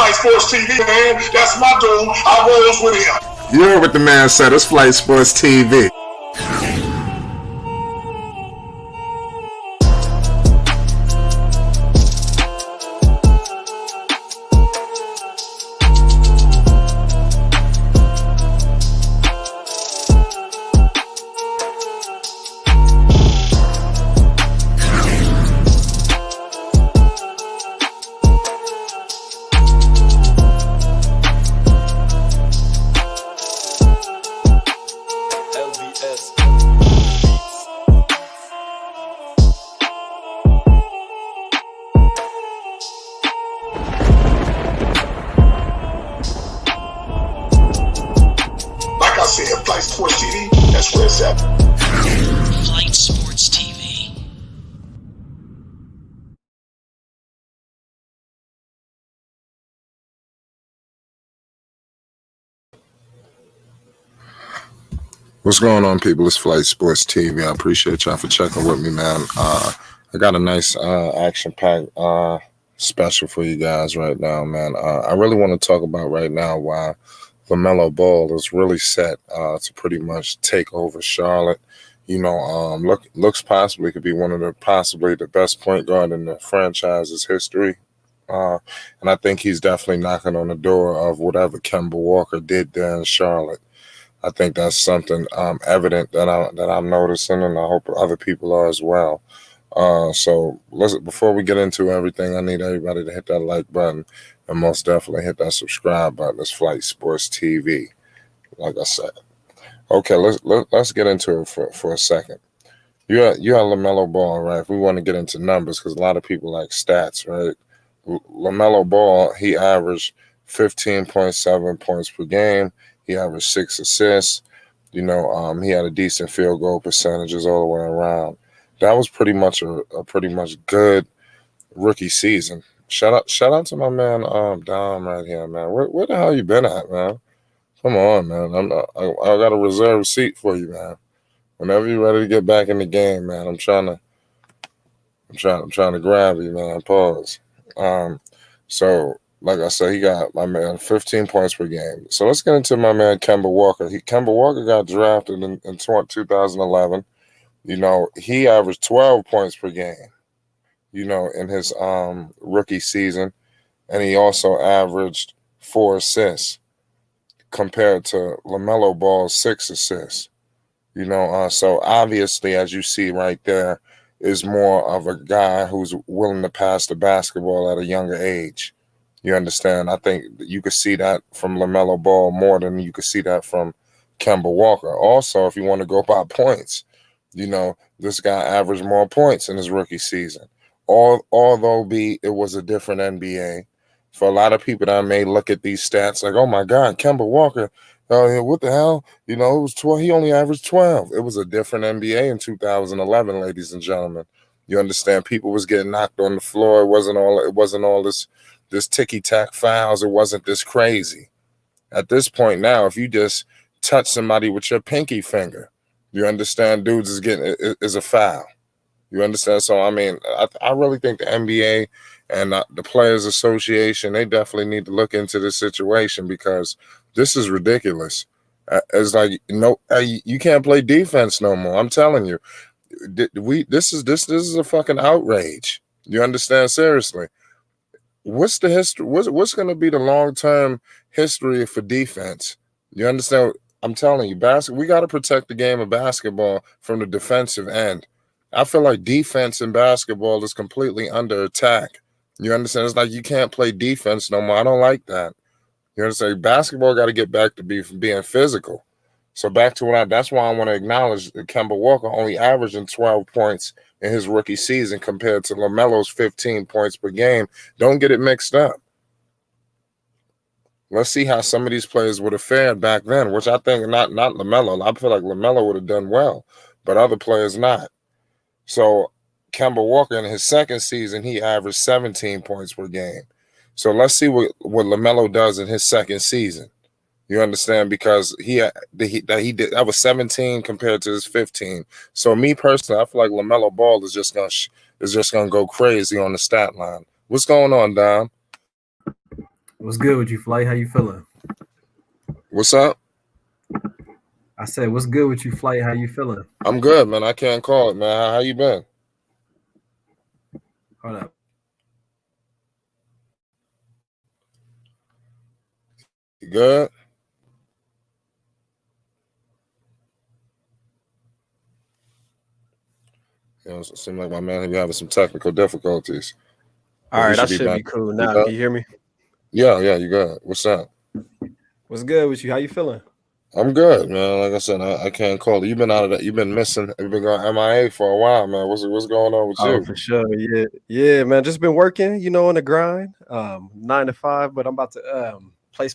Flight Sports TV, man. That's my dude. I rolls with him. You heard what the man said. It's Flight Sports TV. Flight Sports TV, that's where it's at. Flight Sports TV. What's going on, people? It's Flight Sports TV. I appreciate y'all for checking with me, man. I got a nice action-packed special for you guys right now, man. I really want to talk about right now why Lamelo Ball is really set to pretty much take over Charlotte. You know, looks possibly could be one of possibly the best point guard in the franchise's history. And I think he's definitely knocking on the door of whatever Kemba Walker did there in Charlotte. I think that's something evident that I'm noticing, and I hope other people are as well. So before we get into everything, I need everybody to hit that like button and most definitely hit that subscribe button. It's Flight Sports TV, like I said. Okay, let's get into it for a second. You have Lamelo Ball, right? If we want to get into numbers, because a lot of people like stats, right? Lamelo Ball, he averaged 15.7 points per game. He averaged 6 assists. You know, he had a decent field goal percentages all the way around. That was pretty much a pretty much good rookie season. Shout out to my man Dom right here, man. Where the hell you been at, man? Come on, man. I got a reserved seat for you, man. Whenever you're ready to get back in the game, man, I'm trying to grab you, man. Pause. So like I said, he got my man 15 points per game. So let's get into my man Kemba Walker. Kemba Walker got drafted in 2011. You know, he averaged 12 points per game, you know, in his rookie season. And he also averaged 4 assists compared to Lamelo Ball's 6 assists. You know, so obviously, as you see right there, is more of a guy who's willing to pass the basketball at a younger age. You understand? I think you could see that from Lamelo Ball more than you could see that from Kemba Walker. Also, if you want to go by points, you know, this guy averaged more points in his rookie season. Although it was a different NBA. For a lot of people that may look at these stats like, oh my God, Kemba Walker, what the hell? You know, it was 12. He only averaged 12. It was a different NBA in 2011, ladies and gentlemen. You understand? People was getting knocked on the floor. It wasn't all this ticky-tack fouls. It wasn't this crazy. At this point now, if you just touch somebody with your pinky finger, you understand, dudes is a foul. You understand? So, I mean, I really think the NBA and the Players Association, they definitely need to look into this situation because this is ridiculous. It's like, you can't play defense no more. I'm telling you, this is a fucking outrage. You understand? Seriously. What's the history? What's going to be the long-term history for defense? You understand? I'm telling you, we got to protect the game of basketball from the defensive end. I feel like defense in basketball is completely under attack. You understand? It's like you can't play defense no more. I don't like that. You understand? Basketball got to get back to being physical. So back to that's why I want to acknowledge that Kemba Walker only averaging 12 points in his rookie season compared to LaMelo's 15 points per game. Don't get it mixed up. Let's see how some of these players would have fared back then, which I think not LaMelo. I feel like LaMelo would have done well, but other players not. So Kemba Walker in his second season, he averaged 17 points per game. So let's see what LaMelo does in his second season. You understand? Because he did that was 17 compared to his 15. So me personally, I feel like LaMelo Ball is just gonna go crazy on the stat line. What's going on, Dom? What's good with you, Flight? How you feeling? What's up? I said, what's good with you, Flight? How you feeling? I'm good, man. I can't call it, man. How you been? Hold up. You good? It seems like my man be having some technical difficulties. All right, I should be cool now. Can you hear me? Yeah, you good. What's up? What's good with you? How you feeling? I'm good, man. Like I said, I can't call it. You've been out of that. You've been missing. You've been going MIA for a while, man. What's going on with you? For sure. Yeah, man. Just been working, on the grind. 9 to 5, but I'm about to place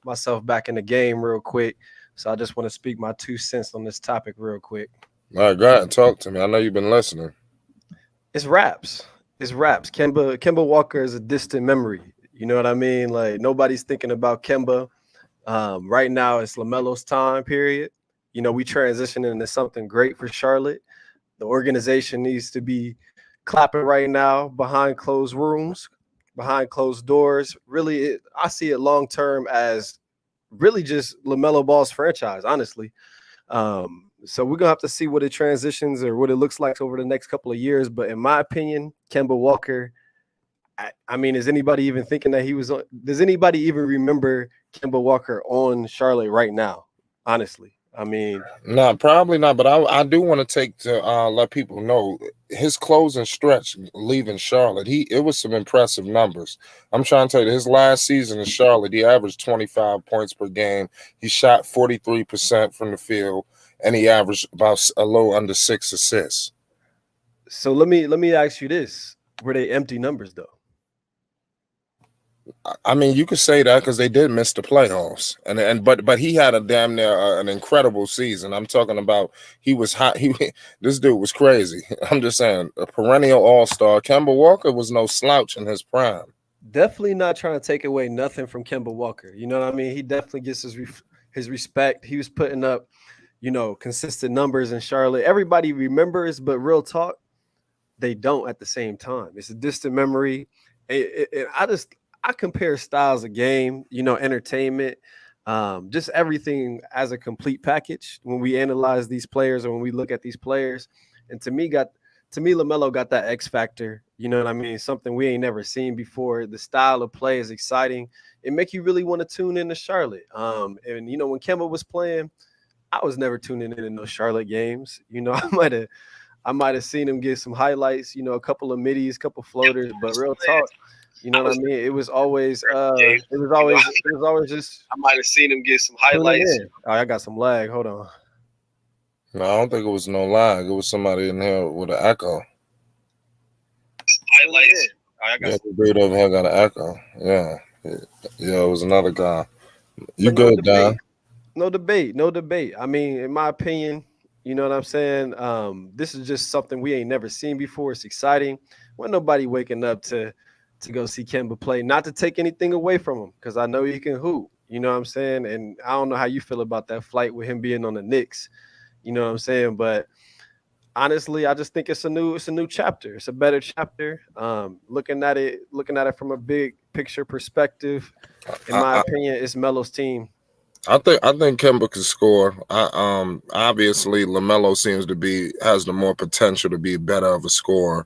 myself back in the game real quick. So I just want to speak my 2 cents on this topic real quick. All right, go ahead and talk to me. I know you've been listening. It's raps. Kemba Walker is a distant memory. You know what I mean? Like, nobody's thinking about Kemba. Right now, it's LaMelo's time period. We transitioning into something great for Charlotte. The organization needs to be clapping right now behind closed rooms, behind closed doors. Really, I see it long term as really just LaMelo Ball's franchise, honestly. So we're gonna have to see what it transitions or what it looks like over the next couple of years. But in my opinion, Kemba Walker, I mean, is anybody even thinking that he was on? Does anybody even remember Kemba Walker on Charlotte right now? Honestly, I mean, no, probably not. But I do want to let people know his closing stretch leaving Charlotte. It was some impressive numbers. I'm trying to tell you, his last season in Charlotte, he averaged 25 points per game. He shot 43% from the field, and he averaged about a little under 6 assists. So let me ask you this: were they empty numbers though? I mean, you could say that because they did miss the playoffs, but he had a damn near an incredible season. I'm talking about he was hot. This dude was crazy. I'm just saying, a perennial all-star. Kemba Walker was no slouch in his prime. Definitely not trying to take away nothing from Kemba Walker. You know what I mean? He definitely gets his respect. He was putting up, consistent numbers in Charlotte. Everybody remembers, but real talk, they don't at the same time. It's a distant memory. I compare styles of game, entertainment, just everything as a complete package when we analyze these players or when we look at these players. And to me, LaMelo got that X factor. You know what I mean? Something we ain't never seen before. The style of play is exciting. It make you really want to tune into Charlotte. And when Kemba was playing, I was never tuning in those Charlotte games. I might have seen him get some highlights. A couple of middies, couple floaters, but real talk. You know what I mean? It was always just. I might have seen him get some highlights. Oh, I got some lag. Hold on. No, I don't think it was no lag. It was somebody in here with an echo. Highlights. The dude over here got an echo. Yeah, it was another guy. You good, Don? No debate. I mean, in my opinion, you know what I'm saying? This is just something we ain't never seen before. It's exciting. When nobody waking up to go see Kemba play, not to take anything away from him, because I know he can hoop. You know what I'm saying? And I don't know how you feel about that flight with him being on the Knicks. You know what I'm saying? But honestly, I just think it's a new chapter. It's a better chapter. Looking at it from a big picture perspective, in my opinion, it's Melo's team. I think Kemba can score. Obviously LaMelo has the more potential to be better of a scorer.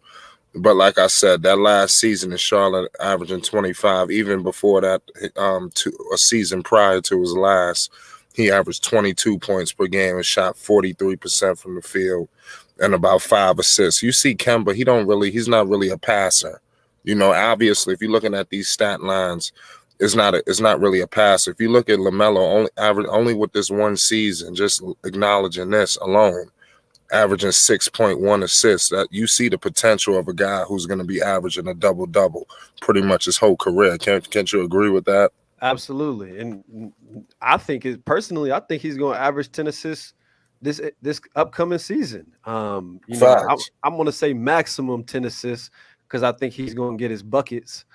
But like I said, that last season in Charlotte, averaging 25, even before that, a season prior to his last, he averaged 22 points per game and shot 43% from the field and about 5 assists. You see Kemba, he's not really a passer. Obviously, if you're looking at these stat lines, it's not really a passer. If you look at LaMelo, only with this one season, just acknowledging this alone, averaging 6.1 assists, that you see the potential of a guy who's going to be averaging a double-double pretty much his whole career. Can't you agree with that? Absolutely. And I think he's going to average 10 assists this upcoming season. I'm going to say maximum 10 assists because I think he's going to get his buckets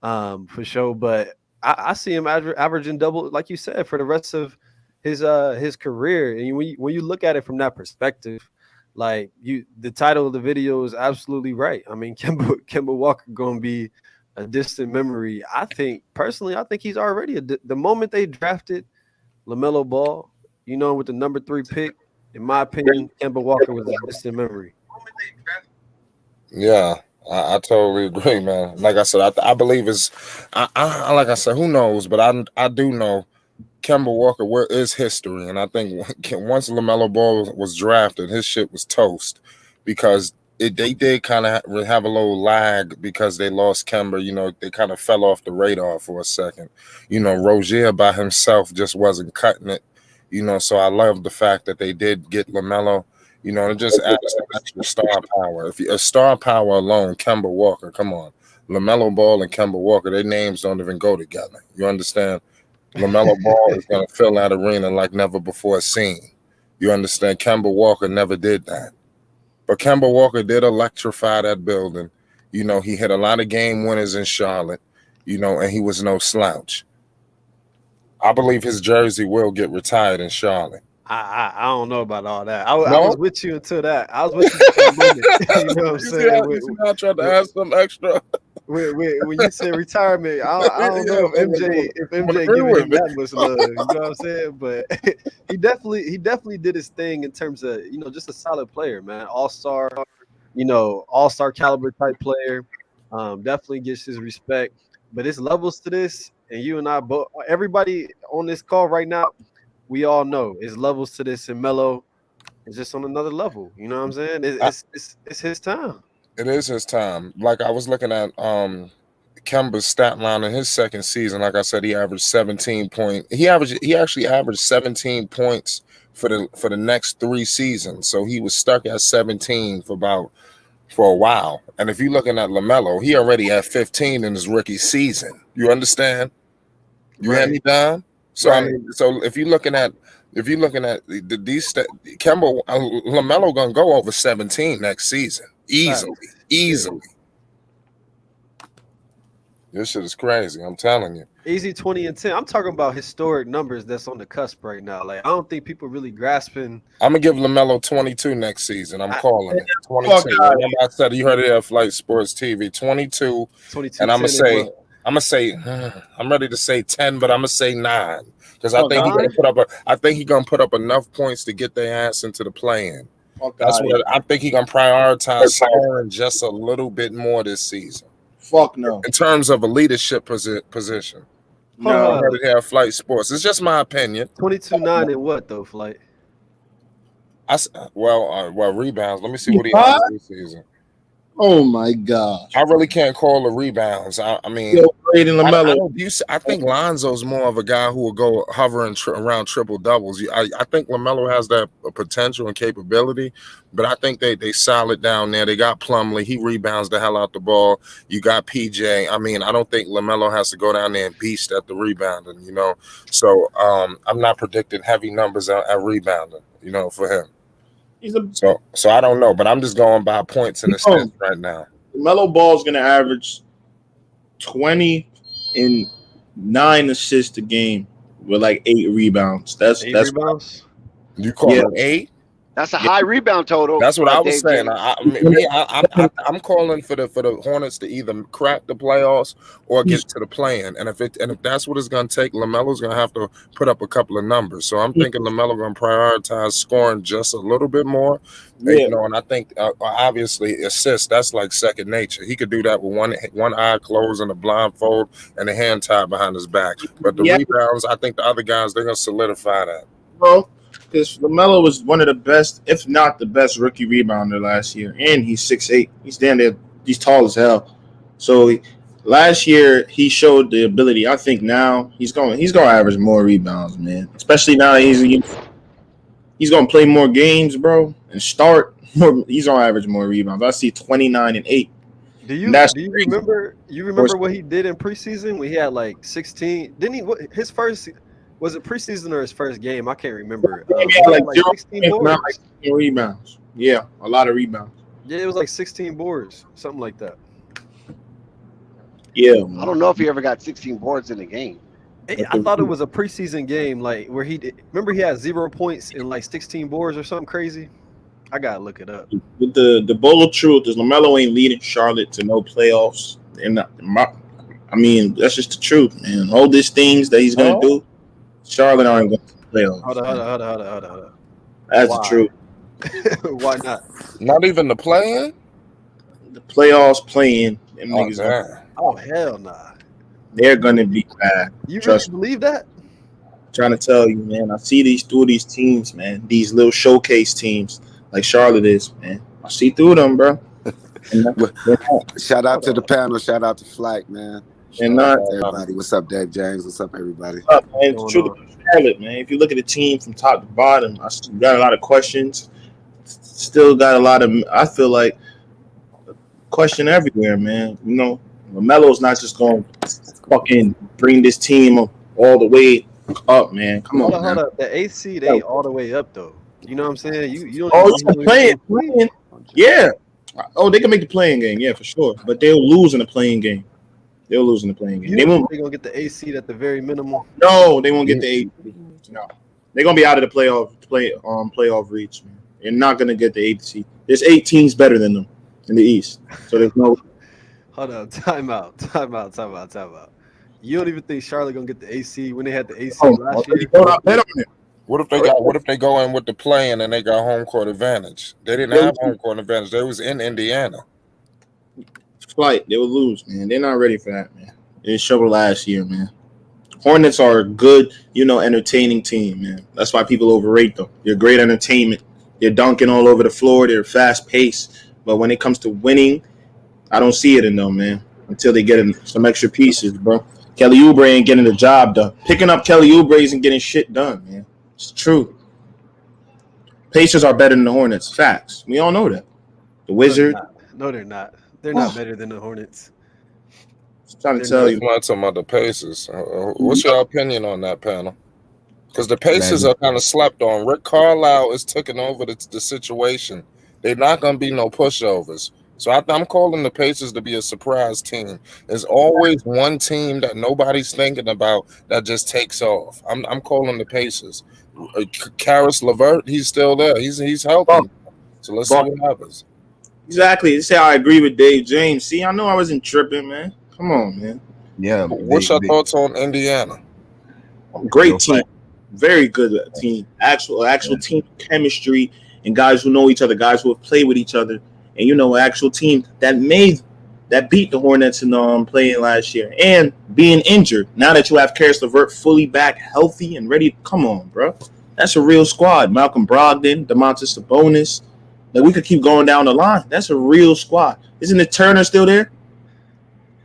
for sure. But I see him averaging double, like you said, for the rest of his career. And when you look at it from that perspective, like the title of the video is absolutely right. I mean, Kemba Walker going to be a distant memory. I think he's already the moment they drafted Lamelo Ball, with the number 3 pick. In my opinion, Kemba Walker was a distant memory. Yeah, I totally agree, man. Like I said, I believe it's. Like I said, who knows? But I do know Kemba Walker is history, and I think once Lamelo Ball was drafted, his shit was toast because they did kind of have a little lag because they lost Kemba. They kind of fell off the radar for a second. Rozier by himself just wasn't cutting it. So I love the fact that they did get LaMelo. It just adds some extra star power. If a star power alone, Kemba Walker, come on, LaMelo Ball and Kemba Walker, their names don't even go together. You understand? LaMelo Ball is going to fill that arena like never before seen. You understand? Kemba Walker never did that. But Kemba Walker did electrify that building. He hit a lot of game winners in Charlotte, and he was no slouch. I believe his jersey will get retired in Charlotte. I don't know about all that. I was with you until that. I was with you until that moment. You know what I'm saying? I tried to add some extra. When you said retirement, I don't know if MJ giving him that much love. You know what I'm saying? But he definitely did his thing in terms of just a solid player, man. All-star, all-star caliber type player. Definitely gets his respect. But it's levels to this, and you and I both, everybody on this call right now, we all know it's levels to this, and Melo is just on another level. You know what I'm saying? It's his time. It is his time. Like I was looking at Kemba's stat line in his second season. Like I said, he averaged 17 points. He actually averaged 17 points for the next 3 seasons. So he was stuck at 17 for a while. And if you're looking at LaMelo, he already had 15 in his rookie season. You understand? You hand me down? So right. So if you're looking at these Kemba, LaMelo gonna go over 17 next season easily. This shit is crazy. I'm telling you. Easy 20 and 10. I'm talking about historic numbers that's on the cusp right now. Like I don't think people really grasping. I'm gonna give LaMelo 22 next season. I'm calling it 22. Remember I said you heard it at Flight Sports TV. 22. And I'm gonna say I'm ready to say 10, but I'm gonna say 9 because I think he's gonna put up enough points to get their ass into the play-in. That's what I think he's gonna prioritize scoring just a little bit more this season. Fuck no. In terms of a leadership position. No, I'm ready to have Flight Sports. It's just my opinion. 22-9 and what though, Flight? Well, rebounds. Let me see what he has this season. Oh my God! I really can't call the rebounds. I mean, I think Lonzo's more of a guy who will go hovering around triple doubles. I think LaMelo has that potential and capability, but I think they solid down there. They got Plumlee. He rebounds the hell out the ball. You got PJ. I mean, I don't think LaMelo has to go down there and beast at the rebounding. So I'm not predicting heavy numbers at rebounding. For him. So I don't know, but I'm just going by points in the stats right now. Lamelo Ball is going to average 20 and 9 assists a game with like 8 rebounds. That's rebounds. You call it 8? That's a high rebound total. That's what I was saying. I'm calling for the Hornets to either crack the playoffs or get to the play-in. And if that's what it's going to take, LaMelo's going to have to put up a couple of numbers. So I'm thinking LaMelo going to prioritize scoring just a little bit more. Yeah. And I think obviously assists, that's like second nature. He could do that with one eye closed and a blindfold and a hand tied behind his back. But the rebounds, I think the other guys, they're going to solidify that. Well, because LaMelo was one of the best, if not the best, rookie rebounder last year, and he's 6'8". He's down there. He's tall as hell. So last year he showed the ability. I think now he's going to average more rebounds, man. Especially now that he's going to play more games, bro, and start more. He's going to average more rebounds. I see 29 and 8. Do you remember? You remember what he did in preseason? When he had like 16. Didn't he? His first. Was it preseason or his first game? I can't remember. Like 16 boards. Like 16 rebounds. Yeah, a lot of rebounds. Yeah, it was like 16 boards, something like that. Yeah. I don't know if he ever got 16 boards in a game. I thought it was a preseason game, like where remember he had 0 points and like 16 boards or something crazy. I gotta look it up. The bold truth is LaMelo ain't leading Charlotte to no playoffs. And I mean, that's just the truth, man. All these things that he's gonna do, Charlotte aren't going to the playoffs. Hold on. That's Why? the truth. Why not? Not even the play-in? The playoffs playing, them Oh, niggas, damn. Oh hell nah. they're gonna be bad. You Trust really believe that? I'm trying to tell you, man. I see these teams, man. These little showcase teams like Charlotte is, man. I see through them, bro. And Shout out to the panel. Shout out to Flight, man. And Shout out not- to everybody. What's up, Dave James? What's up, everybody? up, man. Going It's true about Charlotte, man. If you look at the team from top to bottom, I still got a lot of questions. Still got a lot of, I feel like, question everywhere, man. You know, LaMelo's not just going to fucking bring this team all the way up, man. Come on, Hold man. up. The AC they all the way up though. You know what I'm saying? You don't. Oh, even- yeah, playing. Yeah. Oh, they can make the playing game, yeah, for sure. But they'll lose in the playing game. They won't. They're gonna get the AC at the very minimum. No, they won't get the 8. No, they're gonna be out of the playoff reach. Man. They're not gonna get the 8 seed. There's 8 teams better than them in the East, so there's no. Hold on, time out. You don't even think Charlotte gonna get the AC when they had the AC last year? I bet on it. What if they go in with the play-in and they got home court advantage? They didn't have home court advantage. They was in Indiana. Flight, they will lose, man. They're not ready for that, man. They showed last year, man. Hornets are a good, entertaining team, man. That's why people overrate them. They're great entertainment. They're dunking all over the floor. They're fast-paced. But when it comes to winning, I don't see it in them, man, until they get in some extra pieces, bro. Kelly Oubre ain't getting the job done. Picking up Kelly Oubre isn't getting shit done, man. It's true. Pacers are better than the Hornets. Facts. We all know that. The Wizards. No, they're not. They're not better than the Hornets. I'm trying to tell you. I'm not talking about the Pacers. What's your opinion on that, panel? Because the Pacers are kind of slept on. Rick Carlisle is taking over the situation. They're not going to be no pushovers. So I'm calling the Pacers to be a surprise team. There's always one team that nobody's thinking about that just takes off. I'm calling the Pacers. Karis LeVert, he's still there. He's healthy. So let's see what happens. Exactly. This is how I agree with Dave James. See, I know I wasn't tripping, man. Come on, man. Yeah. What's your thoughts on Indiana? Great team. Very good team. Actual team chemistry and guys who know each other, guys who have played with each other. And actual team that beat the Hornets in playing last year and being injured. Now that you have Karis LeVert fully back, healthy and ready, come on, bro. That's a real squad. Malcolm Brogdon, Domantas Sabonis. Like we could keep going down the line. That's a real squad. Isn't it Turner still there?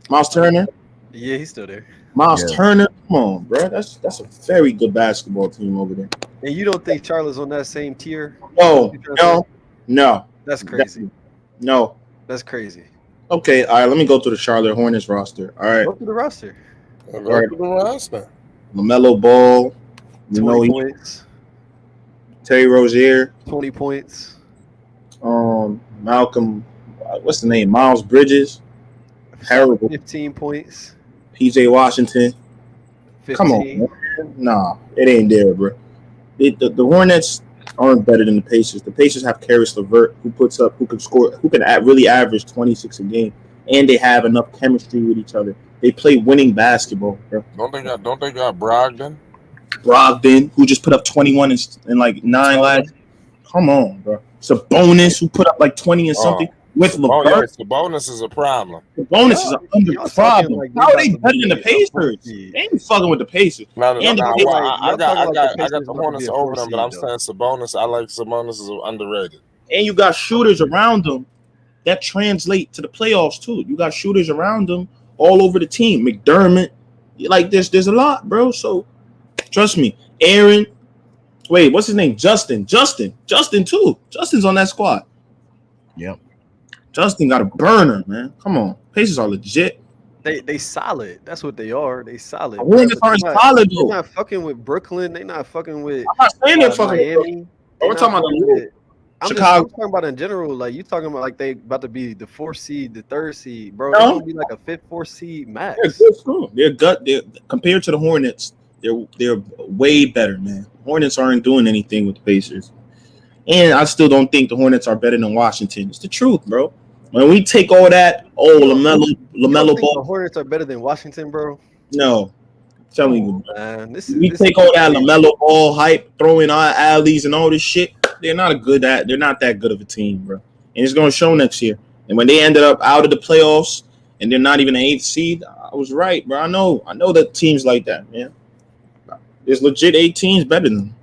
Miles Turner. Yeah, he's still there. Miles Turner. Come on, bro. That's a very good basketball team over there. And you don't think Charlotte's on that same tier? No. That's crazy. No. That's crazy. Okay, all right. Let me go to the Charlotte Hornets roster. All right. Go through the roster. Lamelo Ball. 20 points. Terry Rozier. 20 points. Malcolm. What's the name? Miles Bridges. Terrible. 15 points. PJ Washington. 15. Come on, man. Nah, it ain't there, bro. The Hornets aren't better than the Pacers. The Pacers have Karis LeVert, who can score, who can really average 26 a game, and they have enough chemistry with each other. They play winning basketball, bro. Don't they got Brogdon? Brogdon, who just put up 21 in like 9 last. Come on, bro. Sabonis, who put up like 20 and something with LeVert. Oh, yes, the bonus is a problem. The bonus is a problem. How are they better than the Pacers? They ain't fucking with the Pacers. No, And I got the Pacers Hornets gonna be a over them, but I'm 4 saying Sabonis. I like Sabonis is underrated. And you got shooters around them that translate to the playoffs too. You got shooters around them all over the team. McDermott, like there's a lot, bro. So trust me, Aaron. Wait, what's his name? Justin too. Justin's on that squad. Yep. Justin got a burner, man. Come on, Pacers are legit. They solid. That's what they are. They solid. The Hornets aren't solid They're though. not fucking with Brooklyn. They're not fucking with I'm not saying they're fucking. Miami. We're talking about the I'm Chicago. talking about in general. Like you talking about like they about to be the 4th seed, the 3rd seed, bro. No. They're gonna be like a 5th, 4th seed max. They're good school. They're compared to the Hornets. They're way better, man. Hornets aren't doing anything with the Pacers, and I still don't think the Hornets are better than Washington. It's the truth, bro. When we take all that, Lamelo You don't think the Ball. Hornets are better than Washington, bro? No, I'm telling you. Man, We take all that Lamelo Ball hype, throwing our alleys and all this shit. They're not that good of a team, bro. And it's gonna show next year. And when they ended up out of the playoffs and they're not even an 8th seed, I was right, bro. I know that teams like that, man. There's legit 8 teams better than them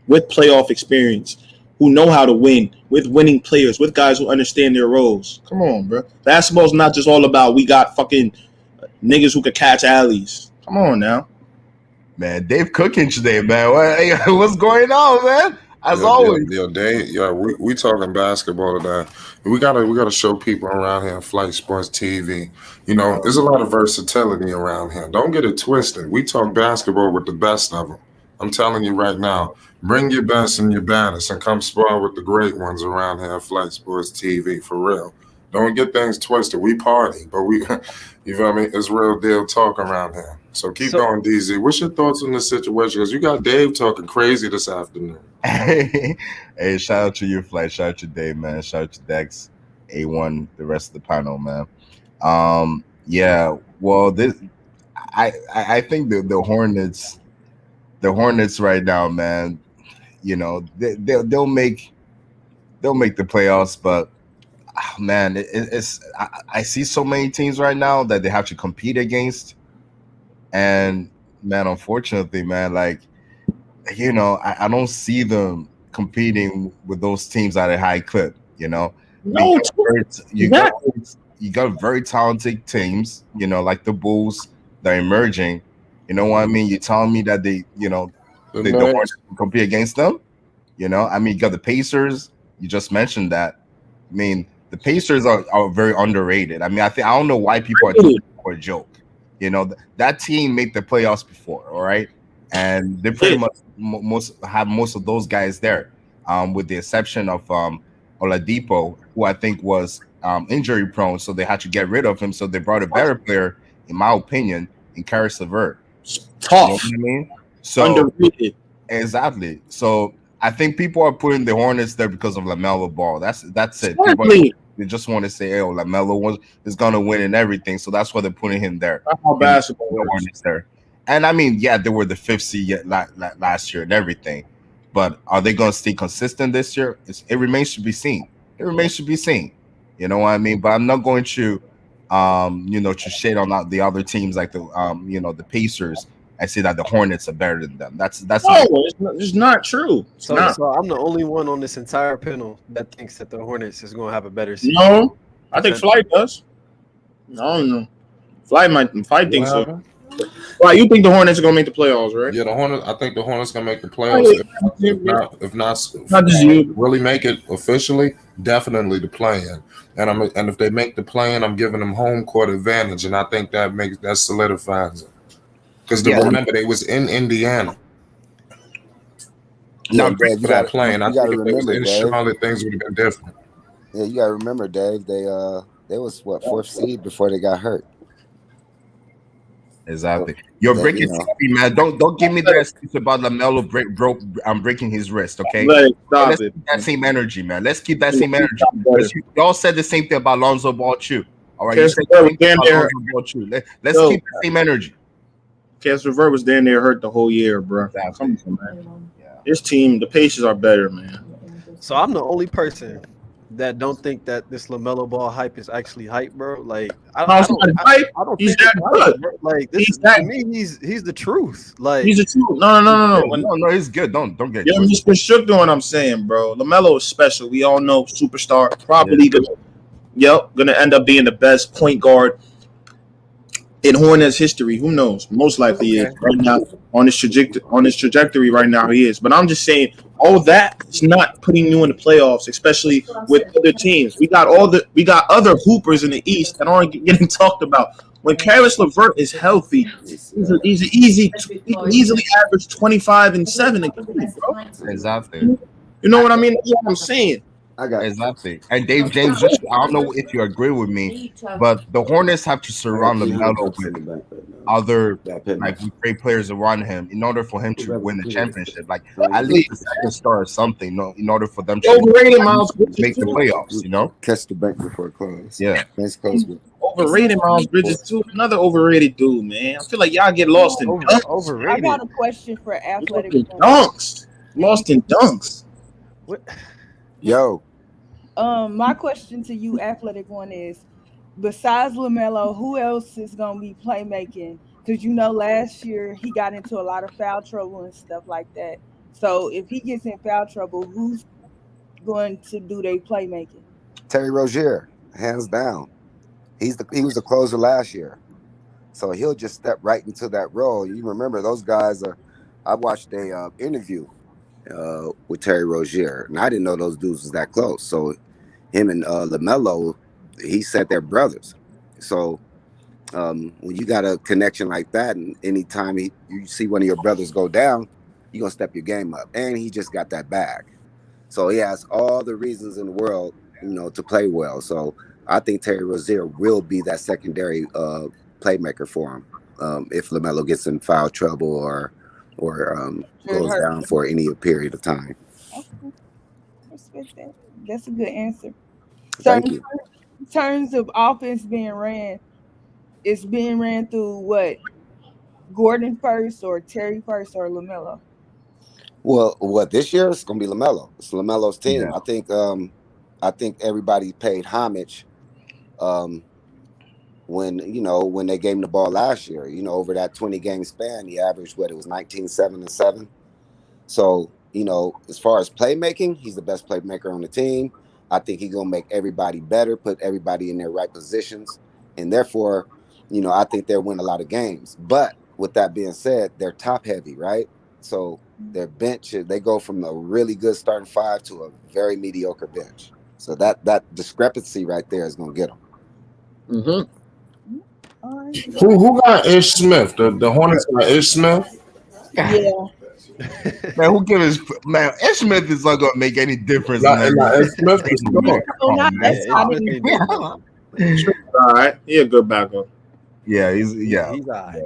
with playoff experience, who know how to win, with winning players, with guys who understand their roles. Come on, bro. Basketball's not just all about we got fucking niggas who could catch alleys. Come on now. Man, Dave cooking today, man. What's going on, man? As always. Dave, we talking basketball today. We gotta show people around here in Flight Sports TV. You know, there's a lot of versatility around here. Don't get it twisted. We talk basketball with the best of them. I'm telling you right now, bring your best and your baddest and come spar with the great ones around here at Flight Sports TV, for real. Don't get things twisted. We party, but we, you feel me? It's real deal talk around here. So keep going, DZ. What's your thoughts on this situation? Because you got Dave talking crazy this afternoon. Hey, shout out to your Flight. Shout out to Dave, man. Shout out to Dex, A1, the rest of the panel, man. Yeah. Well, I think the Hornets right now, man. You know, they'll make the playoffs, but man, I see so many teams right now that they have to compete against, and man, unfortunately, man, like, you know, I don't see them competing with those teams at a high clip. You know, you got very talented teams, you know, like the Bulls. They're emerging. You know what I mean? You're telling me that they don't want to compete against them? You know, I mean, you got the Pacers. You just mentioned that. I mean, the Pacers are very underrated. I mean, I don't know why people are taking it for a joke. You know, that team made the playoffs before, all right? And they pretty much most of those guys there, with the exception of Oladipo, who I think was injury prone, so they had to get rid of him. So they brought a better player, in my opinion, in Karis LeVert. Tough. You know what I mean? So underrated. Exactly. So I think people are putting the Hornets there because of Lamelo Ball. That's it. They just want to say, "Oh, Lamelo is going to win and everything," so that's why they're putting him there. That's how basketball Hornets there. And I mean, yeah, they were the 5th seed last year and everything, but are they going to stay consistent this year? It remains to be seen. It remains to be seen. You know what I mean? But I'm not going to, to shade on the other teams like the Pacers. I say that the Hornets are better than them. That's it's not true. So I'm the only one on this entire panel that thinks that the Hornets is going to have a better season. No, I think Flight does. I don't know. Flight thinks so. Right, you think the Hornets are going to make the playoffs, right? Yeah, I think the Hornets going to make the playoffs. If not just you. Really make it officially, definitely the play-in. And if they make the play-in, I'm giving them home court advantage, and I think that solidifies it. Because remember, they was in Indiana. Yeah, Dave, you got playing. I think if they was in Dave. Charlotte, things would have been different. Yeah, you got to remember, Dave. They was 4th seed before they got hurt. Exactly. You're breaking TV, man. Don't give me that excuse about Lamelo breaking his wrist, okay? Let's keep that same energy, man. Let's keep that same energy. You all said the same thing about Lonzo Ball too. All right, you said the same thing about Lonzo Ball too. Let's keep the same energy. Karis LeVert was down there hurt the whole year, bro. Exactly. Come on, man. This team, the Pacers are better, man. So I'm the only person that don't think that this Lamelo Ball hype is actually hype, bro. Like I don't he's think that good. Hype, bro. Like this is to me, he's the truth. Like he's the truth. No. No, he's good. Don't get. You're misconstrued what I'm saying, bro. Lamelo is special. We all know, superstar. Probably gonna end up being the best point guard in Hornets history. Who knows? Most likely is right now on his trajectory right now he is. But I'm just saying all that is not putting you in the playoffs, especially with other teams. We got other hoopers in the East that aren't getting talked about. When Karis LeVert is healthy, he's easily average 25 and 7 a game, bro. Exactly. You know what I mean? That's what I'm saying. I got you. Exactly. And Dave James, just I don't know if you agree with me, but the Hornets have to surround LaMelo with other like great players around him in order for him to win the championship. Like at least a second star or something, in order for them to Overrated Miles Bridges make the too. playoffs, you know? Catch the bank before it closes. Yeah. Banks close with. Overrated Miles Bridges too. Another overrated dude, man. I feel like y'all get lost in dunks. I Overrated. got a question for athletic. Dunks. Lost in dunks. What? Yo, My question to you, athletic one, is besides LaMelo, who else is gonna be playmaking? Because last year he got into a lot of foul trouble and stuff like that. So if he gets in foul trouble, who's going to do their playmaking? Terry Rozier, hands down. He was the closer last year, so he'll just step right into that role. You remember those guys? I watched a interview with Terry Rozier, and I didn't know those dudes was that close. So him and LaMelo, he said they're brothers. So when you got a connection like that, and anytime you see one of your brothers go down, you're gonna step your game up. And he just got that bag, so he has all the reasons in the world, to play well. So I think Terry Rozier will be that secondary playmaker for him if LaMelo gets in foul trouble or goes down for any period of time. Okay. Respect that. That's a good answer. So Thank you. in terms of offense being ran, it's being ran through what? Gordon first, or Terry first, or LaMelo? Well, this year it's gonna be LaMelo. It's LaMelo's team. Yeah. I think everybody paid homage when they gave him the ball last year. Over that 20-game span, he averaged 19, 7, and 7. So as far as playmaking, he's the best playmaker on the team. I think he's gonna make everybody better, put everybody in their right positions, and therefore, I think they'll win a lot of games. But with that being said, they're top heavy, right? So their bench, they go from a really good starting five to a very mediocre bench. So that discrepancy right there is gonna get them. Mm-hmm. Who got Ish Smith? The Hornets got Ish Smith. Yeah. Man, who gives man? Ish Smith is not gonna make any difference. Ish Smith is gone. All right, he a good backup. Yeah, he's He's all right.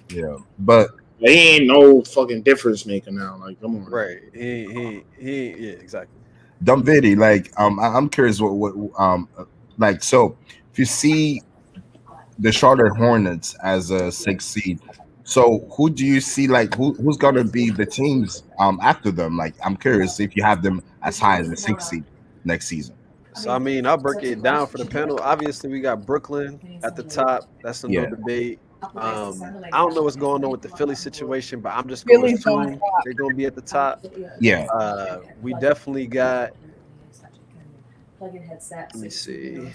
yeah, but He ain't no fucking difference maker now. Like, come on. Right. He yeah, exactly. Dumbvidi, like I'm curious like, so if you see the Charlotte Hornets as a 6th seed, so who do you see, like who's gonna be the teams after them? Like, I'm curious if you have them as high as the 6th seed next season. So I'll break it down for the panel. Obviously, we got Brooklyn at the top. That's no debate. I don't know what's going on with the Philly situation, but I'm just going to assume they're going to be at the top. Yeah. We definitely got. Let me see.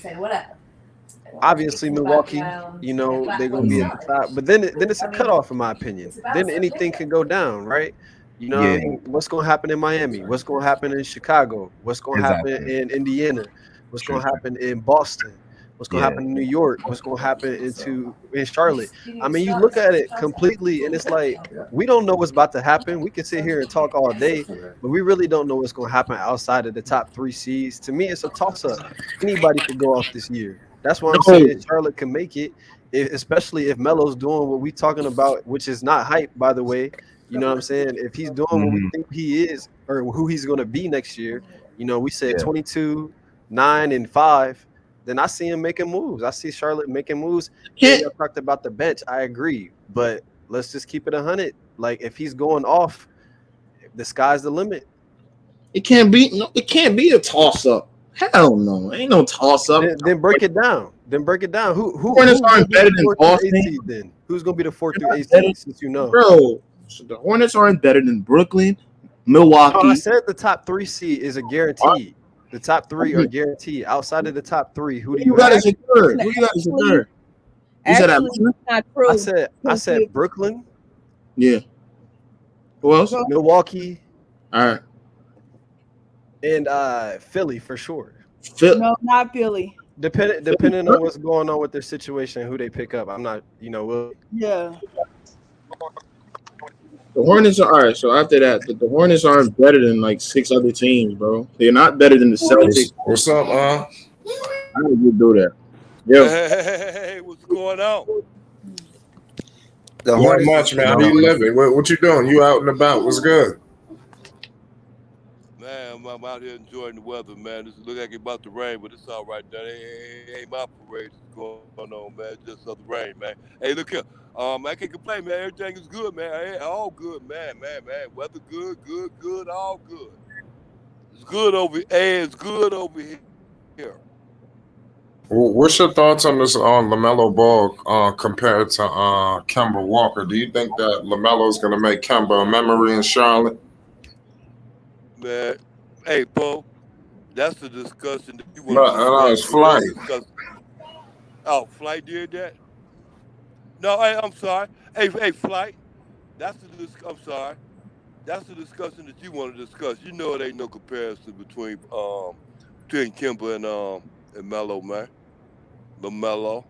Obviously, Milwaukee. They're going to be at the top, but then it's a cutoff, in my opinion. Then anything can go down, right? What's going to happen in Miami? What's going to happen in Chicago? What's going to happen in Indiana? What's going to happen in Boston? What's going to happen in New York? What's going to happen in Charlotte? I mean, you look at it completely, and it's like we don't know what's about to happen. We can sit here and talk all day, but we really don't know what's going to happen outside of the top 3 seeds. To me, it's a toss-up. Anybody could go off this year. That's why I'm saying Charlotte can make it, especially if Melo's doing what we're talking about, which is not hype, by the way. You know what I'm saying? If he's doing what we think he is, or who he's going to be next year, we said 22, 9, and 5. Then I see him making moves. I see Charlotte making moves. Yeah, I talked about the bench. I agree, but let's just keep it 100. Like, if he's going off, the sky's the limit. It can't be a toss up. Hell no, ain't no toss up. Then break it down. Who Hornets aren't better than Boston? Then who's gonna be the 4th through 8 seed? Since bro, so the Hornets aren't better than Brooklyn, Milwaukee. I said the top 3 seed is a guarantee. The top 3 are guaranteed. Outside of the top 3, who do you got as a third? Who you got as a third? You said that. I said Brooklyn. Yeah. Who else? Milwaukee. All right. And Philly for sure. No, not Philly. Depending on what's going on with their situation, who they pick up. I'm not, Yeah. The Hornets are all right. So after that, the Hornets aren't better than like 6 other teams, bro. They're not better than the Celtics. What's up, How did you do that? Yeah. Hey, what's going on? The Not Hornets, much, man. How you living? What you doing? You out and about? What's good? Man, I'm out here enjoying the weather, man. It look like it's about to rain, but it's all right. That ain't my parade going on, man. Just other rain, man. Hey, look here. I can't complain, man. Everything is good, man. Hey, all good, man. Weather good, all good. It's good over here. Hey, it's good over here. What's your thoughts on this Lamelo Ball compared to Kemba Walker? Do you think that Lamelo is going to make Kemba a memory in Charlotte? Man, hey, Bo, that's the discussion that you No, want to it's Flight. discuss. Oh, Flight did that? No, hey, I'm sorry. Hey, Flight, I'm sorry. That's the discussion that you want to discuss. You know it ain't no comparison between Kemba and Melo, man. LaMelo.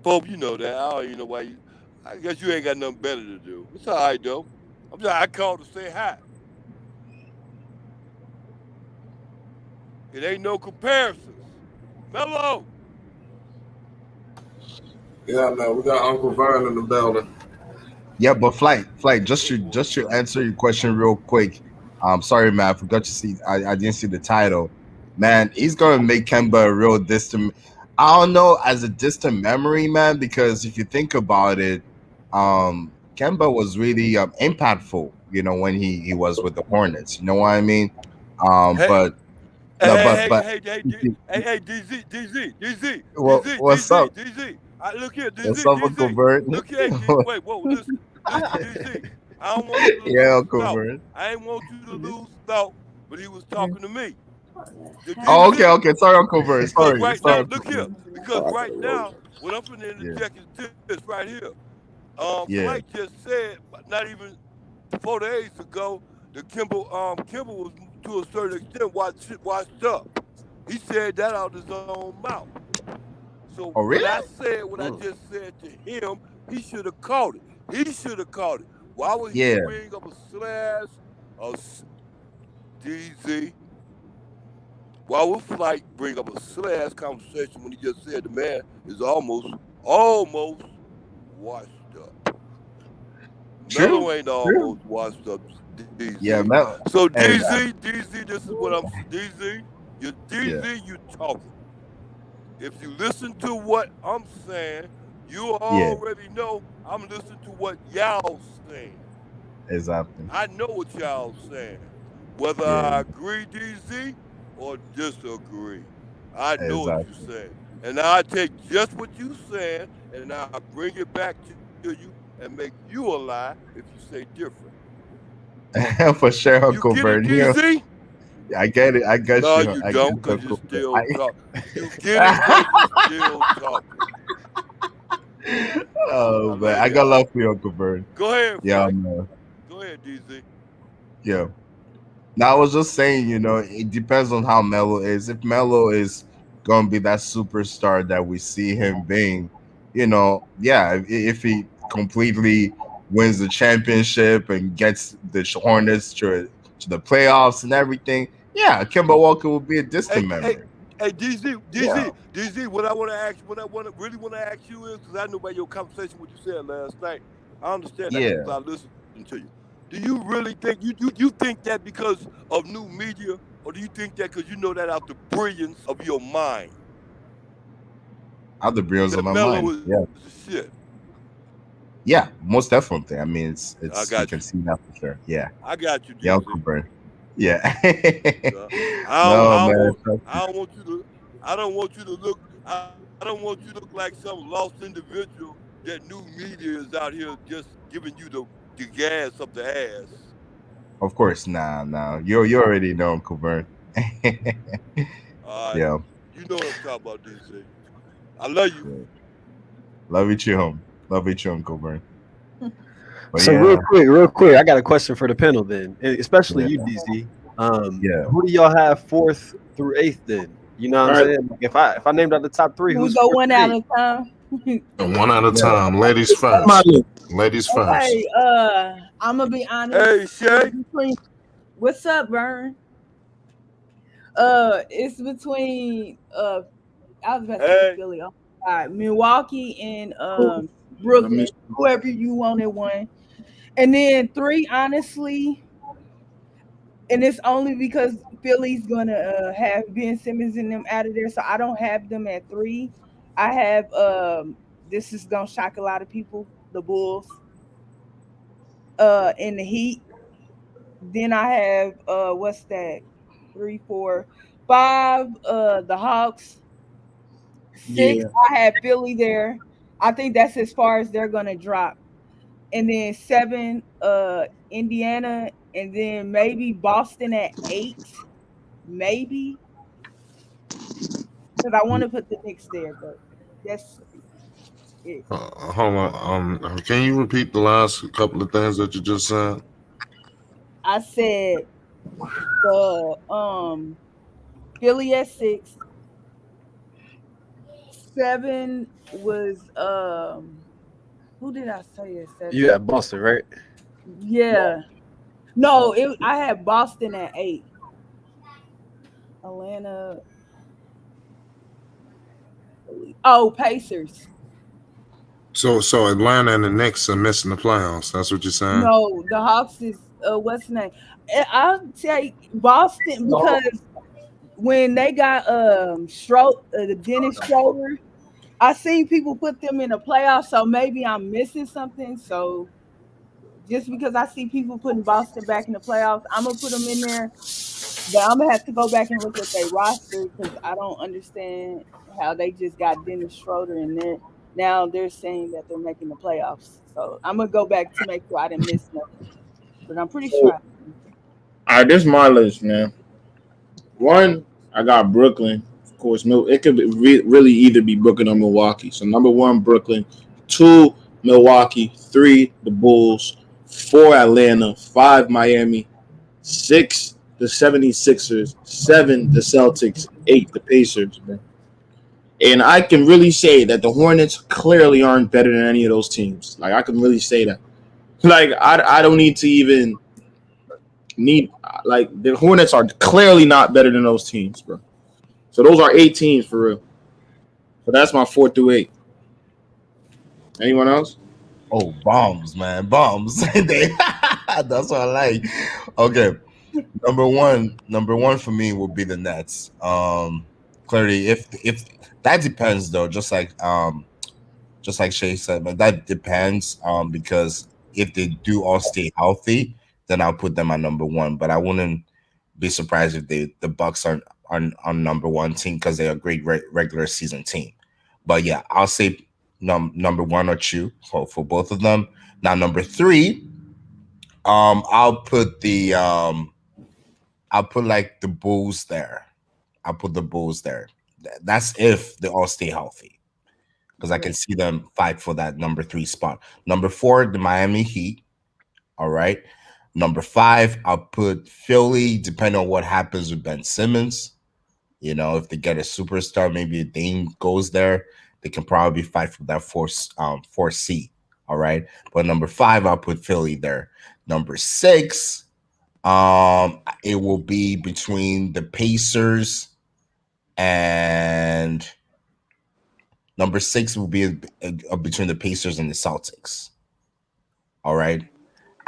Pope, you know that. I don't even know why you. I guess you ain't got nothing better to do. It's all right, though. I called to say hi. It ain't no comparisons. Melo. Yeah, man. We got Uncle Vern in the building. Yeah, but flight. Just to answer your question real quick. Sorry, man. I forgot to see. I didn't see the title. Man, he's gonna make Kemba a real distant. I don't know, as a distant memory, man. Because if you think about it, Kemba was really impactful. You know, when he was with the Hornets. You know what I mean? But DZ. What's up? DZ. Look here, DZ. What's up, Uncle Bert? Look here, wait, whoa, listen, DZ. I don't want you to Yeah, lose Uncle thought. Bert. I ain't want you to lose thought, but he was talking to me. Oh, okay. Sorry, Uncle Bert. Sorry. Right Sorry, now, look here, because right now, what I'm going to interject is this right here. Flight just said, not even 4 days ago, that Kemba was to a certain extent washed up. He said that out of his own mouth. So Oh, really? when I said what I just said to him, he should have caught it. Why would he bring up a slash of DZ? Why would Flight bring up a slash conversation when he just said the man is almost washed up? Melo ain't almost washed up, DZ. Yeah, Melo. So DZ, this is what I'm DZ. You talking. If you listen to what I'm saying, you already know I'm listening to what y'all saying. Exactly. I know what y'all saying. Whether I agree, DZ, or disagree. I know what you're saying. And I take just what you're saying and I'll bring it back to you and make you a lie if you say different. For sure, Uncle Bert. You get it, DZ? I get it. I got no, you. No, you don't, because you're still talking. You get it, because you're still talking. Oh, man. I got love for you, Uncle Bert. Go ahead, yeah, man. Go ahead, DZ. Yeah. Now, I was just saying, it depends on how Melo is. If Melo is going to be that superstar that we see him being, if he completely wins the championship and gets the Hornets to the playoffs and everything, Kemba Walker will be a distant memory. Hey, DZ, what I really want to ask you is, because I know by your conversation what you said last night, I understand that because I listened to you. Do you really think you think that because of new media, or do you think that because you know that out the brilliance of your mind? Out the brilliance of my mind. Shit. Yeah, most definitely. I mean, it's I got you can see that for sure. Yeah. I got you, DZ. Yeah, Uncle Bert. Yeah. I don't want you to look like some lost individual that new media is out here just giving you the gas up the ass. Of course, nah. You already know, Uncle Bert. Yeah. You know what I'm talking about, DC. I love you. Love you too, Uncle Bert. So real quick, I got a question for the panel then, especially you, DZ. Who do y'all have 4th through 8th then? You know what I'm saying? If I named out the top 3, we go one at a time. One at a time. Ladies first. Ladies first. Okay, I'm gonna be honest. Hey, Shay. What's up, Vern? It's between I was about to say Philly. Oh, Milwaukee and Brooklyn. Whoever you wanted one. And then 3, honestly, and it's only because Philly's gonna have Ben Simmons and them out of there, so I don't have them at 3. I have this is gonna shock a lot of people, the Bulls, and the Heat. Then I have what's that? 3, 4, 5, the Hawks. 6, I have Philly there. I think that's as far as they're gonna drop. And then 7, Indiana, and then maybe Boston at 8, maybe. Because I want to put the Knicks there, but that's it. Hold on. Can you repeat the last couple of things that you just said? I said the Philly at 6. 7 was who did I say at 7? You at Boston, right? Yeah. No, I had Boston at 8. Atlanta. Oh, Pacers. So Atlanta and the Knicks are missing the playoffs. That's what you're saying? No, the Hawks is what's the name? I'll take Boston because when they got the Dennis Schroeder, I seen people put them in the playoffs, so maybe I'm missing something. So just because I see people putting Boston back in the playoffs, I'm gonna put them in there. But I'm gonna have to go back and look at their roster because I don't understand how they just got Dennis Schroeder in there. Now they're saying that they're making the playoffs. So I'm gonna go back to make sure I didn't miss nothing. But I'm pretty sure. All right, this is my list, man. 1, I got Brooklyn. Of course, it could really either be Brooklyn or Milwaukee. So number 1, Brooklyn. 2, Milwaukee. 3, the Bulls. 4, Atlanta. 5, Miami. 6, the 76ers. 7, the Celtics. 8, the Pacers, man. And I can really say that the Hornets clearly aren't better than any of those teams. Like, I can really say that. Like, I don't need to even like, the Hornets are clearly not better than those teams, bro. So those are 8 teams for real. So that's my 4 through 8. Anyone else? Oh, bombs, man. Bombs. That's what I like. Okay. Number one for me will be the Nets. Clearly, if that depends though, just like Shay said, but that depends because if they do all stay healthy, then I'll put them at number 1. But I wouldn't be surprised if the Bucks are on number 1 team because they're a great regular season team. But yeah, I'll say number 1 or 2 for both of them. Now number 3, I'll put like the Bulls there. I'll put the Bulls there. That's if they all stay healthy, because I can see them fight for that number 3 spot. Number 4, the Miami Heat. All right. Number 5, I'll put Philly, depending on what happens with Ben Simmons. You know, if they get a superstar, maybe if Dame goes there, they can probably fight for that 4 seed. All right. But number 5, I'll put Philly there. Number 6, it will be between the Pacers and number 6 will be between the Pacers and the Celtics. All right.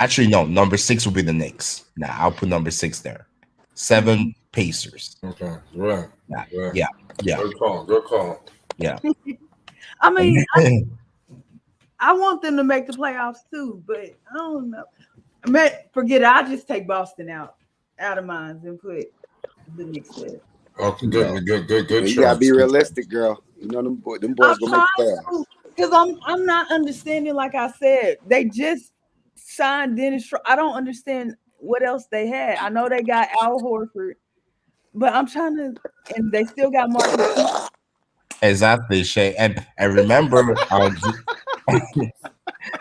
Actually, no. Number 6 will be the Knicks. Now I'll put number 6 there. 7, Pacers. Okay. Right. Yeah. Good call. Yeah. I mean, I want them to make the playoffs too, but I don't know. Forget it. I'll just take Boston out of mine and put the Knicks there. Okay, good. You gotta be realistic, girl. You know them boys gonna make the playoffs. Because I'm not understanding. Like I said, they just signed Dennis. I don't understand what else they had. I know they got Al Horford, but I'm trying to, and they still got Marcus. Exactly, Shay. And remember,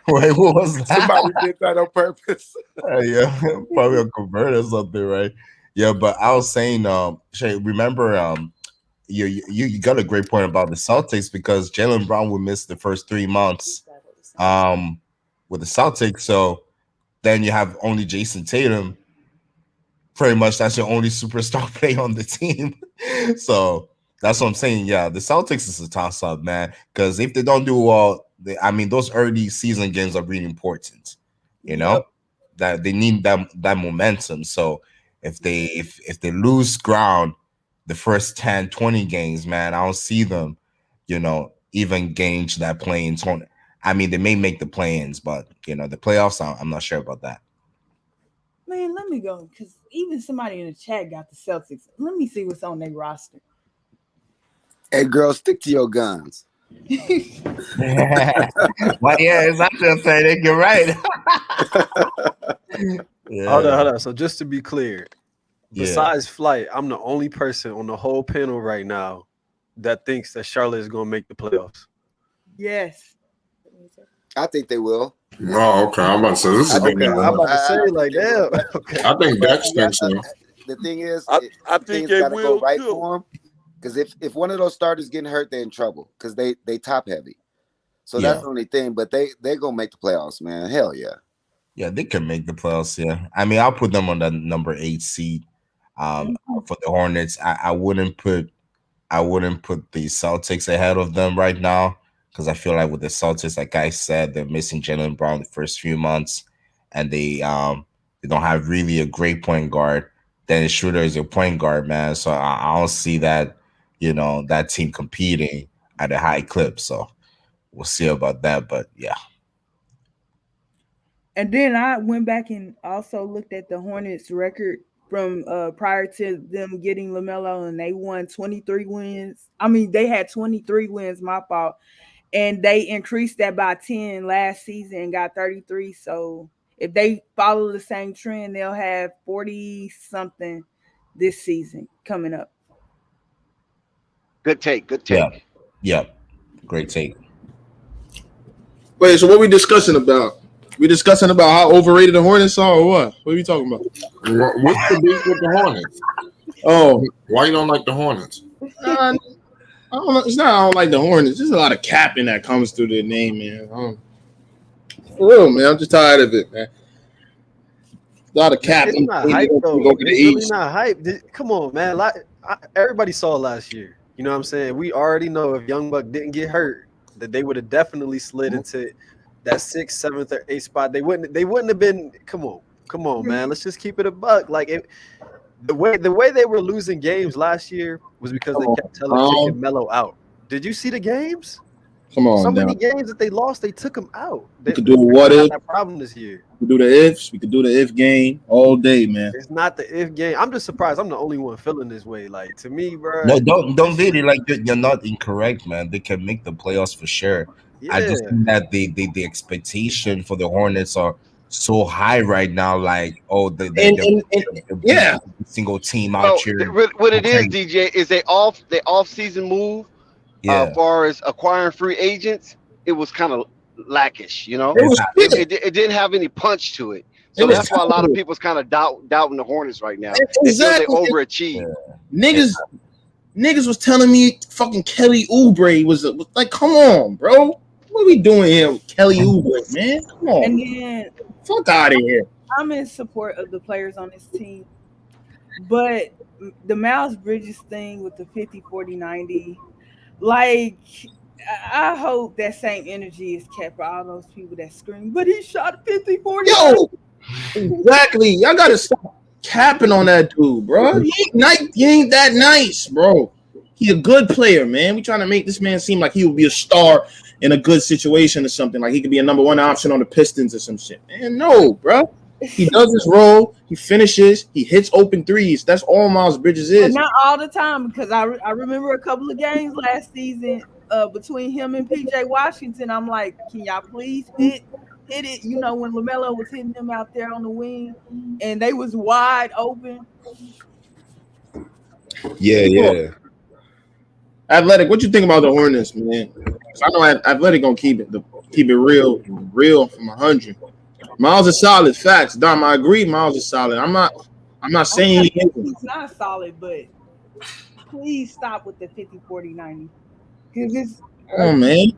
wait, what was that? Somebody did that on purpose. Yeah, probably a convert or something, right? Yeah, but I was saying, Shay, remember, you got a great point about the Celtics because Jaylen Brown will miss the first 3 months with the Celtics. So then you have only Jason Tatum. Pretty much that's your only superstar player on the team. So that's what I'm saying. Yeah, the Celtics is a toss-up, man. Because if they don't do well, those early season games are really important. You know, that they need that momentum. So if they lose ground the first 10, 20 games, man, I don't see them, even gauge that play-in tournament. I mean, they may make the play-ins, but the playoffs, I'm not sure about that. Man, let me go because even somebody in the chat got the Celtics. Let me see what's on their roster. Hey, girl, stick to your guns. Well, yeah, it's not just saying you're right. Hold on. So just to be clear, besides Flight, I'm the only person on the whole panel right now that thinks that Charlotte is going to make the playoffs. Yes. I think they will. Oh, okay. I'm about to say this is I'm about to say like damn. Okay. I think Dex thinks so. The thing is, I think they gotta will go right too. for them. Because if one of those starters getting hurt, they're in trouble. Because they top heavy. So that's the only thing. But they're gonna make the playoffs, man. Hell yeah. Yeah, they can make the playoffs. Yeah, I mean, I'll put them on the number 8 seed. For the Hornets, I wouldn't put the Celtics ahead of them right now. Because I feel like with the Celtics, like I said, they're missing Jaylen Brown the first few months, and they don't have really a great point guard. Dennis Schroeder is your point guard, man. So I don't see that, that team competing at a high clip. So we'll see about that. But yeah. And then I went back and also looked at the Hornets record from prior to them getting LaMelo, and they won 23 wins. I mean, they had 23 wins, my fault. And they increased that by 10 last season and got 33. So if they follow the same trend, they'll have 40-something this season coming up. Good take. Yeah. Great take. Wait, so what we discussing about? We discussing about how overrated the Hornets are or what? What are we talking about? What's the beef with the Hornets? Oh. Why you don't like the Hornets? I don't know. It's not I don't like the Hornets. There's a lot of capping that comes through their name, man. For real, man. I'm just tired of it, man. A lot of capping. It's not hype, though. It's really not hype. Come on, man. Everybody saw last year. You know what I'm saying? We already know if Young Buck didn't get hurt, that they would have definitely slid into that 6th, 7th, or 8th spot. They wouldn't have been. Come on, man. Let's just keep it a buck. Like the way they were losing games last year was because they kept taking Melo out. Did you see the games? Come on, so many games that they lost, they took him out. We could do a what if. That problem this year. We could do the ifs. We could do the if game all day, man. It's not the if game. I'm just surprised. I'm the only one feeling this way. Like to me, bro. No, don't really like you're not incorrect, man. They can make the playoffs for sure. Yeah. I just think that the expectation for the Hornets are so high right now. Like, the single team out here. What it is, DJ, is they off season move. As far as acquiring free agents, it was kind of lackish, It didn't have any punch to it. So that's why a lot of people's kind of doubting the Hornets right now. Exactly. They overachieved. Niggas was telling me fucking Kelly Oubre was like, come on, bro. What are we doing here with Kelly Oubre, man? Come on. And then fuck out of here. I'm in support of the players on this team. But the Miles Bridges thing with the 50, 40, 90, like, I hope that same energy is kept for all those people that scream, but he shot 50, 40. Yo, exactly. Y'all got to stop capping on that dude, bro. He ain't that nice, bro. He a good player, man. We trying to make this man seem like he would be a star in a good situation or something. Like he could be a number one option on the Pistons or some shit. Man, no, bro. He does his role. He finishes. He hits open threes. That's all Miles Bridges is. But not all the time, because I remember a couple of games last season between him and PJ Washington. I'm like, can y'all please hit it? When LaMelo was hitting them out there on the wing, and they was wide open. Yeah. Athletic, what you think about the Hornets, man? I know Athletic gonna keep it real from 100. Miles is solid. Facts, Dom. I agree. Miles is solid. I'm not saying he isn't. He's not solid, but please stop with the 50, 40, 90. Because it's Oh man.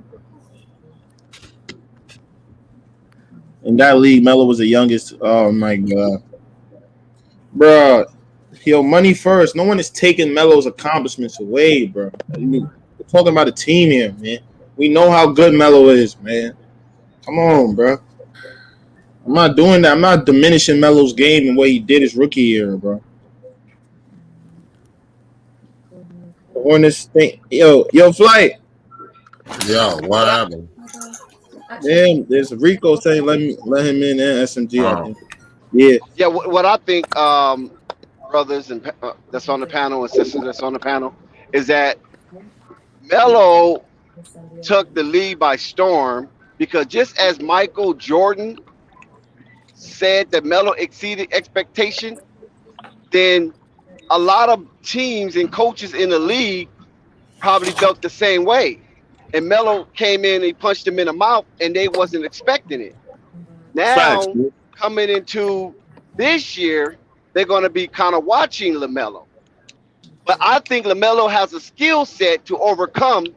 In that league, Melo was the youngest. Oh my god, bro. Yo, money first. No one is taking Melo's accomplishments away, bro. We're talking about a team here, man. We know how good Melo is, man. Come on, bro. I'm not doing that. I'm not diminishing Melo's game and what he did his rookie year, bro. The Hornets thing. Yo, Flight. Yo, what happened? Damn, there's a Rico saying let him in and SMG. I think. Yeah. Yeah, what I think, brothers and that's on the panel and sisters that's on the panel, is that Melo took the lead by storm because just as Michael Jordan said that Melo exceeded expectation, then a lot of teams and coaches in the league probably felt the same way. And Melo came in, he punched him in the mouth, and they wasn't expecting it. Now, coming into this year, they're going to be kind of watching LaMelo. But I think LaMelo has a skill set to overcome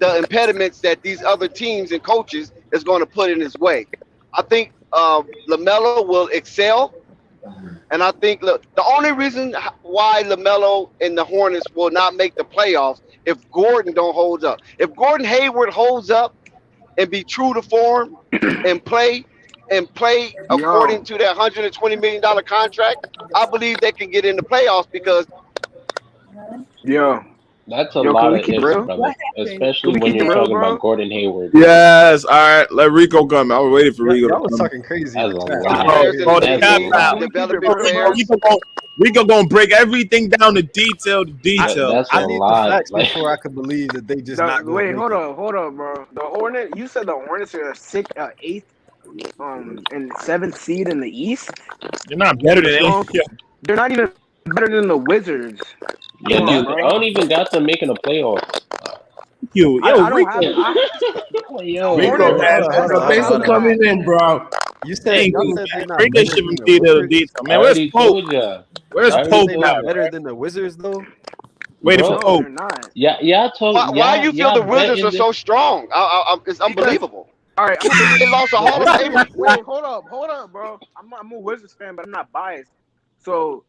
the impediments that these other teams and coaches is going to put in his way. I think LaMelo will excel. And I think, look, the only reason why LaMelo and the Hornets will not make the playoffs if Gordon don't hold up. If Gordon Hayward holds up and be true to form and play according to that $120 million contract, I believe they can get in the playoffs because that's a lot of ifs, brother. Especially when you're talking about Gordon Hayward. Yes, all right. Let Rico come. I was waiting for Rico. Y'all was talking crazy. That's a lot. Rico gonna break everything down to detail. That's I a need lot. the facts before I could believe that they just not. Wait, hold up, bro. The Hornets. You said the Hornets are eighth, and seventh seed in the East. They're not better than any. They're not even better than the Wizards. Yeah, dude, I don't even got them making a playoff. Rico, thanks for coming in, bro. You said Rico should be the detail, man. Where's Pope? Where's Pope now? Better than the Wizards, though. Waiting for Pope. Yeah. Why you feel the Wizards are so strong? It's unbelievable. All right, they lost a Hall of Famer. Wait, hold up, bro. I'm a Wizards fan, but I'm not biased. So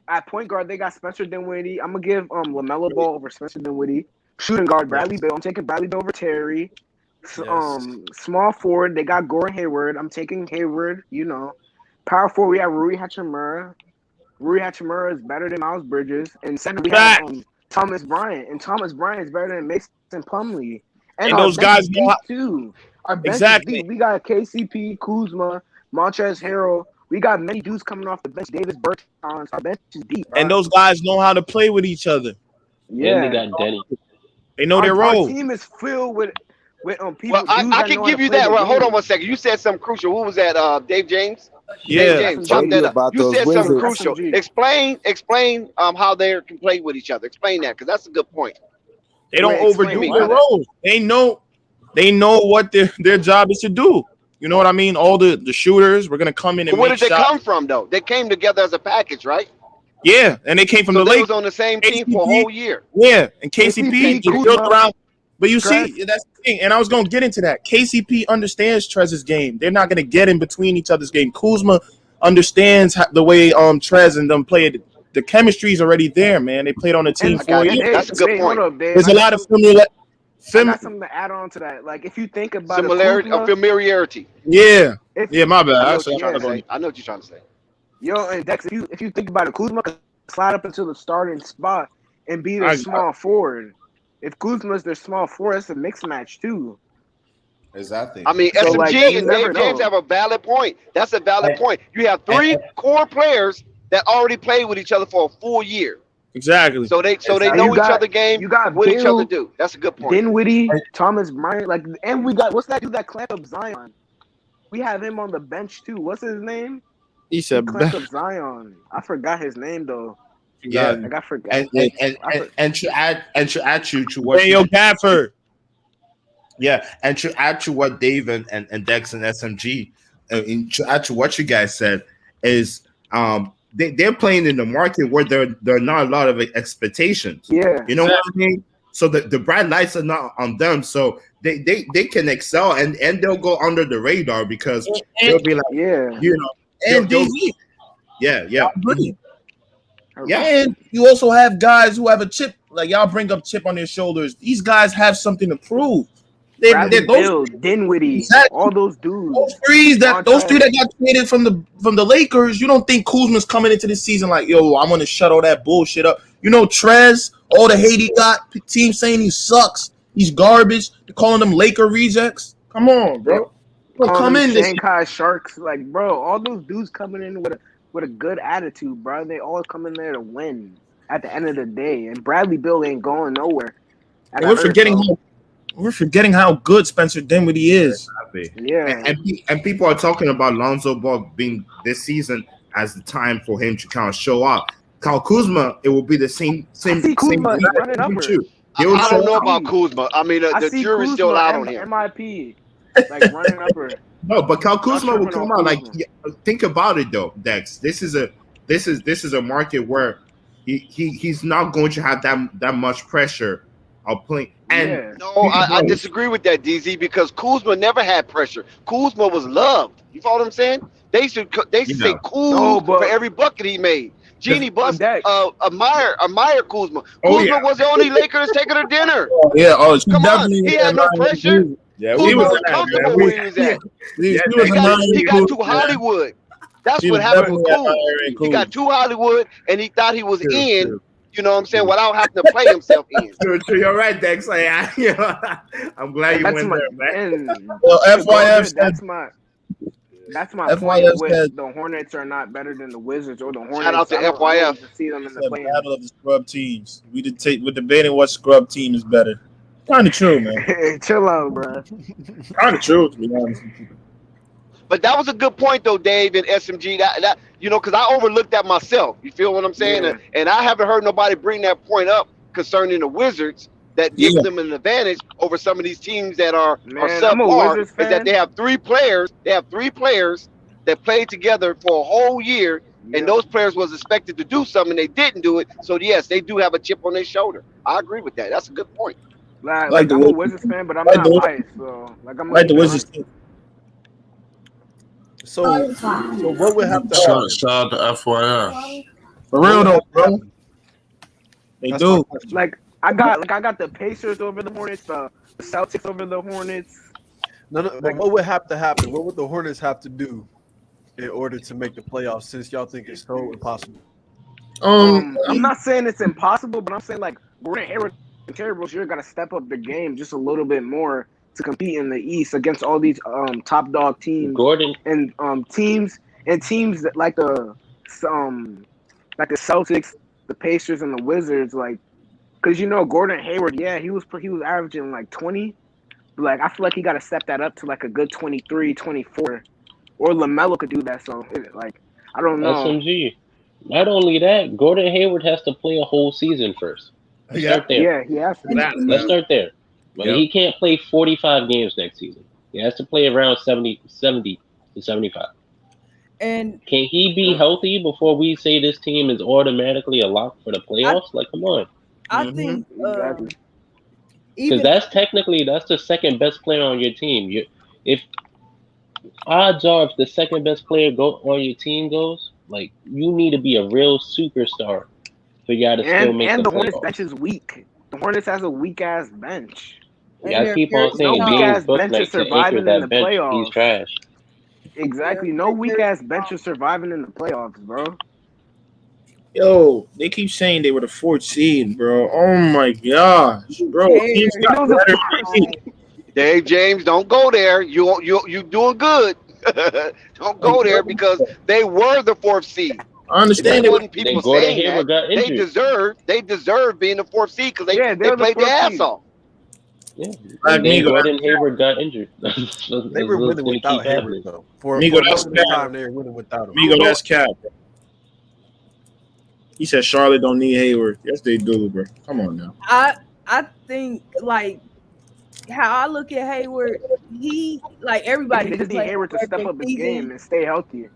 at point guard, they got Spencer Dinwiddie. I'm gonna give Lamelo Ball over Spencer Dinwiddie. Shooting guard, Bradley Beal. I'm taking Bradley Beal over Terry. Small forward, they got Gordon Hayward. I'm taking Hayward. Power forward, we have Rui Hachimura. Rui Hachimura is better than Miles Bridges. And center, we have Thomas Bryant. And Thomas Bryant is better than Mason Plumlee. And those guys deep too. Our bench exactly. Is deep. We got KCP, Kuzma, Montrezl Harrell. We got many dudes coming off the bench. Davis Bertans. Our bench is deep. And those guys know how to play with each other. Yeah, and they got Denny. They know their role. Our team is filled with people. Well, I can give you that. Well, hold on one second. You said something crucial. What was that? Dave James. Yeah. Dave James. Chop that up. You said something crucial. Explain how they can play with each other. Explain that, because that's a good point. They don't overdo their roles. They know what their job is to do. You know what I mean? All the shooters, we're gonna come in and where make did they shots. come from though? They came together as a package, right? Yeah, and they came from so the they Lakers. was on the same team for a whole year. Yeah, and KCP just built around. But you see, that's the thing. And I was gonna get into that. KCP understands Trez's game. They're not gonna get in between each other's game. Kuzma understands the way Trez and them played. The chemistry's already there, man. They played on the team for years. That's a good point. There's a lot of I got something to add on to that. Like, if you think about similarity or familiarity. Yeah. My bad. I know what you're trying to say. Yo, and Dex, if you think about it, Kuzma could slide up into the starting spot and be their small forward. If Kuzma's their small forward, it's a mixed match too. Exactly. I mean, SMG and Dave James have a valid point. That's a valid point. You have three core players that already played with each other for a full year. Exactly. So they know each other game. You got what Bill, each other do. That's a good point. Dinwiddie, Thomas Bryant, and we got what's that dude that clamped up Zion? We have him on the bench too. What's his name? He said clamped up Zion. I forgot his name though. Yeah, I forgot. And to add to what Daniel Gafford. Yeah, and to add to what Dave and Dex and SMG, to add to what you guys said is they're playing in the market where there are not a lot of expectations. Yeah, you know what I mean. So the bright lights are not on them, so they can excel and they'll go under the radar because they'll be like, you know, and DZ. Yeah. Yeah, and you also have guys who have a chip. Like y'all bring up chip on their shoulders. These guys have something to prove. Bradley Beal, Dinwiddie, all those dudes. Those three that got traded from the Lakers. You don't think Kuzma's coming into the season like, yo, I'm gonna shut all that bullshit up. You know, Trez, all the hate he got, team saying he sucks, he's garbage. They're calling them Laker rejects. Come on, bro. Come in this Shanghai Sharks, like, bro, all those dudes coming in with a good attitude, bro. They all come in there to win at the end of the day. And Bradley Beal ain't going nowhere. We're forgetting how good Spencer Dinwiddie is. Yeah, and people are talking about Lonzo Ball being this season as the time for him to kind of show up. Kyle Kuzma, it will be the same. Kuzma running upper. I don't know about Kuzma. I mean, the jury's still out on him. MIP, like running upper. No, but Kyle Kuzma will come out. Like, think about it though, Dex. This is a market where he's not going to have that much pressure of playing. And I disagree with that, DZ, because Kuzma never had pressure. Kuzma was loved. You follow what I'm saying? They should say cool for every bucket he made. Jeannie Buss admire Kuzma. Kuzma was the only Laker to take her to dinner. Come on, he had no pressure. Yeah, Kuzma was comfortable where he was at. He got too Hollywood. That's what happened with Kuzma. He got too Hollywood, and he thought he was in. You know what I'm saying? Without having to play himself in. True. You're right, Dex. Like, I'm glad you went there, man. Well, FYF, that's my point. With the Hornets are not better than the Wizards or the Hornets. Shout out to FYF. To see them in the play. Battle of the scrub teams. We're debating what scrub team is better. Kind of true, man. Chill out, bro. Kind of true, to be honest. But that was a good point, though, Dave, and SMG. That you know, because I overlooked that myself. You feel what I'm saying? Yeah. And I haven't heard nobody bring that point up concerning the Wizards that gives them an advantage over some of these teams that are subpar. Is that they have three players. They have three players that played together for a whole year, and those players was expected to do something, and they didn't do it. So yes, they do have a chip on their shoulder. I agree with that. That's a good point. Like I'm a Wizards fan, but I'm not biased. So I'm like the Wizards team. So what would have to happen? Shout out to FYI. For real though, bro. They do. Like I got the Pacers over the Hornets, the Celtics over the Hornets. No, but what would have to happen? What would the Hornets have to do in order to make the playoffs? Since y'all think it's so impossible. I'm not saying it's impossible, but I'm saying like Gordon Hayward and Terry Rozier got to step up the game just a little bit more to compete in the East against all these top dog teams. Gordon and teams that like the Celtics, the Pacers, and the Wizards, like, because you know Gordon Hayward, he was averaging like 20, but like I feel like he got to step that up to like a good 23, 24, or LaMelo could do that. So like I don't know. SMG. Not only that, Gordon Hayward has to play a whole season first. Let's start there. Yeah, he has to. Let's start there. But he can't play 45 games next season. He has to play around 70 to 75. And can he be healthy before we say this team is automatically a lock for the playoffs? Like, come on. I think because that's the second best player on your team. If odds are if the second best player on your team goes, like you need to be a real superstar for y'all to still make the playoffs. And the Hornets bench is weak. The Hornets has a weak ass bench. Yeah, I keep on saying James Book like to anchor that bench. Playoffs. He's trash. Exactly. No weak ass bench is surviving in the playoffs, bro. Yo, they keep saying they were the fourth seed, bro. Oh my gosh, bro. Dave James, don't go there. You doing good. Don't go there because they were the fourth seed. I understand it. Wasn't people saying that. They deserve being the fourth seed because they played their ass off. Yeah, Gordon Hayward got injured. They were winning without Hayward, though. For the time, they were winning without him. Migo, that's cap. He said Charlotte don't need Hayward. Yes, they do, bro. Come on now. I think like how I look at Hayward, he like everybody just need Hayward to step up his game and stay healthy.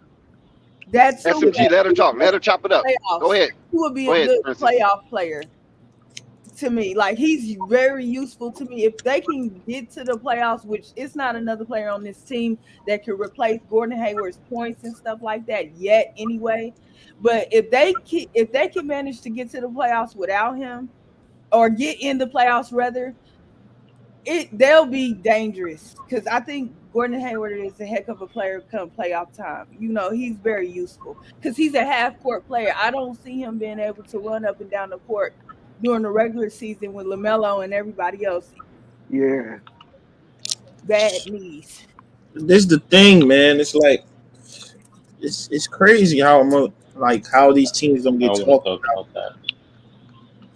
That's who SMG, let her talk. Let her chop it up. playoffs. Go ahead. He would be Go a ahead, good Princess. playoff player to me. Like he's very useful to me. If they can get to the playoffs, which it's not another player on this team that can replace Gordon Hayward's points and stuff like that yet anyway. But if they can manage to get to the playoffs without him, or get in the playoffs rather, they'll be dangerous because I think Gordon Hayward is a heck of a player come playoff time. You know, he's very useful because he's a half-court player. I don't see him being able to run up and down the court during the regular season with LaMelo and everybody else. Yeah. Bad knees. This is the thing, man. It's like it's crazy how these teams don't get talked about. that.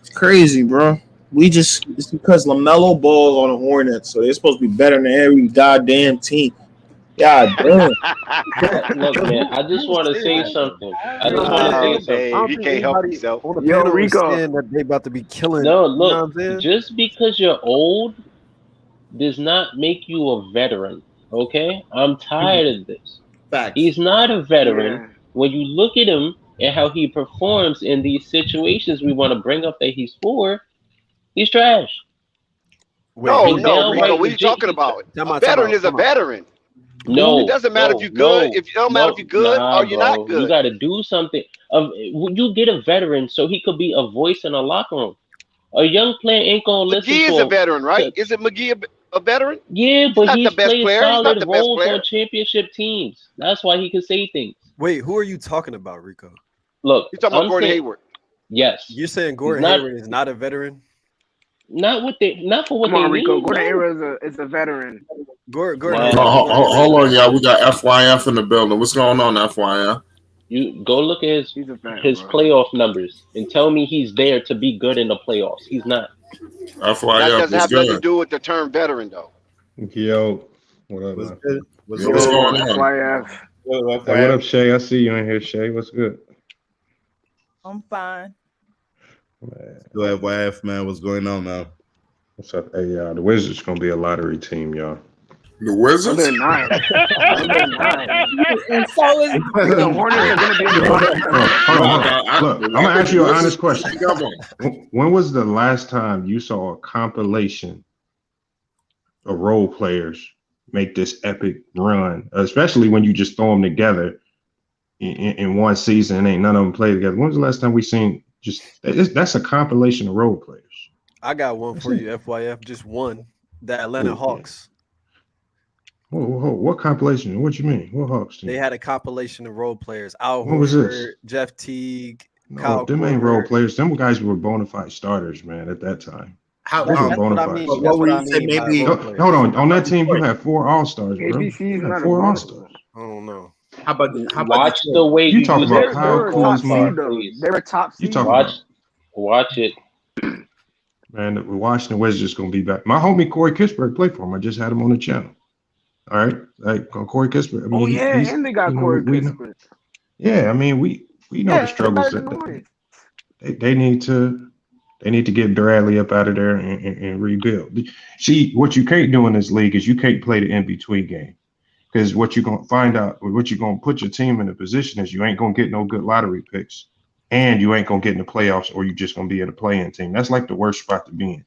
It's crazy, bro. It's because Lamelo Ball on the Hornets, so they're supposed to be better than every goddamn team. God damn. Look, man, I just want to say something. You can't help yourself. Yo, Rico, that they about to be killing. No, you know what I'm look, saying? just because you're old does not make you a veteran. Okay, I'm tired of this. Facts. He's not a veteran. Yeah. When you look at him and how he performs in these situations we want to bring up that he's for, he's trash. No, He's Rico, downright what are you talking about? Time A out, veteran time is a out. veteran. No, It doesn't matter if you're good. It don't matter if you're good or you're bro. not good. You got to do something. You get a veteran so he could be a voice in a locker room. A young player ain't gonna listen McGee to is a him. veteran, right? Isn't McGee a veteran? Yeah, but not he's the best played player. He's not solid the best roles player. on championship teams. That's why he can say things. Wait, who are you talking about, Rico? Look, You're talking about I'm Gordon saying- Hayward. Yes, You're saying Gordon not- Hayward is not a veteran? not for what Come on, they Rico. need. Gordon no. Hayward is a veteran. Gordon Wow. Hayward. Hold on, y'all. We got FYF in the building. What's going on, FYF? You go look at He's a veteran, his bro. playoff numbers and tell me he's there to be good in the playoffs. He's not. That FYF, doesn't what's have nothing to good? do with the term veteran, though. Yo, what up, man? What's going on? FYF. Hey, what up, Shay? I see you in here, Shay. What's good? I'm fine. Yo, FYF, man. What's going on, man? What's up? Hey, the Wizards gonna be a lottery team, y'all. The Wizards? They're not. They're not. And so is The Hornets are going to be in the bottom. Look, I'm gonna ask you an honest question. When was the last time you saw a compilation of role players make this epic run, especially when you just throw them together in one season and ain't none of them play together? When was the last time we seen that's a compilation of role players? I got one for you, FYF. Just one. The Atlanta Hawks. Whoa, what compilation? What you mean? What Hawks team? They had a compilation of role players. Al What was this? Horford, Jeff Teague, No, Kyle them ain't Korver. role players. Them guys were bona fide starters, man, at that time. How? That's Bona what I fide mean. starters. That's what I you say mean by maybe- role players. Hold on that team, you had 4 All-Stars, bro. KBC You is had not a 4 bona All-Stars. I don't know. How about Watch the way You you talking use about your Kyle words, top Kuzma. seed, though. please. They're a top You seed. talking Watch it. Man, the Washington Wizards gonna be back. My homie Corey Kispert played for him. I just had him on the channel. All right, like Corey Kispert. I mean, Oh, yeah, he's, and they got you know, Corey we know- Kispert. Yeah, I mean, we know Yeah, the struggles they're better than the that Hornets. they need to get Bradley up out of there and rebuild. See, what you can't do in this league is you can't play the in-between game. Because what you're gonna find out, what you're gonna put your team in a position is you ain't gonna get no good lottery picks, and you ain't gonna get in the playoffs, or you just gonna be in a play-in team. That's like the worst spot to be in.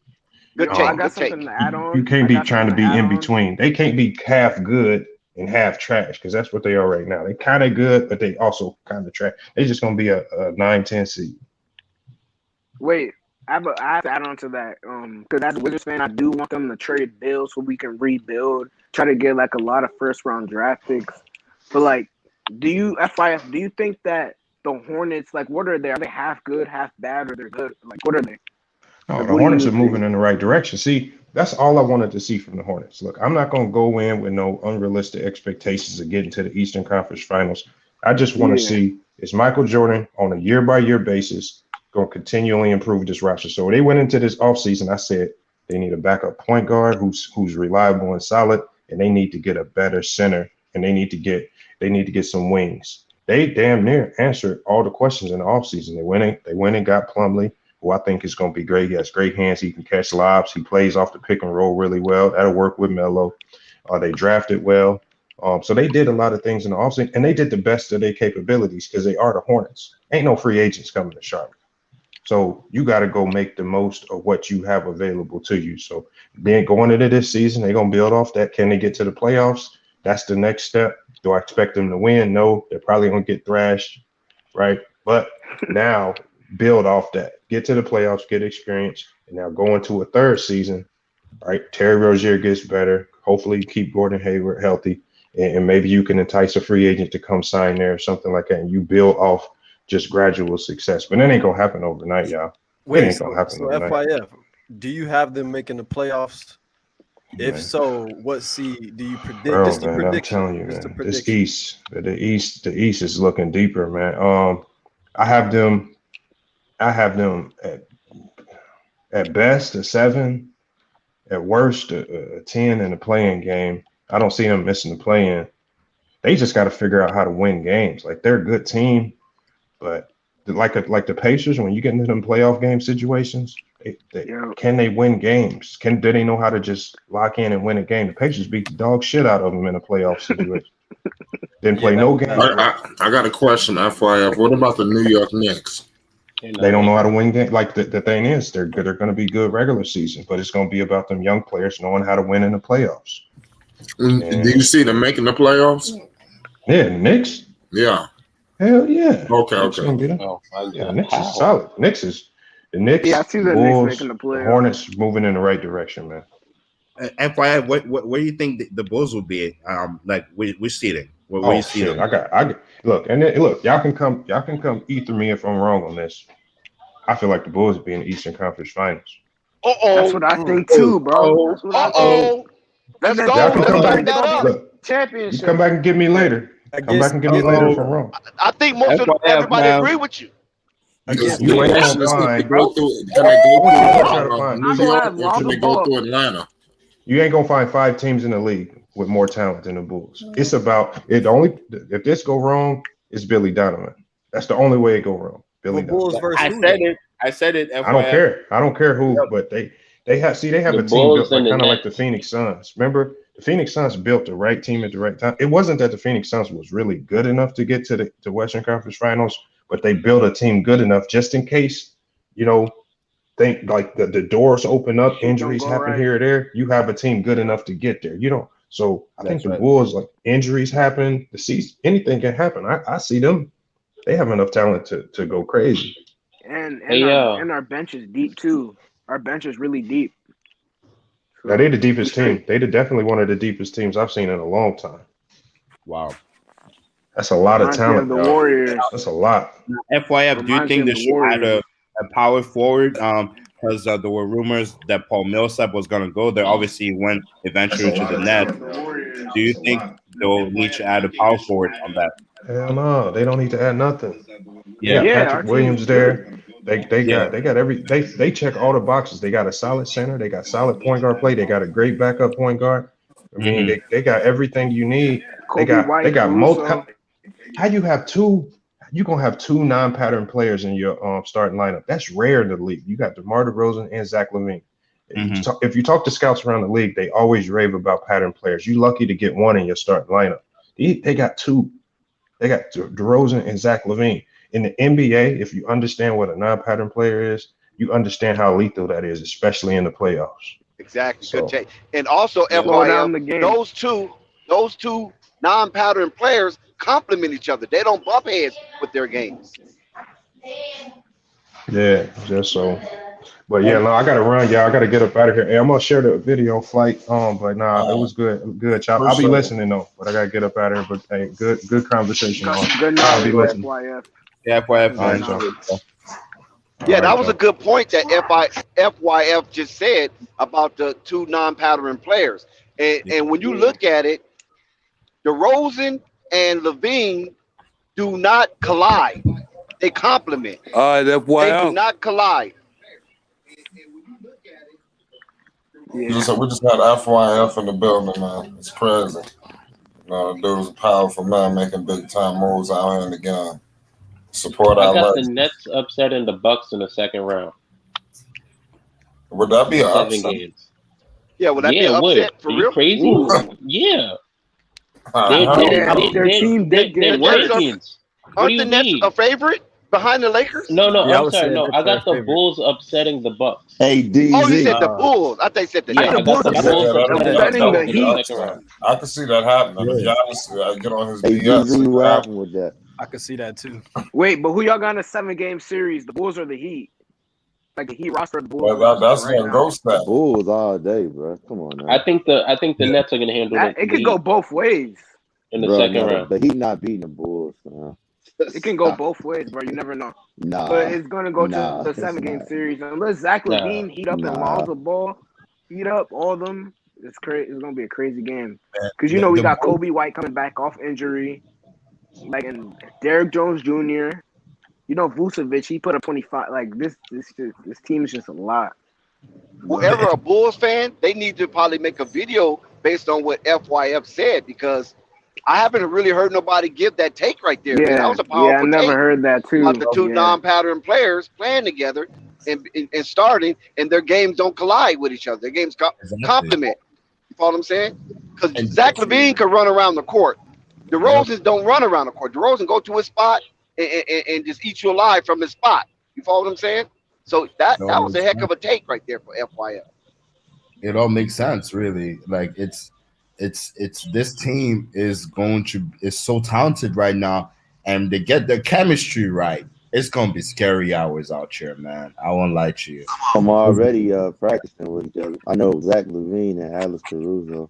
Good Yo, take. I got Good take. something to add on. You can't I be got trying to something be add in on. between. They can't be half good and half trash, because that's what they are right now. They kind of good, but they also kind of trash. They just gonna be a 9-10 seed. Wait, I have to add on to that. Because as a Wizards fan, I do want them to trade Bill so we can rebuild, try to get like a lot of first round draft picks. But like, do you think that the Hornets, like, what are they? Are they half good, half bad, or they're good? Like, what are they? No, Like, the what do Hornets you are moving think? in the right direction. See, that's all I wanted to see from the Hornets. Look, I'm not going to go in with no unrealistic expectations of getting to the Eastern Conference Finals. I just want to Yeah. see, is Michael Jordan on a year-by-year basis going to continually improve this roster? So they went into this offseason, I said they need a backup point guard who's reliable and solid, and they need to get a better center, and they need to get some wings. They damn near answered all the questions in the offseason. They went and got Plumlee, who I think is going to be great. He has great hands. He can catch lobs. He plays off the pick and roll really well. That'll work with Melo. They drafted well. So they did a lot of things in the offseason, and they did the best of their capabilities because they are the Hornets. Ain't no free agents coming to Charlotte. So you got to go make the most of what you have available to you. So then going into this season, they're going to build off that. Can they get to the playoffs? That's the next step. Do I expect them to win? No, they're probably going to get thrashed, right? But now build off that. Get to the playoffs, get experience, and now go into a third season, right? Terry Rozier gets better. Hopefully keep Gordon Hayward healthy, and maybe you can entice a free agent to come sign there or something like that, and you build off just gradual success. But that ain't going to happen overnight, y'all. Wait, it ain't going to happen overnight. FYF, do you have them making the playoffs? If so, what seed do you predict? Bro, Just man, I'm telling you, man, this the East is looking deeper, man. I have them at best a 7, at worst a 10 in the play-in game. I don't see them missing the play-in. They just got to figure out how to win games. Like, they're a good team, but like the Pacers, when you get into them playoff game situations, can they win games? Do they know how to just lock in and win a game? The Pacers beat the dog shit out of them in a playoff situation. Didn't play no games. I got a question, FYF. What about the New York Knicks? They don't know how to win games. Like, the thing is, they're going to be good regular season, but it's going to be about them young players knowing how to win in the playoffs. Do you see them making the playoffs? Yeah, the Knicks? Yeah. Hell yeah. Okay. Yeah, the Knicks is solid. The Knicks, Yeah, I see the Bulls, Knicks making the playoffs. the Hornets moving in the right direction, man. FYI, where do you think the Bulls will be? Like we're seating. Where you see them? I got look, y'all can come ether me if I'm wrong on this. I feel like the Bulls will be in the Eastern Conference Finals. That's what I think too, bro. That's what I think. Let's go. Y'all can come Let's back. Look, championship. you come back and get me later. Come back and get me later if I'm wrong. I think most of everybody agree with you. You ain't gonna find. Atlanta? You ain't gonna find 5 teams in the league with more talent than the Bulls. It's about it. If this go wrong, it's Billy Donovan. That's the only way it go wrong. Billy Donovan. I said it. I don't care. I don't care who, but they have a team built kind of like the Phoenix Suns. Remember, the Phoenix Suns built the right team at the right time. It wasn't that the Phoenix Suns was really good enough to get to the Western Conference Finals, but they built a team good enough just in case, think like the doors open up, injuries happen here or there. You have a team good enough to get there. So I think the Bulls, like, injuries happen, the season, anything can happen. I see them. They have enough talent to go crazy. And our bench is deep too. Our bench is really deep. Now, they're the deepest team. They're definitely one of the deepest teams I've seen in a long time. Wow. That's a lot of talent. The Warriors. That's a lot. FYF, do you think they should add a power forward? Because there were rumors that Paul Millsap was going to go there. Obviously, he went eventually to the Nets. Do you think they'll need to add a power forward on that? Hell no, they don't need to add nothing. Yeah, Patrick Williams there. They check all the boxes. They got a solid center. They got solid point guard play. They got a great backup point guard. I mean, they got everything you need. They got most. How you have two? You're gonna have 2 non-pattern players in your starting lineup. That's rare in the league. You got DeMar DeRozan and Zach LaVine. If you talk to scouts around the league, they always rave about pattern players. You're lucky to get one in your starting lineup. They got 2. They got DeRozan and Zach LaVine. In the NBA, if you understand what a non-pattern player is, you understand how lethal that is, especially in the playoffs. Exactly. So, Good take. And also, FYI, those two non-pattern players complement each other. They don't bump heads with their games. Yeah, just so. But yeah, no, I gotta run, y'all. I gotta get up out of here. Hey, I'm gonna share the video flight. But nah, it was good, Chop. I'll be listening though, but I gotta get up out of here. But hey, good conversation. I'll be listening. FYF. Yeah, that was a good point that FYF just said about the 2 non-pattern players. And when you look at it, DeRozan and LaVine do not collide. They complement. All right, FYF. They do not collide. We just got FYF in the building, man. It's crazy. Dude was a powerful man making big time moves out here in the game. Support I our got legends. the Nets upsetting the Bucks in the second round. Would that be an 7 upset? games. Yeah, would that be an upset for Are real? you crazy? Yeah. Their team did they're get worse. champions. What do Aren't you the Nets mean? a favorite behind the Lakers? No, Yeah, I I'm would sorry. say No, Nets I are got the favorite. Bulls upsetting the Bucks. Hey, Oh, you DZ. said the Bulls. I thought you said the Yeah, Nets. I got the Bulls upsetting the in the Heat. second round. I can see that happening. If Yeah. Giannis get on his Hey, BS, DZ, it what happen. happened with that? I could see that too. Wait, but who y'all got in a 7-game series? The Bulls or the Heat? Like the Heat roster, the Bulls. Well, that's right gonna now. go stat. Bulls all day, bro. Come on, man. I think the Nets are gonna handle It could go both ways. in the Bro, second no, round. the Heat not beating the Bulls. It can go both ways, bro. You never know. Nah, But it's gonna go nah, to the it's 7-game not. series unless Zach Nah. LaVine heat up and Nah. Lonzo Ball heat up all of them. It's crazy. It's gonna be a crazy game Man, because you know we the got Bulls- Kobe White coming back off injury, like and Derrick Jones Jr. You know Vucevic, he put up 25. Like this team is just a lot. Whoever a Bulls fan, they need to probably make a video based on what FYF said because I haven't really heard nobody give that take right there. Man. That was a I powerful never take heard that too. about the two Yeah. non-pattern players playing together and starting, and their games don't collide with each other. Their games complement. You follow what I'm saying? Because Zach LaVine could run around the court. DeRozan don't run around the court. DeRozan go to his spot and just eat you alive from his spot. You follow what I'm saying? So that was a heck of a take right there for FYF. It all makes sense, really. Like it's this team is so talented right now, and they get the chemistry right. It's gonna be scary hours out here, man. I won't lie to you. I'm already practicing with each other. I know Zach LaVine and Alex Caruso.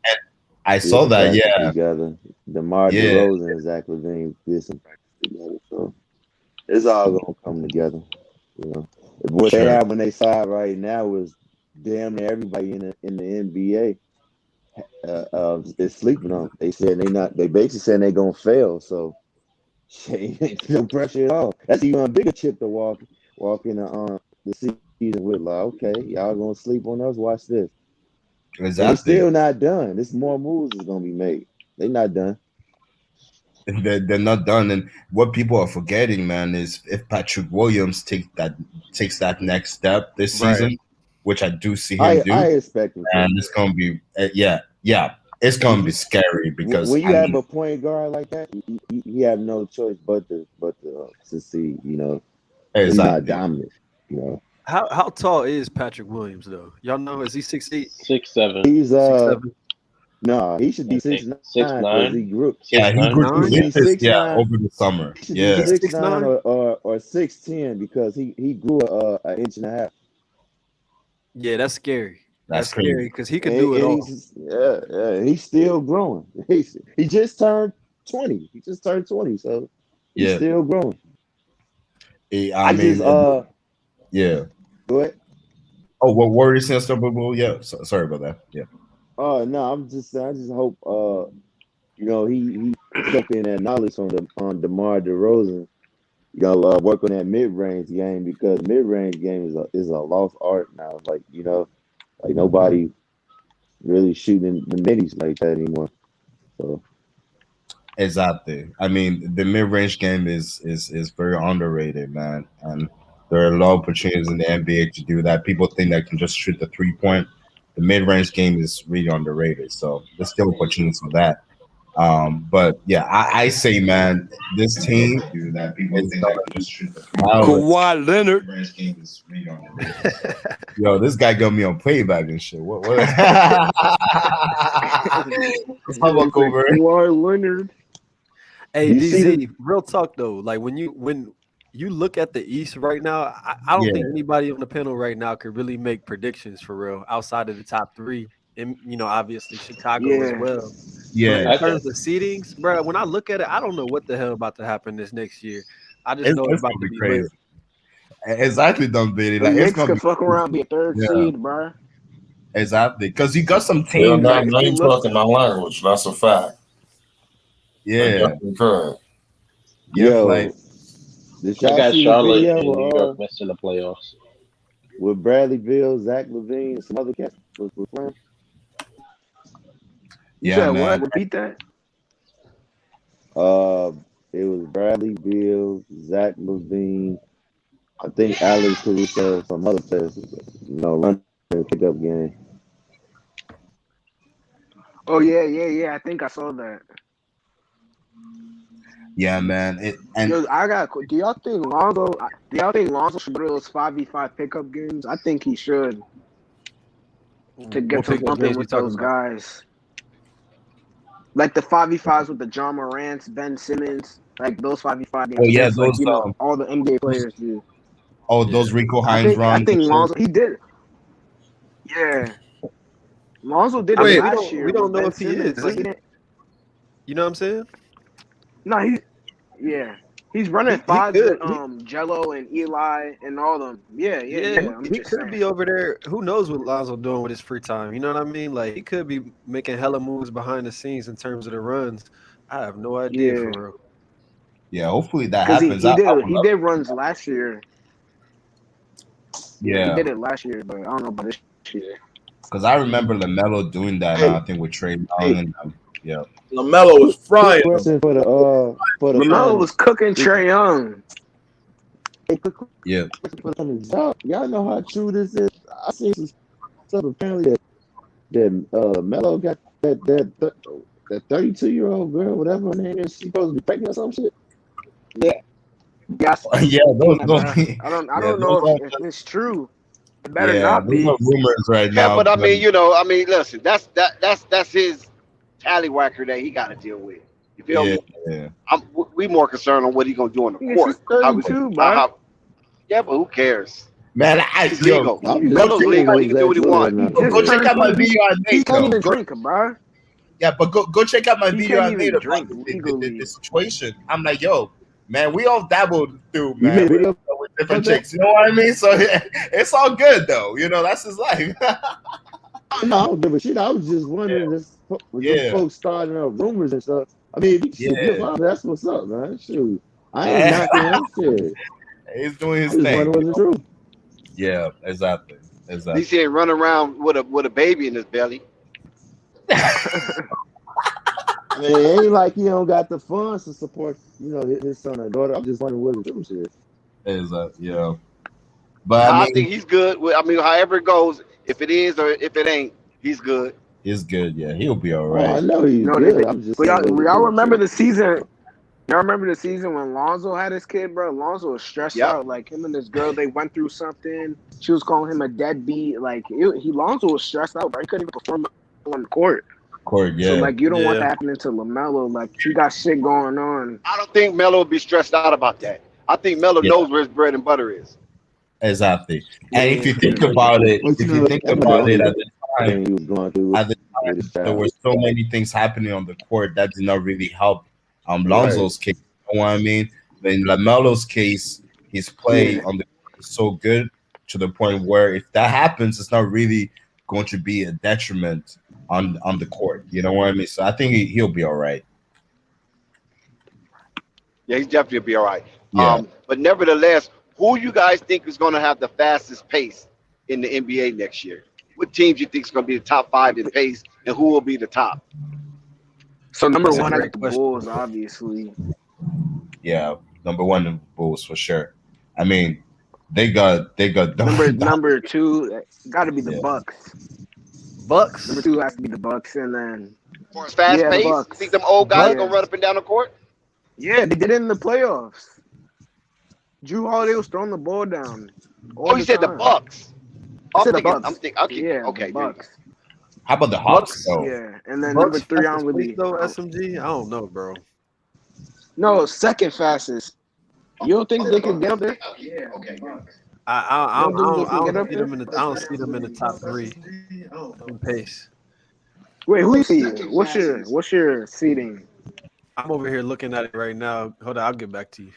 I saw that, yeah. Together, DeMar DeRozan and Zach LaVine did some practice together, so it's all gonna come together. You know, what they have on their side right now is damn near everybody in the NBA is sleeping on. They said they basically saying they're gonna fail. So no pressure at all. That's even a bigger chip to walk in the season with. Like, okay, y'all gonna sleep on us? Watch this. Exactly. They're still not done. There's more moves is gonna be made. They're not done. They're not done. And what people are forgetting, man, is if Patrick Williams takes that next step this season, which I do see him do, I expect him. And it's gonna be it's gonna be scary because when you have a point guard like that, you have no choice but to succeed. You know, he's not dominant. You know, how tall is Patrick Williams though? Y'all know, is he 6'8"? 6'7". He's 6'7". No, he should be 6'9". 6'9". He grew. Yeah, he grew over the summer. Yeah, 6'9" or 6'10" because he grew an inch and a half. Yeah, that's scary. That's scary because he could do it all. Yeah, he's still growing. He just turned 20. He just turned 20, so he's still growing. I mean, yeah. Go ahead. Oh, what were you saying, Super Bowl? Yeah, sorry about that. Yeah. Oh no, I just hope he took in that knowledge on DeMar DeRozan. You gotta work on that mid-range game because mid-range game is a lost art now. Like like nobody really shooting the minis like that anymore. So exactly. I mean, the mid-range game is very underrated, man. And there are a lot of opportunities in the NBA to do that. People think they can just shoot the 3-point. The mid-range game is really underrated, so there's still opportunities for that. But yeah, I say, man, this team do that. People think they can just shoot the Kawhi Leonard. Yo, this guy got me on playback and shit. What? How about Cooper? Kawhi Leonard. Hey, DZ, real talk though. Like when you look at the East right now, I don't think anybody on the panel right now could really make predictions for real outside of the top three. And obviously Chicago as well. Yeah. But in terms of seedings, bro, when I look at it, I don't know what the hell about to happen this next year. I just know it's about to be crazy. Exactly, Don Bailey. Like Knicks could fuck around, be a third seed, bro. Exactly, because you got some teams. Now you talking my language. That's a fact. Yeah. Yo, I like, got Charlotte and New York missing the playoffs. With Bradley Beal, Zach LaVine, and some other cats was playing. You said what? Repeat that. It was Bradley Beal, Zach LaVine, I think Alex Caruso, some other players, run and pick up game. Oh yeah. I think I saw that. Yeah, man. Yo, I got. Do y'all think Lonzo should go to those 5v5 pickup games? I think he should to get What to pickup bumping games we with talking those about? guys. Like the 5v5s with the John Morants, Ben Simmons, like those 5v5 games. Oh yeah, Like those all the NBA players do. those Rico I Hines think runs. Lonzo he did. Yeah, Lonzo did it Wait, last year. we don't with know Ben if he Simmons. is. Like, he didn't, You know what I'm saying? no, he's running He fives could. with Jello and Eli and all them. Yeah. I'm He just could saying. be over there. Who knows what Lonzo doing with his free time? You know what I mean? Like he could be making hella moves behind the scenes in terms of the runs. I have no idea Yeah, for real. Yeah, hopefully that because happens. he did runs last year. He Yeah, did it last year, but I don't know about this year. because I remember LaMelo doing that. I think with Trey Young and yeah. LaMelo was frying. Question for the LaMelo was cooking Trey Young. Yeah. Y'all know how true this is. I seen some stuff apparently that Melo got that 32-year-old girl, whatever her name is, she supposed to be pregnant or some shit. Yeah. Yes. Yeah, those I don't know if it's true. It better not those be. are rumors right Yeah, now. but I mean, listen, that's his tallywhacker that he got to deal with. You feel me? Yeah. We more concerned on what he gonna do on the Yeah, court. she's 32, bro. Yeah, but who cares? Man, It's legal. I'm Melo's legal. He can do what he wants. Go check out my video I made. He can't even drink, bro. Yeah, but go check out my He video can't I made even about drink the situation. I'm like, yo, man, we all dabbled through, You man, made a video with different about that? chicks. You know what I mean? So it's all good, though. That's his life. No, I don't give a shit. I was just wondering with those folks starting up rumors and stuff. I mean, that's what's up, man. Shoot. I ain't knocking him. Shit. He's doing his I just thing. wondering what's the truth. Yeah, exactly. At least he ain't running around with a baby in his belly. I mean, it ain't like he don't got the funds to support, his son or daughter. I'm just wondering what the truth is. Yeah. But I think he's good. However it goes, if it is or if it ain't, he's good. He's good. Yeah, he'll be all right. I know he's good. I'm just saying, y'all remember the season? Y'all remember the season when Lonzo had his kid, bro? Lonzo was stressed out. Like him and this girl, they went through something. She was calling him a deadbeat. Like Lonzo was stressed out, bro. He couldn't even perform on the court. Yeah. So you don't want that happening to LaMelo. Like you got shit going on. I don't think Melo would be stressed out about that. I think Melo knows where his bread and butter is. Exactly. And if you think about it, at the time, there were so many things happening on the court that did not really help Lonzo's case. You know what I mean? In LaMelo's case, his play on the court is so good to the point where if that happens, it's not really going to be a detriment on the court. You know what I mean? So I think he'll be all right. Yeah, he's definitely be all right. Yeah. But nevertheless, who you guys think is going to have the fastest pace in the NBA next year? What teams you think is going to be the top 5 in pace, and who will be the top? So number one, I got the Bulls, obviously. Yeah, number one, the Bulls for sure. I mean, they got number two, got to be the Bucks. Bucks. Number 2 has to be the Bucks, and then for fast pace. You think them old guys gonna run up and down the court? Yeah, they did it in the playoffs. Drew Holiday was throwing the ball down. You said the Bucks. I'm thinking. Okay, Bucks. How about the Hawks? Yeah, and then number 3 on with the SMG. I don't know, bro. No, second fastest. You don't think they can get up there? Yeah, okay. I don't see them in the top 3 in pace. Wait, who is he? What's your seeding? I'm over here looking at it right now. Hold on, I'll get back to you.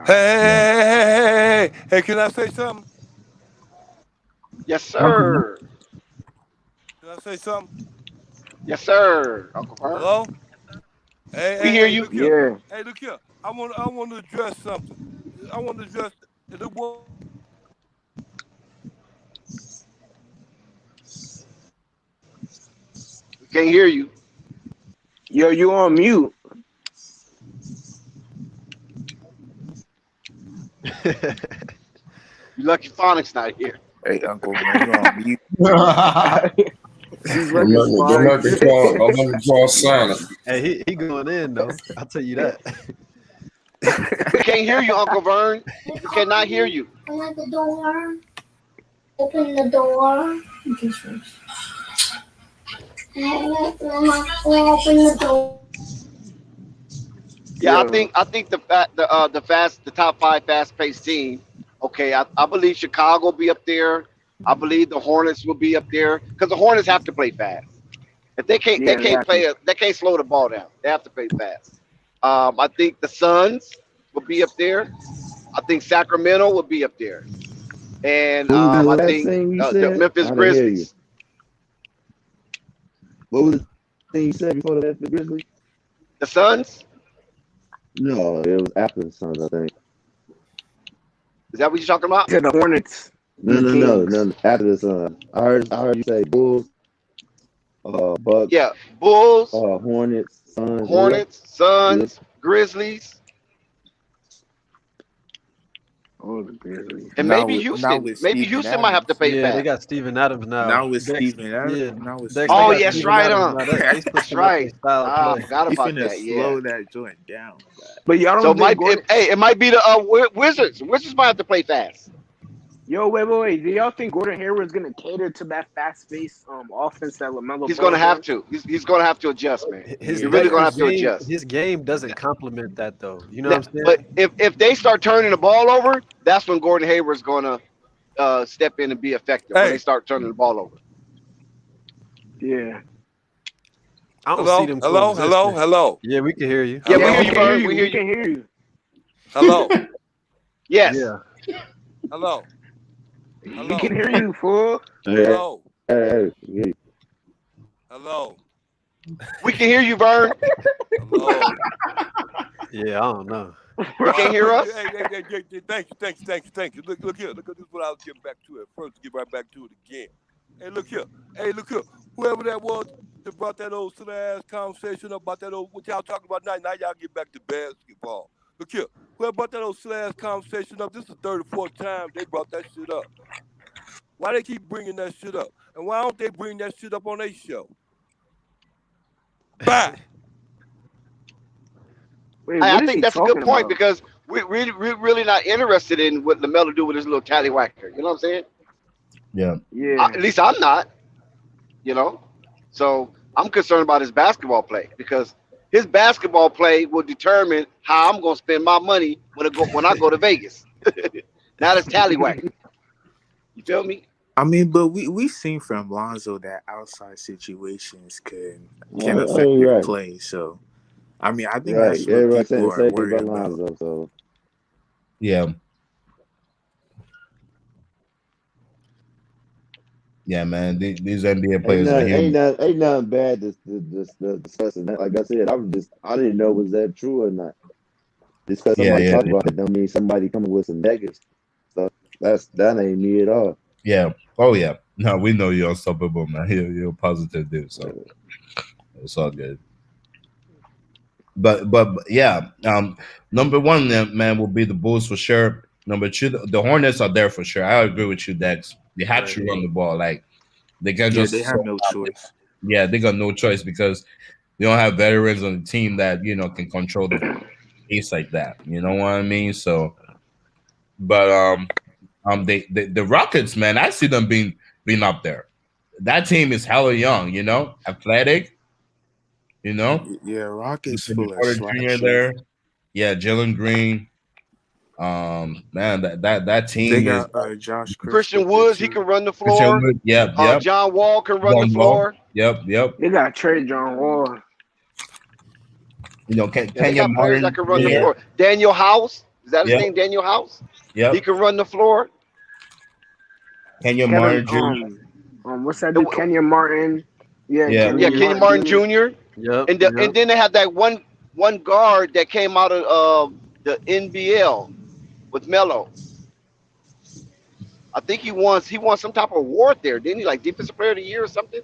Hey, can I say something? Yes, sir. Can I say something? Yes, sir. Uncle Herb. Hello? Hey, we hear you. Yeah. Hey, look here. I want to address something. I want to address the world. Can't hear you. Yo, you on mute. You lucky Phonics not here. Hey, Uncle, man, you on mute? His Don't record's let me fine. call Santa. Hey, he going in though. I'll tell you that. We can't hear you, Uncle Vern. We cannot hear you. Open the door. Open the door. Open the door. Yeah, I think the top 5 fast-paced team. Okay, I believe Chicago will be up there. I believe the Hornets will be up there because the Hornets have to play fast. If they can't, they can't slow the ball down. They have to play fast. I think the Suns will be up there. I think Sacramento will be up there, and I think the Memphis Grizzlies. What was the thing you said before the Memphis Grizzlies? The Suns? No, it was after the Suns, I think. Is that what you're talking about? Yeah, the Hornets. No. After the Suns, I heard you say Bulls, Bucks. Yeah, Bulls, Hornets, Suns, Grizzlies. Oh, the Grizzlies. And maybe Houston. Maybe Houston might have to pay fast. They got Steven Adams now. Now with Steven Adams. Oh, yes, right on. That's right. I forgot about that. Slow that joint down. But y'all So don't think it might be the Wizards. Wizards might have to play fast. Yo, wait. Do y'all think Gordon Hayward is gonna cater to that fast-paced offense that Lamelo? He's gonna have to. He's gonna have to adjust, man. He's really gonna have to adjust. His game doesn't complement that though. You know what I'm saying? But if they start turning the ball over, that's when Gordon Hayward's gonna step in and be effective. When they start turning the ball over. Yeah. I don't see them. Hello. Yeah, we can hear you. Yeah, we hear you, Bird. We can hear you. Hello. Yes. Yeah. Hello. We can hear you, fool. Hello. Hey. Hello. We can hear you, Vern. Hello. Yeah, I don't know. You can't hear us? Hey, thank you. Look here. Look at this. What I was getting back to at first. Get right back to it again. Hey, look here. Whoever that was that brought that old silly-ass conversation up about that old, what y'all talking about now y'all get back to basketball. Look here. Whoever brought that old silly-ass conversation up, this is the third or fourth time they brought that shit up. Why they keep bringing that shit up? And why don't they bring that shit up on their show? Bye. Wait, I think that's a good point because we're really not interested in what LaMelo do with his little tallywhacker. You know what I'm saying? Yeah. At least I'm not. You know? So I'm concerned about his basketball play because his basketball play will determine how I'm going to spend my money when I go to Vegas. Not his tallywhacker. You feel me? I mean, but we've seen from Lonzo that outside situations can affect your play. So, I mean, I think that's what people are worried about. Lonzo, so. Yeah. Yeah, man. These NBA players are human. Ain't nothing bad discussing that. Like I said, I didn't know was that true or not. Just because somebody talked about it don't mean somebody coming with some negative stuff. That ain't me at all. Yeah. Oh yeah. No, we know you're unstoppable, man. You're a positive dude, so it's all good. But yeah, number one, man, will be the Bulls for sure. Number two, the Hornets are there for sure. I agree with you, Dex. They have to run the ball. Like they can just. They have no choice. Yeah, they got no choice because they don't have veterans on the team that can control the pace like that. You know what I mean? So, but the Rockets, man, I see them being up there. That team is hella young, athletic. Yeah, Rockets full of Jr. there. Yeah, Jalen Green. Man, that team. They got Josh Christian Woods. He can run the floor. Yep. John Wall can run the floor. Yep. They got trade John Wall. Kenya Martin that can run the floor. Daniel House. Is that his name? Daniel House. Yeah. He can run the floor. Kenya Martin Jr. What's that dude? Kenya Martin. Kenya Martin Jr. Yeah. And then they had that one guard that came out of the NBL with Melo. I think he won some type of award there, didn't he? Like Defensive Player of the Year or something?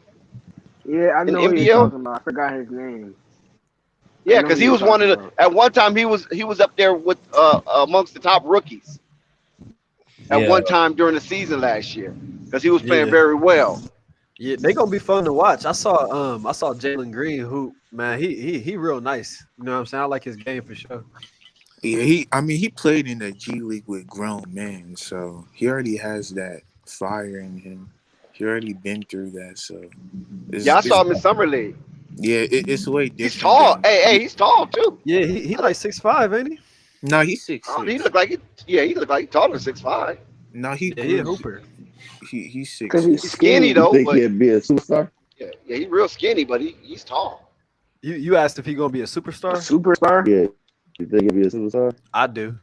Yeah, I know what you're talking about. I forgot his name. Yeah, because he was one of the. At one time, he was up there with amongst the top rookies. At one time during the season last year, because he was playing very well. Yeah, they gonna be fun to watch. I saw Jalen Green, who man, he real nice. You know what I'm saying? I like his game for sure. Yeah, he played in the G League with grown men, so he already has that fire in him. He already been through that, so Yeah, I saw him in summer league. Yeah, it's way different. He's tall. He's tall too. Yeah, he like 6'5", ain't he? No, he's 6'6". He look like he look like he's taller than 6'5". No, he a hooper. He's 6'6". Because he's skinny though. You think But, he'd be a superstar? yeah, he's real skinny, but he's tall. You asked if he gonna be a superstar? Superstar? Yeah. You think he'd be a superstar? I do.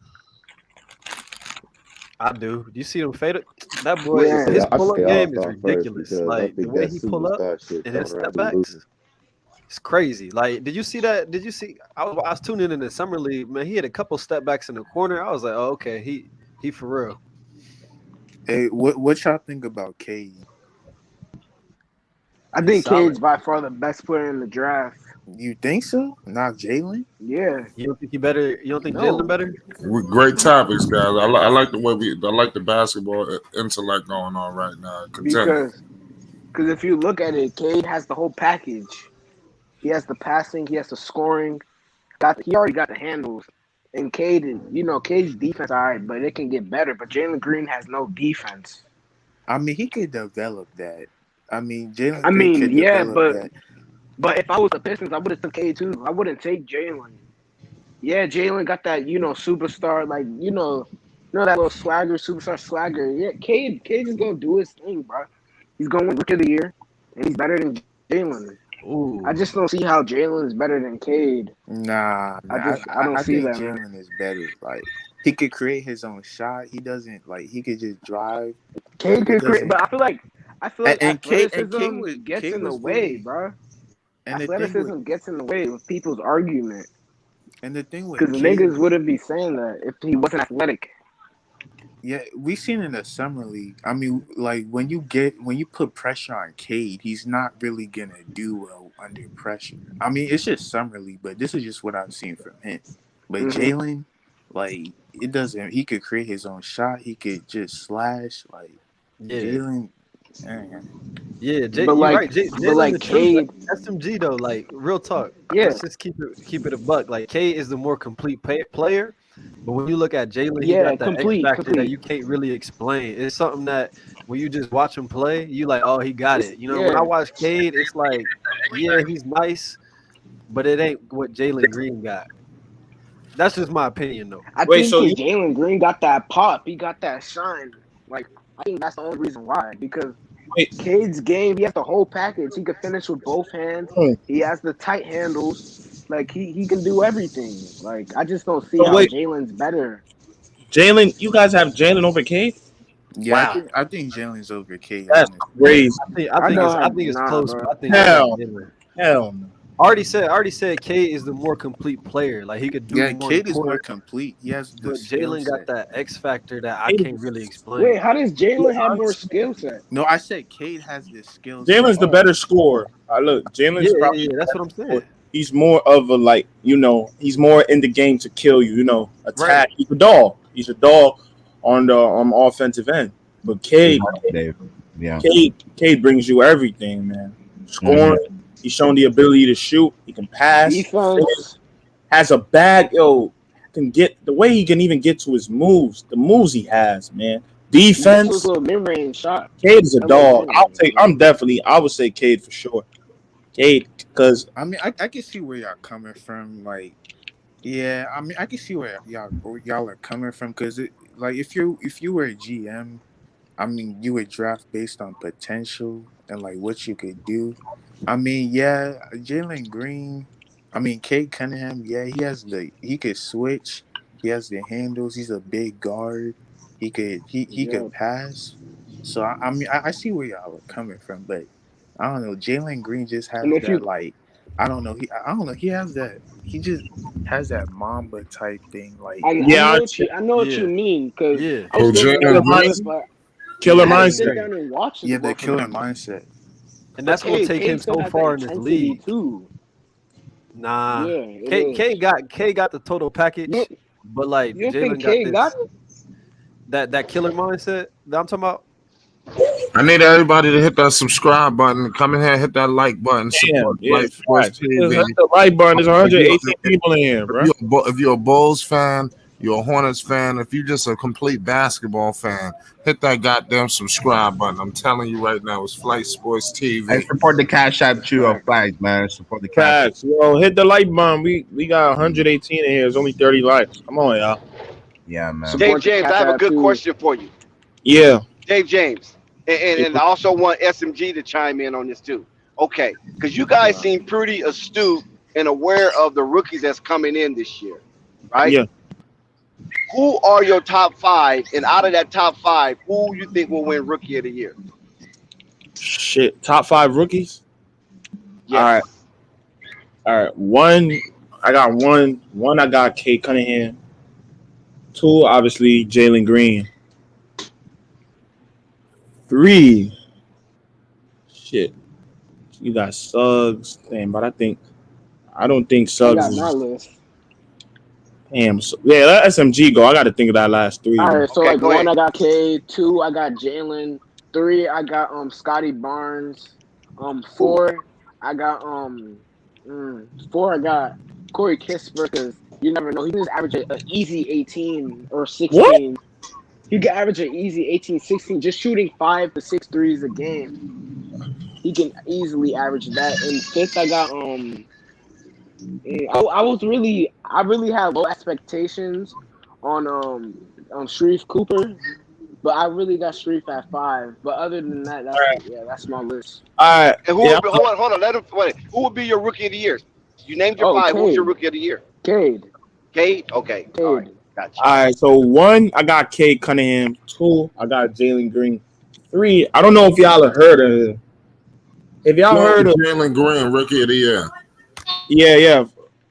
Do you see him faded? That boy, Yeah, his I pull-up say game is all-star first ridiculous. because I Like the think way that he pull up superstar shit and his coming around step the backs, it's crazy. Like, did you see that? Did you see? I was tuning in the summer league. Man, he had a couple step backs in the corner. I was like, oh, okay, he for real. Hey, what y'all think about Cade? I think solid. Cade's by far the best player in the draft. You think so? Not Jalen? Yeah. You don't think he better? You don't think No. Jalen better? Great topics, guys. I like the way I like the basketball intellect going on right now. Continue. Because if you look at it, Cade has the whole package. He has the passing, he has the scoring. He already got the handles. And Cade's defense, all right, but it can get better. But Jalen Green has no defense. I mean, he could develop that. I mean, Jalen. But if I was the Pistons, I would have took Cade too. I wouldn't take Jalen. Yeah, Jalen got that, superstar, like, that little superstar swagger. Yeah, Cade is gonna do his thing, bro. He's gonna win Rookie of the Year, and he's better than Jalen. Ooh. I just don't see how Jalen is better than Cade. Nah, I don't see think that. Jalen is better. Like, he could create his own shot. He doesn't he could just drive. Cade could create, but I feel like athleticism Cade gets in the was way, really- bro. And Athleticism gets in the way of people's argument. And the thing with Because Cade, niggas wouldn't be saying that if he wasn't athletic. yeah, we seen in the summer league. I mean, like when you put pressure on Cade, he's not really gonna do well under pressure. I mean, it's just summer league, but this is just what I've seen from him. But Jalen, like, it doesn't. He could create his own shot. He could just slash. Like, Jalen. Yeah, But like Cade, SMG though, like real talk. Yeah. Let's just keep it a buck. Like Cade is the more complete player, but when you look at Jalen, he got that X factor that you can't really explain. It's something that when you just watch him play, you like, oh, he got it. When I watch Cade, it's like, yeah, he's nice, but it ain't what Jalen Green got. That's just my opinion, though. I think Jalen Green got that pop. He got that shine. Like, I think that's the only reason why. Because Cade's game, he has the whole package. He can finish with both hands. He has the tight handles. Like, he can do everything. Like, I just don't see how Jalen's better. Jalen, you guys have Jalen over Cade? Yeah, Wow. I think Jalen's over Cade. That's crazy. I think it's close. Bro. But I think Hell no. I already said Cade is the more complete player. Like he could do more. Cade is more complete. He has the But Jalen got that X factor that I can't really explain. Wait, how does Jalen have more skill set? No, I said Cade has the skill set. Jalen's the better scorer. Look, Jalen's probably that's what I'm saying. He's more of a he's more in the game to kill you, attack. Right. He's a dog. He's a dog on the offensive end. But Cade, Cade brings you everything, man. Scoring. He's shown the ability to shoot. He can pass. Defense. Has a bag. Can get the way he can even get to his moves. The moves he has, man. Defense. This was a mid-range shot. Cade is a dog. I would say Cade for sure. Cade, because I mean, I can see where y'all coming from. Like, yeah, I mean, I can see where y'all are coming from. Because if you were a GM, I mean, you would draft based on potential and like what you could do. I mean, yeah, Jalen Green. I mean, Cade Cunningham. Yeah, he could switch. He has the handles. He's a big guard. He could pass. So I mean, I see where y'all are coming from, but I don't know. Jalen Green just has that I don't know. He has that. He just has that Mamba type thing. Like I know what you mean because killer mindset. Yeah, the killer mindset. And that's gonna take him so far in this league too. Nah, Cade got the total package, but like you Jalen got that killer mindset that I'm talking about. I need everybody to hit that subscribe button. Come in here, hit that like button. Support Light Sports TV. Hit the like button. There's 118 people in here, bro. If you're a Bulls fan, you're a Hornets fan, if you're just a complete basketball fan, hit that goddamn subscribe button. I'm telling you right now, it's Flight Sports TV. And support the Cash App too of Flags, man. Support the Cash App. Yo, hit the like button. We got 118 in here. There's only 30 likes. Come on, y'all. Yeah, man. Dave James, I have a good question for you. Yeah. Dave James. And I also want SMG to chime in on this too. Okay, because you guys seem pretty astute and aware of the rookies that's coming in this year, right? Yeah. Who are your top 5? And out of that top 5, who you think will win Rookie of the Year? Shit. Top 5 rookies? Yes. All right. One, I got one. One, I got Cade Cunningham. 2, obviously, Jalen Green. 3, shit. You got Suggs. Damn, but I don't think Suggs I got my is. list. Damn. So, yeah, let SMG go. I got to think of that last 3. All right, so Okay, like go 1, ahead. I got Cade. 2, I got Jalen. 3, I got Scotty Barnes. 4, I got 4, I got Corey Kispert, because you never know. He can just average an easy 18 or 16. What? He can average an easy 18, 16, just shooting 5 to 6 threes a game. He can easily average that. And 5th, I got I really had low expectations on Sharif Cooper, but I really got Sharif at 5. But other than that, that's my list. All right. And who? Yeah, Hold on. Let him. Wait. Who would be your Rookie of the Year? You named your 5. Who's your Cade. Rookie of the Year? Cade. Cade. Okay. Cade. All right. Gotcha. All right, so 1, I got Cade Cunningham. 2, I got Jalen Green. 3, I don't know if y'all have heard of him. If y'all heard of Jalen Green, Rookie of the Year. Yeah.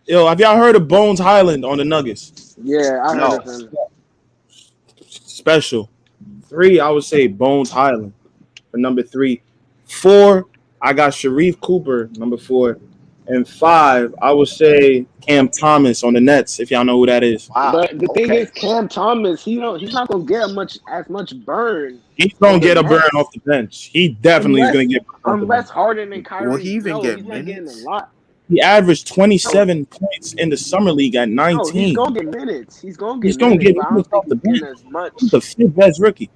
Yo, have y'all heard of Bones Hyland on the Nuggets? Yeah, I heard of him. Special. 3, I would say Bones Hyland for number 3. 4, I got Sharif Cooper, number 4. And 5, I would say Cam Thomas on the Nets, if y'all know who that is. Wow. But the thing is, Cam Thomas, he's not gonna get as much burn. He's gonna get a burn off the bench. He definitely is gonna get burn off the unless bench. Harden and Kyrie. Will he even get he's not getting a minutes? lot. He averaged 27 points in the summer league at 19. No, he's gonna get minutes. He's gonna get He's gonna minutes. get But I minutes don't off the think he's bench. getting as much. He's the 5th best rookie.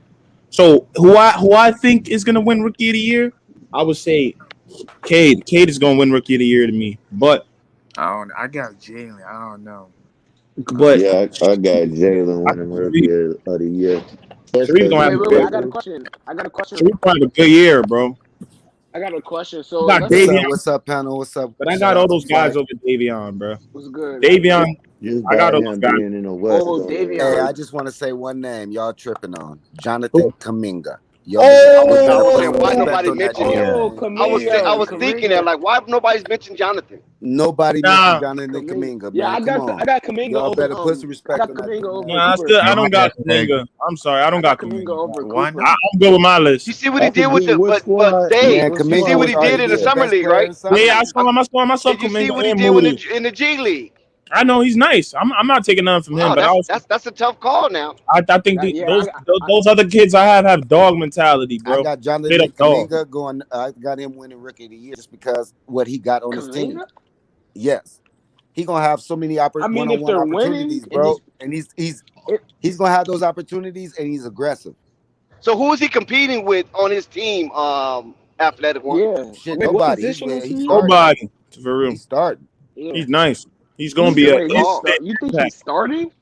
So who I think is gonna win Rookie of the Year, I would say Cade. Cade is gonna win Rookie of the Year to me. But I got Jalen. I don't know. Yeah, I got Jalen winning Rookie of the Year. Sharif's gonna have a Wait, good I got a question. Sharif's gonna have a good year, bro. I got a question. So I got let's- Davion. What's up, panel? What's up? But I got all those guys over Davion, bro. What's good? Davion, Just I got by all those him guys. being in the West. Oh, though. Davion. Hey, I just want to say one name y'all tripping on. Jonathan Kuminga. Yo, Why nobody mentioned him? I was thinking that, like, why nobody's mentioned Jonathan? Nobody mentioned Jonathan Kuminga. Yeah, man. Come on. I got Kuminga Y'all over. better put some I respect got on that. Kuminga over. Nah, Cooper. I don't got Kuminga. I'm sorry, I don't got Kuminga Kuminga. over One. Cooper. I'm good with my list. You see what he did with the, but Dave, Man, you see Kuminga what he was did in the arguably summer best league, player right? in summer Yeah, I league. saw myself Did you see Kuminga what he and did Moody. in the G League? I know he's nice. I'm not taking nothing from him, Wow, but that's a tough call now. I think Yeah, those other kids I have dog mentality, bro. I got Straight Jonathan up dog. Kuminga going. I got him winning Rookie of the Year just because what he got on his team. Kuminga? Yes, he gonna have so many I mean, if one-on-one they're opportunities, winning, bro. And he's gonna have those opportunities, and he's aggressive. So who is he competing with on his team? Athletic one. Yeah. Shit, Wait, what nobody. position is He's he? starting. Nobody, for real. He's starting. Yeah. He's nice. He's gonna be Wait, a. you think he's starting?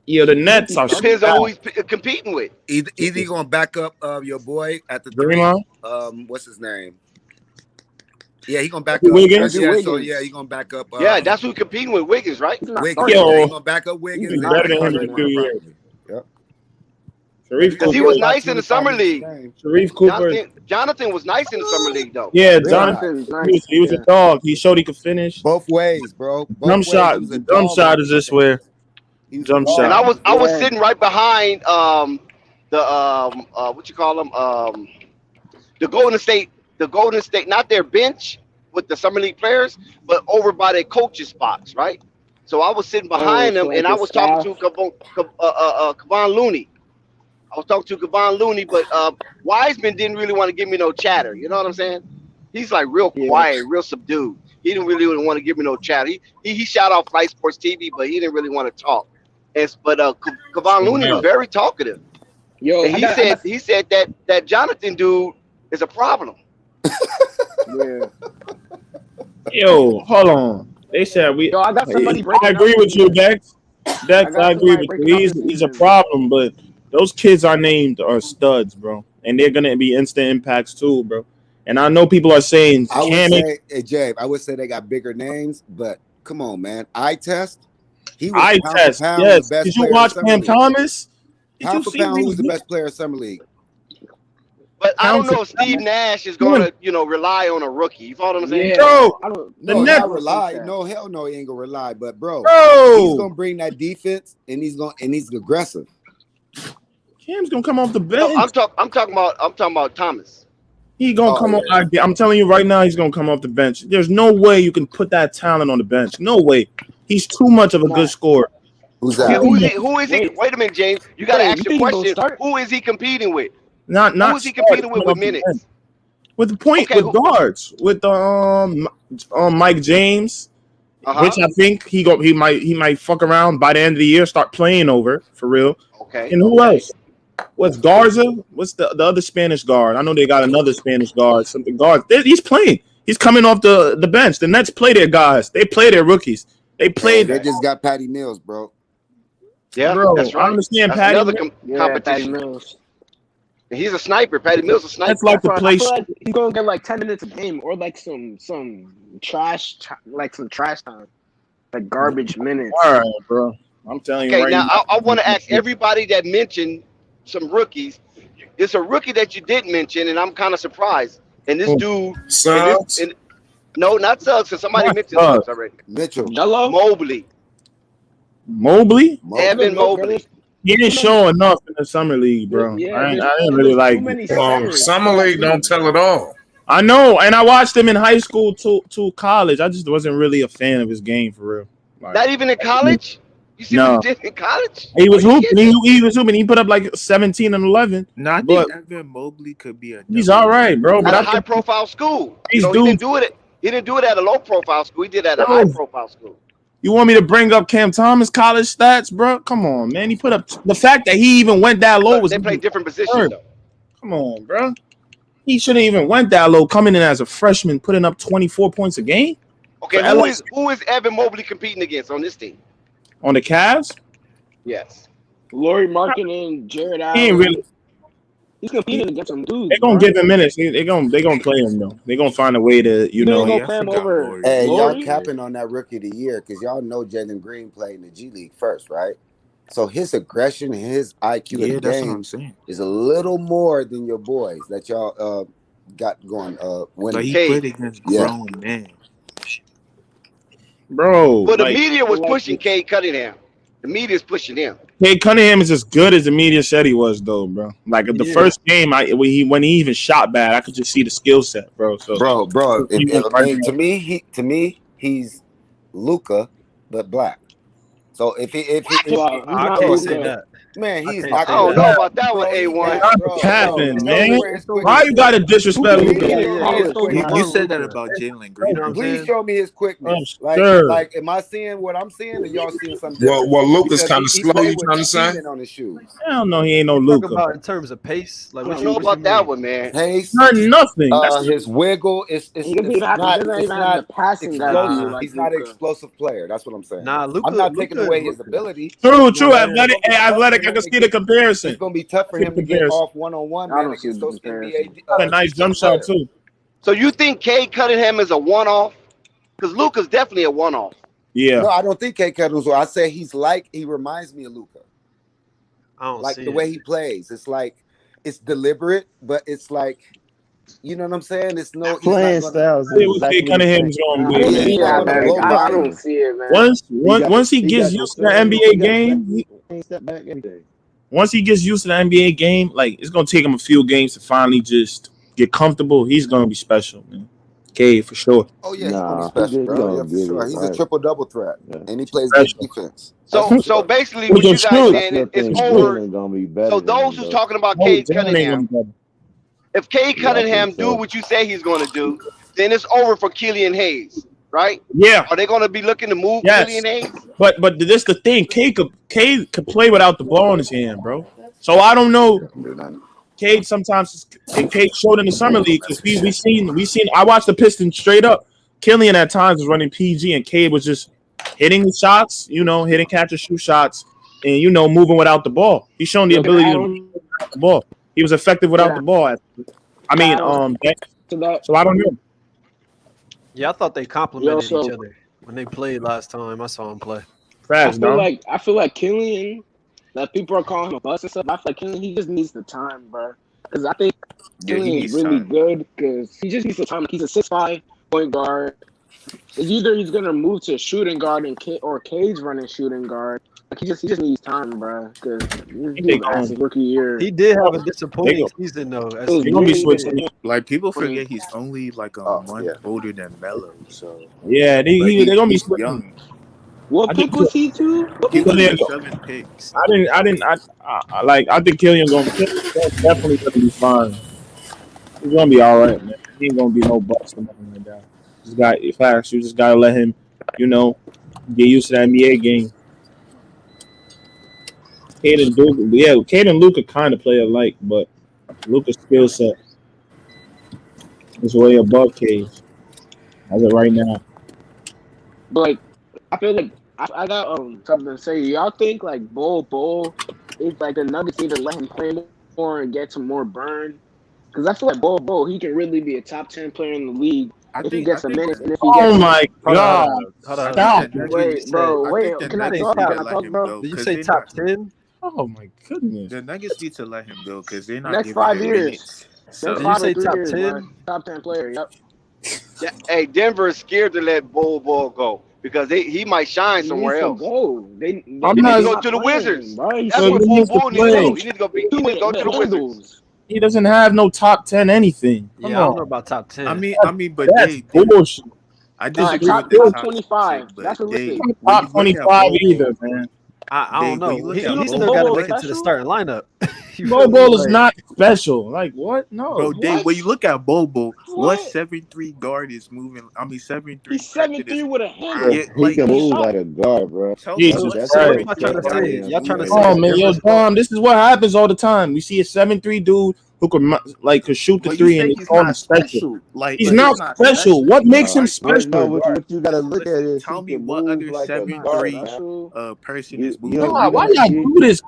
Yeah, the Nets are. Depends on who he's competing with. Either he gonna back up your boy at the Draymond? three. What's his name? Yeah, he gonna back up Wiggins? Yeah, so yeah, he gonna back up. Yeah, that's who he's competing with, Wiggins, right? Wiggins. Yo. Yeah, he gonna back up Wiggins. He's and better than him Draymond in a few years. probably. Yep. Sharif Because he Cooper. was nice in the summer league. Sharif Cooper. Jonathan was nice in the summer league, though. Yeah, Jonathan's nice. he was a dog. He showed he could finish. Both ways, bro. Both Jump ways. shot. He was a Jump dog. shot is this where. Jump And shot. I was sitting right behind what you call them, the Golden State, not their bench with the summer league players, but over by their coaches' spots, right? So I was sitting behind them, so and like I the was talking to Kevon Looney. I was talking to Kevon Looney, but Wiseman didn't really want to give me no chatter. You know what I'm saying? He's like real quiet, real subdued. He didn't really want to give me no chatter. He shot off Flight Sports TV, but he didn't really want to talk. But Kevon Looney was very talkative. Yo, and he said that Jonathan dude is a problem. Yeah. Yo, hold on. They said we. Yo, I got somebody I breaking agree up with you, Dex. I agree with breaking you. up He's a problem, but those kids are named are studs, bro, and they're gonna be instant impacts too, bro. And I know people are saying, I would say, hey, Jay, I would say they got bigger names, but come on, man. Eye test. He was eye pound test. for pound Yes. the best Did you player watch in Summer Cam League. Thomas? Pound for pound, who was the best player in Summer League? But I don't know if Steve Nash is going to, rely on a rookie. You follow what I'm saying? Bro, No, not rely. No, hell no, he ain't gonna rely. But bro, Bro. he's gonna bring that defense, and he's aggressive. Cam's gonna come off the bench. No, I'm talking about Thomas. He gonna come off. I'm telling you right now, he's gonna come off the bench. There's no way you can put that talent on the bench. No way. He's too much of a good scorer. Who's that? Who is he? Wait a minute, James. You got to ask your question. Who is he competing with? Not Who is he competing with minutes? With the point, with guards, with Mike James, which I think he might fuck around by the end of the year, start playing over for real. Okay. And who else? What's Garza? What's the other Spanish guard? I know they got another Spanish guard. Something guard. He's playing. He's coming off the bench. The Nets play their guys. They play their rookies. They played. They just got Patty Mills, bro. Yeah, bro, that's right. I understand that's Patty. Another Mills. competition. Patty Mills. He's a sniper. Patty Mills is a sniper. That's like the I place. feel like he's gonna get like 10 minutes a game, or like some trash, like some trash time, like garbage minutes. All right, bro. I'm telling you Okay, right now now. I want to ask everybody that mentioned some rookies. It's a rookie that you didn't mention, and I'm kind of surprised. And this dude, Suggs? No, not Suggs, because somebody mentioned Suggs already. Mitchell, Mobley, Evan Mobley. He didn't show enough in the summer league, bro. Yeah, I didn't really like it. Summer league don't tell it all. I know, and I watched him in high school to college. I just wasn't really a fan of his game for real. Like, Not even in college? You see No. what he did in college? he was hooping. He was hooping. He put up like 17 and 11. No, I but think Evan Mobley could be a. he's all right, bro. But At I a high think profile school. These He dudes- didn't do it. He didn't do it at a low profile school. He did it at a Bro. high profile school. you want me to bring up Cam Thomas college stats, bro? Come on, man. He put up the fact that he even went that low was They play different positions absurd. though. Come on, bro. He shouldn't even went that low. Coming in as a freshman, putting up 24 points a game. Okay, For who is Evan Mobley competing against on this team? on the Cavs. Yes. Laurie Markin and Jared Allen. He ain't really. He's competing against some dudes. They're gonna give him minutes. They're gonna play him though. They're gonna find a way to, They gonna play him over. Hey, y'all Laurie? capping on that rookie of the year because y'all know Jalen Green played in the G League first, right? So his aggression and his IQ in the that's what I'm game saying. is a little more than your boys that y'all got going. When But he played against grown men. bro. But the like, media was pushing Cade Cunningham. The media is pushing him. Cade Cunningham is as good as the media said he was, though, bro. Like the first game, when he even shot bad, I could just see the skill set, bro. So, bro, to me, he's Luka, but black. So if he I can't say that. Man, he's I not. I don't know about that one, A1. Stop capping, man. Why you gotta disrespect Luka? You said that about Jalen Green. Please show me his quickness. Sure. Like, am I seeing what I'm seeing, or y'all seeing something? Well, Luka's Because kind of he slow. played You trying to with say? semen on his shoes. I don't know. He ain't no Talk Luka. about in terms of pace. Like I what don't you, know what about you that mean? one, man. Pace, Nothing. his wiggle is He doesn't even have the passing guy. explosive. Like He's not an Luka. explosive player. That's what I'm saying. Nah, Luka. I'm not taking away his ability. True. You know what I'm saying? Athletic. Hey, athletic. I can see the comparison. It's gonna be tough for him to get off one-on-one, I man, don't see against the those comparison. NBA. A nice jump shot too. So you think Cade Cunningham is a one-off? Because Luka's definitely a one-off. Yeah. No, I don't think Cade Cunningham. I say he reminds me of Luka. I don't Like see the it. way he plays. It's like it's deliberate, but it's like, you know what I'm saying? It's no Playing styles. is exactly Cade Cunningham's gonna I don't be. see that, man. I don't see it, man. Once he gets used to the NBA game, Step back, everything. once he gets used to the NBA game, like it's gonna take him a few games to finally just get comfortable. He's gonna be special, man. Cade for sure. Oh yeah, he's gonna be Nah, special, he bro. Yeah, gonna for get sure. it He's a right. triple-double threat, Yeah. and he plays good Special. defense. That's for So sure. basically, Who's what your you guys shoot? I saying still is think over. Jalen gonna be better So than those him who's though. talking about No, Cade Jalen ain't gonna be Cunningham, better. if Cade Yeah, I think Cunningham do so. what you say he's going to do, then it's over for Killian Hayes, right? Yeah. Are they going to be looking to move Yes. Killian Hayes? But this the thing. Cade could play without the ball in his hand, bro. So I don't know. Cade sometimes, and Cade showed in the summer league because we seen. I watched the Pistons straight up. Killian at times was running PG, and Cade was just hitting the shots, hitting catch and shoot shots, and moving without the ball. He's shown the ability to move without the ball. He was effective without the ball. I mean, so I don't know. Yeah, I thought they complimented each other when they played last time. I saw them play. I feel like Killian, that people are calling him a bust and stuff. I feel like Killian, he just needs the time, bro. Because I think Killian is really good because he just needs the time. He's a 6'5" point guard. It's either he's gonna move to shooting guard or Cade's running shooting guard. Like he just needs time, bro. Because his rookie year, He did have a disappointing season though. Like people forget he's only like a month older than Melo, so yeah, they're gonna be switching. young. What pick was he to? He was the 7th pick. I think Killian definitely gonna be fine. He's gonna be all right, man. He ain't gonna be no bust or nothing like that. You just gotta let him, get used to that NBA game. Cade and Luka kind of play alike, but Luka's skill set is way above Cade's as of right now. But like, I feel like I got something to say. Y'all think like Bol is like the Nuggets need to let him play more and get some more burn? Because I feel like Bol he can really be a top 10 player in the league if he gets a minute and if he gets. Oh my God! Stop! Wait, bro, wait. Can I talk? Bro? Did you say top 10? Oh my goodness! The Nuggets need to let him go because they're not Next giving 5 him years. minutes. So, Did you say top 10? Man. Top 10 player. Yep. Yeah, hey, Denver is scared to let Bol Bol go because he might shine somewhere else. They need to go to the Wizards. Bro. That's what Bol Bol needs to do. He needs to go to the Wizards. He doesn't have no top 10 anything. I don't know about top 10. I mean, but that's bullshit. I disagree top, with the top 25. That's what Dave, top 25 either, man. I don't know. He still got to make it to the starting lineup. Bol Bol is not special. Like what? No, bro. Dave, when you look at Bol Bol, what 7'3" guard is moving? I mean, 7'3". He's 7'3" with a handle. Yeah, He can move like a guard, bro. Jesus That's Christ. What y'all trying to say? Y'all trying to say? Oh man, yo, Dom, this is what happens all the time. We see a 7'3" dude who could shoot the three and he's not special. Like he's not special. What makes him special? No, what you gotta look at is tell me what other like 7'3" person is moving. Why y'all do this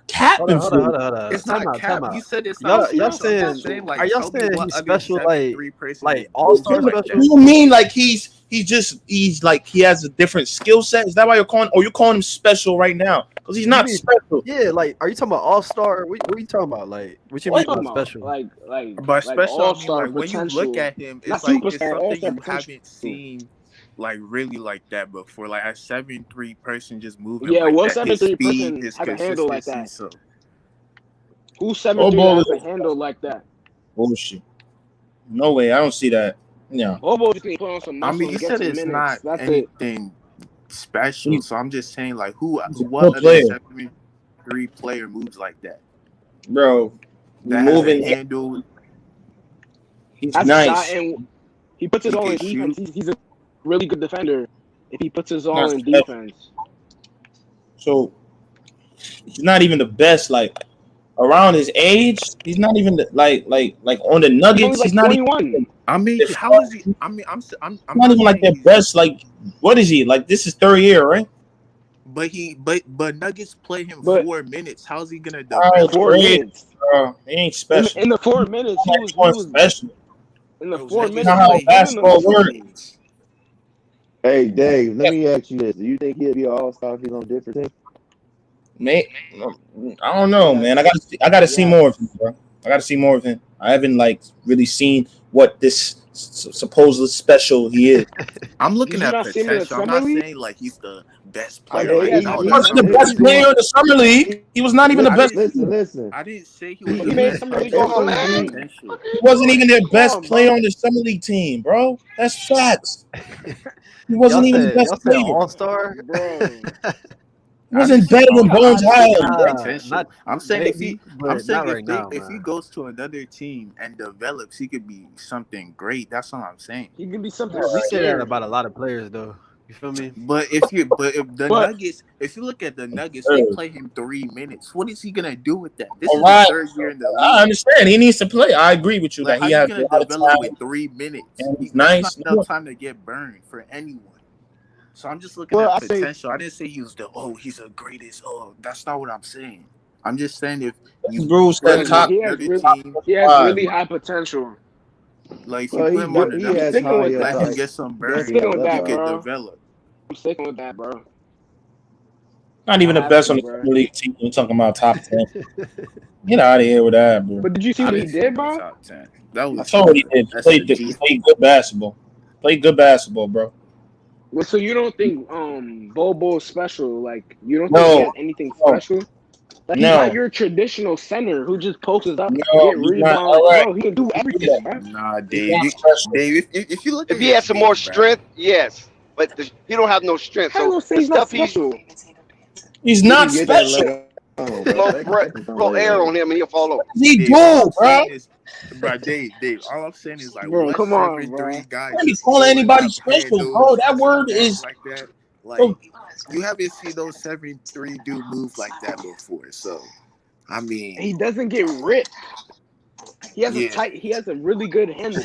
capping Hold for? on. It's not cap. You said it's Y'all not. saying? Are y'all saying he's special? Like all all-star special? Do you mean like he's like he has a different skill set? Is that why you're calling? Or you calling him special right now? Because he's not special. Yeah, like are you talking about all-star? What are you talking about? Like what you mean by special? But special, all-star like when you look at him, it's like it's something you haven't seen like really like that before. Like a 7'3" person just moving. Yeah, like what that. His 7'3" speed, person his has a handle like that? So. Who's 7'3" has a handle like that? Bullshit. No way. I don't see that. Yeah. Bobo just need to put on some muscle. I mean, you said it's not That's anything special, so I'm just saying like what other 7'3" player moves like that? Bro, that moving handle. He's nice. And he puts his all in defense. He's a really good defender if he puts his all in defense. So he's not even the best. Like around his age, he's not even like on the Nuggets. He's not 21. even. I mean, how is he? I mean, I'm not even like their best. Like, what is he? Like, this is third year, right? But Nuggets play him 4 minutes. How's he gonna do? 4 minutes. He ain't special. In the 4 minutes, he was special. In the 4 minutes, how basketball works. Hey, Dave, let me ask you this: do you think he'll be an all-star if he's on a different team? Mate, I don't know, man. I gotta see more of him, bro. I gotta see more of him. I haven't really seen what this supposed special he is. I'm looking Did you at not see him in the potential. I'm summer not league? saying like he's the best I player know right he, now. He In he, the wasn't the summer best he's league. player doing. in the summer league. He was not even the best. Listen. I didn't say he He, was He the made best summer player. league I all said he had SMG. NBA. potential. He wasn't even their Come best on, player bro. on the summer league team, bro. That's facts. He wasn't even the best y'all said player. All-Star? Bro. He I didn't wasn't say better than all. Bones I said he had Highland. potential. Not I'm saying maybe, but not right now, if he man. goes to another team and develops, he could be something great. That's all I'm saying. He can be something We say that scary. about a lot of players, though. You feel me? But if the But Nuggets, if you look at the Nuggets, Sure. they play him 3 minutes. What is he gonna do with that? This All is right. his third year in the I league. understand. He needs to play. I agree with you Like, that how he you has a gonna lot of develop with talent 3 minutes? and he's That's not nice. enough time to get burned for anyone. So I'm just looking well, at I say potential. I didn't say he was he's the greatest. Oh, that's not what I'm saying. I'm just saying if you Bruce put said him on top he has another really, team, he has 5. really high potential. like if you Well, put him on he another I'm has sticking team, with high let him that. get some I'm burn, definitely sticking has with he that, could upside. bro. develop. I'm sticking with that, bro. Not even I the have best to, on the bro. summer league team. We're talking about top 10. Get out of here with that, bro. But did you see I what he didn't say did, no bro? top 10. That I was saw what he did. that's a G. He played good basketball. Played good basketball, bro. Well, so you don't think Bol Bol special? Like you don't think he No, has anything no, special? Like he's not no, your traditional center who just posts up, no. get He's not. All rebounds. right. Bro, he can do Do everything, that. bro. Nah, He's Dave. not special. Dave, if you look If at he had his some more game, bro. strength, yes, but he don't have no strength. How you So gonna say the he's not stuff he's special? He's He not can get that special. later on, bro. blow, That can come blow later air on. on him and he'll fall over. What does he Dave, all do, I'm bro? saying is, bro, Dave, all I'm saying is like, Bro, what come on, 7'3" bro. guy Can't be just calling pulling anybody up special, bro. handles That and word that is like that? Like, so. you haven't seen those 7'3" dude move like that before. So, I mean, He doesn't get ripped. He has yeah. he has a really good handle.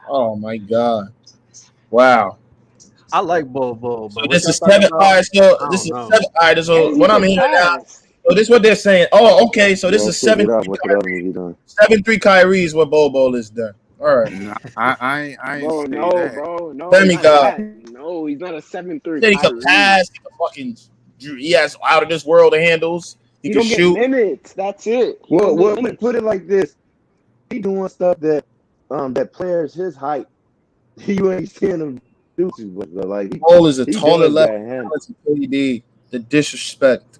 Oh my god! Wow. I like Bol Bol, So but what this y'all is talking 7. All about? right. So I this don't is know. 7. All right. So And he what I'm can hearing now. pass. So this is what they're saying. Oh, okay. So this Well, is check it 7-3 out. Look it up when Kyrie. you're done. 7-3 Kyrie is what Bol Bol is done. All right. Nah, I ain't Bro, say no, that. bro, no, Demi not God. that. No, he's not a 7'3" Said he could Kyrie. pass. He could fucking. He has out of this world handles. He He can don't get shoot. minutes. That's it. He Well, don't get minutes. put it like this: he doing stuff that that players his height you ain't seeing him do too much. But like Bol is a he taller does level that handle. than KD. The disrespect.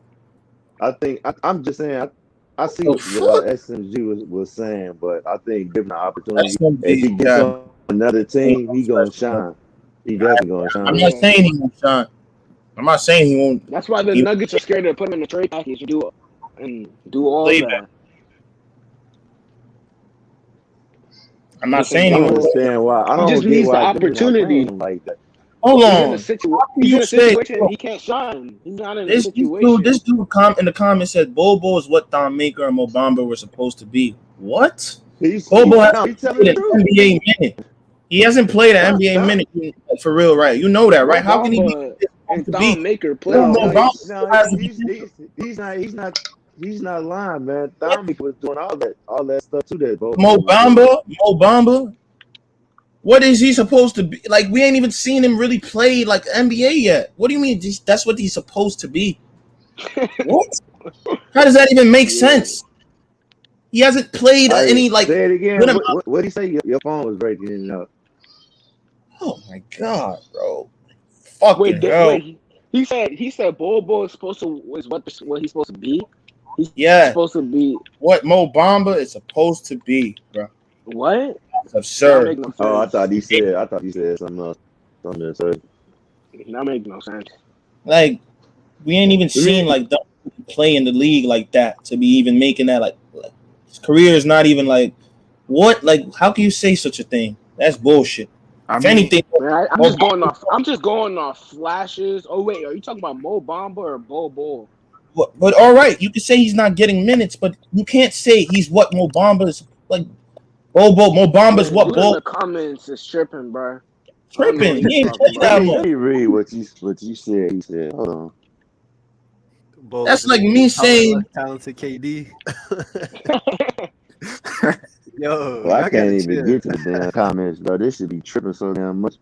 I think I'm just saying. I see Oh, what SMG was saying, but I think given the opportunity, SMG if he gets got on another team, he gonna shine. He definitely gonna I'm shine. not Yeah. saying he won't shine. I'm not saying he won't. That's why the He Nuggets are scared to put him in the trade package and do all play that. that. I'm not Because saying I he don't won't. understand why. I he just don't get needs the why Denver's not playing opportunity. him like that. Hold He's on. How can he's you in a say situation he can't shine. He's not in a this situation. dude in the comments said Bol Bol is what Don Maker and Mo Bamba were supposed to be. What? He's Bol Bol no, he's hasn't telling played the an truth. NBA minute. He hasn't played an NBA Don, minute for real, right? You know that, Mo right? How can he be Bamba supposed and to Thon be? Maker play no, Mo no, Bamba minutes. no, has the potential. he's not lying, man. Dominic was doing all that stuff too that Bo Mo was doing. Bamba. What is he supposed to be? Like, we ain't even seen him really play like NBA yet. What do you mean? That's what he's supposed to be? What? How does that even make sense? He hasn't played any like. Say it again. What did he say? Your phone was breaking in and out. Oh my god, bro! Fucking hell! Wait. He said Bol Bol is supposed to what he's supposed to be. He's supposed to be what Mo Bamba is supposed to be, bro. What? That's absurd. I thought he said something else. Something else. That makes no sense. Like, we ain't even seen like Duncan play in the league like that to be even making that like his career is not even like what, like, how can you say such a thing? That's bullshit. If anything, man, I'm just going off flashes. Oh wait, are you talking about Mo Bamba or Bol Bol? but all right, you can say he's not getting minutes, but you can't say he's what Mo Bamba is like. Mo Bamba's what Dude Bol in the comments is tripping, bro. tripping. He ain't played that much. Let me read what you said. He said, hold on. Bol That's is like me saying talented KD. Yo, Well, I y'all can't gotta even chill. get to the damn comments, bro. This should be tripping so damn much.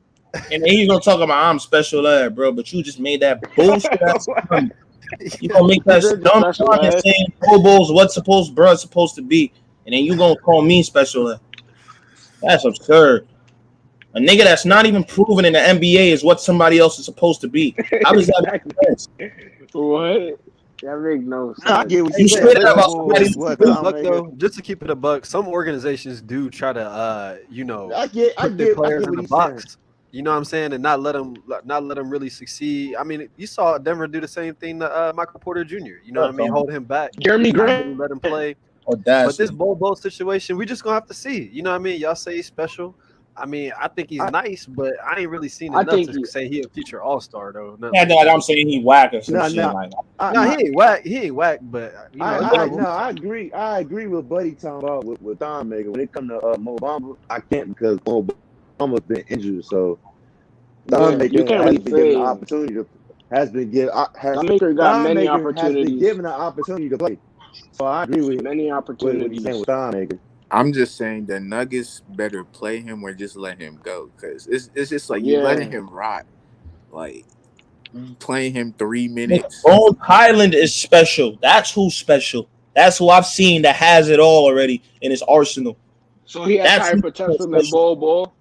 and then he's gonna talk about I'm special ed, bro. But you just made that bullshit ass comment. You gonna make that dumb comment saying Pro Bowl's what's supposed to be, and then you gonna call me special ed. That's absurd. A nigga that's not even proven in the NBA is what somebody else is supposed to be. How does that make sense? What? That makes no sense. I get what You you straight said. up about Bol Bol somebody is what, Keep it a Tom buck, Maker? though, just to keep it a buck, some organizations do try to, I get put their players what in the he's saying. box. You know what I'm saying, and not let them really succeed. I mean, you saw Denver do the same thing to Michael Porter Jr. You know what I mean, hold him back, Jeremy not Grant. really let him play. But Audacity. this Bol Bol situation, we just gonna have to see. You know what I mean? Y'all say he's special. I mean, I think he's nice, but I ain't really seen I enough think to say he a future All-Star though. Nothing Yeah, like like that. I'm saying he whack or some No, shit no, like I, No, I, he ain't whack. He ain't whack, but you know, it's levels. I agree. I agree with Buddy talking about with Tom Maker. When it comes to Mo Bamba, I can't because Mo Bamba's been injured, so Tom Yeah, Maker you can't has really been given the say. opportunity to has been given Tom Maker got Tom many Maker has been opportunities. given an opportunity to play. So I agree with Many what he's saying opportunities. with Tom Maker. I'm just saying the Nuggets better play him or just let him go because it's just like you Yeah. letting him rot, like you playing him 3 Nigga, minutes. Bones Hyland is special. That's who's special. That's who I've seen that has it all already in his arsenal. So he has That's higher who's potential than special. Bol Bol.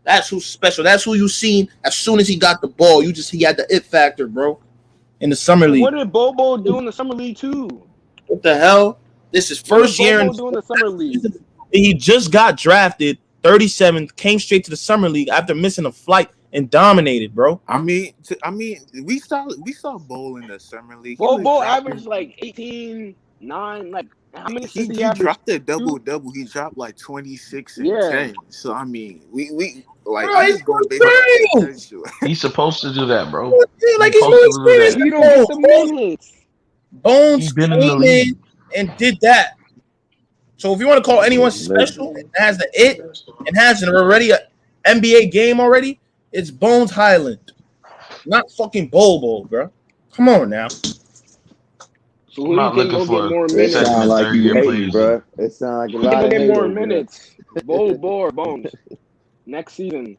That's who's special. That's who you seen as soon as he got the ball. He had the it factor, bro. In the summer league. What did Bol Bol do in the summer league too? What the hell? This is What first did year Bol in Bol do in the summer league? he just got drafted 37th, came straight to the summer league after missing a flight and dominated, bro. I mean, we saw Bol in the summer league. Bol Bol averaged like 18, 9, like how many assists did he average? Dropped a double. He dropped like 26 and 10. So I mean, we like Bro, I'm he's just going based on experienced. potential. He's supposed to do that, bro. Yeah, like He's he's more supposed to do experienced that. than He don't get the minutes. Bones He's been in the came league. in and did that. So if you want to call anyone special and has the it and has already an NBA game already, it's Bones Hyland, not fucking Bol Bol, bro. Come on now. So I'm who not do you think looking will get for more It minutes? second sounds and like third you year hating, players. bro. It sounds like a Who lot will of get hate more over there. minutes? Bol Bol or Bones? Next season.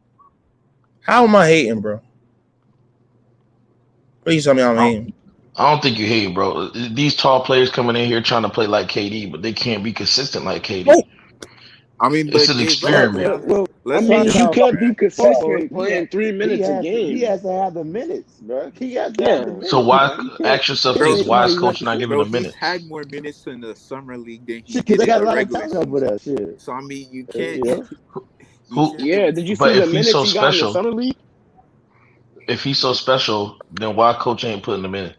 How am I hating, bro? Please tell me I'm hating. I don't think you hate, bro. These tall players coming in here trying to play like KD, but they can't be consistent like KD. I mean, It's but an let's be experiment. honest. Well, I Let's mean, be you honest, can't be man. consistent playing 3 minutes a He game. has to have the minutes, bro. He has to Yeah. have the minutes. So why Bro. You can't ask yourself can't this? say Why is somebody's not coach not consistent. giving Bro, them he's minutes? had more minutes in the summer league than he Shit, 'cause did they in got a the lot of regular talent over season. there. Shit. So I mean, you can't. Yeah. You Who? can't. Yeah. Did you But see the if he's minutes so he got in the special, summer league? then why coach ain't putting them in?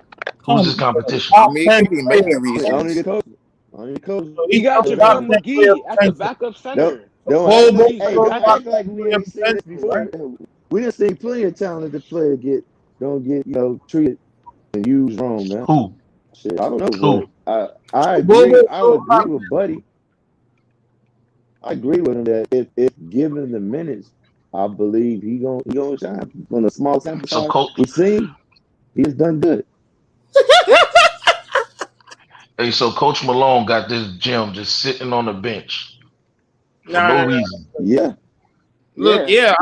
Who's his competition? I Top mean, 10 it may be player. Only reasons. the coach. Only the coach. He got He's top JaVale 10 player McGee at the potential. backup center. Don't Bol act Bol like, hey, shows don't top act like 10 we player ain't seen this potential, right? before. We done seen plenty of talented players don't get treated and used wrong, man. Who? Shit, I don't know, Who? but I Bol agree. Bol I shows agree top with Buddy. I agree with him that if given the minutes, I believe he gonna shine. On a small sample So size, coach, we seen he's done good. hey, so Coach Malone got this gym just sitting on the bench for Nah, no reason. Yeah, look, Yeah.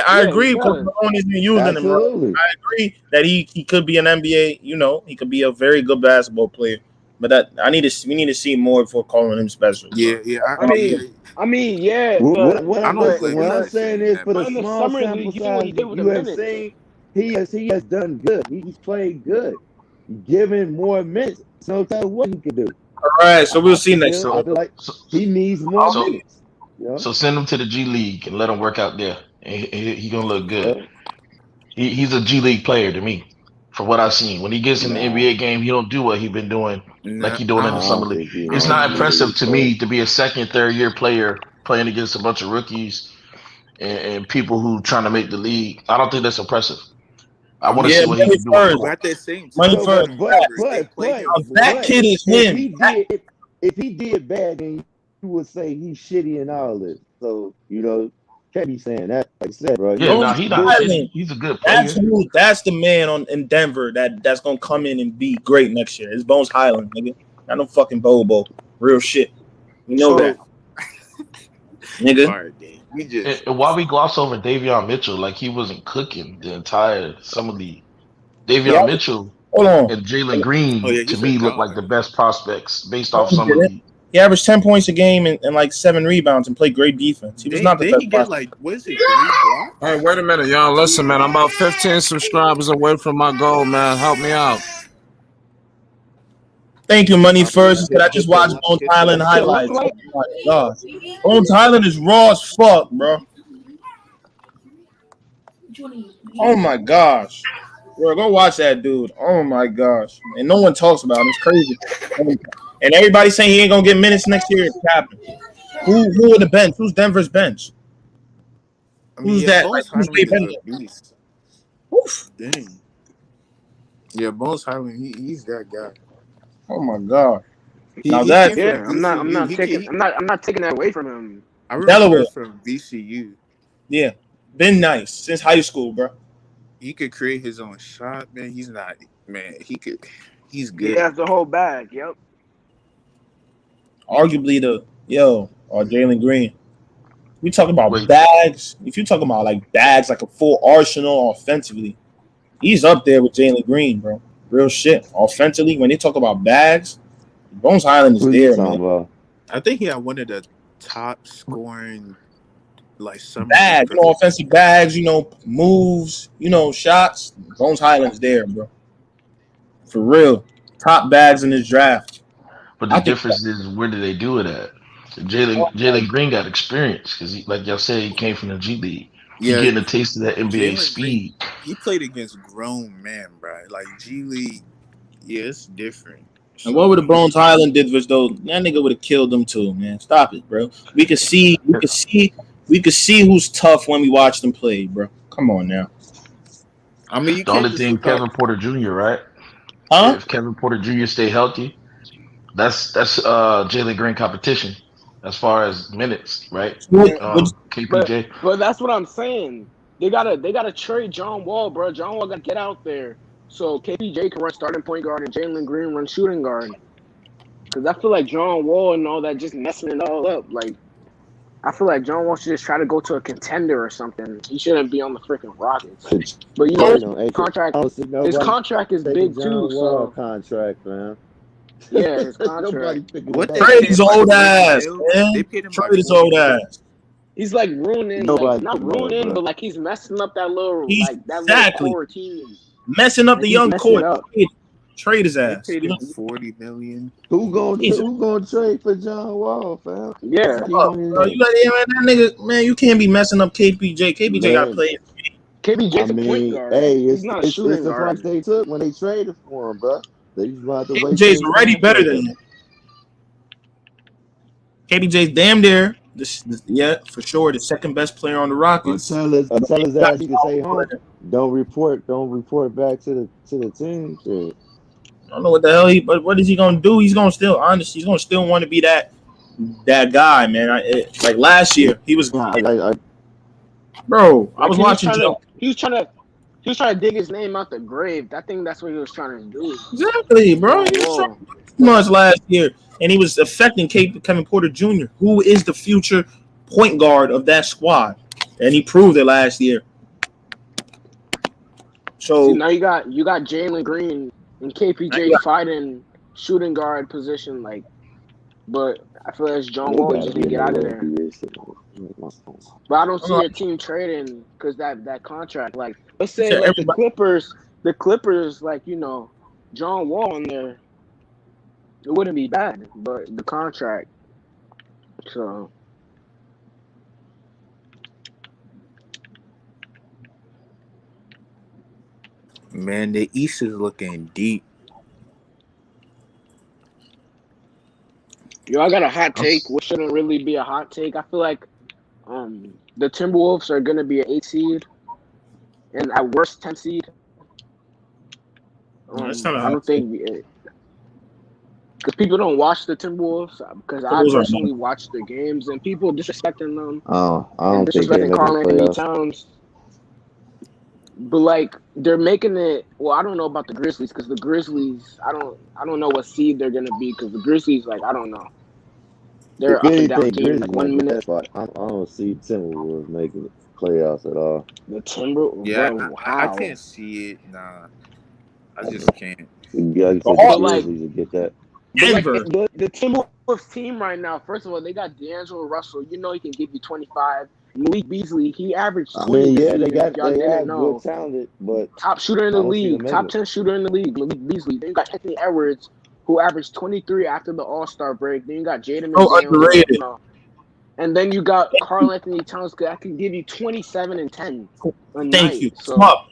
I Yeah, he agree. Coach does. Malone isn't using him, bro. absolutely. I agree that he could be an NBA. You know, he could be a very good basketball player. But we need to see more before calling him special. Bro. Yeah. I mean, yeah, What but I don't listen, blame what you I'm for saying saying is that, for the in the small summer sample league, you see what size he did with the you have minutes. seen, he has done good. He's played good. Given more minutes, no telling what he can do. All right, so we'll see next I year. feel like So, he needs more so, minutes. You know? so send him to the G League and let him work out there, and he gonna look good. He's a G League player to me, from what I've seen. When he gets in the Nah, NBA game, he don't do what he been doing like Nah, he doing I in the I don't. summer don't league. think he's I It's no don't not G either. impressive League to player. me to be a second, third year player playing against a bunch of rookies and people who trying to make the league. I don't think that's impressive. I I want to Yeah, see mean, what he money can do on the first. but court. at the same Money time, So, you first. gotta remember they play him Now, that but kid is if him. he did bad, then you would say he's shitty and all this. So can't be saying that. Like I said, bro, Yeah, no, Bones he not Hyland. shitty. He's a good That's player. that's the man in Denver that's gonna come in and be great next year. It's Bones Hyland, nigga. Not no fucking Bol Bol. Real shit. You know that, nigga. All right, Dan. We just And why we gloss over Davion Mitchell like he wasn't cooking the entire summer league? Yeah, Davion Mitchell hold on. and Jalen Green Oh yeah, to he's a me look like god. the best prospects based No, off he summer didn't. league. He averaged 10 points a game and like 7 rebounds and played great defense. He was not the Did best he get prospect. like what is it, 3 blocks? Hey, wait a minute, y'all. Listen, man. I'm about 15 subscribers away from my goal, man. Help me out. Thank you, Money First. But I just watched Bones Hyland highlights. Oh my gosh. Bones Hyland is raw as fuck, bro. Oh my gosh. Bro, go watch that dude. Oh my gosh. And no one talks about him. It's crazy. And everybody's saying he ain't gonna get minutes next year. It's happening. Who are the bench? Who's Denver's bench? Who's that? Bones Who's Hyland Ray is a beast. Oof. Dang. Yeah, Bones Hyland, he's that guy. Oh my god. Now that I'm not taking that away from him. I remember Delaware from VCU. Yeah, been nice since high school, bro. He could create his own shot, man. He's not, man. He's good. He has the whole bag. Yep. Arguably or Jalen Green. We talk about bags. If you talk about like bags, like a full arsenal offensively, he's up there with Jalen Green, bro. Real shit. Offensively, when they talk about bags, Bones Hyland is there, man. I think he had one of the top scoring, like some bags, offensive bags, moves, shots. Bones Hyland's there, bro. For real, top bags in this draft. But the difference is, where do they do it at? Jalen Green got experience because, like y'all said, he came from the G League. Yeah, He getting a taste of that NBA Jalen speed. Green, he played against grown men, bro. Like G League, yeah, it's different. And what would the Bones Hyland did was though, that nigga would have killed them too, man. Stop it, bro. We could see who's tough when we watch them play, bro. Come on now. I mean, The only thing, Kevin Porter Jr., right? Huh? If Kevin Porter Jr. stay healthy, that's Jalen Green competition as far as minutes, right? KPJ. But that's what I'm saying. They gotta trade John Wall, bro. John Wall gotta get out there so KPJ can run starting point guard and Jalen Green run shooting guard. Because I feel like John Wall and all that just messing it all up. Like, I feel like John Wall should just try to go to a contender or something. He shouldn't be on the freaking Rockets. But his contract is big too. So contract, man. yeah, his contract. Trade his old ass, man. Trade his old ass. He's like ruining, not ruining, but like he's messing up that little, little core team. Messing up the young core. Trade his ass. They paid him $40 million. Who gonna trade for John Wall, fam? Yeah. Bro, that nigga, man, you can't be messing up KPJ. KPJ got to play. KPJ's a point guard. Hey, he's not a shooting the guard. price they took when they traded for him, bro. They just about to wait. KPJ's already better than him. KPJ's damn there. Yeah, for sure, the second best player on the Rockets. Tell his ass he can stay home. Don't report back to the team. Shit. I don't know what the hell but what is he gonna do? He's gonna still want to be that guy, man. Like last year, he was. I was watching. He was trying to dig his name out the grave. I think that's what he was trying to do. Exactly, bro. He was trying too much last year, and he was affecting Kevin Porter Jr., who is the future point guard of that squad, and he proved it last year. So now you got Jalen Green and KPJ fighting shooting guard position, but I feel like John Wall just need to get out of there. But I don't see a team trading because that contract. Like, let's say the Clippers, John Wall in there, it wouldn't be bad. But the contract, so. Man, the East is looking deep. Yo, I got a hot take, which shouldn't really be a hot take. I feel like the Timberwolves are going to be an 8 seed and at worst 10 seed. I don't think because people don't watch the Timberwolves because I personally watch the games and people disrespecting them. Oh, I don't think they're disrespecting Carl Anthony Towns. But they're making it. Well, I don't know about the Grizzlies because the Grizzlies, I don't know what seed they're gonna be because the Grizzlies, I don't know. They're up and down team. 1 minute. I don't see Timberwolves making playoffs at all. The Timberwolves. Yeah, wow. I can't see it. Nah, I just can't. Yeah, the Grizzlies will get that. The team right now, first of all, they got D'Angelo Russell. You know he can give you 25. Malik Beasley, he averaged 20. I mean, yeah, this season, if y'all they didn't have know. good talent, but Top shooter in I the don't see them league, making top it. 10 shooter in the league, Malik Beasley. Then you got Anthony Edwards, who averaged 23 after the All-Star break. Then you got Jaden McDaniels, underrated. you know. And then you got Karl Anthony Towns that can give you 27 and 10 a Thank night. you. So Up.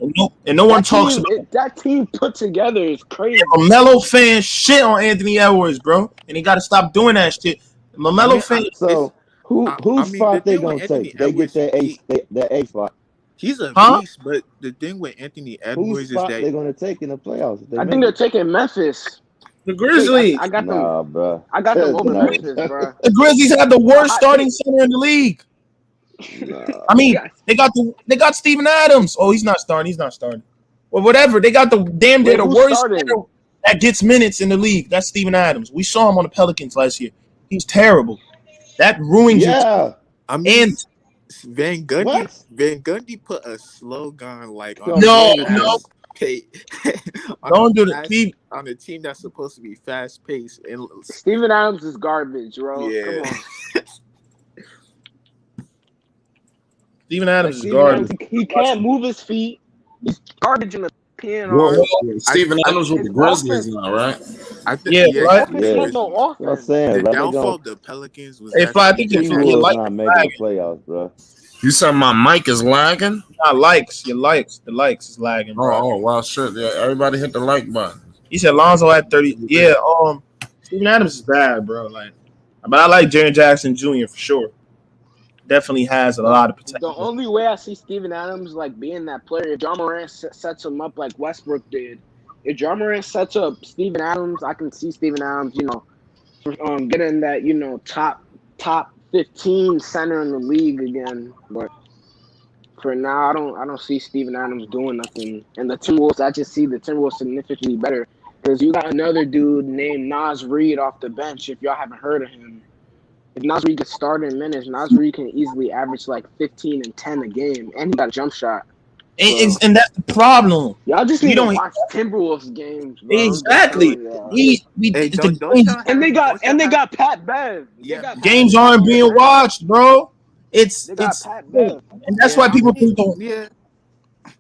And no one talks about that team put together is crazy. LaMelo fans shit on Anthony Edwards, bro, and he got to stop doing that shit. LaMelo fans. So whose I mean, the spot they thing with gonna Anthony take? They get Edwards, that A spot. he's a Huh? beast, but the thing with Anthony Whose Edwards is spot that they gonna take in the playoffs? If they I make think they're it? taking Memphis. The Grizzlies. I got them. Nah, bro. I got them over No. Memphis, bro. The Grizzlies have the worst hot starting take. center in the league. Nah. I mean, they got Steven Adams. Oh, he's not starting. He's not starting. Well, whatever. They got the damn near the who's worst starting? center that gets minutes in the league. That's Steven Adams. We saw him on the Pelicans last year. He's terrible. That ruins your team. I mean, And Van Gundy. What? Van Gundy put a slogan like on No, the no. on Don't do a the fast- team. on a team that's supposed to be fast paced and Steven Adams is garbage, bro. Yeah. Come on. Steven Adams is Steven garbage. Adams, he can't move his feet. He's garbage in the PNR. Well, Steven Adams with the Grizzlies now, right? I think Yeah, right. He has no That's what I'm offense. saying, the bro. They downfall gonna of the Pelicans was Hey, Fly, I think actually your Timberwolves light not is making lagging. the playoffs, bro. You said my mic is lagging? Not likes. Your likes. The likes is lagging, bro. Oh, wow, shit. Yeah, everybody hit the like button. He said Lonzo at 30. Yeah, Steven Adams is bad, bro. Like, but I like Jaren Jackson Jr. for sure. Definitely has a lot of potential. The only way I see Steven Adams like being that player, if John Morant sets him up like Westbrook did. If John Morant sets up Steven Adams, I can see Steven Adams, getting that, top 15 center in the league again. But for now, I don't see Steven Adams doing nothing. And the Timberwolves, I just see the Timberwolves significantly better because you got another dude named Naz Reid off the bench. If y'all haven't heard of him, if Naz Reid gets started in minutes, Naz Reid can easily average like 15 and 10 a game, and he got a jump shot. And that's the problem. Y'all just We need to don't- watch Timberwolves games, bro. Exactly. And they got Pat Bev. Games aren't being watched, bro. They got Pat Bev. And that's why people think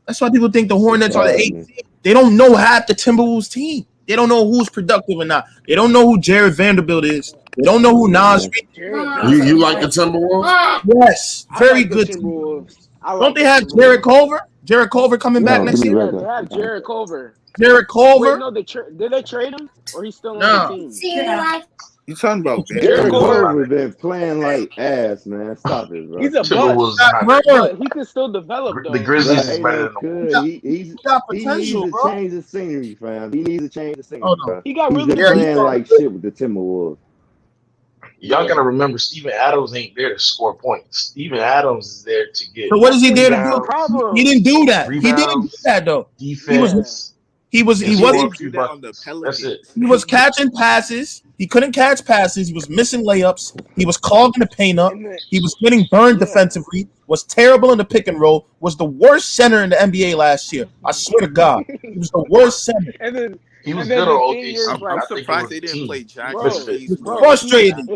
that's why people think the Hornets are the 8th seed. They don't know half the Timberwolves team. They don't know who's productive or not. They don't know who Jared Vanderbilt is. They don't know who Naz Reid is. You like the Timberwolves? Yes, very good. Don't they have Jared Culver? Jared Culver coming back next year? They have Jared Culver. Jared Culver? Wait, no, did they trade him? Or he's still No. on the team? You talking about Jared Culver been playing like ass, man. Stop it, bro. He's a Timberwolves bust. not- But he can still develop, though. The Grizzlies is Ain't better no than the good. Wolves. He needs to change the scenery, fam. He needs to change the scenery, bro. He got He's really been good. playing like shit with the Timberwolves. Y'all gotta remember, Steven Adams ain't there to score points. Steven Adams is there to get. So what is he there to rebounds, do? He didn't do that. He didn't do that though. defense. He wasn't. That's it. He was catching passes. He couldn't catch passes. He was missing layups. He was clogging the paint up. He was getting burned defensively. Was terrible in the pick and roll. Was the worst center in the NBA last year. I swear to God, he was the worst center. And then He was and then good the on thing OKC. is, I'm like, surprised they didn't play Jackson. Bro, frustrated.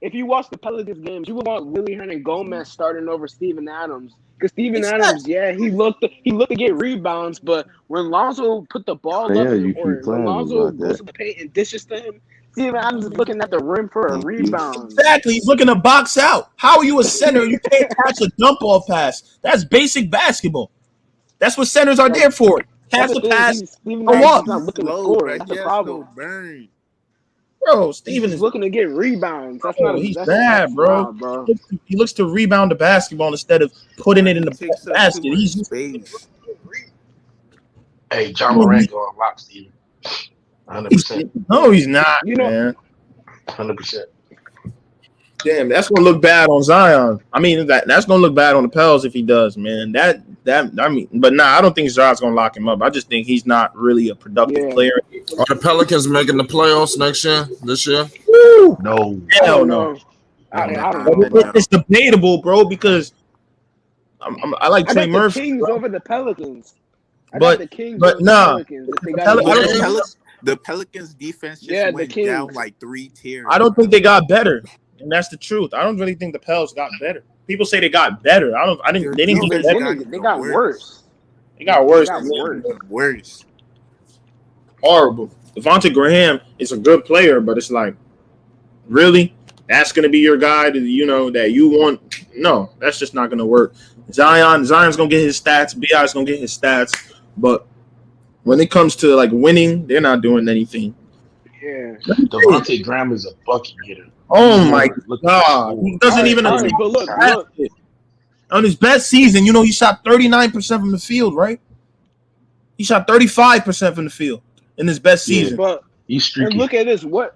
If you watch the Pelicans games, you would want Willie Hernan Gomez starting over Steven Adams. Because Steven Adams, he looked to get rebounds, but when Lonzo put the ball Yeah, up, you or keep when playing Lonzo about goes that. to the paint and dishes to him, Steven Adams is looking at the rim for a rebound. Exactly. He's looking to box out. How are you a center? You can't catch a dump off pass. That's basic basketball. That's what centers are there for. Catch the pass. Steven Go Adams up. is not looking to Slow, score. bro. That's the He has problem. no burn. Bro, Steven He's is looking to get rebounds. That's not. he's That's bad, bro. Nah, bro. He looks to rebound the basketball instead of putting it in the Takes up basket. too much He's space. Hey, John Morant going to lock Steven. 100%. no, he's not, You know- man. 100%. Damn, that's gonna look bad on Zion. I mean, that's gonna look bad on the Pels if he does, man. But nah, I don't think Zion's gonna lock him up. I just think he's not really a productive player. Are the Pelicans making the playoffs this year? Woo! No. Hell no. I don't know. Bro. It's debatable, bro, because I like I Trey got Murphy. the Kings bro. over the Pelicans. I but got the Kings but over nah, the Pelicans. If they the got Pel- a I don't good think- team. The Pelicans defense just Yeah, the went down Kings. like 3 tiers. I don't think they got better, and that's the truth. I don't really think the Pels got better. People say they got better. They didn't No, get they better. didn't. They got worse. They got They worse. got worse. Worse. Horrible. Devontae Graham is a good player, but it's like, really? That's going to be your guy that you want? No, that's just not going to work. Zion's going to get his stats. B.I.'s going to get his stats. But when it comes to like winning, they're not doing anything. Yeah. Devontae Graham is a bucket getter. Oh my God. He doesn't even but look. On his best season, he shot 39% from the field, right? He shot 35% from the field in his best season. But he's streaky. And look at this. What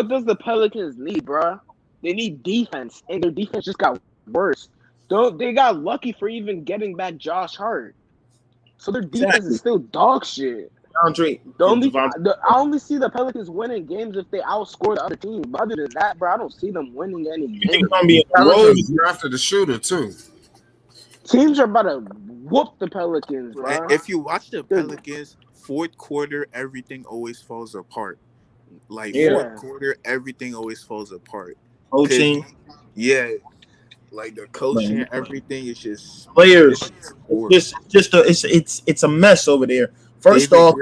does the Pelicans need, bro? They need defense, and their defense just got worse. They got lucky for even getting back Josh Hart. So their defense is still dog shit. I only see the Pelicans winning games if they outscore the other team. But other than that, bro, I don't see them winning any games. Rose drafted the shooter too. Teams are about to whoop the Pelicans, bro. And if you watch the Pelicans, fourth quarter, everything always falls apart. Like fourth quarter, everything always falls apart. Coaching, like the coaching, everything is just players. It's a mess over there. First off,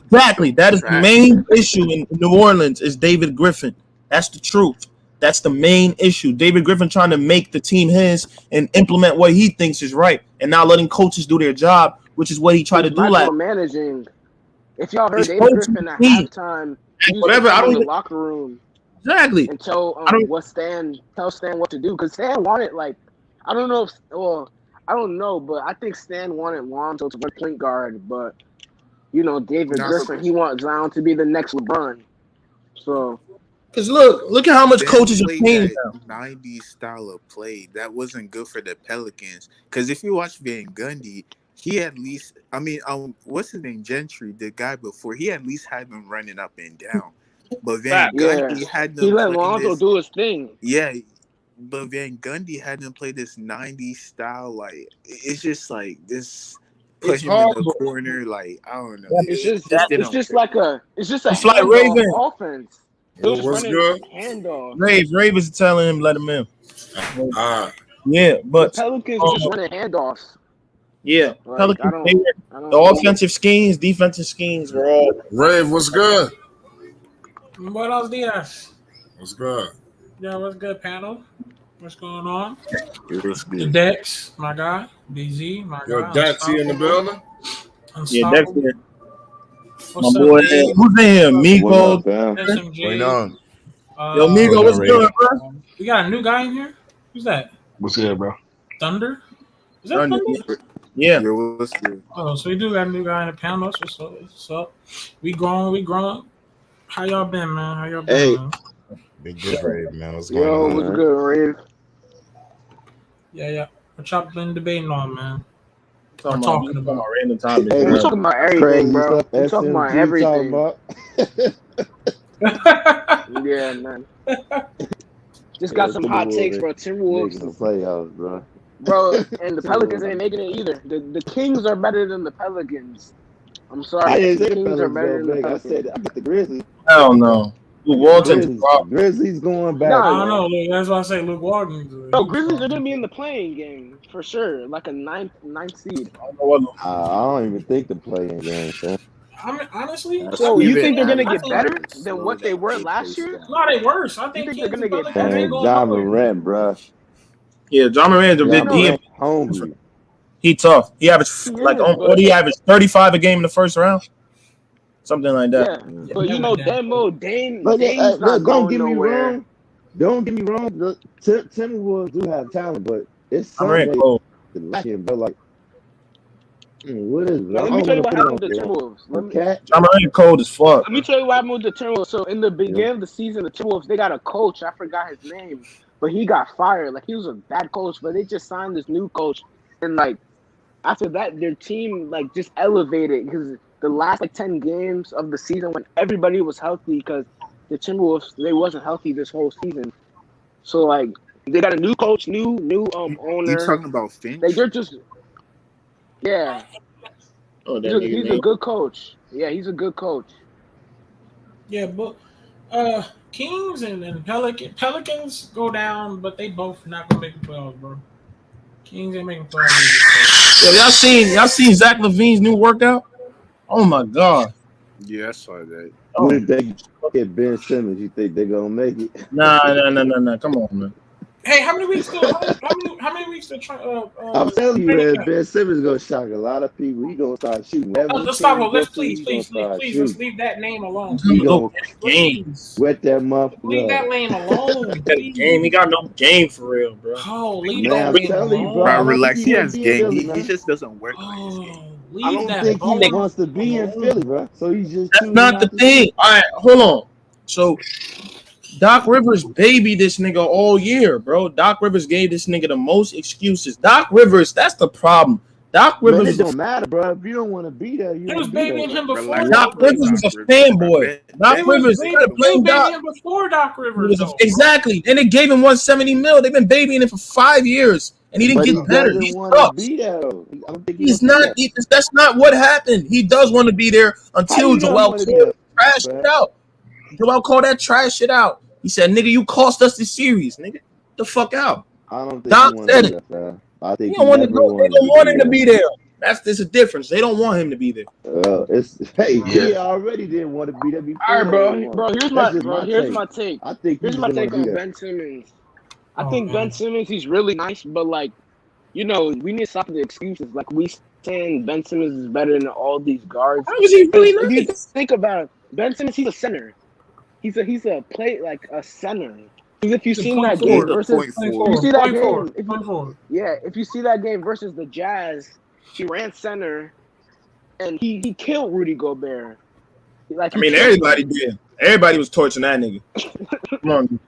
exactly, that is the main issue in New Orleans is David Griffin. That's the truth. That's the main issue. David Griffin trying to make the team his and implement what he thinks is right, and not letting coaches do their job, which is what he tried to do last. Managing. If y'all heard David Griffin at halftime, whatever. I don't in the locker room. Exactly. And tell Stan what to do, because Stan wanted I don't know, but I think Stan wanted Lonzo to play point guard, but David Griffin, he wants Zion to be the next LeBron. So, because look at how much coaches are paying now. 90s style of play that wasn't good for the Pelicans. Because if you watch Van Gundy, he at least, what's his name, Gentry, the guy before, he at least had them running up and down. But Van Gundy had them. He let Lonzo do his thing. Yeah, but Van Gundy had them play this 90s style. Like it's just like this. Put him in the corner, like I don't know. It's just like a Raven offense. What's good? Raven is telling him let him in. But the Pelicans just running handoffs. Yeah, Pelicans. The offensive schemes, defensive schemes were all. Rave, what's good? Buenos dias. What's good? Yeah, what's good, panel? What's going on? The Dex, my guy. DZ, my guy. Dex, he in the building? Yeah, Dex here. What's my boy, up, man? who's in here? Migo. SMG. Yo, Migo, what's good, bro? We got a new guy in here? Who's that? What's good, bro? Thunder? Is that Thunder? Yeah. What's good? Oh, so we do got a new guy in the panel. What's up? We grown. How y'all been, man? How y'all been, man? Big good, Rave, man. What's going Yo, on? what's good, Rave? Yeah. What y'all been debating on, man? We're talking about random topics. Hey, we're talking about everything, bro. We're talking about everything. Yeah, man. Just got some hot takes, bro. Timberwolves. The playoffs, bro. Bro, and the Pelicans ain't making it either. The Kings are better than the Pelicans. I'm sorry. I didn't the say the Kings are better than the Pelicans go Pelicans. big. I got the Grizzlies. Hell no. Luke Walton's Grizzlies going back. I don't know. That's why I say Luke Walton's. No, Grizzlies are gonna be in the playing game for sure, like a ninth seed. I don't even think the playing game, man. I mean, honestly. So you think they're gonna get better than what they were last year? No, they worse. I think they're gonna get better. And John Morant, bro. Yeah, John Morant's a bit deep. Hungry. He tough. He averaged what he averaged 35 a game in the first round. Something like that. Yeah. But Dame's Look, not don't going get me nowhere. wrong. Don't get me wrong. The Timberwolves do have talent, but it's Morant Sunday. cold. But like, what is? Let me tell you what happened with the Timberwolves. John Morant cold as fuck. Let me tell you what happened with the Timberwolves. So in the beginning of the season, the Timberwolves, they got a coach. I forgot his name, but he got fired. Like he was a bad coach, but they just signed this new coach, and like after that, their team like just elevated because the last 10 games of the season when everybody was healthy, because the Timberwolves they wasn't healthy this whole season. So like they got a new coach, new owner. You talking about Finch? Like they're just Oh, he's a good coach. Yeah, he's a good coach. Yeah, but Kings and Pelicans go down, but they both not gonna make the playoffs, bro. Kings ain't making playoffs. Yo, y'all seen Zach LaVine's new workout? Oh my god. Yeah, I saw that. What if they get Ben Simmons? You think they're gonna make it? Nah. Come on, man. Hey, how many weeks? How many weeks to try? I'm telling you, man, Ben Simmons gonna shock a lot of people. He gonna start shooting. Let's stop. Let's please, let's leave that name alone. He gonna games. Wet that motherfucker. Leave that name alone. Game. He got no game for real, bro. Oh, leave Man, that name alone. Bro, relax. He has game. He just doesn't work on his game. I don't think he wants to be in Philly, bro. So he's just. That's not the thing. All right, hold on. So Doc Rivers babied this nigga all year, bro. Doc Rivers gave this nigga the most excuses. Doc Rivers, that's the problem. Doc Rivers. Man, it don't matter, bro. If you don't want to be there, you was babying him before. Doc Rivers was a fanboy. Doc Rivers, you gotta blame Doc. Him before Doc Rivers. Exactly. And they gave him 170 mil. They've been babying him for 5 years, and he didn't get better. He sucks. He's not. That's not what happened. He does want to be there until Joel called trash shit out. Joel called that trash shit out. He said, "Nigga, you cost us this series, nigga. Get the fuck out." I don't think Doc said it. I think they don't want him to be there. There's a difference. They don't want him to be there. He already didn't want to be there before. All right, bro. Here's my take. I think here's my take on Ben Simmons. I think Ben Simmons, he's really nice, but like, we need to stop the excuses. Like we saying Ben Simmons is better than all these guards. How is he really nice? If you think about it, Ben Simmons, he's a center. He's a play like a center. Because if you seen that game versus, if you see that game versus the Jazz, he ran center, and he killed Rudy Gobert. Like everybody did. Everybody was torching that nigga. Come on.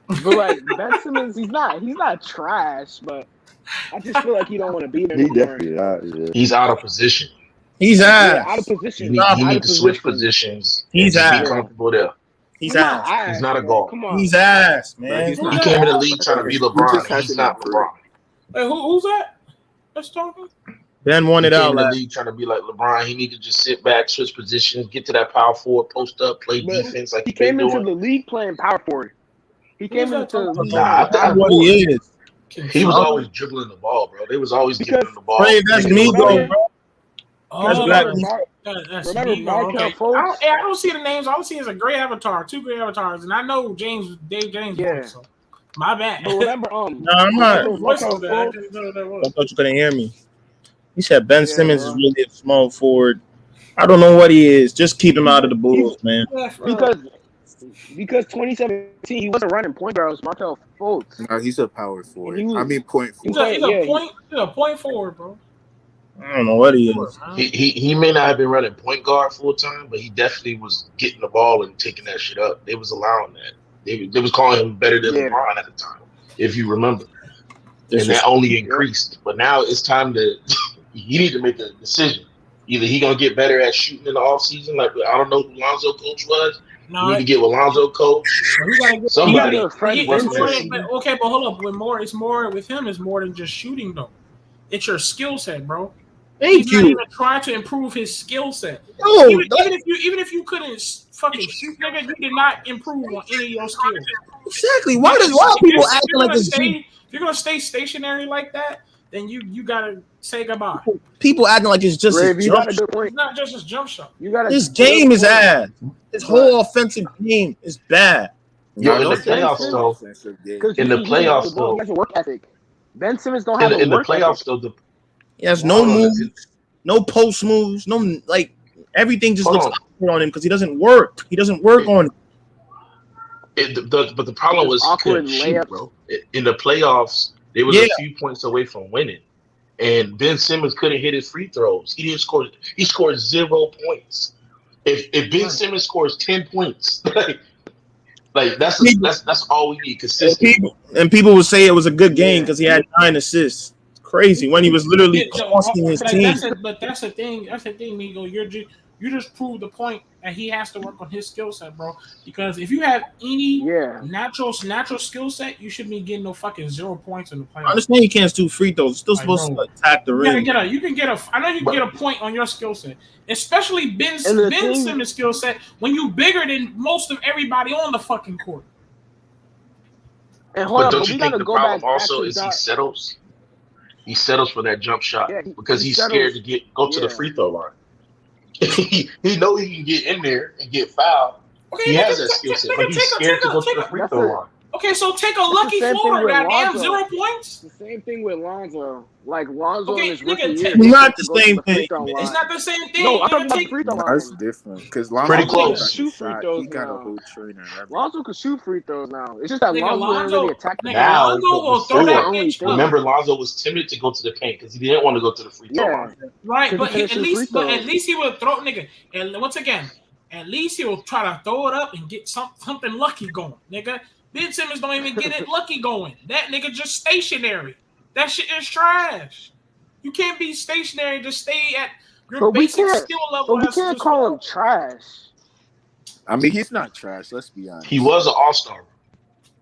But like Ben Simmons, he's not trash, but I just feel like he don't want to be there. He definitely He's out of position. He's out of position. He need to switch positions. He's be comfortable there. He's ass. He's not a guard. Come on. He's ass, man. He came in the league trying to be LeBron. He's not LeBron. Hey, who's that? That's talking. Ben wanted out. He came in the league trying to be like LeBron. He needed to just sit back, switch positions, get to that power forward, post up, play defense like he came into the league playing power forward. He came into the league. That's what he is. He was always dribbling the ball, bro. They was always giving him the ball. That's me, bro. Remember Markel Fultz? I don't see the names. All I see is a gray avatar, 2 gray avatars, and I know Dave James. Yeah. So my bad. But remember, no, I'm not. I thought you couldn't hear me. He said Ben Simmons is really a small forward. I don't know what he is. Just keep him out of the Bulls, man. Because 2017 he wasn't running point guard. It was Markel Fultz. No, he's a power forward. Point forward. He's a point forward, bro. I don't know what he is. He may not have been running point guard full time, but he definitely was getting the ball and taking that shit up. They was allowing that. They was calling him better than LeBron at the time, if you remember. And that only increased. But now it's time to you need to make a decision. Either he gonna get better at shooting in the offseason, like I don't know who Lonzo coach was. You need to get with Lonzo coach. Somebody. Okay, but hold up. It's more with him. It's more than just shooting though. It's your skill set, bro. He's not even trying to improve his skill set. No, even if you couldn't fucking shoot, nigga, you did not improve on any of your skills. Exactly. Why are people acting like this? If you're gonna stay stationary like that, then you gotta say goodbye. People acting like it's just a jump shot. It's not just his jump shot. This game is ass. This whole offensive game is bad. Yo, in the playoffs though. In the playoffs though. He has a work ethic. Ben Simmons don't have in the playoffs though. He has no moves, no post moves, no everything just looks awkward on him because he doesn't work. He doesn't work on it. But the problem was he couldn't shoot, bro. In the playoffs, they were a few points away from winning, and Ben Simmons couldn't hit his free throws. He didn't score. He scored 0 points. If Ben Simmons scores 10 points, like that's all we need. Consistent. And people would say it was a good game because he had 9 assists. It's crazy when he was literally costing his team. But that's the thing. That's the thing, Migo. You just proved the point that he has to work on his skill set, bro. Because if you have any natural skill set, you shouldn't be getting no fucking 0 points in the playoffs. I understand you can't do free throws. Still supposed to attack the rim. You can get a point on your skill set, especially Ben Simmons' skill set when you bigger than most of everybody on the fucking court. But don't you think the problem also is he settles? He settles for that jump shot because he's scared to go to the free throw line. he know he can get in there and get fouled. Okay, he has that skill set, but he's scared to go to the free throw line. Okay, so take a lucky floater, goddamn, 0 points. The same thing with Lonzo. Like Lonzo in his rookie year. It's not the same thing. It's not the same thing. No, I'm talking about the free throw line. That's different because Lonzo pretty close. Shoot free throws he got now. a whole trainer. Lonzo can shoot free throws now. It's just that Nigga, Lonzo didn't really attack the Now, bitch remember, Lonzo was timid to go to the paint because he didn't want to go to the free throw line. Right, but at least he would throw, nigga. And once again, at least he will try to throw it up and get something lucky going, nigga. Ben Simmons don't even get it lucky going. That nigga just stationary. That shit is trash. You can't be stationary. Just stay at your basic skill level. But we can't call him trash. I mean, he's not trash. Let's be honest. He was an all-star.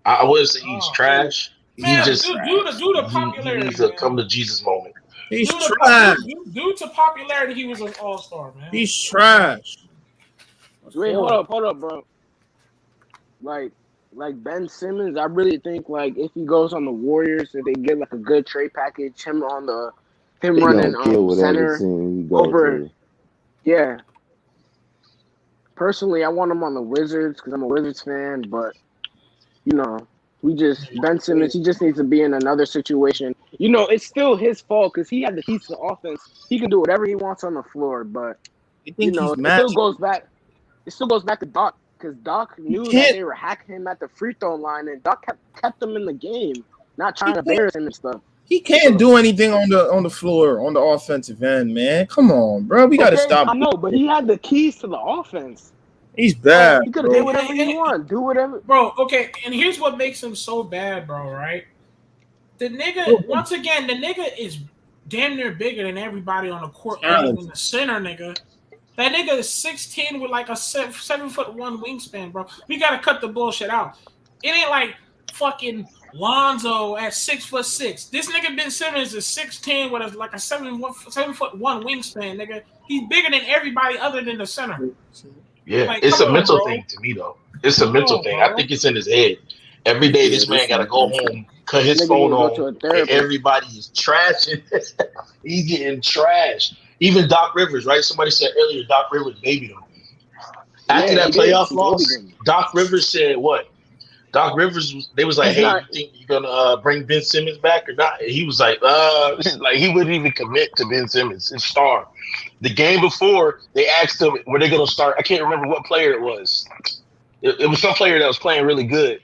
I wouldn't say he's trash. Man, he just due to popularity. He's a come to Jesus moment. He's trash. Due to popularity, he was an all-star, man. He's trash. Wait, hold up, bro. Like Ben Simmons, I really think like if he goes on the Warriors, if they get like a good trade package, him running center over. Yeah. Personally, I want him on the Wizards because I'm a Wizards fan, but Ben Simmons, he just needs to be in another situation. It's still his fault because he had the keys to offense. He can do whatever he wants on the floor, but it still goes back to Doc. Because Doc knew that they were hacking him at the free throw line, and Doc kept him in the game, not trying to embarrass him and stuff. He can't do anything on the floor on the offensive end, man. Come on, bro. We gotta stop. I know, but he had the keys to the offense. He's bad. He could have did whatever he wanted. Do whatever, bro. Okay, and here's what makes him so bad, bro. Right? The nigga, once again, the nigga is damn near bigger than everybody on the court, other than the center, nigga. That nigga is 6'10" with like a 7'1" wingspan, bro. We gotta cut the bullshit out. It ain't like fucking Lonzo at 6'6". This nigga Ben Simmons is 6'10" with like a 7'1" wingspan, nigga. He's bigger than everybody other than the center. Yeah, like, it's a mental bro. thing to me though. It's a mental thing. I think it's in his head. Every day this man gotta go home, cut his phone on, and everybody is trashing. He's getting trashed. Even Doc Rivers, right? Somebody said earlier Doc Rivers babied him. After that playoff loss, Doc Rivers said what? Doc Rivers, they was like, hey, you think you're gonna bring Ben Simmons back or not? And he was like he wouldn't even commit to Ben Simmons, his star. The game before, they asked him, were they gonna start? I can't remember what player it was. It was some player that was playing really good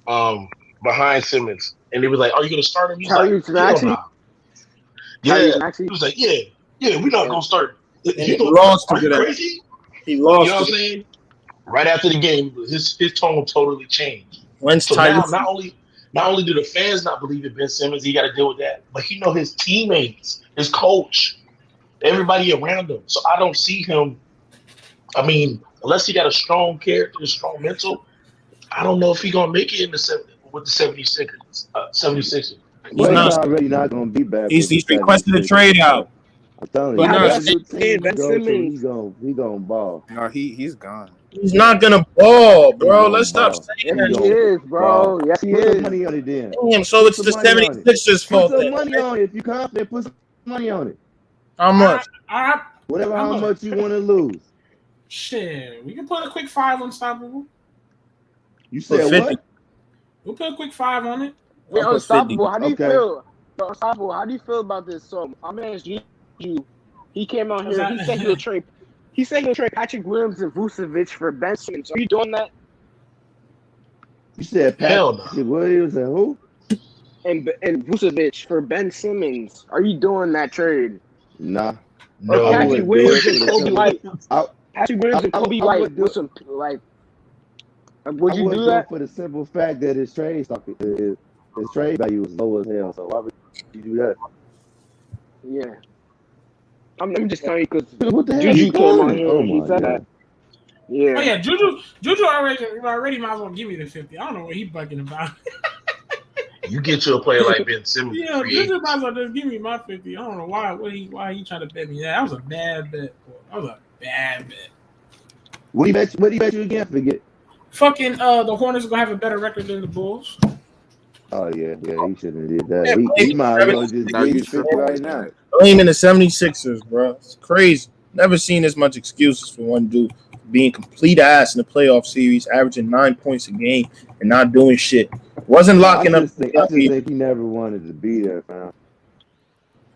behind Simmons. And they was like, are you gonna start him? He's like, yeah. He was like, yeah, we're not gonna start. He lost to that. Crazy? He lost. You know what I'm saying? Right after the game, his tone totally changed. So now, not only do the fans not believe in Ben Simmons, he got to deal with that, but his teammates, his coach, everybody around him. So I don't see him. I mean, unless he got a strong character, a strong mental, I don't know if he's gonna make it in with the 76ers. 76ers. He's already not gonna be bad. He's requesting a trade out. I'm telling you, he's gonna ball. No, he's gone. He's not gonna ball, bro. Let's stop saying that. He is, bro. Yes, he Put is. some money on it then. Damn, so it's the 76ers' fault. Put some money on it. If you confident, put some money on it. How much? How much you want to lose. Shit, we can put a quick 5 unstoppable. You said what? We'll put a quick 5 on it. Wait, unstoppable. How do you feel? Unstoppable. How do you feel about this? So I'm gonna ask you. He came out here. He said he'll trade. He said he'll trade Patrick Williams and Vucevic for Ben Simmons. Are you doing that? You said Patrick Williams and who? And Vucevic for Ben Simmons. Are you doing that trade? Nah. No. Patrick Williams and Kobe White. Patrick Williams and Kobe White with some like. Would you do that for the simple fact that his trade value is low as hell? So why would you do that? Yeah. I'm just telling you because What the hell Juju you came on doing? here Oh and he my said god. that. Yeah. Oh yeah, Juju already might as well give me the 50. I don't know what he bugging about. You get to a player like Ben Simmons. Yeah, free Juju agent. might as well just give me my 50. I don't know why he trying to bet me that. That was a bad bet, boy. That was a bad bet. What do you bet you again? Forget. Fucking the Hornets are gonna have a better record than the Bulls. Oh yeah, he shouldn't have did that. He might as well just Now give you you 50 tripping right like now. that. Blaming the 76ers, bro. It's crazy. Never seen as much excuses for one dude being complete ass in the playoff series, averaging 9 points a game and not doing shit. Wasn't locking I up. just think he never wanted to be there, fam.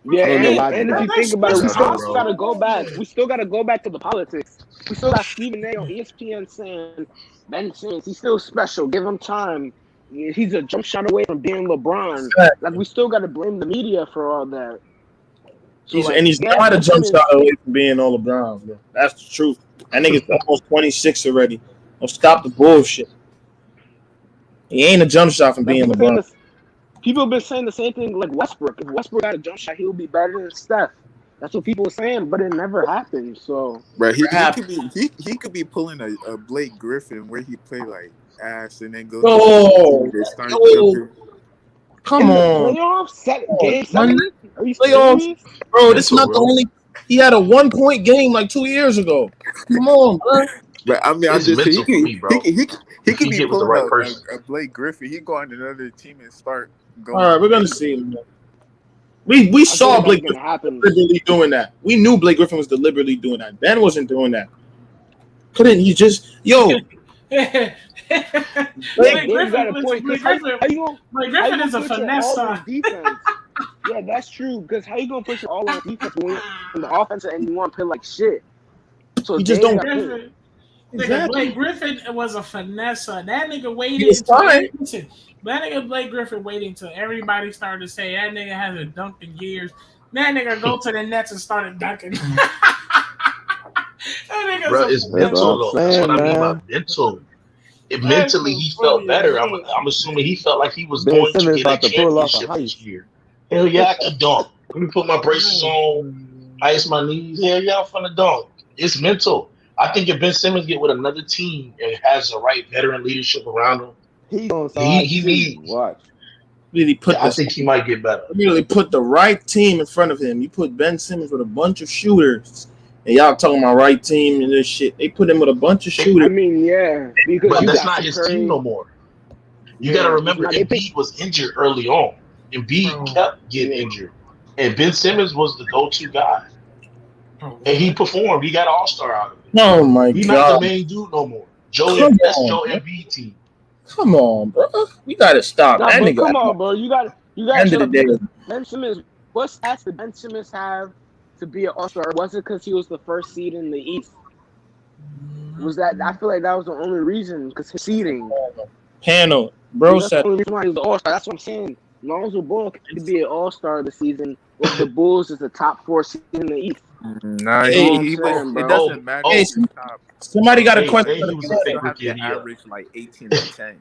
Yeah, I don't know and, why. and if you think about it, we still gotta go back. We still gotta go back to the politics. We still got Stephen A on ESPN saying Ben Simmons, he's still special. Give him time. He's a jump shot away from being LeBron. Like we still gotta blame the media for all that. So, He's not a jump shot away from being all LeBron, bro. That's the truth. That nigga's almost 26 already. Don't stop the bullshit. He ain't a jump shot from being LeBron. People have been saying the same thing like Westbrook. If Westbrook got a jump shot, he would be better than Steph. That's what people were saying, but it never happened. So, Bro, he could be pulling a Blake Griffin where he play like ass and then go. Come on. Playoffs, game 7. Are you Playoffs, serious? bro. This is not the only. He had a 1 point game like 2 years ago. Come on, bro. But I mean, I'm It's just saying mental for me, bro. he could be get with the pulling right person. a Blake Griffin. He go on another team and start going. All right, we're gonna see him. We saw Blake Griffin deliberately doing that. We knew Blake Griffin was deliberately doing that. Ben wasn't doing that. Couldn't he just Blake Griffin got a point. Blake Griffin is a finesse. Defense. Yeah, that's true. Because how you gonna push it all on defense when the offense and you want to play like shit? So he just don't. Exactly. Blake Griffin was a finesse. That nigga waited. That nigga Blake Griffin waiting until everybody started to say that nigga hasn't dunked in years. That nigga go to the Nets and started dunking. Bro, it's mental though. That's what I mean by mental. Mentally, he felt better. I'm assuming he felt like he was going to get a championship this year. Hell yeah, I can dunk. Let me put my braces on, ice my knees. Hell yeah, I'm finna dunk. It's mental. I think if Ben Simmons get with another team and has the right veteran leadership around him, he needs. Watch. I think he might get better. Really put the right team in front of him. You put Ben Simmons with a bunch of shooters, and y'all talking about right team and this shit. They put him with a bunch of shooters. I mean, yeah, but that's not his team no more. You got to remember, Embiid was injured early on. Embiid kept getting injured, and Ben Simmons was the go-to guy, and he performed. He got an All-Star out of it. Oh my He's god, not the main dude no more. That's Joe Embiid team. Come on, bro. We gotta stop. Nah, That but nigga. come on, bro. You got End of the day. Ben Simmons. What stats did Ben Simmons have to be an All-Star? Was it because he was the first seed in the East? Was that? I feel like that was the only reason because his seeding. Panel, bro. That's the only reason why he was the All-Star. That's what I'm saying. Lonzo Ball could be an All-Star this season if the Bulls is the top 4 seed in the East. Nah, it doesn't matter. Hey, somebody got a question. He was a have to average like 18 and 10.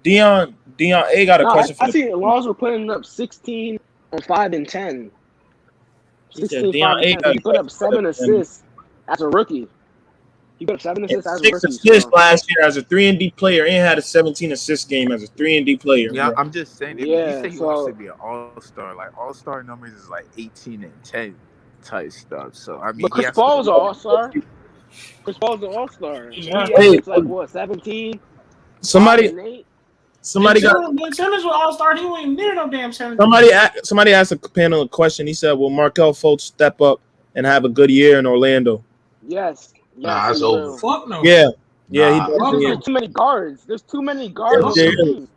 Dion A got a question for I see Lonzo putting up 16 on 5 and 10. 16, Dion 5 A and 10. got He put up 7 assists as a rookie. He put up 7 assists as a 6 rookie. assists last year as a 3-and-D player, and had a 17 assist game as a 3-and-D player. Yeah, bro. I'm just saying. If he say he wants to be an All-Star, like All-Star numbers is like 18 and 10 type stuff. So I mean, But Chris Paul's an All-Star. Chris Paul's an All-Star. He Hey, averaged like what, 17? Somebody got. Ben Simmons was All-Star. He wasn't near no damn 17. Somebody asked a panel a question. He said, "Will Markelle Fultz step up and have a good year in Orlando?" Yes. Nah, it's over. Fuck no. Yeah. He There's too many guards. There's too many guards on the team.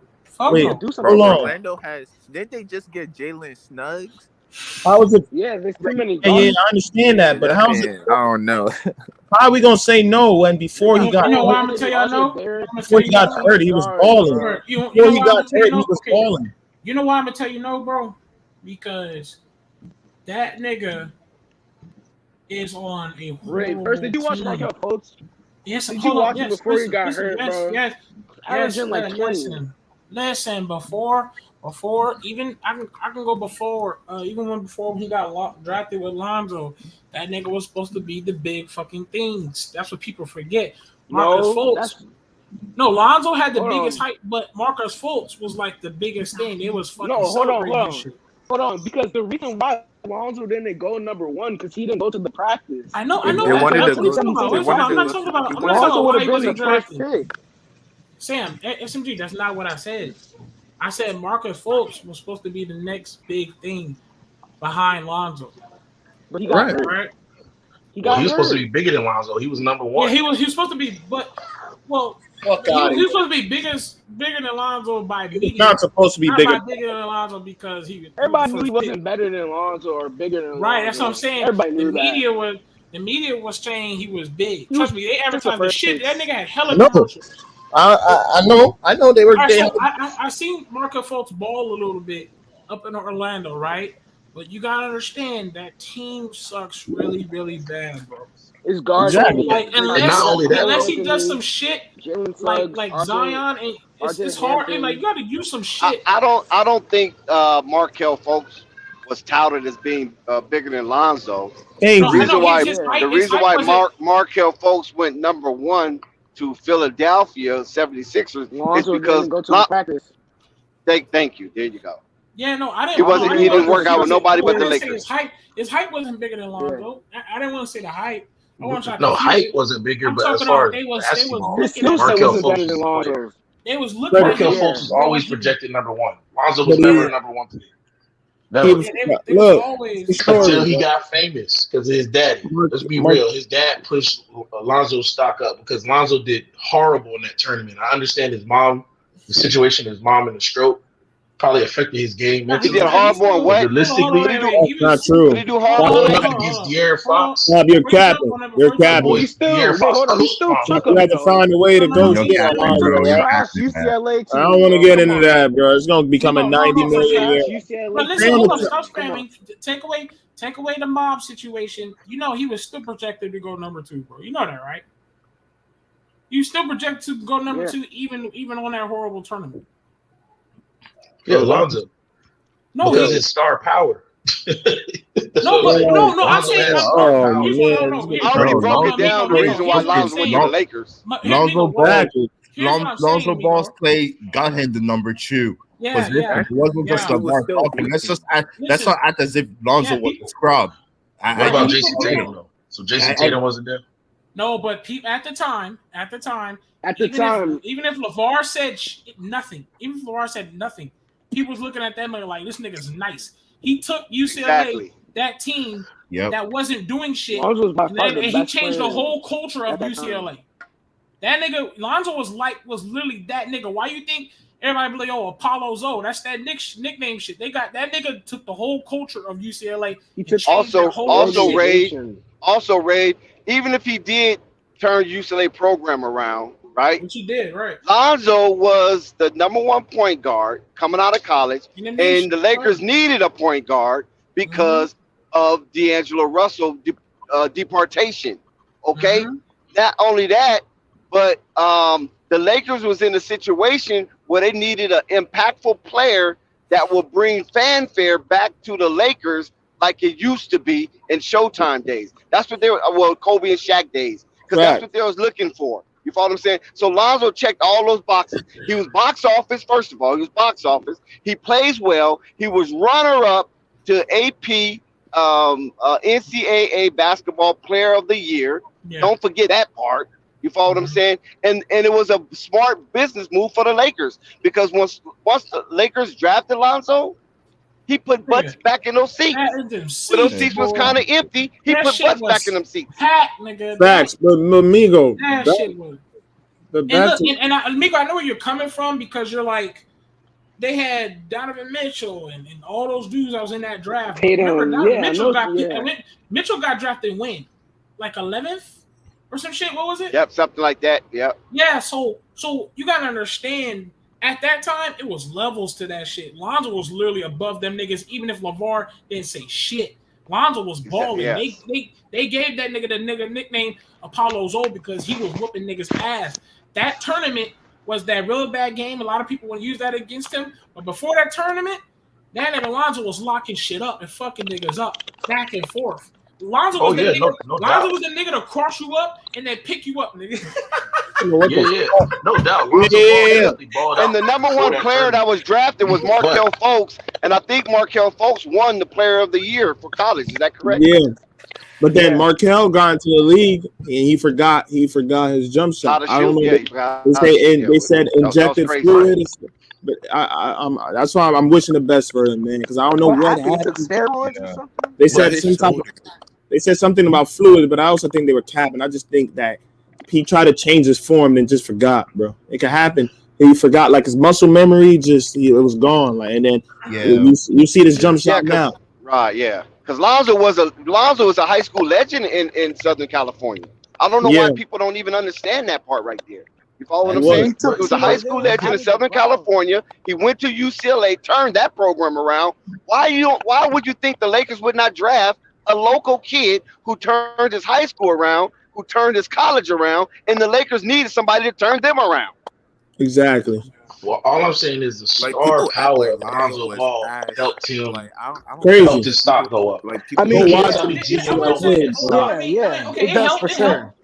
Wait, Do something. hold on. Orlando has. Didn't they just get Jalen Suggs? How is it? Yeah, there's too many Yeah, guards. I understand that, but how is it? I don't know. How are we gonna say no when before he got? You know why I'm gonna tell y'all no? Before he got hurt, he was balling. Before he got hurt, he was balling. You know why I'm gonna tell you no, bro? Because that nigga is on a Ray, first, did you watch Markelle Fultz? Yes, Did you watch it before he got hurt, bro? Yes, Averaging like 20. Listen, before before even I can go before even before he got drafted with Lonzo, that nigga was supposed to be the big fucking things. That's what people forget. Lonzo had the biggest hype, but Marcus Fultz was like the biggest thing. It was fucking celebrating this shit. Hold on, because the reason why Lonzo didn't go number one because he didn't go to the practice. I know. I'm not talking about Lonzo would have been the first pick. Sam, SMG, that's not what I said. I said Marcus Fultz was supposed to be the next big thing behind Lonzo. But he got hurt. Right? He was supposed to be bigger than Lonzo. He was number one. Yeah, he was supposed to be, he was supposed to be bigger than Lonzo by medium. Not supposed to be bigger. Not bigger than Lonzo because everybody knew he wasn't better than Lonzo or bigger than Lonzo. Right, that's what I'm saying. Everybody knew the media was saying he was big. Trust me, they advertised the shit. That nigga had hella No. commercials. I know they were. I seen Marcus Fultz ball a little bit up in Orlando, right? But you gotta understand that team sucks really, really bad, bro. It's guard. Exactly. Unless he does some shit like Zion, and it's hard. And like you got to use some shit. I don't think Markelle Fultz was touted as being bigger than Lonzo. Hey, the reason why Markelle Fultz went number one to Philadelphia 76ers is because didn't go to the practice. Thank you. There you go. Yeah, no, I didn't. He didn't work out with nobody but the Lakers. His hype wasn't bigger than Lonzo. I didn't want to say the hype. Hype wasn't bigger, but as far as basketball, Markelle Fultz was Lonzo. They was looking at Markelle Fultz was always projected number one. Lonzo was never number one to me. Until he got famous because of his daddy. Let's be real. His dad pushed Lonzo's stock up because Lonzo did horrible in that tournament. I understand the situation his mom in the stroke probably affected his game mentally. He did horrible on what? Realistically, that's not true. Did he do horrible against De'Aaron Fox? You're capping. You're capping. You have to find a way to go get Lonzo, right? I don't want to get into that, bro. It's going to become a 90 million year. But listen, stop screaming. Take away the mob situation. You know he was still projected to go number 2, bro. You know that, right? You still project to go number 2 even on that horrible tournament. Yeah, Lonzo. No, because it's star power. No. I'm saying. I already broke it down. The reason why Lonzo went to the Lakers. Lonzo Ball's play got him the number 2. It wasn't just a mark talking. Let's not act as if Lonzo was a scrub. What about Jason Tatum though? So Jason Tatum wasn't there. No, but at the time, even if LeVar said nothing, people was looking at that nigga like this nigga's nice. He took UCLA, that team that wasn't doing shit, and he changed the whole culture of UCLA. That nigga Lonzo was literally that nigga. Why you think everybody be like, oh, Apollo Zo? That's that nickname shit. They got that nigga took the whole culture of UCLA. Also, Ray, even if he did turn UCLA program around, right? Which he did, right? Lonzo was the number 1 point guard coming out of college, and the Lakers needed a point guard because of D'Angelo Russell deportation. Okay, not only that, but the Lakers was in a situation where they needed an impactful player that will bring fanfare back to the Lakers like it used to be in Showtime days. That's what they were, Kobe and Shaq days, because that's what they was looking for. You follow what I'm saying? So Lonzo checked all those boxes. He was box office, first of all. He was box office. He plays well. He was runner-up to AP NCAA Basketball Player of the Year. Yeah. Don't forget that part. You follow what I'm saying? And it was a smart business move for the Lakers because once the Lakers drafted Lonzo, he put butts back in those seats. But those seats was kind of empty. He put butts back in them seats. Facts, but Migo. Migo, I know where you're coming from because you're like, they had Donovan Mitchell and all those dudes that was in that draft. Remember, Mitchell got drafted when? Like 11th or some shit? What was it? Yep, something like that. Yep. Yeah, so you got to understand, at that time, it was levels to that shit. Lonzo was literally above them niggas, even if LeVar didn't say shit. Lonzo was balling. Yes. They gave that nigga the nickname Apollo Zo because he was whooping niggas' ass. That tournament was that real bad game. A lot of people want to use that against him. But before that tournament, that nigga Lonzo was locking shit up and fucking niggas up back and forth. Lonzo was the nigga. Lonzo was the nigga to cross you up and then pick you up, nigga. No doubt. And the number one player that was drafted was Markelle Fultz, and I think Markelle Fultz won the Player of the Year for college. Is that correct? Yeah. But then Markelle got into the league and he forgot his jump shot. I don't know. They said injected fluid. But that's why I'm wishing the best for him, man, because I don't know what happened. Steroids or something? They said they said something about fluid, but I also think they were capping. I just think that he tried to change his form and just forgot, bro. It could happen. He forgot, like his muscle memory, it was gone. Like, and then you see this jump shot now. Right, yeah. Because Lonzo was a high school legend in Southern California. I don't know why people don't even understand that part right there. You follow what I'm saying? He was a high school legend in Southern California. He went to UCLA, turned that program around. Why would you think the Lakers would not draft a local kid who turned his high school around, who turned his college around, and the Lakers needed somebody to turn them around? Exactly. Well, all I'm saying is the star power Lonzo Ball helped him helped his stock go up. I mean, it does for sure.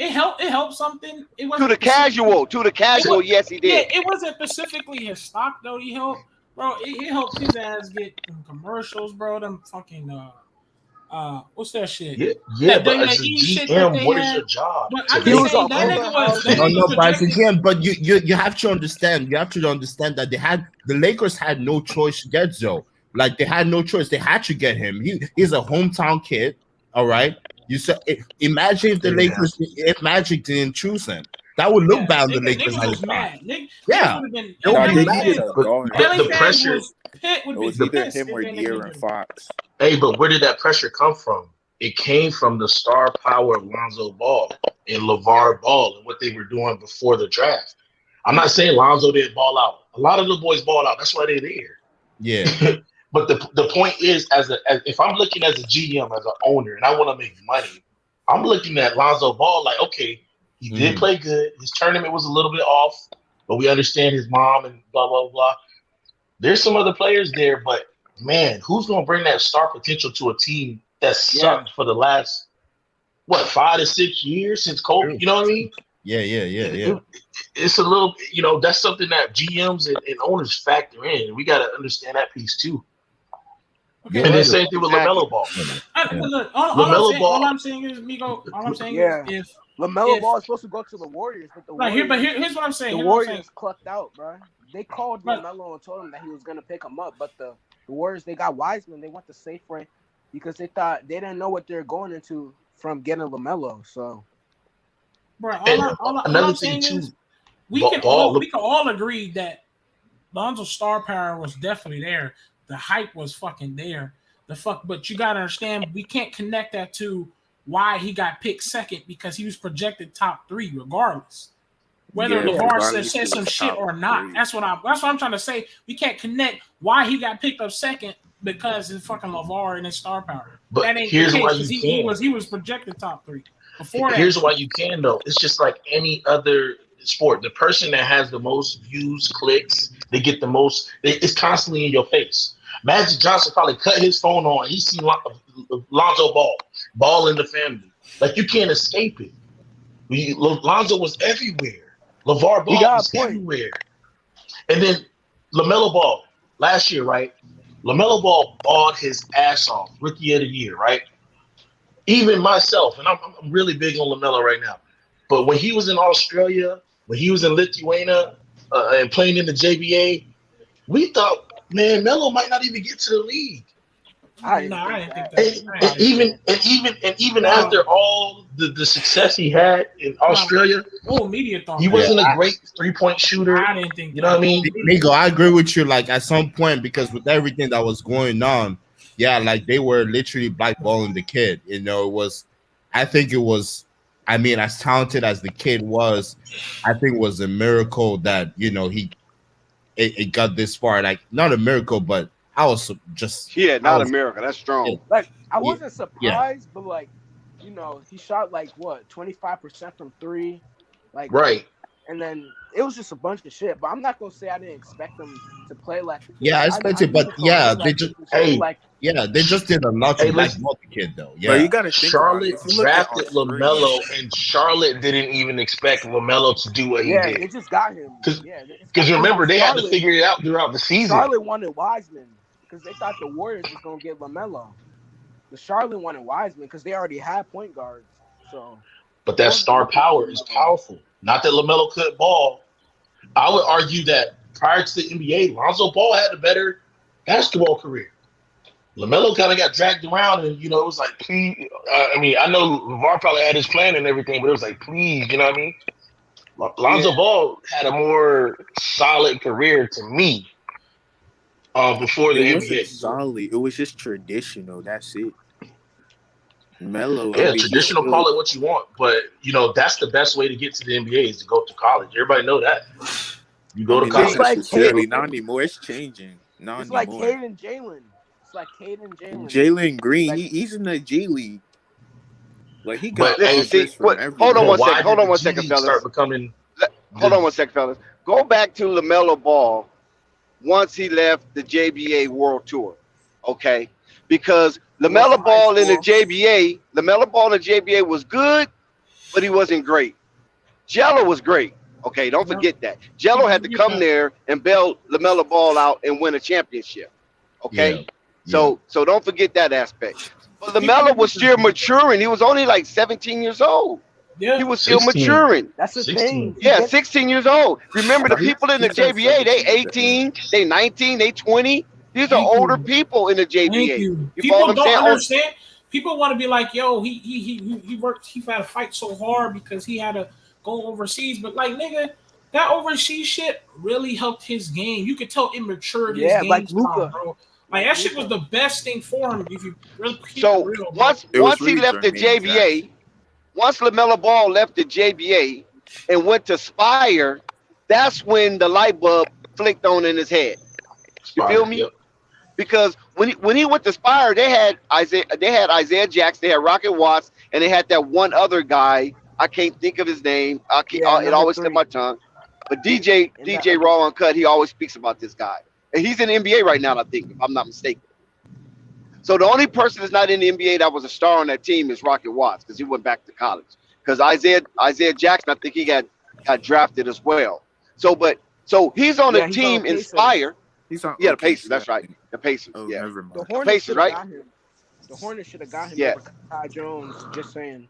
It helped something. It to the casual, yes, he did. Yeah, it wasn't specifically his stock though. He helped, bro. It helped his ass get commercials, bro. Them fucking what's that shit? Yeah, but as a GM, what is your job? But you have to understand. You have to understand that the Lakers had no choice to get Joe. Like they had no choice. They had to get him. He's a hometown kid. All right. You said, imagine if the Lakers, if Magic didn't choose him, that would look bad on the Lakers. The pressure. It was either him or De'Aaron Fox. Hey, but where did that pressure come from? It came from the star power of Lonzo Ball and LeVar Ball and what they were doing before the draft. I'm not saying Lonzo didn't ball out. A lot of the boys ball out. That's why they're there. Yeah. But the point is, if I'm looking as a GM, as an owner, and I want to make money, I'm looking at Lonzo Ball like, okay, he did play good. His tournament was a little bit off, but we understand his mom and blah, blah, blah. There's some other players there, but, man, who's going to bring that star potential to a team that sucked for the last, 5 to 6 years since Kobe? You know what I mean? Yeah. It's a little, that's something that GMs and owners factor in. We got to understand that piece, too. Okay, and the same thing with Lamelo Ball. All I'm saying is, Migo. All I'm saying is, if Lamelo Ball is supposed to go to the Warriors, but here's what I'm saying. The Warriors clucked out, bro. They called Lamelo and told him that he was gonna pick him up, but the Warriors, they got Wiseman. They went the safe way because they thought they didn't know what they're going into from getting Lamelo. So, bro, all I'm saying is, we can all agree that Lonzo's star power was definitely there. The hype was fucking there. But you gotta understand, we can't connect that to why he got picked second because he was projected top 3 regardless. Whether LeVar said some shit or not. That's what I'm trying to say. We can't connect why he got picked up second because it's fucking LeVar and his star power. But that ain't here's the case, why you can. He was projected top 3. Before that, here's why you can though. It's just like any other sport. The person that has the most views, clicks, they get the most. It's constantly in your face. Magic Johnson probably cut his phone on. He seen Lonzo Ball in the family. Like you can't escape it. Lonzo was everywhere. LeVar Ball was everywhere. And then LaMelo Ball last year, right? LaMelo Ball balled his ass off, rookie of the year, right? Even myself, and I'm really big on LaMelo right now. But when he was in Australia, when he was in Lithuania and playing in the JBA, we thought, man, Melo might not even get to the league. I didn't think that. And even after all the success he had in Australia, media thought he wasn't a great 3-point shooter. I didn't think. You know what I mean? Migo, I agree with you. Like at some point, because with everything that was going on, like they were literally blackballing the kid. I think it was. I mean, as talented as the kid was, I think it was a miracle that it got this far. Like not a miracle, but I was just not a miracle. That's strong. Like I wasn't surprised, but he shot 25% from 3. Like right. and then it was just a bunch of shit. But I'm not gonna say I didn't expect them to play like the kid. Yeah, I expected, but yeah, they just they just did a lot to blackball the kid though. Yeah, But you got to think about it. Charlotte If you look at our drafted spring, LaMelo, and Charlotte didn't even expect LaMelo to do what he Yeah, did. they just got him. Because remember, they had to figure it out throughout the season. Charlotte wanted Wiseman because they thought the Warriors was gonna get LaMelo. The Charlotte wanted Wiseman because they already had point guards. So, But that star power is powerful. Not that LaMelo couldn't ball. I would argue that prior to the NBA, Lonzo Ball had a better basketball career. LaMelo kind of got dragged around, and it was like, please. I know LeVar probably had his plan and everything, but it was like, please, you know what I mean? Lonzo Ball had a more solid career to me before the it NBA. wasn't solid. It was just traditional. That's it. Melo. Yeah, traditional, call it what you want, but that's the best way to get to the NBA is to go to college. Everybody know that. You go to college. Not necessarily, not anymore. It's changing. Not it's anymore. like Cade and Jalen. It's like Cade and Jalen. Jalen Green, he's in the G League. Like he got. Hold on one second, fellas. Hold on one second, fellas. Go back to LaMelo Ball once he left the JBA World Tour, okay? Because LaMelo Ball in the JBA was good, but he wasn't great. Jello was great. Okay, don't forget that. Jello had to come there and bail LaMelo Ball out and win a championship. Okay? So don't forget that aspect. But LaMelo was still maturing. He was only like 17 years old. Yeah. He was still maturing. That's the thing. Yeah, 16 years old. Remember, the people in the JBA, they 18, they 19, they 20. These are older people in the JBA. Thank you. You People follow what I'm don't saying? understand. People want to be like, yo, he worked, he had to fight so hard because he had to go overseas. But like, nigga, that overseas shit really helped his game. You could tell it matured his game, like Luka, bro. Like that shit was the best thing for him. If you really keep So it real, once he left the JBA, once LaMelo Ball left the JBA and went to Spire, that's when the light bulb flicked on in his head. You feel me? Because when he went to Spire, they had Isaiah Jackson, they had Rocket Watts, and they had that one other guy. I can't think of his name. It always slipped my tongue. But DJ Raw Uncut, he always speaks about this guy. And he's in the NBA right now, I think, if I'm not mistaken. So the only person that's not in the NBA that was a star on that team is Rocket Watts, because he went back to college. Because Isaiah Jackson, I think he got drafted as well. So he's on the team in Spire. The Pacers. That's right. The Pacers. The Hornets Pacers, right? got him. The Hornets should have got him. Yeah. Ty Jones. Just saying.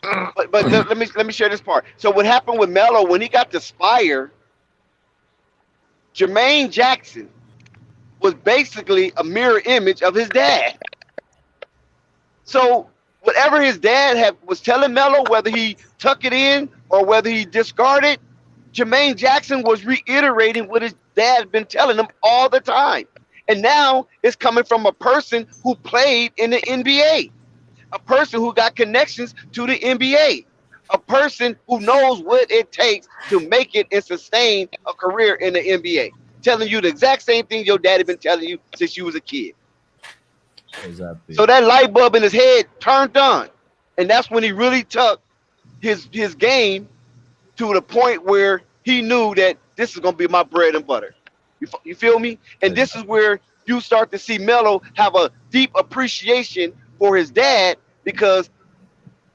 But let me share this part. So what happened with Melo when he got to Spire? Jermaine Jackson was basically a mirror image of his dad. So whatever his dad was telling Melo, whether he tuck it in or whether he discarded, Jermaine Jackson was reiterating what his dad had been telling him all the time. And now it's coming from a person who played in the NBA, a person who got connections to the NBA, a person who knows what it takes to make it and sustain a career in the NBA, telling you the exact same thing your dad had been telling you since you was a kid. Exactly. So that light bulb in his head turned on, and that's when he really took his game to the point where he knew that this is going to be my bread and butter. You feel me? And this is where you start to see Melo have a deep appreciation for his dad, because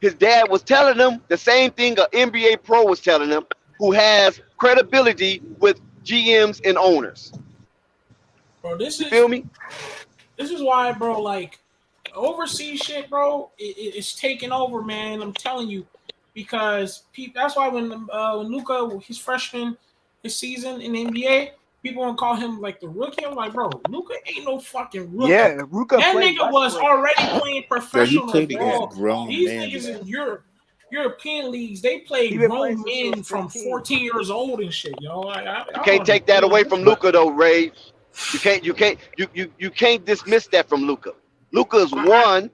his dad was telling him the same thing an NBA pro was telling him, who has credibility with GMs and owners. Bro, this is, feel me? This is why, bro, like, overseas shit, bro, it's taking over, man. I'm telling you. Because that's why when Luka, his freshman, his season in the NBA, people want to call him like the rookie. I'm like, bro, Luka ain't no fucking rookie. Yeah, Luka. That nigga was already playing professional. He played against grown These men. niggas in European leagues, they play grown men from 14 years old and shit, yo. You can't take that away from Luka, though, Ray. You can't dismiss that from Luka. Luka is one.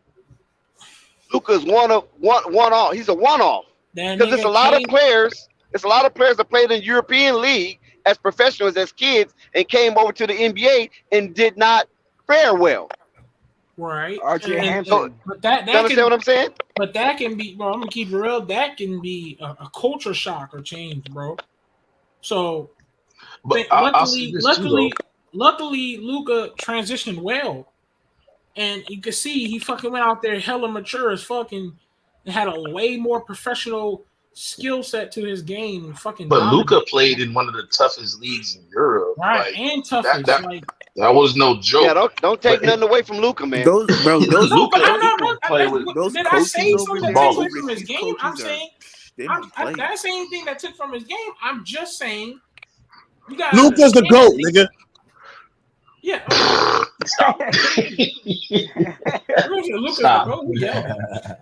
Luka is one off. He's a one-off. Because there's a lot of players. There's a lot of players that played in the European League as professionals, as kids, and came over to the NBA and did not fare well. Right. RJ Hampton. But that you understand what I'm saying? But that can be, bro, I'm gonna keep it real. That can be a culture shock or change, bro. So, But I'll say this too, though. luckily, Luka transitioned well, and you can see he fucking went out there hella mature as fucking, and had a way more professional skill set to his game. Fucking, But dominated. Luka played in one of the toughest leagues in Europe, Right, like, and toughest. that was no joke. Yeah, don't take nothing away from Luka, man. Those Luka Did those I coaches say over something that there, took away from his overseas game? I'm coaches saying they don't play. that's the same thing that took from his game. I'm just saying you got Luka's the GOAT, nigga. Yeah.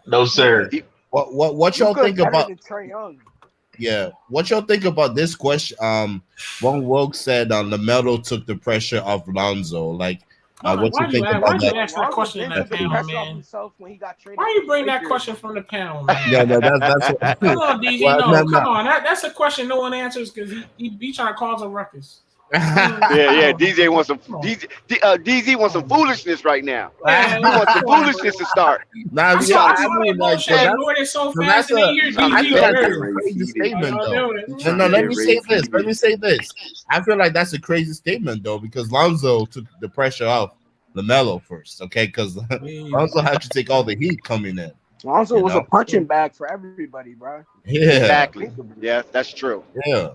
No, sir. What y'all Luka's think better about? than Trae Young. Yeah, what y'all think about this question? One woke said Lamelo took the pressure off Lonzo. Like, what you think about Why'd you that? ask that question in that panel, man? Why you bring that question from the panel, man? Yeah, that's what, Come on, DZ. well, no, no. come on. That's a question no one answers because he trying to cause a ruckus. Yeah. DJ wants some DZ wants some foolishness right now. Yeah, He wants some foolishness to start. Nah, I saw that bullshit and ignored it so fast, and then you hear I feel like that's DZ. a crazy statement, Y'all though. doing it. No, let me say this. Let me say this. I feel like that's a crazy statement, though, because Lonzo took the pressure off Lamelo first, okay? Because Lonzo had to take all the heat coming in. Lonzo was a punching bag for everybody, bro. Yeah. Exactly. Yeah, that's true. Yeah.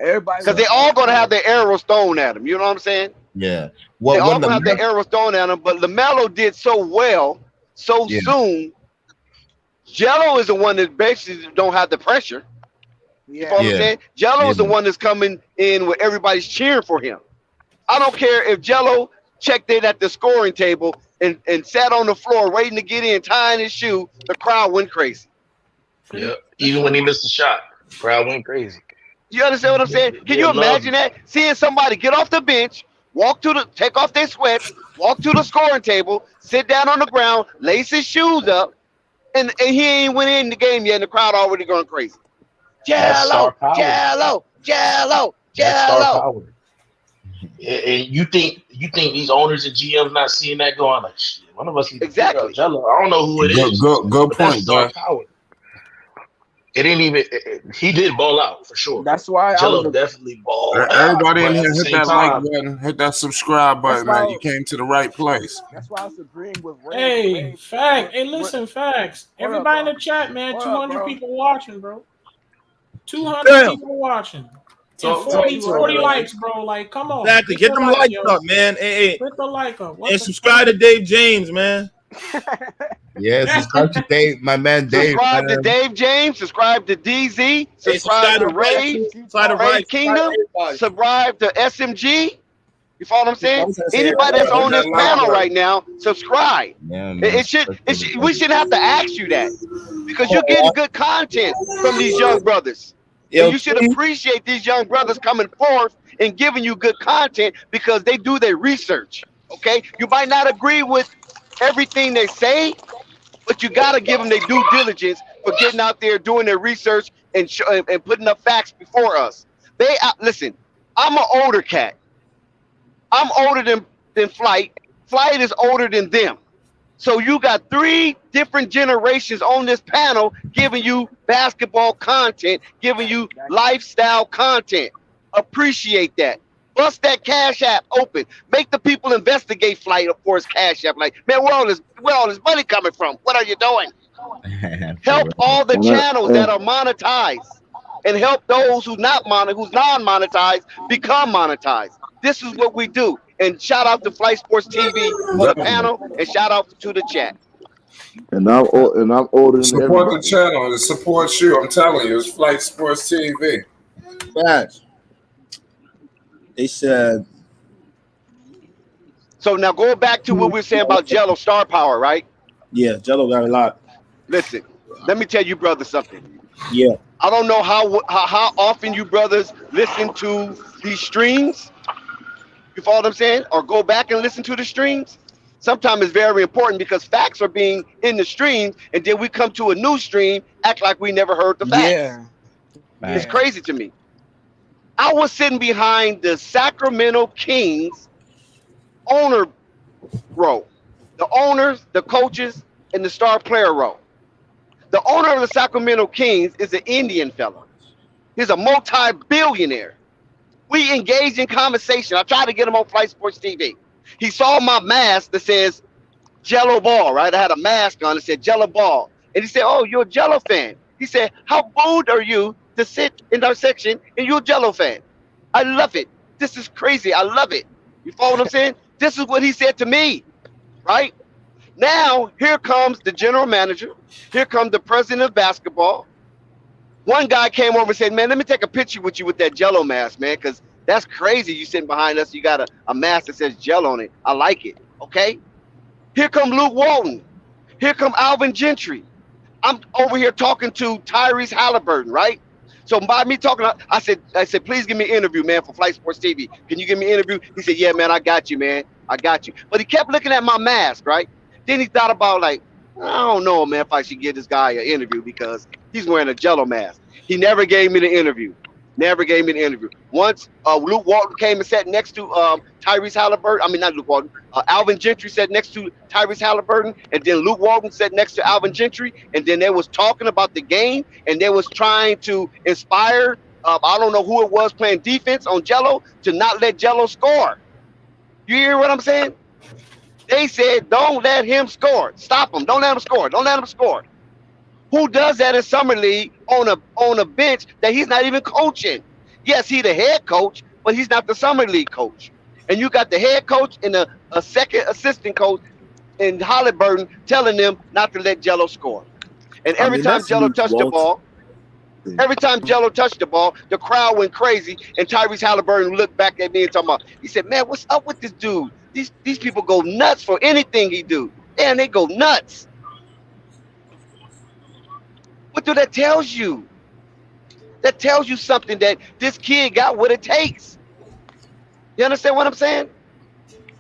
Everybody, Because they all gonna have their arrows thrown at them. You know what I'm saying? Yeah. They all gonna have their arrows thrown at them. But LaMelo did so well, so soon. Jello is the one that basically don't have the pressure. You know what I'm saying? Jello is the one that's coming in where everybody's cheering for him. I don't care if Jello checked in at the scoring table and sat on the floor waiting to get in, tying his shoe. The crowd went crazy. Yeah, even when he missed a shot, crowd went crazy. You understand what I'm saying? Can you imagine that? Seeing somebody get off the bench, take off their sweats, walk to the scoring table, sit down on the ground, lace his shoes up, and he ain't went in the game yet, and the crowd already going crazy. Jello. And you think these owners and GMs not seeing that going like, shit, one of us exactly. Jello. I don't know who it is. Good point, star power. It ain't even. He did ball out for sure. That's why Jello definitely balled out. Everybody in But here at the hit same that time, like button, hit that subscribe button, man. You came to the right place. That's why I was agreeing with Ray. Hey, facts. Hey, listen, facts. Everybody in the chat, man. 200 people watching, bro. 200 people watching. And 40 likes, bro. Like, come on. Exactly. Get them likes up, man. Hey. Put the like up. And subscribe to Dave James, man. Yeah, subscribe to Dave, my man Dave. Subscribe to Dave James. Subscribe to DZ. Subscribe to Ray. Ray Kingdom. Subscribe to SMG. You follow what I'm saying? Anybody that's on this panel right now, subscribe. We shouldn't have to ask you that because you're getting good content from these young brothers. And you should appreciate these young brothers coming forth and giving you good content because they do their research. Okay, you might not agree with everything they say, but you got to give them their due diligence for getting out there doing their research and putting up facts before us. Listen, I'm an older cat. I'm older than Flight. Flight is older than them. So you got 3 different generations on this panel giving you basketball content, giving you lifestyle content. Appreciate that. Bust that Cash App open. Make the people investigate Flight, of course, Cash App. Like, man, where all this money coming from? What are you doing? Help all the channels that are monetized and help those who's non-monetized become monetized. This is what we do. And shout out to Flight Sports TV for the panel, and shout out to the chat. And I'm older than Support everybody. the channel. It supports you. I'm telling you, it's Flight Sports TV. Facts. They said. So now go back to what we were saying about Jello star power, right? Yeah, Jello got a lot. Listen, let me tell you, brother, something. Yeah. I don't know how often you brothers listen to these streams. You follow what I'm saying? Or go back and listen to the streams. Sometimes it's very important because facts are being in the stream, and then we come to a new stream, act like we never heard the facts. Yeah. It's crazy to me. I was sitting behind the Sacramento Kings owner row. The owners, the coaches, and the star player row. The owner of the Sacramento Kings is an Indian fella. He's a multi-billionaire. We engaged in conversation. I tried to get him on Flight Sports TV. He saw my mask that says Jello Ball, right? I had a mask on that said Jello Ball. And he said, oh, you're a Jello fan. He said, how bold are you to sit in our section and you're a Jello fan? I love it. This is crazy. I love it. You follow what I'm saying? This is what he said to me, right? Now, here comes the general manager. Here comes the president of basketball. One guy came over and said, man, let me take a picture with you with that Jello mask, man, because that's crazy. You sitting behind us. You got a mask that says Jello on it. I like it, okay? Here come Luke Walton. Here come Alvin Gentry. I'm over here talking to Tyrese Halliburton, right? So by me talking, I said, please give me an interview, man, for Flight Sports TV. Can you give me an interview? He said, yeah, man, I got you, man. I got you. But he kept looking at my mask, right? Then he thought about, like, I don't know, man, if I should give this guy an interview because he's wearing a Jello mask. He never gave me the interview. Never gave me the interview. Once Luke Walton came and sat next to Tyrese Halliburton. I mean, not Luke Walton. Alvin Gentry sat next to Tyrese Halliburton, and then Luke Walton sat next to Alvin Gentry, and then they was talking about the game, and they was trying to inspire, I don't know who it was playing defense on Jello, to not let Jello score. You hear what I'm saying? They said, don't let him score. Stop him. Don't let him score. Don't let him score. Who does that in summer league on a bench that he's not even coaching? Yes, he's the head coach, but he's not the summer league coach. And you got the head coach and a second assistant coach in Halliburton telling them not to let Jello score. And every time Jello touched the ball, the crowd went crazy, and Tyrese Halliburton looked back at me and talking about, he said, man, what's up with this dude? These people go nuts for anything he do. Man, they go nuts. What do that tells you? That tells you something that this kid got what it takes. You understand what I'm saying?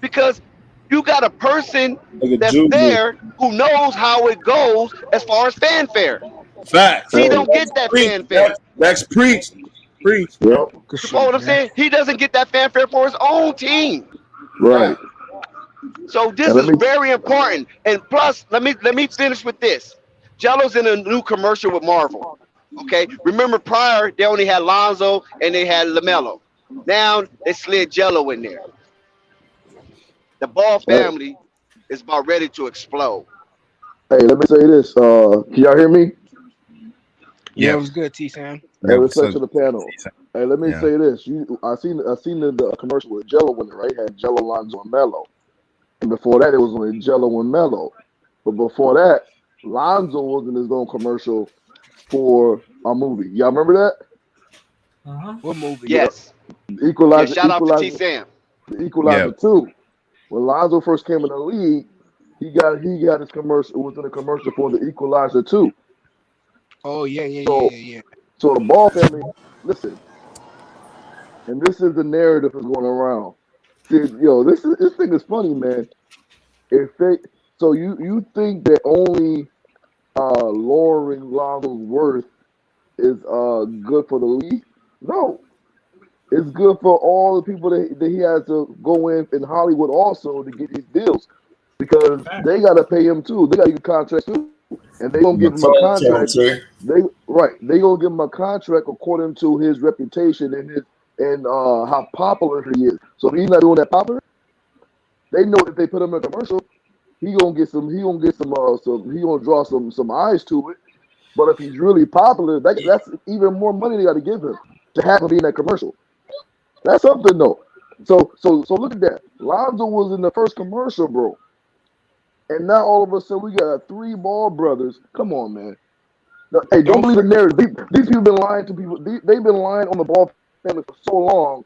Because you got a person that's there who knows how it goes as far as fanfare. Facts. He don't get that fanfare. That's preach. Preach. You know what I'm saying? He doesn't get that fanfare for his own team. Right. So this is very important. And plus, let me finish with this. Jello's in a new commercial with Marvel. Okay. Remember prior, they only had Lonzo and they had Lamelo. Now they slid Jello in there. The Ball family is about ready to explode. Hey, let me say this. Can y'all hear me? Yeah, it was good, T-Sam. Hey, respect to the panel. Hey, let me say this. I seen the commercial with Jello in it, right? It had Jello, Lonzo, and Melo. And before that, it was only Jello and Melo. But before that, Lonzo was in his own commercial for a movie. Y'all remember that? What movie? Yes. Equalizer. Yeah, shout out to T-Sam. The Equalizer 2. When Lonzo first came in the league, he got his commercial. It was in a commercial for the Equalizer 2. Oh yeah. So the Ball family, listen, and this is the narrative that's going around. See, this thing is funny, man. So you think that only lowering Lonzo's worth is good for the league? No, it's good for all the people that he has to go in Hollywood also to get his deals because they got to pay him too. They got to get contracts too, and they gonna give him a contract. They gonna give him a contract according to his reputation and how popular he is. So if he's not doing that popular, they know that if they put him in a commercial, he gonna draw some eyes to it. But if he's really popular, that's even more money they got to give him to have him be in that commercial. That's something though. So look at that. Lonzo was in the first commercial, bro. And now all of a sudden we got 3 Ball brothers. Come on, man. Now, hey, don't believe the narrative. These people been lying to people. They've been lying on the Ball family for so long.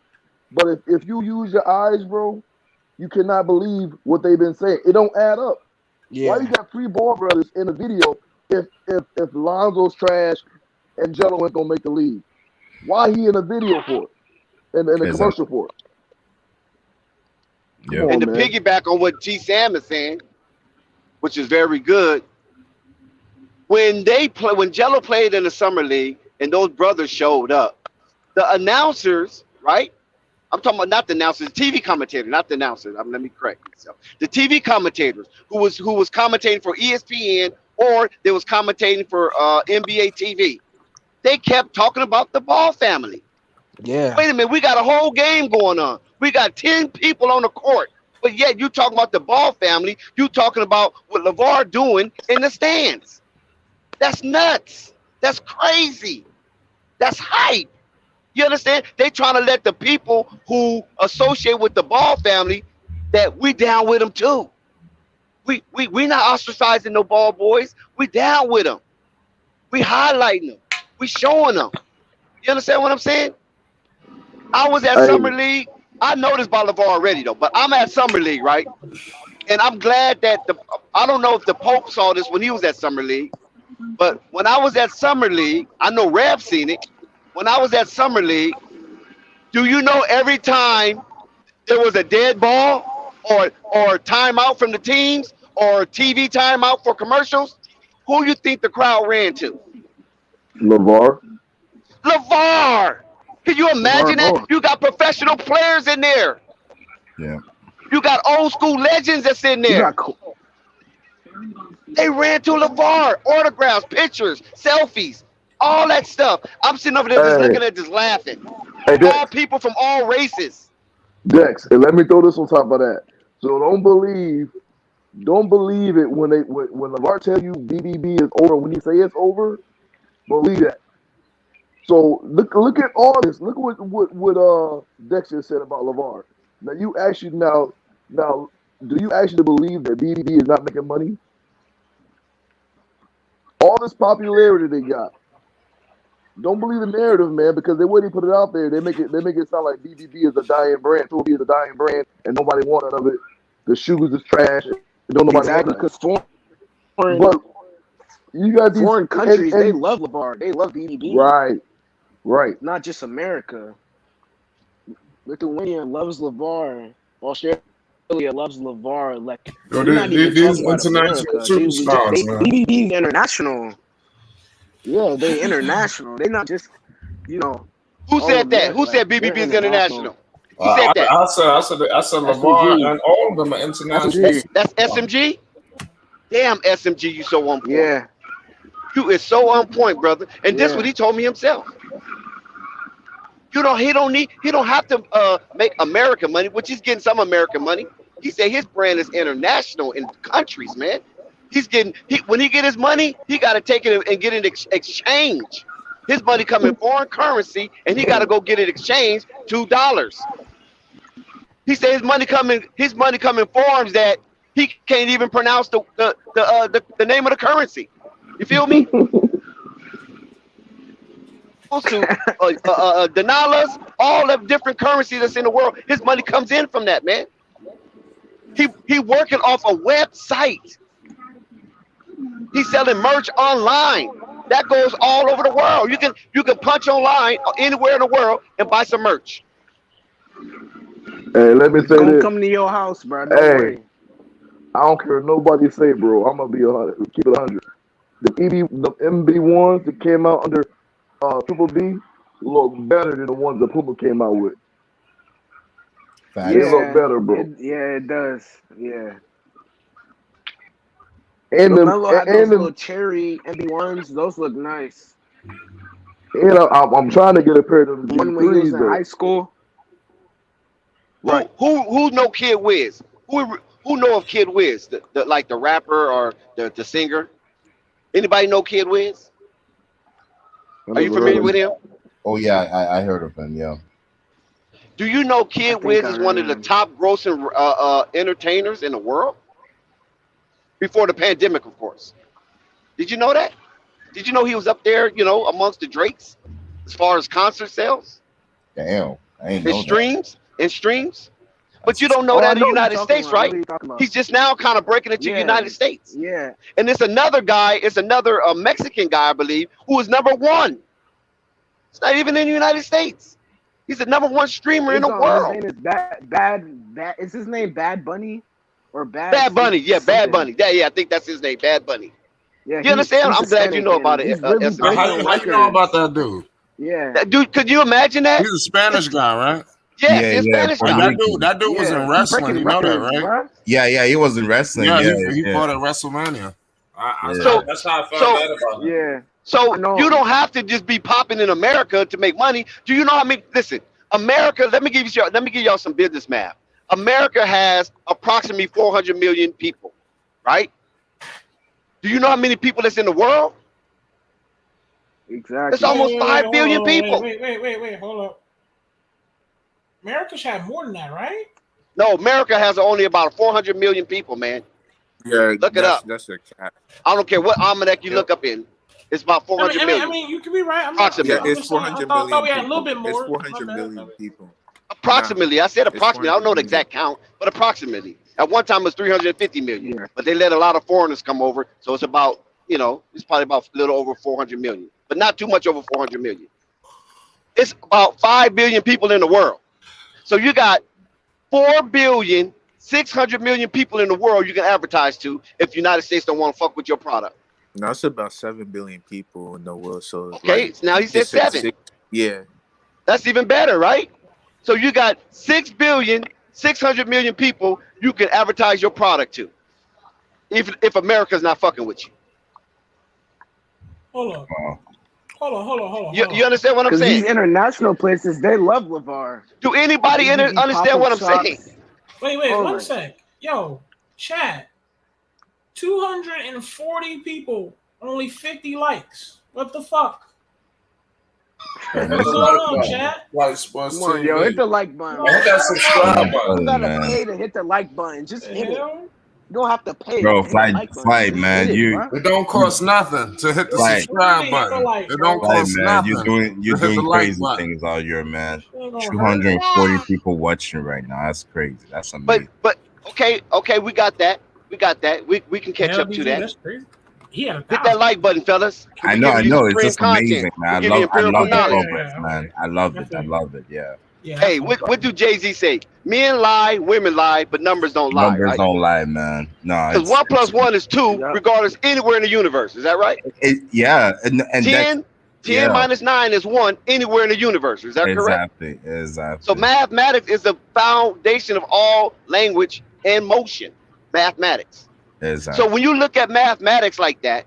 But if you use your eyes, bro, you cannot believe what they've been saying. It don't add up. Yeah. Why you got 3 Ball brothers in the video if Lonzo's trash and Jello ain't gonna make the league? Why he in a video for it? And a commercial for it? Yeah. And to piggyback on what T. Sam is saying, which is very good, when Jello played in the summer league and those brothers showed up, the announcers, right? I'm talking about not the announcers, the TV commentators, not the announcers. Let me correct myself. The TV commentators who was commentating for ESPN or they was commentating for NBA TV. They kept talking about the Ball family. Yeah. Wait a minute, we got a whole game going on. We got 10 people on the court, but yet you talking about the Ball family. You talking about what LeVar doing in the stands. That's nuts. That's crazy. That's hype. You understand? They trying to let the people who associate with the Ball family that we down with them too. We not ostracizing no Ball boys. We down with them. We highlighting them. We showing them. You understand what I'm saying? I was at Summer League. I know this about LeVar already though, but I'm at Summer League, right? And I'm glad that I don't know if the Pope saw this when he was at Summer League, but when I was at Summer League, I know Rev seen it. When I was at Summer League, do you know every time there was a dead ball or timeout from the teams or TV timeout for commercials, who you think the crowd ran to? LeVar. Can you imagine that? You got professional players in there. Yeah. You got old school legends that's in there. They ran to LeVar, autographs, pictures, selfies, all that stuff. I'm sitting over there just looking at this laughing. All people from all races. Dex, and let me throw this on top of that. So don't believe it when LeVar tell you BBB is over. When he say it's over, believe that. So look at all this. Look at what Dexter said about LeVar. Now you actually now do you actually believe that BBB is not making money? All this popularity they got. Don't believe the narrative, man, because the way they put it out there, they make it sound like BBB is a dying brand, 2B is a dying brand, and nobody wants none of it. The shoes is trash. Don't nobody want it. Because But you got these foreign countries, they love LeVar. They love BBB. Right. Not just America. Lithuania loves LeVar. Australia loves LeVar. Like these international superstars, man. BBB international. Yeah, they international. They not just, Who said that? Who said BBB is international? Who said that? I said LeVar and all of them are international. That's SMG? Damn SMG, you so on point. Yeah. You is so on point, brother. And this what he told me himself. He don't have to make American money, which he's getting some American money. He said his brand is international in countries, man. When he get his money, he got to take it and get it exchange. His money come in foreign currency, and he got to go get it exchanged to dollars. He said his money come in forms that he can't even pronounce the name of the currency. You feel me? The dollars, all the different currencies that's in the world, his money comes in from that, man. He working off a website. He's selling merch online. That goes all over the world. You can punch online anywhere in the world and buy some merch. Hey, let me say this. Come to your house, bro. Don't worry. I don't care what nobody say, bro. I'm gonna be 100. Keep it 100. The MB1s that came out under Triple B look better than the ones that Puma came out with. They look better, bro. It does. Yeah. And those little cherry MB1s, those look nice. And I'm trying to get a pair of them One when he was in high school. Right. Who know Kid Wiz? Who know of Kid Wiz? The rapper or the singer? Anybody know Kid Wiz? Are you familiar with him? Oh yeah, I heard of him. Yeah. Do you know Kid Wiz is one of the top grossing entertainers in the world? Before the pandemic, of course. Did you know that? Did you know he was up there, amongst the Drakes as far as concert sales? Damn, I ain't know streams. But you don't know that in the United States, right? He's just now kind of breaking into the United States. Yeah. And it's another guy, Mexican guy, I believe, who is #1. It's not even in the United States. He's the #1 streamer in the world. His name is Bad. Is his name Bad Bunny? Or Bad Bunny, Bad Bunny. I think that's his name, Bad Bunny. Yeah, you understand? I'm glad you know about it. How you know about that dude? Yeah. That dude, could you imagine that? He's a Spanish guy, right? Yeah, he's a Spanish guy. That dude was in wrestling. You know that, right? Yeah, he was in wrestling. Yeah, he fought at WrestleMania. That's how I found out about him. Yeah. So you don't have to just be popping in America to make money. Do you know how many? Listen, America. Let me give y'all some business math. America has approximately 400 million people, right? Do you know how many people that's in the world? Exactly. It's almost 5 billion people. Wait, hold up. America should have more than that, right? No, America has only about 400 million people, man. Yeah, look it up. That's a cap. I don't care what almanac you look up in. It's about 400 million. I mean, you could be right. Approximately. Yeah, it's 400 million. I thought we had a little bit more. It's 400 million people. Approximately. I said approximately. I don't know the exact count, but approximately. At one time, it was 350 million. Yeah. But they let a lot of foreigners come over, so it's about, it's probably about a little over 400 million, but not too much over 400 million. It's about 5 billion people in the world. So you got 4,600,000,000 people in the world you can advertise to if the United States don't want to fuck with your product. No, it's about 7 billion people in the world. So okay, now he said 7. Yeah, that's even better, right? So you got 6,600,000,000 people you can advertise your product to, if America's not fucking with you. Hold on. You understand what I'm saying? These international places, they love LeVar. Do anybody understand what I'm saying? Wait, one sec. Yo, chat. 240 people, only 50 likes. What the fuck? What's going on, chat? Come on, yo, hit the like button. Hit that subscribe button, You gotta man. pay to hit the like button. Just hit it. You don't have to pay. Bro, to hit the flight, like button. man. It don't cost nothing to hit the subscribe button. It don't cost man. nothing. You're to hit doing the like crazy button. things all year, man. 240 people watching right now. That's crazy. That's amazing. But okay, we got that. We can catch up to that. That's crazy. Yeah, hit that like button, fellas. I know. It's just amazing, man. I love the progress, man. I love it. Yeah. Hey, what do Jay-Z say? Men lie, women lie, but numbers don't lie. Numbers don't lie, man. No, because 1 + 1 is 2, regardless anywhere in the universe. Is that right? Yeah, and 10 minus 9 is 1 anywhere in the universe. Is that correct? Exactly. So mathematics is the foundation of all language and motion. Mathematics. Exactly. So when you look at mathematics like that,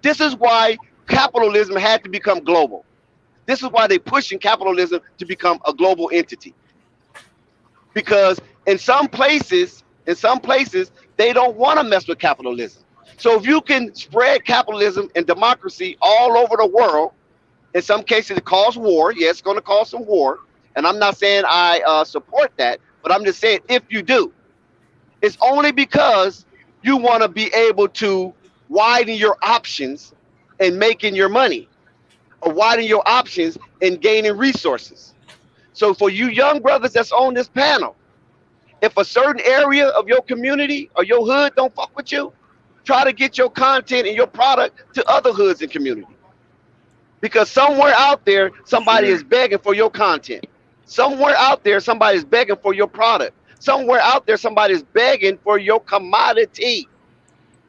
this is why capitalism had to become global. This is why they're pushing capitalism to become a global entity. Because in some places, they don't want to mess with capitalism. So if you can spread capitalism and democracy all over the world, in some cases it causes war. Yes, it's going to cause some war. And I'm not saying I support that, but I'm just saying if you do, it's only because you want to be able to widen your options and making your money, or widen your options and gaining resources. So for you young brothers that's on this panel, if a certain area of your community or your hood don't fuck with you, try to get your content and your product to other hoods and community. Because somewhere out there, somebody is begging for your content. Somewhere out there, somebody is begging for your product. Somewhere out there, somebody is begging for your commodity.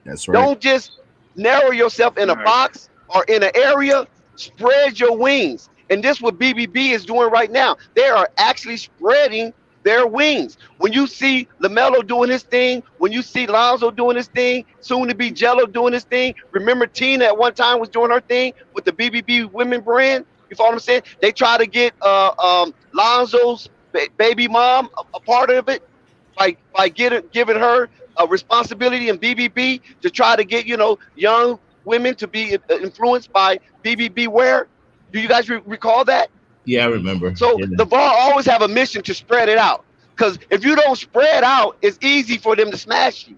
That's right. Don't just narrow yourself in a box or in an area. Spread your wings. And this is what BBB is doing right now. They are actually spreading their wings. When you see Lamelo doing his thing, when you see Lonzo doing his thing, soon to be Jello doing his thing. Remember Tina at one time was doing her thing with the BBB women brand? You follow what I'm saying? They try to get Lonzo's baby mom a part of it by giving her a responsibility in BBB to try to get, young women to be influenced by BBB wear. Do you guys recall that? Yeah, I remember. So the bar always have a mission to spread it out. Because if you don't spread out, it's easy for them to smash you.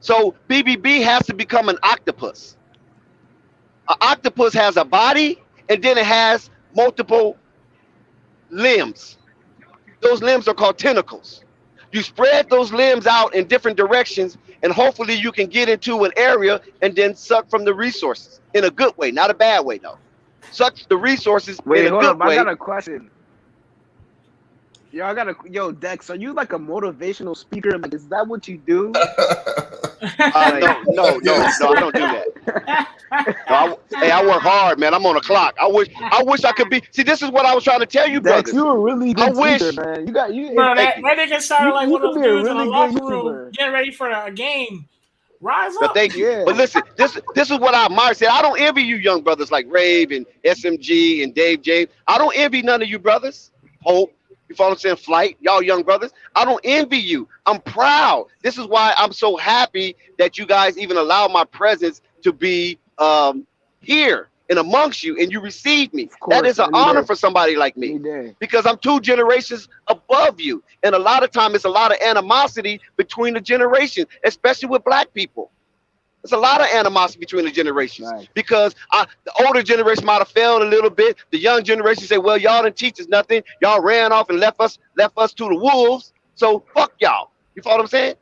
So BBB has to become an octopus. An octopus has a body, and then it has multiple limbs. Those limbs are called tentacles. You spread those limbs out in different directions, and hopefully you can get into an area and then suck from the resources in a good way, not a bad way, though. Suck the resources in a good way. I got a question. Yo, Dex, are you like a motivational speaker? Like, is that what you do? No, I don't do that. No, I work hard, man. I'm on the clock. I wish I could be. See, this is what I was trying to tell you, Dex, brothers. you a really good speaker, man. That nigga sounded like one of those dudes in a really locker good room YouTuber. getting ready for a game Rise But up. thank you. But listen, this is what I admire. Said I don't envy you young brothers like Rave and SMG and Dave James. I don't envy none of you brothers. Hope. You follow what I'm saying? Flight, y'all young brothers. I don't envy you. I'm proud. This is why I'm so happy that you guys even allow my presence to be here and amongst you, and you received me. That is an honor for somebody like me, because I'm 2 generations above you. And a lot of time, it's a lot of animosity between the generations, especially with black people. There's a lot of animosity between the generations, because the older generation might have failed a little bit. The young generation say, well, y'all didn't teach us nothing. Y'all ran off and left us to the wolves. So fuck y'all. You follow what I'm saying?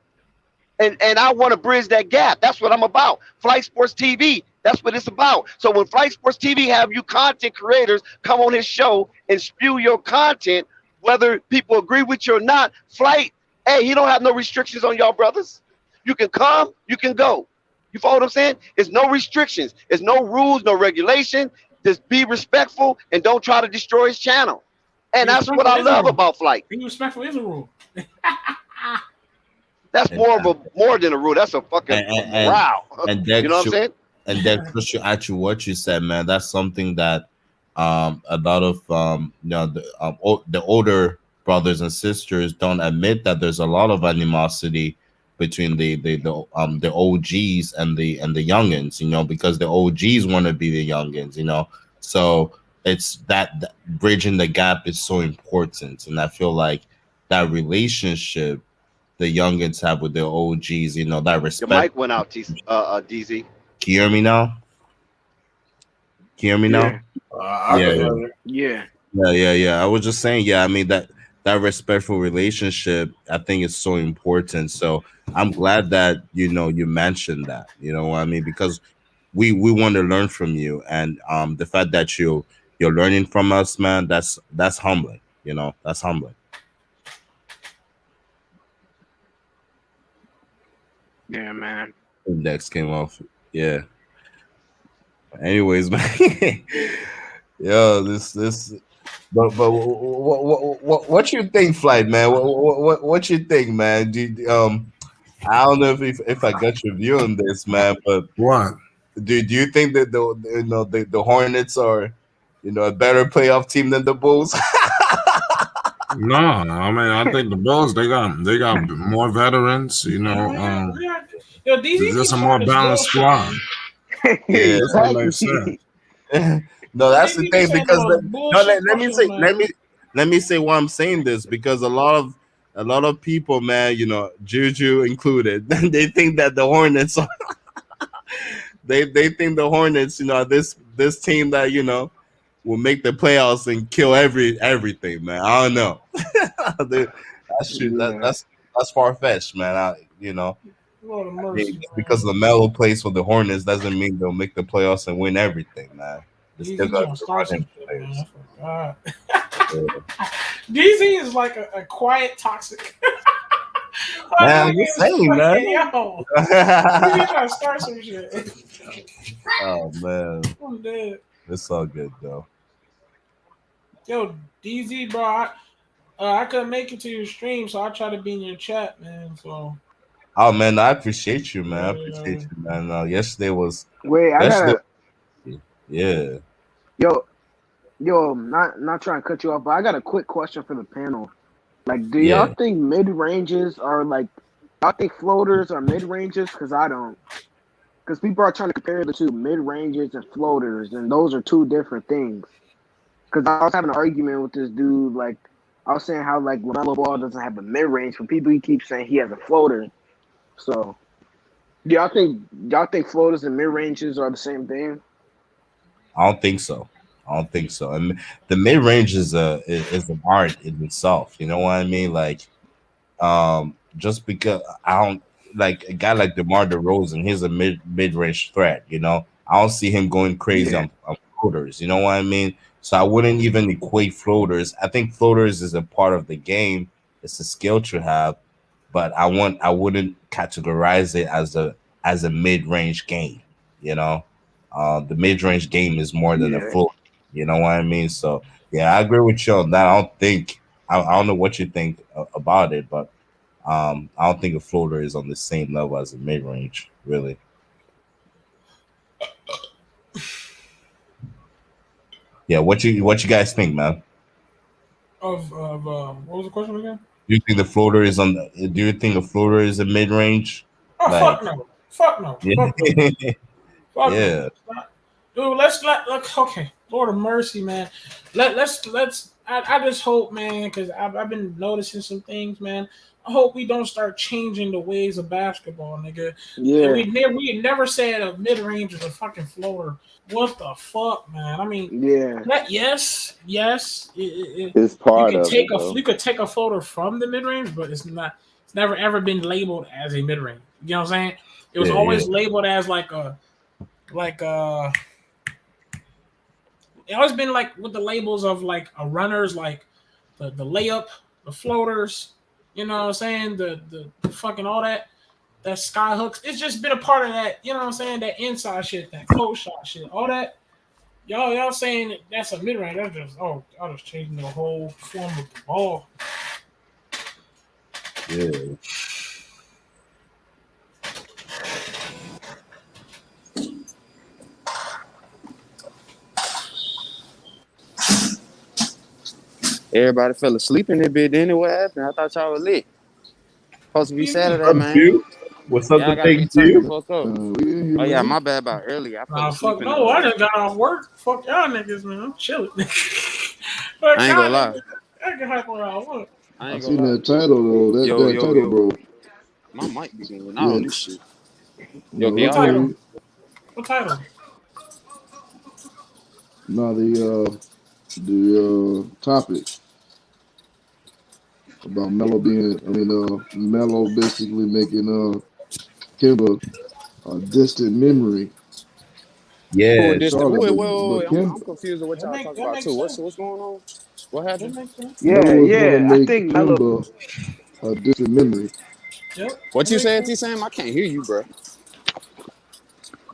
And I want to bridge that gap. That's what I'm about. Flight Sports TV. That's what it's about. So when Flight Sports TV have you content creators come on his show and spew your content, whether people agree with you or not, Flight, hey, he don't have no restrictions on y'all brothers. You can come, you can go. You follow what I'm saying? It's no restrictions. It's no rules, no regulation. Just be respectful and don't try to destroy his channel. And that's what I love about Flight. Being respectful is a rule. That's more than a rule. That's a fucking morale. And you know what I'm saying? And then actually what you said, man, that's something that a lot of the older brothers and sisters don't admit, that there's a lot of animosity between the OGs and the youngins, you know, because the OGs want to be the youngins, you know. So it's that bridging the gap is so important, and I feel like that relationship the youngins have with their OGs, you know, that respect. Your mic went out, DZ. Can you hear me now? Can you hear me now? Yeah. I was just saying, I mean, that respectful relationship, I think, is so important. So I'm glad that, you know, you mentioned that, you know what I mean? Because we want to learn from you, and the fact that you're learning from us, man, that's humbling, you know, that's humbling. Yeah, man. Index came off. Yeah. Anyways, man. Yo, this. But what you think, Flight, man? What you think, man? I don't know if I got your view on this, man. But what do you think that the Hornets are, you know, a better playoff team than the Bulls? No, I mean, I think the Bulls, they got more veterans, you know. Yo, DZ just a more balanced squad. Yeah, that makes sense. No, that's the thing, because let me say why I'm saying this, because a lot of people, man, you know, Juju included, they think that the Hornets are they think the Hornets, you know, this team that, you know, will make the playoffs and kill everything, man. I don't know. That's true. That's far fetched, man. You know, because Lamelo plays for the Hornets doesn't mean they'll make the playoffs and win everything, man. DZ is like a quiet toxic. Man, I'm just saying, man. Yo, DZ trying to start some shit. Oh man, I'm dead. It's all good though. Yo, DZ, bro, I couldn't make it to your stream, so I try to be in your chat, man. So. Oh man, I appreciate you, man. I appreciate you, man. Yesterday was. Wait, I gotta. Yeah. Yo, not trying to cut you off, but I got a quick question for the panel. Like, do y'all think mid ranges are like? I think floaters are mid ranges, because I don't. Because people are trying to compare the two, mid ranges and floaters, and those are two different things. Because I was having an argument with this dude, like I was saying how like Lamelo Ball doesn't have a mid range, but people keep saying he has a floater. So, do y'all think floaters and mid ranges are the same thing? I don't think so. And the mid range is an art in itself. You know what I mean? Like, just because I don't like a guy like DeMar DeRozan, he's a mid range threat. You know, I don't see him going crazy on floaters. You know what I mean? So I wouldn't even equate floaters. I think floaters is a part of the game. It's a skill to have, but I wouldn't categorize it as a mid range game. You know, the mid range game is more than a float. You know what I mean? So yeah, I agree with you on that. I don't know what you think about it, but I don't think a floater is on the same level as a mid range, really. Yeah, what you guys think, man? What was the question again? Do you think the floater is on? Do you think a floater is a mid range? Oh Like, fuck no! Fuck no! yeah, Fuck no! Fuck yeah. no! Dude, let's okay. Lord of mercy, man. Let's. I just hope, man, because I've been noticing some things, man. I hope we don't start changing the ways of basketball, nigga. Yeah. We never said a mid range is a fucking floater. What the fuck, man? I mean, Yeah. yes. It's part of it, though. You could take a floater from the mid range, but it's not. It's never ever been labeled as a mid range. You know what I'm saying? It was always labeled as it always been like with the labels of like a runners, like the layup, the floaters, you know what I'm saying? The fucking all that sky hooks. It's just been a part of that, you know what I'm saying? That inside shit, that cold shot shit, all that. Y'all saying that's a mid range. That's just I just changing the whole form of the ball. Yeah. Everybody fell asleep in that bit. Then what happened? I thought y'all were lit. Supposed to be Saturday, man. What's up Y'all to gotta be think turned the you? fuck up. Oh yeah, my bad about earlier. I fell asleep in No, I just got off work. Fuck y'all niggas, man. I'm chilling. I ain't gonna lie. I can hype around what? I seen that title though. That title, bro. My mic be going out on this shit. Yo, What title? What title? No, the topic about Melo basically making Kemba a distant memory. Yeah. Wait. I'm confused with what y'all talking about too. What's going on? What happened? Melo is gonna I make think Kemba a distant memory. Yep. What you said, T-Sam? I can't hear you, bro.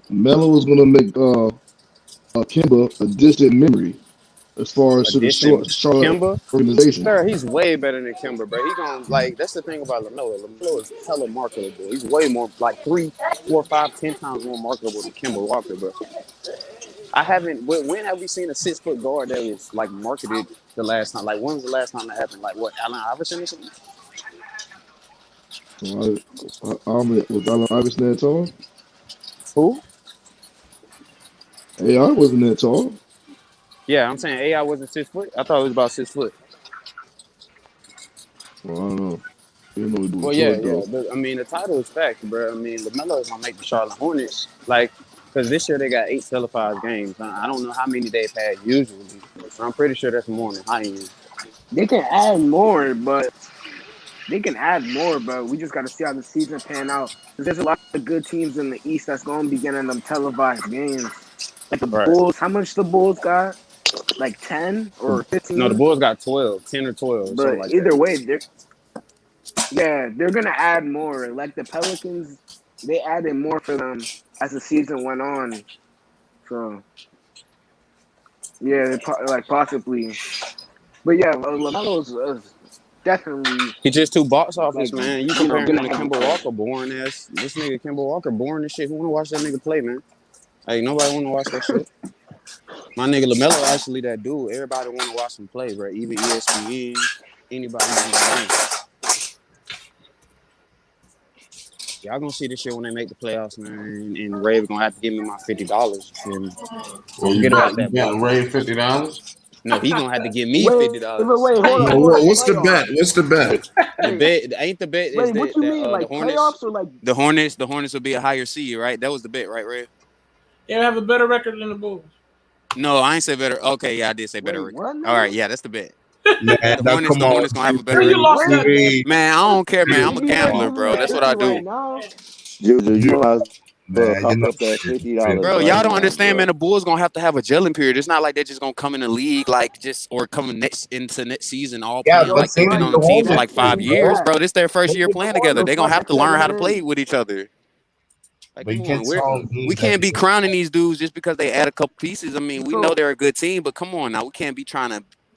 Melo is gonna make Kemba a distant memory as far as to the Charlotte Kemba? organization. Sir, he's way better than Kemba, bro. He gonna that's the thing about Lamelo. Lamelo is hella marketable. He's way more like 3, 4, 5, 10 times more marketable than Kemba Walker, bro. I haven't. When have we seen a 6-foot guard that was like marketed the last time? Like when was the last time that happened? Like what? Allen Iverson or something? Was Allen Iverson that tall? Who? AI wasn't that tall. Yeah, I'm saying AI wasn't 6 foot. I thought it was about 6 foot. Well, I don't know. Well, yeah. But, I mean, the title is fact, bro. I mean, LaMelo is gonna make the Charlotte Hornets because this year they got 8 televised games. I don't know how many they've had usually, so I'm pretty sure that's more than high end. They can add more, but we just got to see how the season pan out. There's a lot of good teams in the East that's going to be getting them televised games. Like the Bulls, how much the Bulls got? Like 10 or 15? No, the Bulls got 12, 10 or 12. But like either that. way, they're going to add more. Like the Pelicans, they added more for them as the season went on. So, yeah, possibly. But yeah, LaMelo's definitely. He's just too box office, man. You comparing him to Kemba Walker, boring ass. This nigga Kemba Walker, boring as shit. Who wanna watch that nigga play, man? Like nobody wanna watch that shit. My nigga LaMelo actually that dude. Everybody wanna watch him play, bro. Even ESPN, anybody. Y'all gonna see this shit when they make the playoffs, man. And Ray gonna have to give me my $50. Get about that. You got Ray $50? No, he gonna have to give me $50. Wait, hold on. What's the bet? What's the bet? The bet ain't the bet. Wait, what you mean? Like the Hornets, playoffs or like the Hornets? The Hornets will be a higher seed, right? That was the bet, right, Ray? They have a better record than the Bulls. No, I ain't say better. Okay, yeah, I did say better record. All right, yeah, that's the bet. Man, the Hornets gonna have a better record. Man, I don't care, man. I'm a gambler, bro. That's what I do. Juju, you know that $50. Bro, y'all don't understand, man. The Bulls gonna have to have a gelling period. It's not like they're just gonna come in the league or coming into next season all playing like they've been on the team for like 5 years, bro. This their first year playing together. They're gonna have to learn how to play with each other. Like, we can't be crowning these dudes just because they add a couple pieces. I mean, we know they're a good team, but come on now, we can't be trying to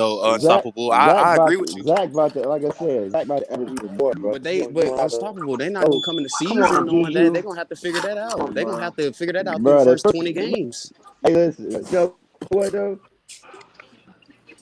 though, Unstoppable. I agree with you. Zach about to, like I said, Zach about to average even more, bro. But Unstoppable, they're not gonna come in the season knowing that. They're gonna have to figure that out. They're gonna have to figure that out through the first 20 games. Hey, listen, Joe, what though?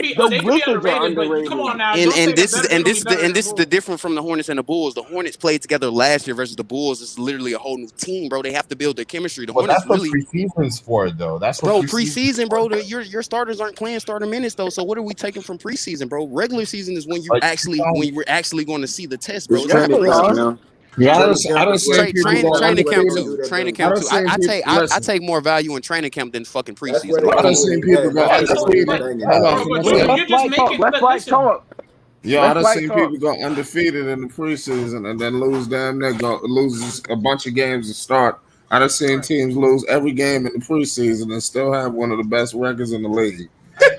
be The they could be Wizards are underrated, but underrated. come on now. And Don't say and they're this is better. and They're this is gonna the be and better this than is the the Bulls. difference from the Hornets and the Bulls. The Hornets played together last year versus the Bulls. It's literally a whole new team, bro. They have to build their chemistry. The Well, Hornets that's what really, preseason's for, though. That's what bro, preseason. preseason, bro. Your starters aren't playing starter minutes though. So what are we taking from preseason, bro? Regular season is when Like, we're actually going to see the test, bro. It's It's not training camp, preseason. man. Yeah, I Training camp don't is say where people Training go that's where camp they undefeated. do too. their Training thing. I camp don't too. say people. I Listen, take more value in training camp than fucking That's where preseason, they bro. I do don't it. say Hey, people go that's where they do undefeated. their thing in Hold on, the can I But say? you're just making. Let's But listen, talk. Yo, I Let done Flight seen talk. people go undefeated in the preseason and then lose loses a bunch of games to start. I done seen teams lose every game in the preseason and still have one of the best records in the league.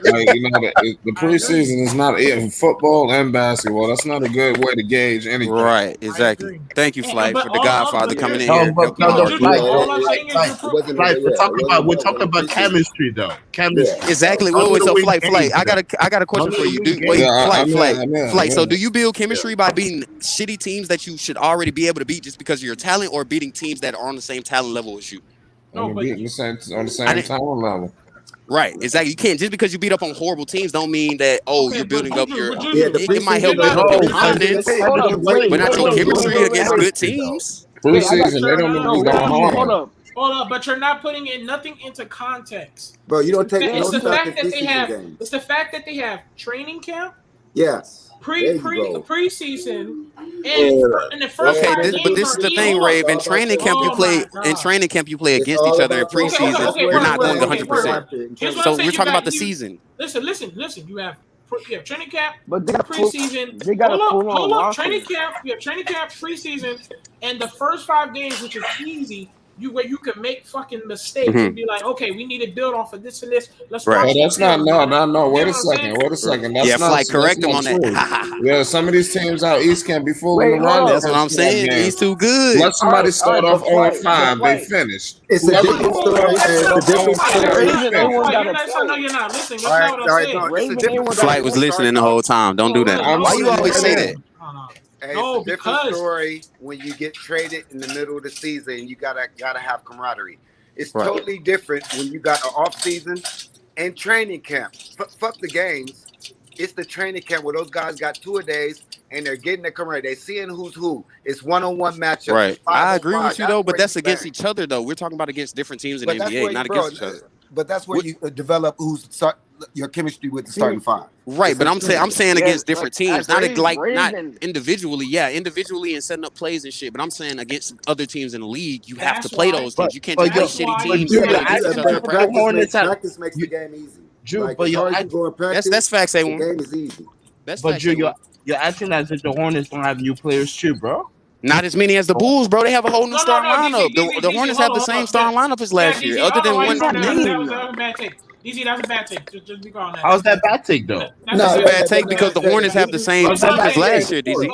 Like, the preseason is not football and basketball. That's not a good way to gauge anything. Right, exactly. Thank you, Flight, for the Godfather coming in No, here. but helping argue. We're talking about chemistry, though. Chemistry. Exactly. How Wait, do so we Flight, win I games? got a question for you. Flight. So do you build chemistry by beating shitty teams that you should already be able to beat just because of your talent, or beating teams that are on the same talent level as you? On the same talent level. Right, exactly. You can't just because you beat up on horrible teams don't mean that you're building up your. It might help build up your confidence, but not your chemistry against good teams. Preseason, they don't even go hard. Hold up, but you're not putting nothing into context. Bro, you don't take It's no the fact that they preseason have. games. It's the fact that they have training camp, Yes. There you go. preseason, and in the first Okay, 5 games. but this is the thing, Rave. In training camp, you play. In training camp, you play against each other. In preseason, you're not going 100%. So we're talking about the season. Listen. You have training camp, But they got preseason. They got hold a full up. Training camp. You have training camp, preseason, and the first 5 games, which is easy. Where you can make fucking mistakes and be like, okay, we need to build off of this and this. Let's Right. watch That's not no. Wait a second. That's yeah, not, Flight, correct him on true. that. Yeah, some of these teams out east can't be fooling around. That's what I'm saying. He's too good. Let somebody start off 0-5. They finished. It's a different story. It's a different story. No, you're not. Listen, that's not what I'm saying. Flight was listening the whole time. Don't do that. Why you always say that? Hey, No, it's a different story when you get traded in the middle of the season. You gotta have camaraderie. It's Right. totally different when you got an off season and training camp. Fuck the games. It's the training camp where those guys got 2-a-days and they're getting their camaraderie. They're seeing who's who. It's one-on-one matchup. Right. I 5-on-5. agree with you though, but where that's you against bang. each other though. We're talking about against different teams in the But that's NBA, where not bro, against each other. But that's where you develop your chemistry with the starting 5. Right, but I'm saying against different teams, not Raven. individually. Yeah, individually and setting up plays and shit. But I'm saying against other teams in the league, you have to play those teams. You can't just play shitty teams. Practice makes the game easy. Drew, Like, but as you're hard as you go in practice, that's facts, the A1. game is easy. But Drew, you're acting as if the Hornets don't have new players too, bro. Not as many as the Bulls, bro. They have a whole new starting lineup. The Hornets have the same starting lineup as last year, other than one name. That was a bad take. DZ, that's a bad take. Just be calm. How's that bad take though? That's a bad take because the Hornets have the same team as last year, DZ.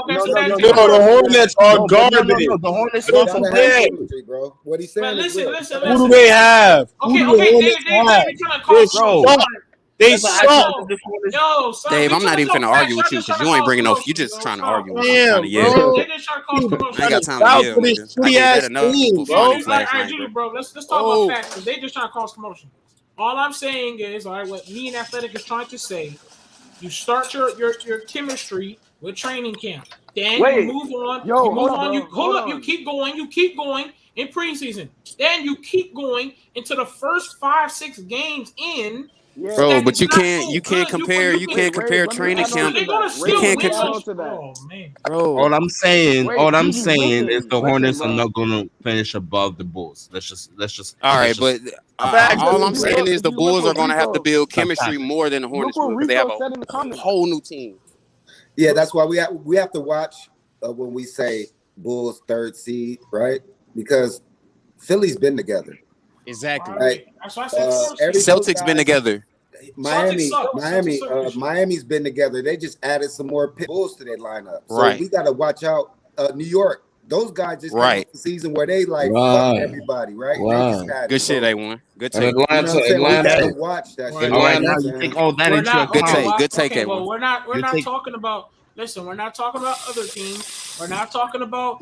The Hornets are garbage. The Hornets are from there. Bro. What he's saying Listen. Who do they have? Okay, Who do the Hornets have? They suck. Yo, son, Dave, I'm not even finna argue with you because you ain't bringing no. You just trying to argue. With me. Trying to yell. They just trying to cause commotion. I ain't got time to yell. nigga. I did that enough before All this last right, night, Judy, bro. bro. Let's talk about facts. They just trying to cause commotion. All I'm saying is, all right, what me and Athletic is trying to say, you start your chemistry with training camp. Then you move on. You keep going in preseason. Then you keep going into the first 5-6 games in. Bro, but you can't compare training camp. You can't Oh man, bro. All I'm saying is the Hornets are not going to finish above the Bulls. Let's just. All right, but all I'm saying is the Bulls are going to have to build chemistry more than the Hornets will because they have a whole new team. Yeah, that's why we have to watch when we say Bulls 3rd seed, right? Because Philly's been together. Exactly. Right? That's why I said Celtics been together. Miami's been together. They just added some more Bulls to their lineup. So Right. we got to watch out. New York, those guys just came off the season where they fuck everybody, right? They just had Good shit, A1. Good take. Atlanta, watch that shit. Now you take all that into account. Good take, okay, A1. well, we're not talking about. Listen, we're not talking about other teams. We're not talking about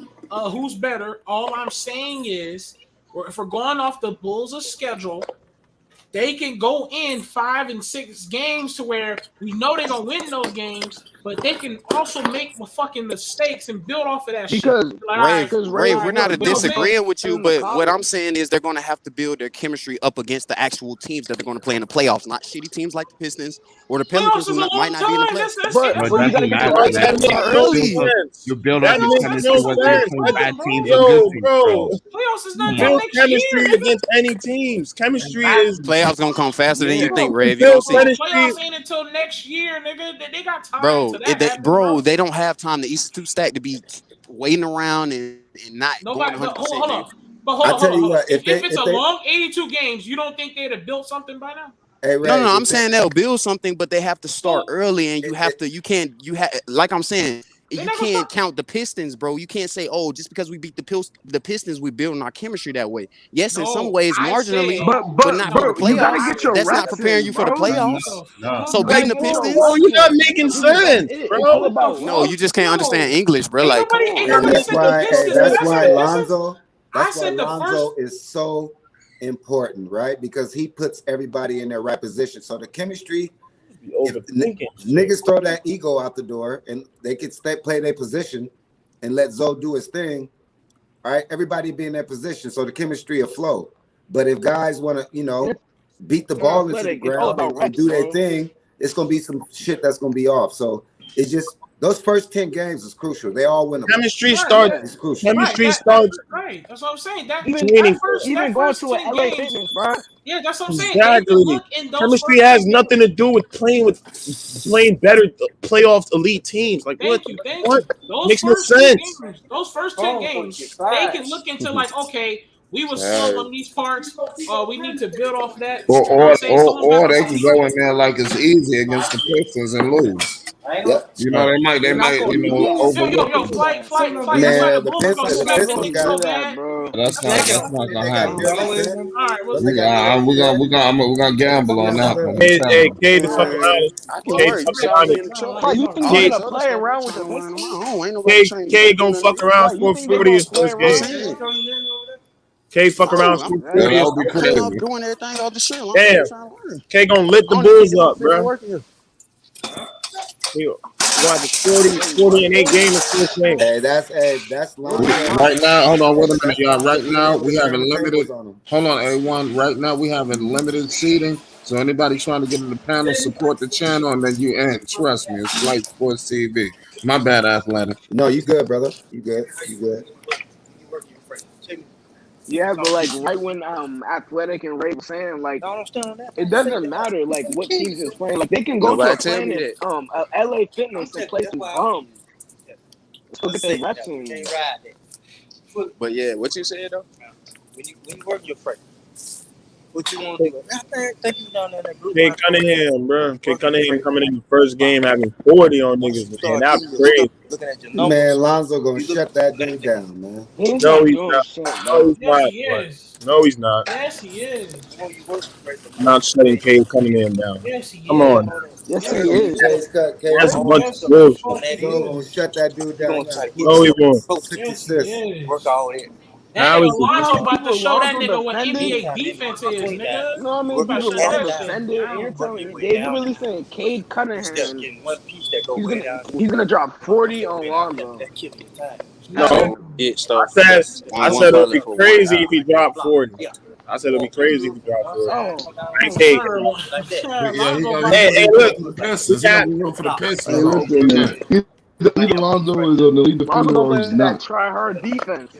who's better. All I'm saying is, if we're going off the Bulls' schedule, they can go in 5 and 6 games to where we know they're gonna win those games, but they can also make fucking mistakes and build off of that shit. Ray, we're not disagreeing with you, but what I'm saying is they're going to have to build their chemistry up against the actual teams that they're going to play in the playoffs, not shitty teams like the Pistons or the Pelicans who might not be in the playoffs. But you gotta get to early. You build up the chemistry with your bad teams and good teams, bro. Playoffs is not Build chemistry against any teams. Chemistry is playoffs gonna come faster than you think, Ray. Playoffs ain't until next year, nigga. They got time. Bro, bro, they don't have time. The East is too stacked to be waiting around and not Nobody. going 100%. Hold up. But hold on. If it's a long 82 games, you don't think they'd have built something by now? Hey, Ray, no, I'm saying they'll build something, but they have to start early, and like I'm saying, you can't count the Pistons, bro. You can't say, oh, just because we beat the Pistons, we building our chemistry that way. Yes, in some ways, marginally, but not for the playoffs. You gotta get your That's not reps preparing in, you for the bro. playoffs. So beating the Pistons, bro, you're not making sense, bro. No, you just can't understand English, bro. Like, come on. And that's why Lonzo is so important, right? Because he puts everybody in their right position. So the chemistry, if niggas throw that ego out the door and they can play their position and let Zoe do his thing, all right, everybody be in their position so the chemistry will flow. But if guys want to, beat the ball into the ground and do their thing, it's going to be some shit that's going to be off. So it's just those first 10 games is crucial. They all win. Chemistry starts. It's crucial. Chemistry starts. Right. That's what I'm saying. Even going to an LA Fitness, bro. Yeah, that's what I'm saying. Exactly. Chemistry has nothing to do with playing better playoff elite teams. Like what? Those Makes no first 10 sense. games, those first 10 games, they can look into like, okay, we were slow on these parts. We need to build off that. Or they can go in there like it's easy against the Pistons and lose. You know, they might overlook. The That's not gonna happen. We're gonna gamble on that one. Hey, Cade, the fuck around. Cade gonna fuck around for 40 his first game. K fuck around. Damn. K gonna lit the Bulls up, bro. Watch 40 and 8 games. Hey, that's long. Right now, hold on, wait a minute, y'all. Right now, we have a limited. Hold on, A1. Right now, we have a limited seating. So anybody trying to get in the panel, support the channel, and then you in. Trust me, it's Flight Sports TV. My bad, Athletic. No, you good, brother. You good. Yeah, but like right when Athletic and Ray was saying, like it doesn't matter like what teams is playing. Like they can go to a planet, LA Fitness and play some bums. Let's go get the reps in. But yeah, what you said though? When you work your practice, what you want to do? I think you down there in that group. Cade Cunningham, bro. Cade Cunningham coming in the first game having 40 on niggas, man. That's crazy. Man, Lonzo gonna shut that dude down, man. No, he's not. No, he's not. Yes, he is. Not shutting Cade Cunningham down. Yes, he Come on. Yes, he is. That's a bunch of bullshit. Gonna shut that dude down. No, he won't. Yes, he is. Work all in. How is Lonzo about to show that nigga what NBA defense is, nigga. No, I mean, people love defender. And you're telling me they're really saying Cade Cunningham. He's gonna drop 40 on Lonzo. No, I said it'll be crazy if he dropped 40. I said it'll be crazy if he dropped 40. Hey, look, for the Pistons. Either Lonzo is an elite defender or he's not. Try hard defense.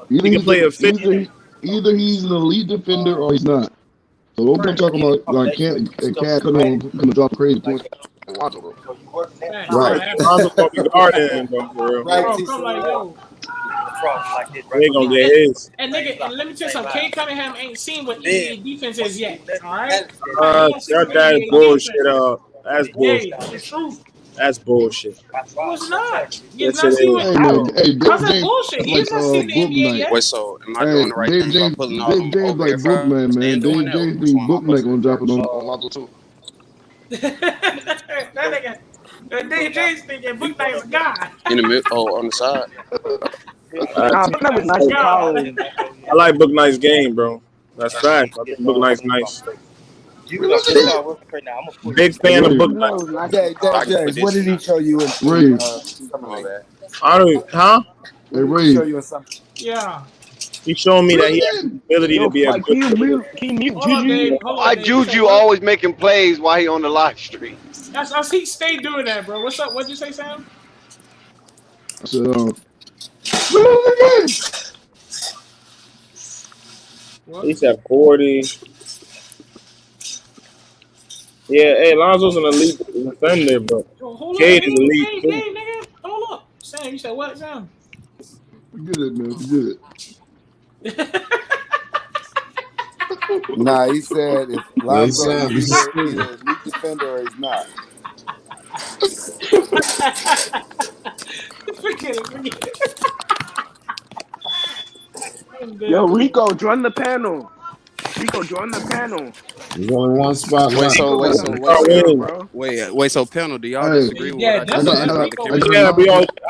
He can play a 50. Either he's an elite defender or he's not. So what I'm talking about, like, can't gonna drop crazy points. Right. Lonzo gonna be guarding, bro. They gonna get his. And nigga, and let me tell you something. Cade Cunningham ain't seen what NBA defense is yet. All right. That bullshit. That's bullshit. It's true. That's bullshit. No, it's not. Yes, it is. Because that's bullshit. He's not seen the NBA yet. Wait, so am I doing the right thing by pulling all James like Bookman, man. James think Bookman gonna drop it on Lonzo too. That nigga, Dave James thinking Bookman's a guy. In the middle, on the side. That was nice college. I like Book Knight's game, bro. That's fact. I think Book Knight's nice. Big fan of Book Knight. James, what did he show you in? Ray. I don't. Huh? Hey, Ray. Yeah. He's showing me that he has the ability to be a good. Why Juju always making plays while he on the live stream? That's he stay doing that, bro. What's up? What'd you say, Sam? I said, he said 40. Yeah, hey, Lonzo's an elite defender, but Cade is elite too. Hey, nigga, hold up. Sam, you said what, Sam? Forget it, man. Forget it. Nah, he said if Lonzo is either elite defender or he's not. Forget it. Yo, Rico, join the panel. Rico, join the panel. There's only one spot Wait, left. so panel, do y'all disagree with what I just said about the chemistry? Yeah,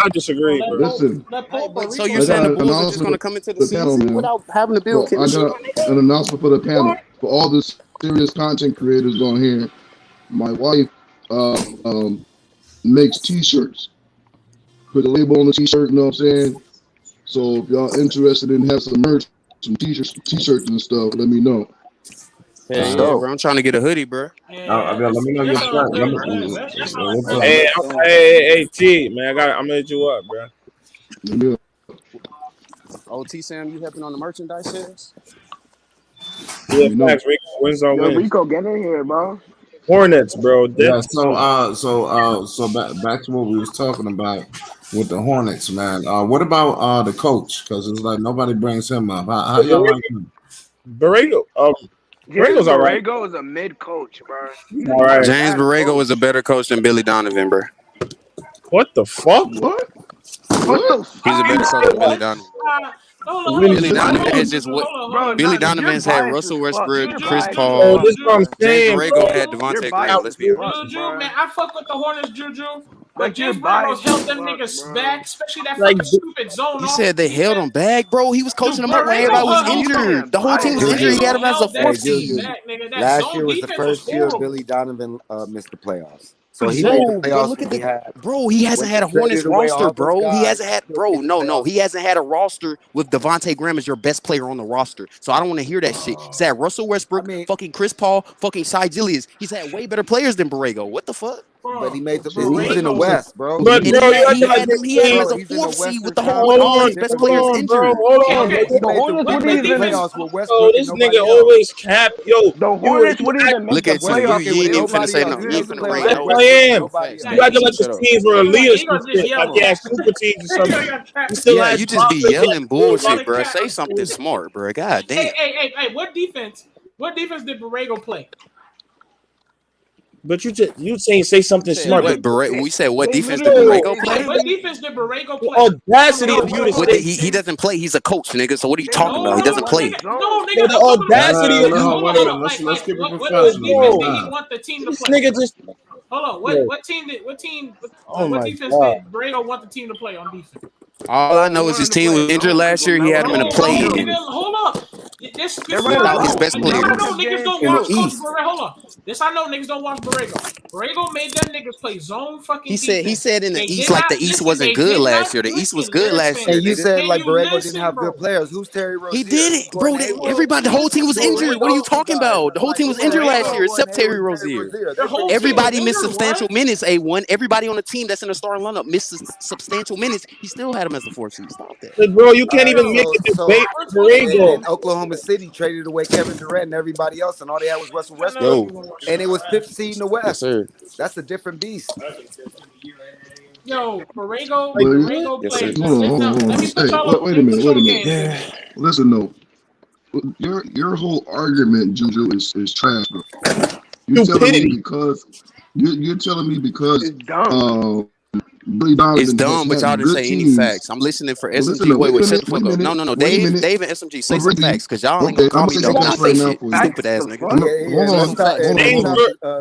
I disagree, bro. Listen. So you're saying the Bulls are just going to come into the season without having to build chemistry? I got an announcement for the panel. For all the serious content creators on here, my wife makes T-shirts. Put a label on the T-shirt, you know what I'm saying? So if y'all interested in have some merch, some T-shirts and stuff, let me know. Yeah, bro. I'm trying to get a hoodie, bro. Let me know your shirt. Hey, T, man, I'm gonna hit you up, bro. Yeah. Oh, T Sam, you helping on the merchandise sales? Yeah, facts. Rico wins on wins. Rico, get in here, bro. Hornets, bro. Yeah. So back to what we was talking about with the Hornets, man. What about the coach? Because it's like nobody brings him up. How y'all like him? Borrego. Borrego's all right. Borrego is a mid coach, bro. All right. James Borrego is a better coach than Billy Donovan, bro. What the fuck? What? He's a better coach than Billy Donovan. Billy Donovan has just Billy Donovan's had Russell Westbrook, Chris Paul. This is what I'm saying. James Borrego had Devontae Graham. Let's be honest. Juju, man, I fuck with the Hornets, Juju. But James Borrego's held them niggas back, especially that fucking stupid zone. You said they held him back, bro. He was coaching them up when everybody was injured. The whole team was injured. He had him as a fourth seed. Last year was the first year Billy Donovan missed the playoffs. So he made the playoffs. Look at he hasn't had a Hornets roster, bro. He hasn't had, he hasn't had a roster with Devontae Graham as your best player on the roster. So I don't want to hear that shit. He's had Russell Westbrook, fucking Chris Paul, fucking Shai Gilgeous. He's had way better players than Borrego. What the fuck? But he made the he's in the West, bro. But he had him as a fourth seed with the whole best players injured. Hold on. This nigga always cap. Yo, the Hornets wouldn't even make the playoffs. You ain't even finna say no. You ain't finna bring no. I am. You acting like the teams were elite or shit. Like they had super teams or something. Yeah, you just be yelling bullshit, bro. Say something smart, bro. God damn. Hey, what defense did Borrego play? But you saying say something smart. We said what defense did Borrego play? What defense did Borrego play? Audacity of you to say he doesn't play. He's a coach, nigga. So what are you talking about? He doesn't play. No, nigga. The audacity of you. Let's keep it What professional. defense did he want the team to play? Nigga just hold on. What defense did Borrego want the team to play on defense? All I know is his team was injured last year. He had him in a play-in. Hold up. This without his best player. Niggas don't watch Borrego. Hold on. This I know niggas don't watch Borrego. Borrego made them niggas play zone fucking. He said in the East like the East wasn't good last year. The East was good last year. And you said like Borrego didn't have good players. Who's Terry Rozier? He did it, bro. Everybody, the whole team was injured. What are you talking about? The whole team was injured last year except Terry Rozier. Everybody missed substantial minutes. A1. Everybody on the team that's in the starting lineup missed substantial minutes. He still had him as the fourth seed. Stop that. But bro, you can't even make a debate for Borrego. Oklahoma City traded away Kevin Durant and everybody else, and all they had was Russell Westbrook. And it was 5th seed in the West. Yes, that's a different beast. Yo, Borrego played. Wait a minute. Yeah. Listen, though. Your whole argument, Juju, is trash, bro. You're telling me because it's dumb, but y'all didn't say any facts. I'm listening for SMG. Wait, shut the fuck up. No. Dave and SMG, say some facts, because y'all ain't gonna call me dumb. I say shit. Stupid ass nigga.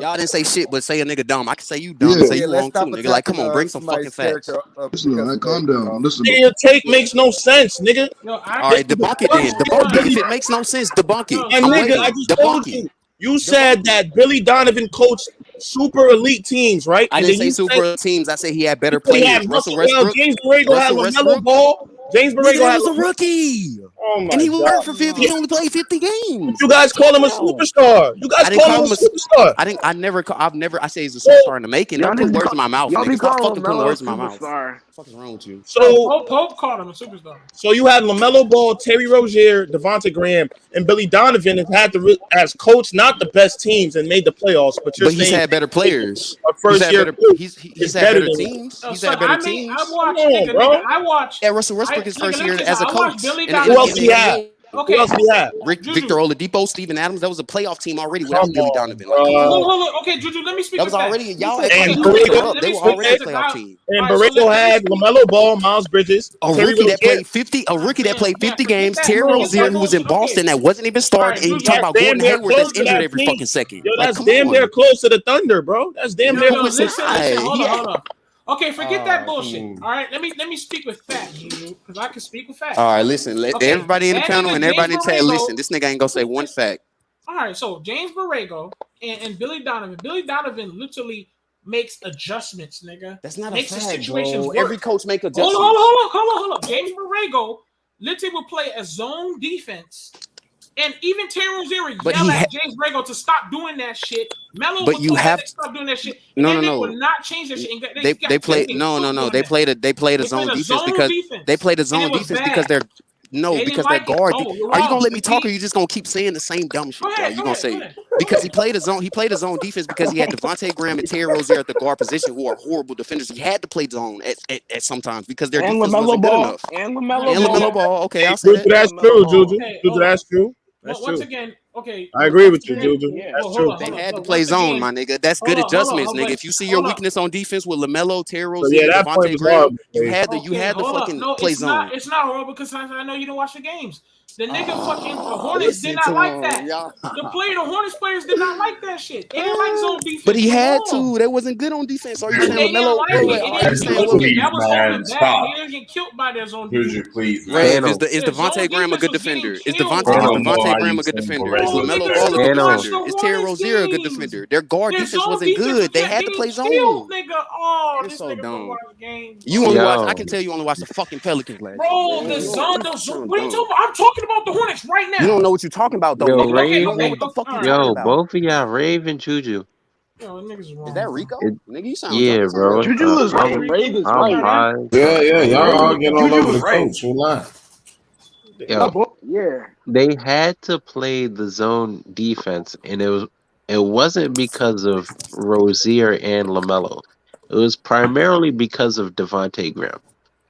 Y'all didn't say shit, but say a nigga dumb. I can say you dumb, say you wrong too, nigga. Like, come on, bring some fucking facts. Listen, calm down. Listen. Your take makes no sense, nigga. All right, debunk it then. Debunk it. If it makes no sense, debunk it. And nigga, I just told you. You said that Billy Donovan coached super elite teams, right? I didn't say super elite teams. I said he had better players. Russell Westbrook. James Borrego had Lamelo Ball. James Borrego was a rookie. Oh my And he God. worked for 50. He only played 50 games. You guys call him a superstar. You guys I didn't call him a superstar. I say he's a superstar in the making. Don't put words in my mouth, Y'all be nigga. Stop calling fucking putting LaMelo a words in my mouth. superstar. What the fuck is wrong with you? So Pope called him a superstar. So you had LaMelo Ball, Terry Rozier, Devontae Graham, and Billy Donovan have had as coach not the best teams and made the playoffs. But he's had better players. A first year He's had better teams. He's had better teams. I watched. Yeah, Russell Westbrook his first year as a coach. Who else do you have? Okay. Who else do you have? Victor Oladipo, Steven Adams. That was a playoff team already without Billy Donovan. Hold on. Okay, Juju, let me speak. That was already y'all. They And were already a playoff team. And Borrego had LaMelo Ball, Miles Bridges, A rookie that played 50 games. Terry Rozier, who was in Boston, that wasn't even starting. And you talk about Gordon Hayward that's injured every fucking second. Yo, that's damn near close to the Thunder, bro. That's damn near close. Listen, hold on. Okay, forget that bullshit. All right, let me speak with facts, because I can speak with facts. All right, listen. Let everybody in the panel and everybody in the chat listen. This nigga ain't gonna say one fact. All right, so James Borrego and Billy Donovan. Billy Donovan literally makes adjustments, nigga. That's not makes a the fact, situations bro. work. Every coach make adjustments. Hold on. James Borrego literally will play a zone defense. And even Terry Rozier yell at James Borrego to stop doing that shit. Melo But you have to stop doing that shit. No. They will not change that shit. They played no. They played a zone defense because they played a zone defense because they're guard. Are you gonna let me talk, or you just gonna keep saying the same dumb shit? You gonna say because he played a zone defense because he had Devontae Graham and Terry Rozier at the guard position, who are horrible defenders. He had to play zone at sometimes because their defense wasn't good enough. And LaMelo Ball. Okay, I'll say that. That's true, Juju. That's true. Once again, okay. I agree with you, Juju. That's true. They had to play zone, my nigga. That's good adjustments, nigga. If you see your weakness on defense with LaMelo, Terry Rozier, Devontae Graham, you had to fucking play zone. It's not horrible because I know you don't watch the games. The nigga fucking the Hornets did not like that. The Hornets players did not like that shit. They didn't like zone defense. But he had to. They wasn't good on defense. Are you saying LaMelo? That was bad. They didn't get killed by their zone defense. Please, is Devontae Graham a good defender? Is Devontae Graham a good defender? Is LaMelo Ball a good defender? Is Terry Rozier a good defender? Their guard defense wasn't good. They had to play zone. You're so dumb. You only watch. I can tell you only watch the fucking Pelicans last. Bro, the zone. What are you talking about? I'm talking about the Hornets right now. You don't know what you're talking about, though. You don't know what the fuck you're talking about. Both of y'all Rave and Juju. Is that Rico? Nigga, you sound bro. Juju is right. Rave is right. Yeah. Y'all all getting all over the coach. Who lying? Yeah. They had to play the zone defense, and it wasn't because of Rozier and LaMelo. It was primarily because of Devontae Graham.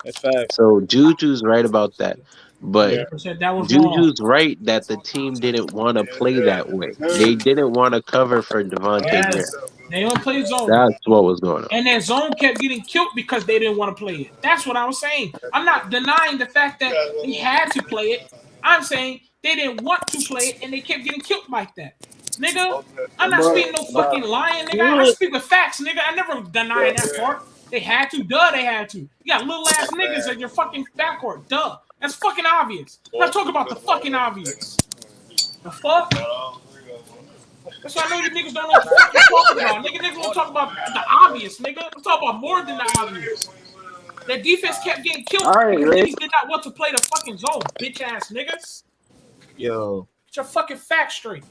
That's fact. So Juju's right about that. But Juju's wrong. right that the team didn't want to play that way. They didn't want to cover for Devontae Graham. They don't play zone. That's what was going on. And their zone kept getting killed because they didn't want to play it. That's what I was saying. I'm not denying the fact that they had to play it. I'm saying they didn't want to play it and they kept getting killed like that. Nigga, I'm not speaking no fucking lying, nigga. I speak with facts, nigga. I never denied that part. They had to. Duh, they had to. You got little ass niggas in your fucking backcourt. Duh. That's fucking obvious. I'm not talking about the fucking obvious. The fuck? That's why I know you niggas don't know what the fuck you're talking about. Niggas won't talk about the obvious, nigga. I'm talking about more than the obvious. That defense kept getting killed because niggas did not want to play the fucking zone, bitch ass niggas. Yo. Get your fucking facts straight.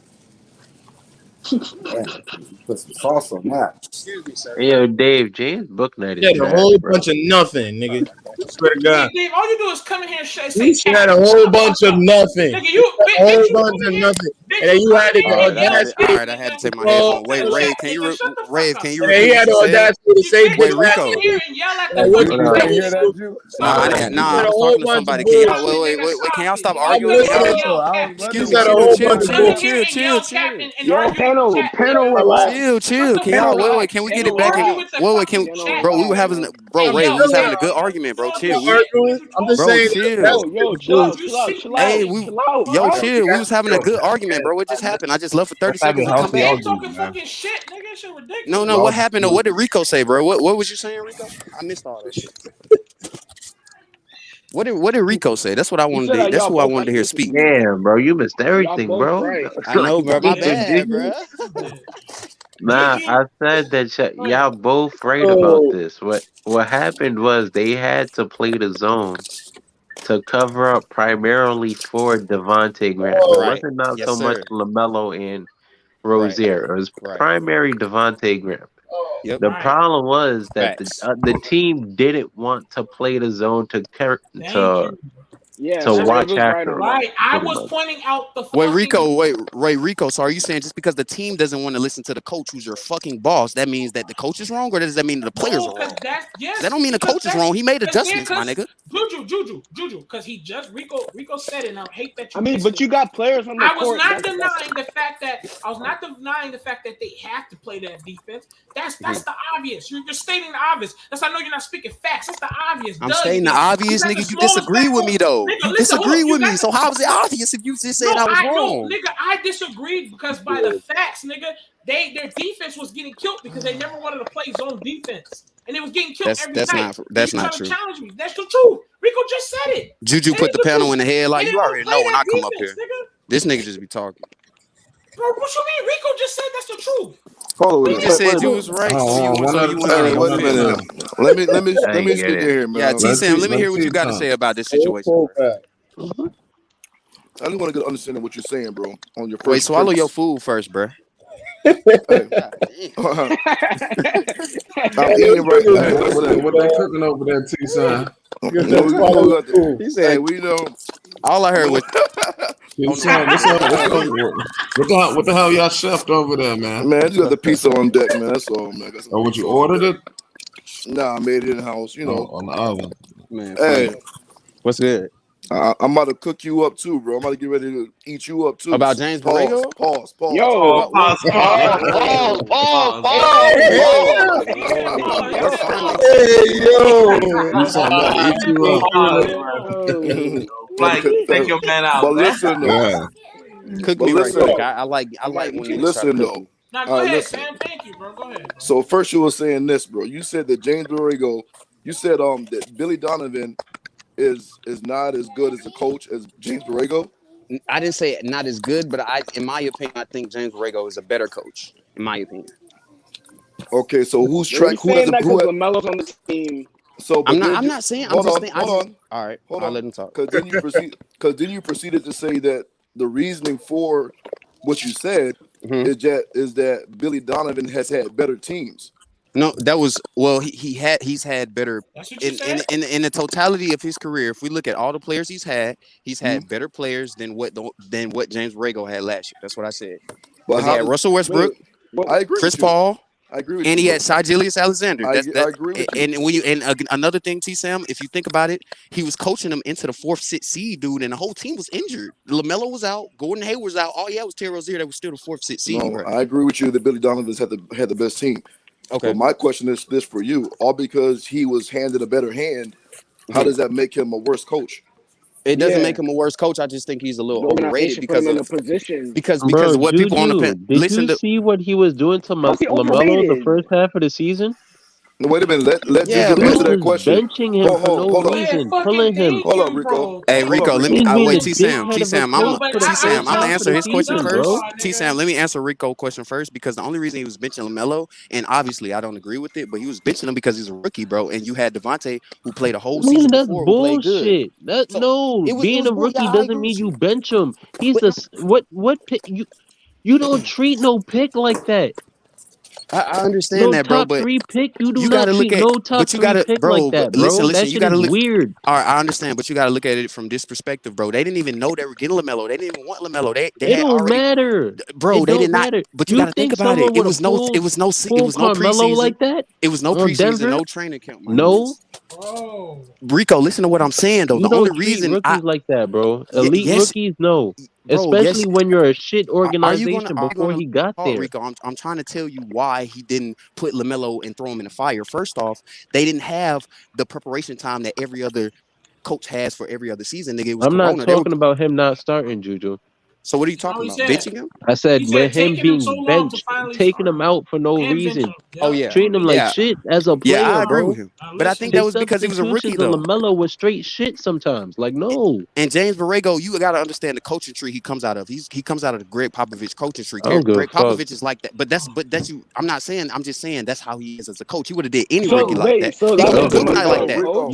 Put some sauce on that. Yo, Dave, James Booknight is He had a whole bunch of nothing, nigga. I swear to God. Dave, all you do is come in here and say He had a whole bunch of nothing. Nigga, you a whole bunch of nothing. And then you had the audacity. All right, I had to take my headphone. Wait, Ray, can you repeat? He had the audacity to say, "Wait, Rico." Nah, I was talking to somebody. Can y'all wait? Can y'all stop arguing? Excuse me. Chill. Yo, panel, relax. Chill. Can y'all wait? Can we get it back? Bro, we were having, Ray, we was having a good argument, bro. Chill. I'm just saying. Chill. Hey, chill. We was having a good argument, bro. What just happened? I just left for 30 seconds to come back. No. What happened? What did Rico say, bro? What was you saying, Rico? I missed all that shit. What did Rico say? That's what I wanted to. That's who I wanted to hear speak. Damn, bro, you missed everything, bro. I know, bro. My bad, bro. Nah, I said that y'all both right about this. What happened was they had to play the zone to cover up primarily for Devontae Graham. It Right. wasn't not Yes, so much sir. LaMelo and Right. Rozier. It was Right. primary Devontae Graham. Yep. The problem was that Facts. the team didn't want to play the zone to Yeah, to Red watch was right after. on Right. I pretty was much. pointing out the Wait, fucking Rico. So are you saying just because the team doesn't want to listen to the coach who's your fucking boss, that means that the coach is wrong, or does that mean the players are wrong? That don't mean the coach is wrong. He made adjustments, my nigga. Juju, because he just Rico said it, and I hate that you. I mean, but you got players on the I was court. not denying the fact that they have to play that defense. That's the obvious. You're stating the obvious. That's I know you're not speaking facts. That's the obvious. I'm stating the obvious, nigga. You disagree with me though. You disagree with me. So how is it obvious if you just said I was wrong? Nigga, I disagreed because by the facts, nigga, their defense was getting killed because they never wanted to play zone defense. And it was getting killed every night. That's you not trying true. to challenge me. That's the truth. Rico just said it. Juju put the panel in the head like They you didn't already play know when that I come up here. defense, nigga. This nigga just be talking. Bro, what you mean? Rico just said that's the truth. Hold He on. just said you was right. So you want Hey, wait a minute. Let me speak in here, man. Yeah, T-Sam, let me hear what you got to say about this situation. I just want to get an understanding of what you're saying, bro. On your first Wait, swallow your food first, bro. I'm eating right now. What they cooking over there, T-Sam? He said, "Hey, we know." All I heard was, What the hell y'all chefed over there, man? Man, I just got the pizza on deck, man. That's all, man. Oh, what you ordered it? Nah, I made it in the house. You know, on the oven. Man, hey, what's good? I'm about to cook you up too, bro. I'm about to get ready to eat you up too. About James Borrego? Pause. Yo, Pause. Hey, yo. Like, take your man out. But listen, though. Cook me right quick. I like when you listen though. Now go ahead, Sam. Thank you, bro. Go ahead. So first you were saying this, bro. You said that James Borrego, you said that Billy Donovan is not as good as a coach as James Borrego. I didn't say not as good, but in my opinion, I think James Borrego is a better coach. In my opinion. Okay, so who's You're track? Who saying has that who? because LaMelo's on the team. So I'm not saying. I'm just saying. Hold on. All right. Hold I'll on. let him talk. Because then you proceeded to say that the reasoning for what you said is that Billy Donovan has had better teams. No, that was he's had better in the totality of his career. If we look at all the players he's had better players than what James Borrego had last year. That's what I said. Because he had Russell Westbrook, I agree Chris with you. Paul. I agree with and you. he had Shai Gilgeous-Alexander. I agree with you. And another thing, T-Sam, if you think about it, he was coaching them into the 4th seed, dude, and the whole team was injured. LaMelo was out, Gordon Hayward was out. All he had was Terry Rozier that was still the 4th seed. No, I agree with you that Billy Donovan's had the best team. Okay. But my question is this for you: all because he was handed a better hand, how does that make him a worse coach? It doesn't make him a worse coach. I just think he's a little overrated because of what Juju, people on the pen. Did you see what he was doing to LaMelo the first half of the season? No, wait a minute. Let Juju answer that question. Benching him for no reason, pulling him. Hold up, Rico. Hey, Rico, let me. Wait, T-Sam. I'm gonna half answer of his the question season, first. bro. T-Sam, let me answer Rico's question first because the only reason he was benching LaMelo, and obviously I don't agree with it, but he was benching him because he's a rookie, bro. And you had Devontae who played a whole season That's before who played good. bullshit. Being a rookie doesn't mean you bench him. He's what pick you don't treat no pick like that. I understand that, bro, top but 3 pick, you do you not gotta look treat at, no top but you 3 gotta, pick bro. like that, But bro. listen, That you shit gotta is look weird. All right, I understand, but you gotta look at it from this perspective, bro. They didn't even know they were getting LaMelo. They didn't even want LaMelo. They It had don't already, matter, bro. It They don't did not. matter. But you gotta think about it. Someone It would was no Carmelo preseason like that. It was no on preseason, Denver? no training camp. No. Rico, listen to what I'm saying though. You The don't only treat reason rookies like that, bro. Elite yes, rookies, no. bro, Especially yes. when you're a shit Are you organization gonna before he got oh, there. Rico, I'm trying to tell you why he didn't put LaMelo and throw him in the fire. First off, they didn't have the preparation time that every other coach has for every other season. Nigga, it was I'm not Corona. talking about him not starting, Juju. So what are you talking about? Benching him? I said with him taking him so being long to benched, finally taking him out for no and reason. bench him. Oh yeah, Treating him like shit as a player, yeah, I agree bro. with him. But I think that was because he was a rookie, And though. LaMelo was straight shit sometimes. Like, no. And James Borrego, you got to understand the coaching tree he comes out of. He comes out of the Greg Popovich coaching tree. I don't give a Greg fuck. Popovich is like that. But that's you. I'm not saying. I'm just saying that's how he is as a coach. He would have did any So, rookie like wait, that. so He that would have was coached the like that. coach.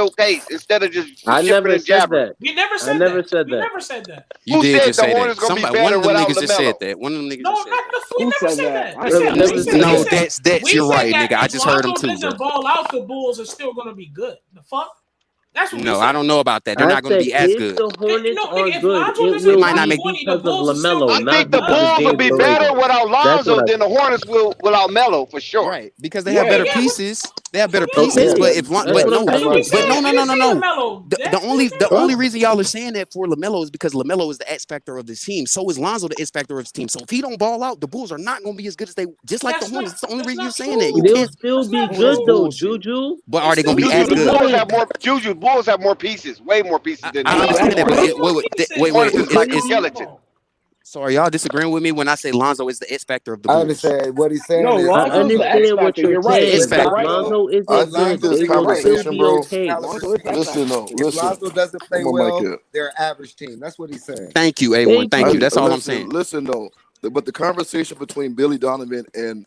showcase instead of just I shipping never and said jabbering. that. We never I said never that. said We that. never said that. You Who did said just the say Hornets that. gonna be Somebody, one better of them without niggas just said LaMelo? that. One of them niggas No, just said that. we Who never said said that? that. I We never said, never we said said, we No, said, that's we you're said right, that nigga. I if just heard him Lonzo too, doesn't bro. ball out, the Bulls are still gonna be good. The fuck? That's what we No, I said. don't know about that. They're I not going to said be as if good. the Hornets No, are nigga, if good, Lonzo it doesn't They will might drop not be make. 20, the because of Bulls are still LaMelo, I gonna be think not the because of Bulls will good. James be better DeRozan. without That's what Lonzo I than said. the Hornets will without Melo for sure. Right, because they have Yeah, better yeah, pieces. They have better yeah. pieces. Okay, But Yeah, if that's but what yeah, I'm no, That's what we saying. but said. no, We no, didn't no, no, say no. LaMelo. The only reason y'all are saying that for LaMelo is because LaMelo is the X factor of this team. So is Lonzo the X factor of his team. So if he don't ball out, the Bulls are not going to be as good as they just like the Hornets. That's the only reason you're saying that. You They'll can't. still be not oh, that's good though, true. bullshit. Juju. But They are they going still to be gonna Juju, as the be good? Bulls have good. more. Juju, Bulls have more pieces, way more pieces than the I Hornets. understand that, but Bulls have more wait, pieces. Hornets wait. is like a Okay. skeleton. So are y'all disagreeing with me when I say Lonzo is the X factor of the I Bulls? understand what he's saying No, is I Lonzo's the X understand what factor. you're You're The right. X saying, but You're if factor. right though. Lonzo I isn't think good, this they will Lonzo's still conversation, be bro. okay. Lonzo's team. Listen, though, If listen. Lonzo doesn't play Where my mic well, at? they're an average team. That's what he's saying. Thank you, A1. Thank Thank you. you. That's all I'm Listen, saying. listen, though. But the conversation between Billy Donovan and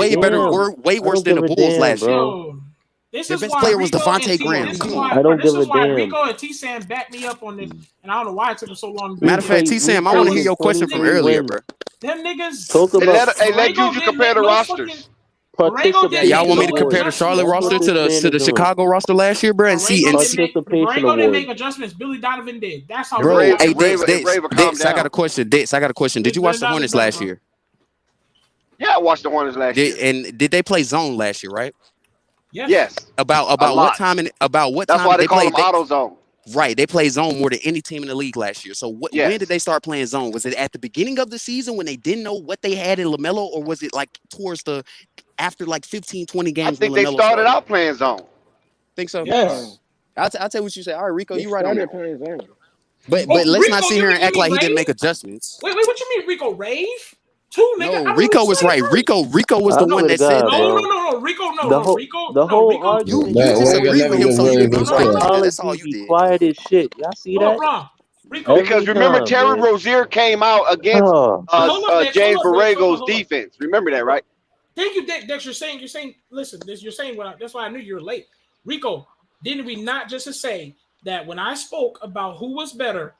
way better, way worse than the Bulls last year. Yo, this Their is best why player was Rico Devontae and T. Graham. This is Come why, on. bro, this is why Rico and T. Sam backed me up on this, and I don't know why it took him so long to back Matter of me up. fact, T. Sam, I want to hear your question from earlier, bro. Them niggas. Talk Hey, about let Juju compare the rosters. Y'all want me to compare the Charlotte roster to the Chicago roster last year, bro, and see Borrego didn't make adjustments. Billy Donovan did. That's how. Bro, hey, Dex, I got a question. Dex, I got a question. Did you watch the Hornets last year? Yeah, I watched the Hornets last year. And did they play zone last year, right? Yes. About what time That's why they call them auto zone. Right, they played zone more than any team in the league last year. So when did they start playing zone? Was it at the beginning of the season when they didn't know what they had in LaMelo, or was it like towards after like 15, 20 games? I think they started out playing zone. Think so? Yes. I'll tell you what you say. All right, Rico, They you right on started that. playing zone. But let's not sit here and act like he didn't make adjustments. Wait, what you mean, Rico? Rave? Two, nigga. No, Rico was right. Rico was the one that said that. No. Rico, The whole Rico. argument. You just agreed with him, so you didn't be right. Nigga. That's all you Be did. quiet as shit. Y'all see that? Rico. Because remember, Terry Rozier came out against James Borrego's defense. Remember that, right? Thank you, Dex. You're saying. Listen, you're saying that's why I knew you were late. Rico, didn't we not just to say that when I spoke about who was better,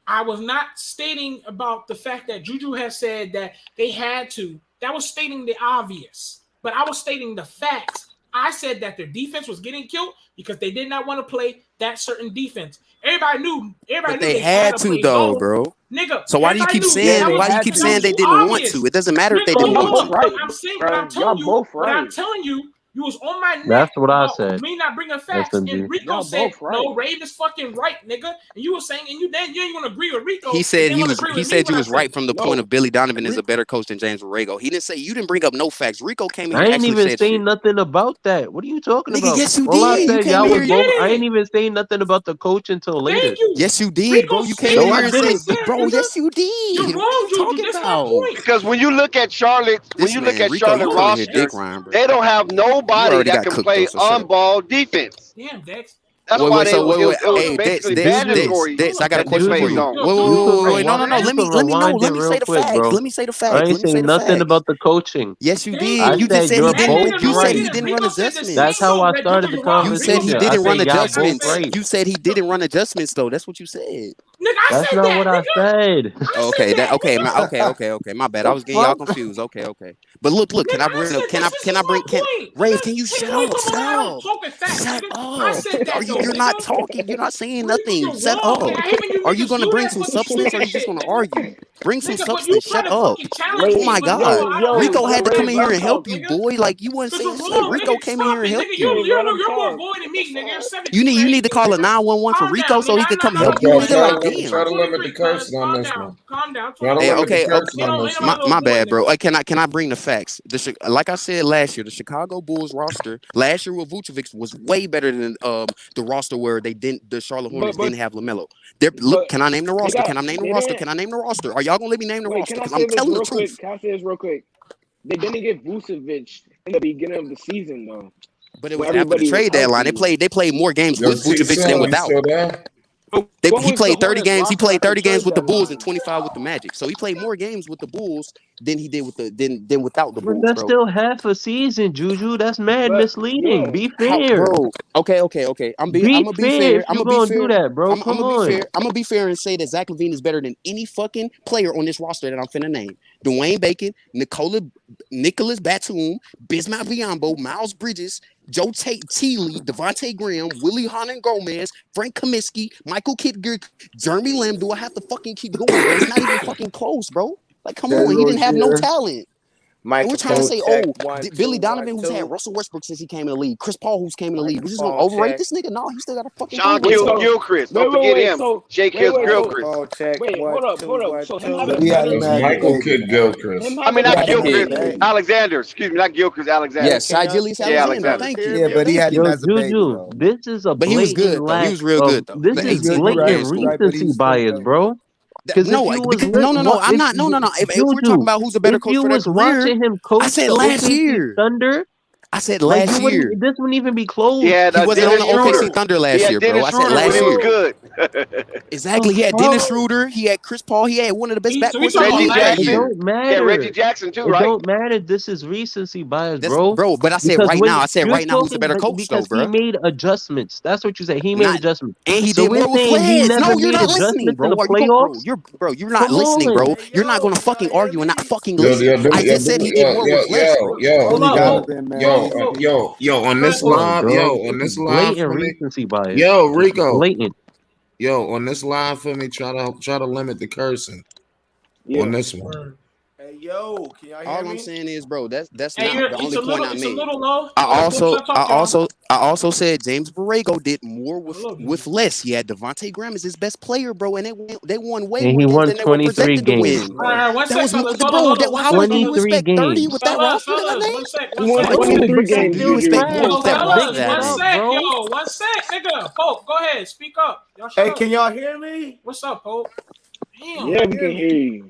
I was not stating about the fact that Juju has said that they had to. That was stating the obvious, but I was stating the facts. I said that their defense was getting killed because they did not want to play that certain defense. Everybody knew they had to though, bro. Nigga. So why do you keep saying? Why do you keep saying they didn't want to? It doesn't matter if they didn't want to. I'm saying what I'm telling you. What I'm telling you. You was on my neck. That's what I said. Me not bringing facts. And Rico said, "No, Rave is fucking right, nigga." And you were saying, and you ain't gonna agree with Rico. He said you was right from the point of Billy Donovan is a better coach than James Borrego. He didn't say you didn't bring up no facts. Rico came in. I ain't even saying nothing about that. What are you talking about? Yes, you All did. I said, y'all was both. I ain't even saying nothing about the coach until later. Yes, you did, bro. You came in here and said, "Bro, yes, you did." You're wrong, Juju. That's my point. Because when you look at Charlotte, roster, they don't have nobody that can play on-ball defense. Damn, Dex. That's why it was basically mandatory. Dex, I got a question for you. Wait, no. Let me say the facts. Let me say the facts. I ain't saying nothing about the coaching. Yes, you did. You just said you said he didn't run adjustments. That's how I started the conversation. You said he didn't run adjustments. You said he didn't run adjustments, though. That's what you said. That's not what I said. Okay. My bad. I was getting y'all confused. Okay. But look. Can I bring? Rave, can you shut up? Shut up. You're not talking. You're not saying nothing. Shut up. Are you gonna bring some substance, or are you just gonna argue? Bring some substance. Shut up. Oh my God. Rico had to come in here and help you, boy. Like you wasn't saying shit. Rico came in here and helped you. You're more boy than me, nigga. You need to call a 911 for Rico so he could come help you. Try to limit the cursing on this one. Calm down. Okay. My bad, bro. Can I bring the facts? Like I said last year, the Chicago Bulls roster last year with Vucevic was way better than the roster where the Charlotte Hornets didn't have LaMelo. Look, can I name the roster? Can I name the roster? Are y'all gonna let me name the roster? Because I'm telling the truth. Can I say this real quick? They didn't get Vucevic in the beginning of the season though. But it was after the trade deadline. They played more games with Vucevic than without. He played 30 games. He played 30 games with the Bulls and 25 with the Magic. So he played more games with the Bulls than he did than without the Bulls. But that's still half a season, Juju. That's mad misleading. Be fair, bro. Okay. I'm gonna be fair. I'm gonna do that, bro. I'm gonna be fair and say that Zach LaVine is better than any fucking player on this roster that I'm finna name. Dwayne Bacon, Nicholas Batum, Bismack Biyombo, Miles Bridges, Joe Tealy, Devontae Graham, Willie Hernan Gomez, Frank Kaminsky, Michael Kidd, Jeremy Lamb. Do I have to fucking keep going, bro? It's not even fucking close, bro. Like, come on. He didn't have no talent. We're trying to say, Billy Donovan, who's had Russell Westbrook since he came in the league, Chris Paul, who's came in the league. We're just gonna overrate this nigga? No, he still got a fucking. Sean Gilchrist. Don't forget him. Jake Gilchrist. Wait, hold up. So Michael Kidd Gilchrist. I mean, not Gilchrist. Alexander. Excuse me, not Gilchrist. Alexander. Yes, Shai Alexander. Thank you. Yeah, but he had him as a baby. This is a. But he was good. He was real good though. This is blatant recency bias, bro. No, I'm not. If we're talking about who's a better coach for their career, him coach I said last year. Thunder. I said last year. This wouldn't even be close. He wasn't on the OKC Thunder last year, bro. I said last year. Was good. Exactly. He had Dennis Schroeder. He had Chris Paul. He had one of the best backcourts in the league that year. It don't matter. Yeah, Reggie Jackson too, right? It don't matter. This is recency bias, bro. But I said right now who's the better coach, though, bro. He made adjustments. That's what you say. He made adjustments. And he did more with Flash. No, you're not listening, bro. You're not listening, bro. You're not going to fucking argue and not fucking listen. I just said he did more with Flash. Yo, on this live, blatant recency bias. Yo, Rico, blatant. Yo, on this live for me, try to limit the cursing on this one. Hey, yo, can y'all hear me? All I'm saying is, bro, that's not Hey, the only point I made. I also said James Borrego did more with less. He had Devontae Graham as his best player, bro, and they won way and more than they were projected to win. How was bro? You expect 30 with that roster that I named? 23 games. You expect more with that roster that I named. One sec, nigga. Pope, go ahead, speak up. Hey, can y'all hear me? What's up, Pope? Damn. Yeah, we can hear you.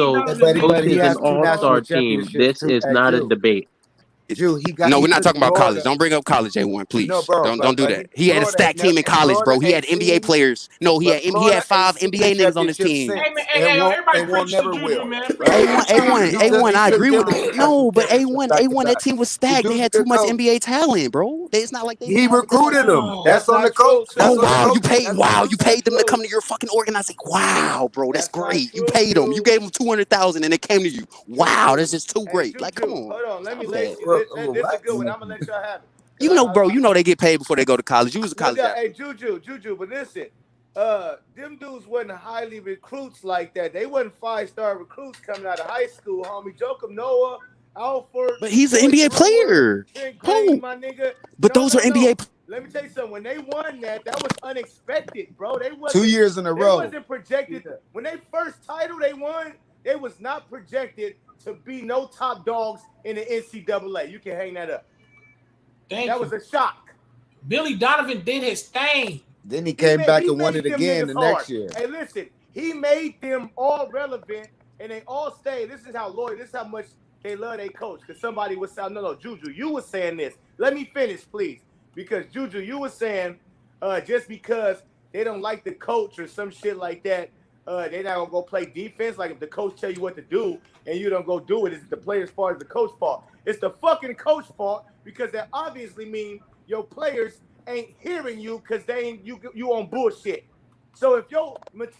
he Lonzo does is But he coaches an has two national all-star team, championships this too is not a too. debate. Drew, he got. No, He we're not took talking about college. Florida. Don't bring up college, A1, please. No, bro, Don't do but that. He had a stacked team in college, bro. He had NBA players. No, he had 5 NBA niggas on his team. Hey, man, hey, everybody preach to never Juju, will. man. A1, I agree with that. No, but A1, back to that back. team was stacked. They had too much NBA talent, bro. It's not like they. He recruited them. That's on the coach. Oh wow, you paid them to come to your fucking organization. Wow, bro, that's great. You paid them. You gave them 200,000 and they came to you. Wow, that's just too great. Like, come on. Hold on, let me Stop let that. you. This is a good one. I'm gonna let y'all have it. You know, bro, they get paid before they go to college. You was a college guy. Hey, Juju, but listen, them dudes wasn't highly recruits like that. They wasn't 5-star recruits coming out of high school, homie. Joakim Noah, Alford. But he's an NBA player. My nigga. But those are NBA. Let me tell you something. When they won that was unexpected, bro. They wasn't 2 years in a row. They wasn't projected. When they first title they won, they was not projected to be no top dogs in the NCAA. You can hang that up. That was a shock. Billy Donovan did his thing. Then he came back and won it again the next year. Hey, listen, he made them all relevant, and they all stayed. This is how loyal. This is how much they love their coach. Because somebody was saying, no, Juju, you were saying this. Let me finish, please. Because Juju, you were saying just because they don't like the coach or some shit like that, they're not gonna go play defense. Like if the coach tell you what to do and you don't go do it, it's the player's fault, it's the coach's fault. It's the fucking coach's fault because that obviously means your players ain't hearing you because they ain't you on bullshit. So if your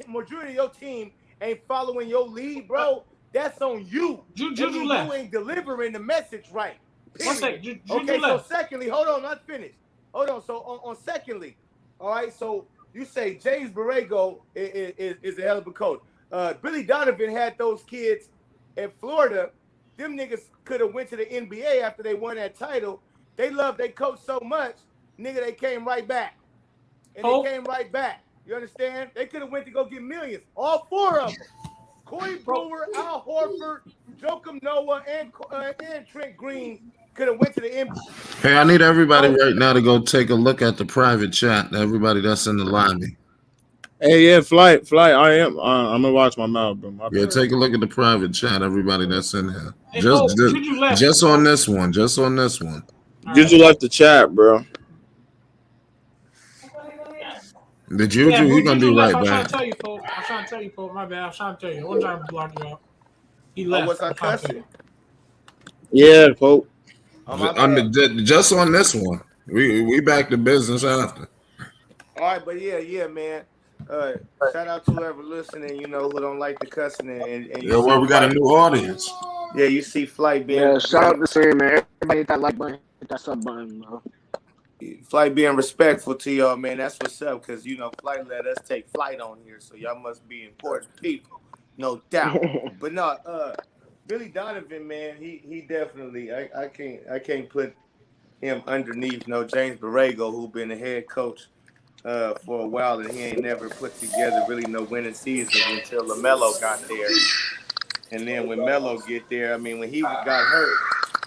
majority of your team ain't following your lead, bro, that's on you. Juju left. You ain't delivering the message right. Okay, so secondly, hold on, not finished. Hold on. So on secondly, all right. So you say James Borrego is a hell of a coach. Billy Donovan had those kids in Florida. Them niggas could have went to the NBA after they won that title. They loved their coach so much, nigga, they came right back. And they came right back. You understand? They could have went to go get millions. All 4 of them. Corey Brewer, Al Horford, Joakim Noah, and Trent Green could have went to the NBA. Hey, I need everybody right now to go take a look at the private chat. Everybody that's in the lobby. Hey, yeah, flight. I am. I'm gonna watch my mouth, bro. Yeah, take a look at the private chat. Everybody that's in here. Hey, Just on this one. Just on this one. Juju left the chat, bro. The Juju, he's gonna be right I'm trying back. to tell you, folks. My bad. I'm trying to tell you. I'm trying to block you out. He left. Was I cussing? Yeah, Pope. Just on this one. We back to business after. All right, but yeah, man. Shout out to whoever listening, who don't like the cussing and we got a new audience. Yeah, you see Flight being shout out to Sam, man. Everybody hit that like button, hit that sub button, bro. Flight being respectful to y'all, man. That's what's up, because Flight let us take flight on here, so y'all must be important people, no doubt. But no, Billy Donovan, man, he definitely I can't put him underneath James Borrego, who been the head coach for a while, and he ain't never put together really no winning season until LaMelo got there. And then when Melo get there, I mean, when he got hurt,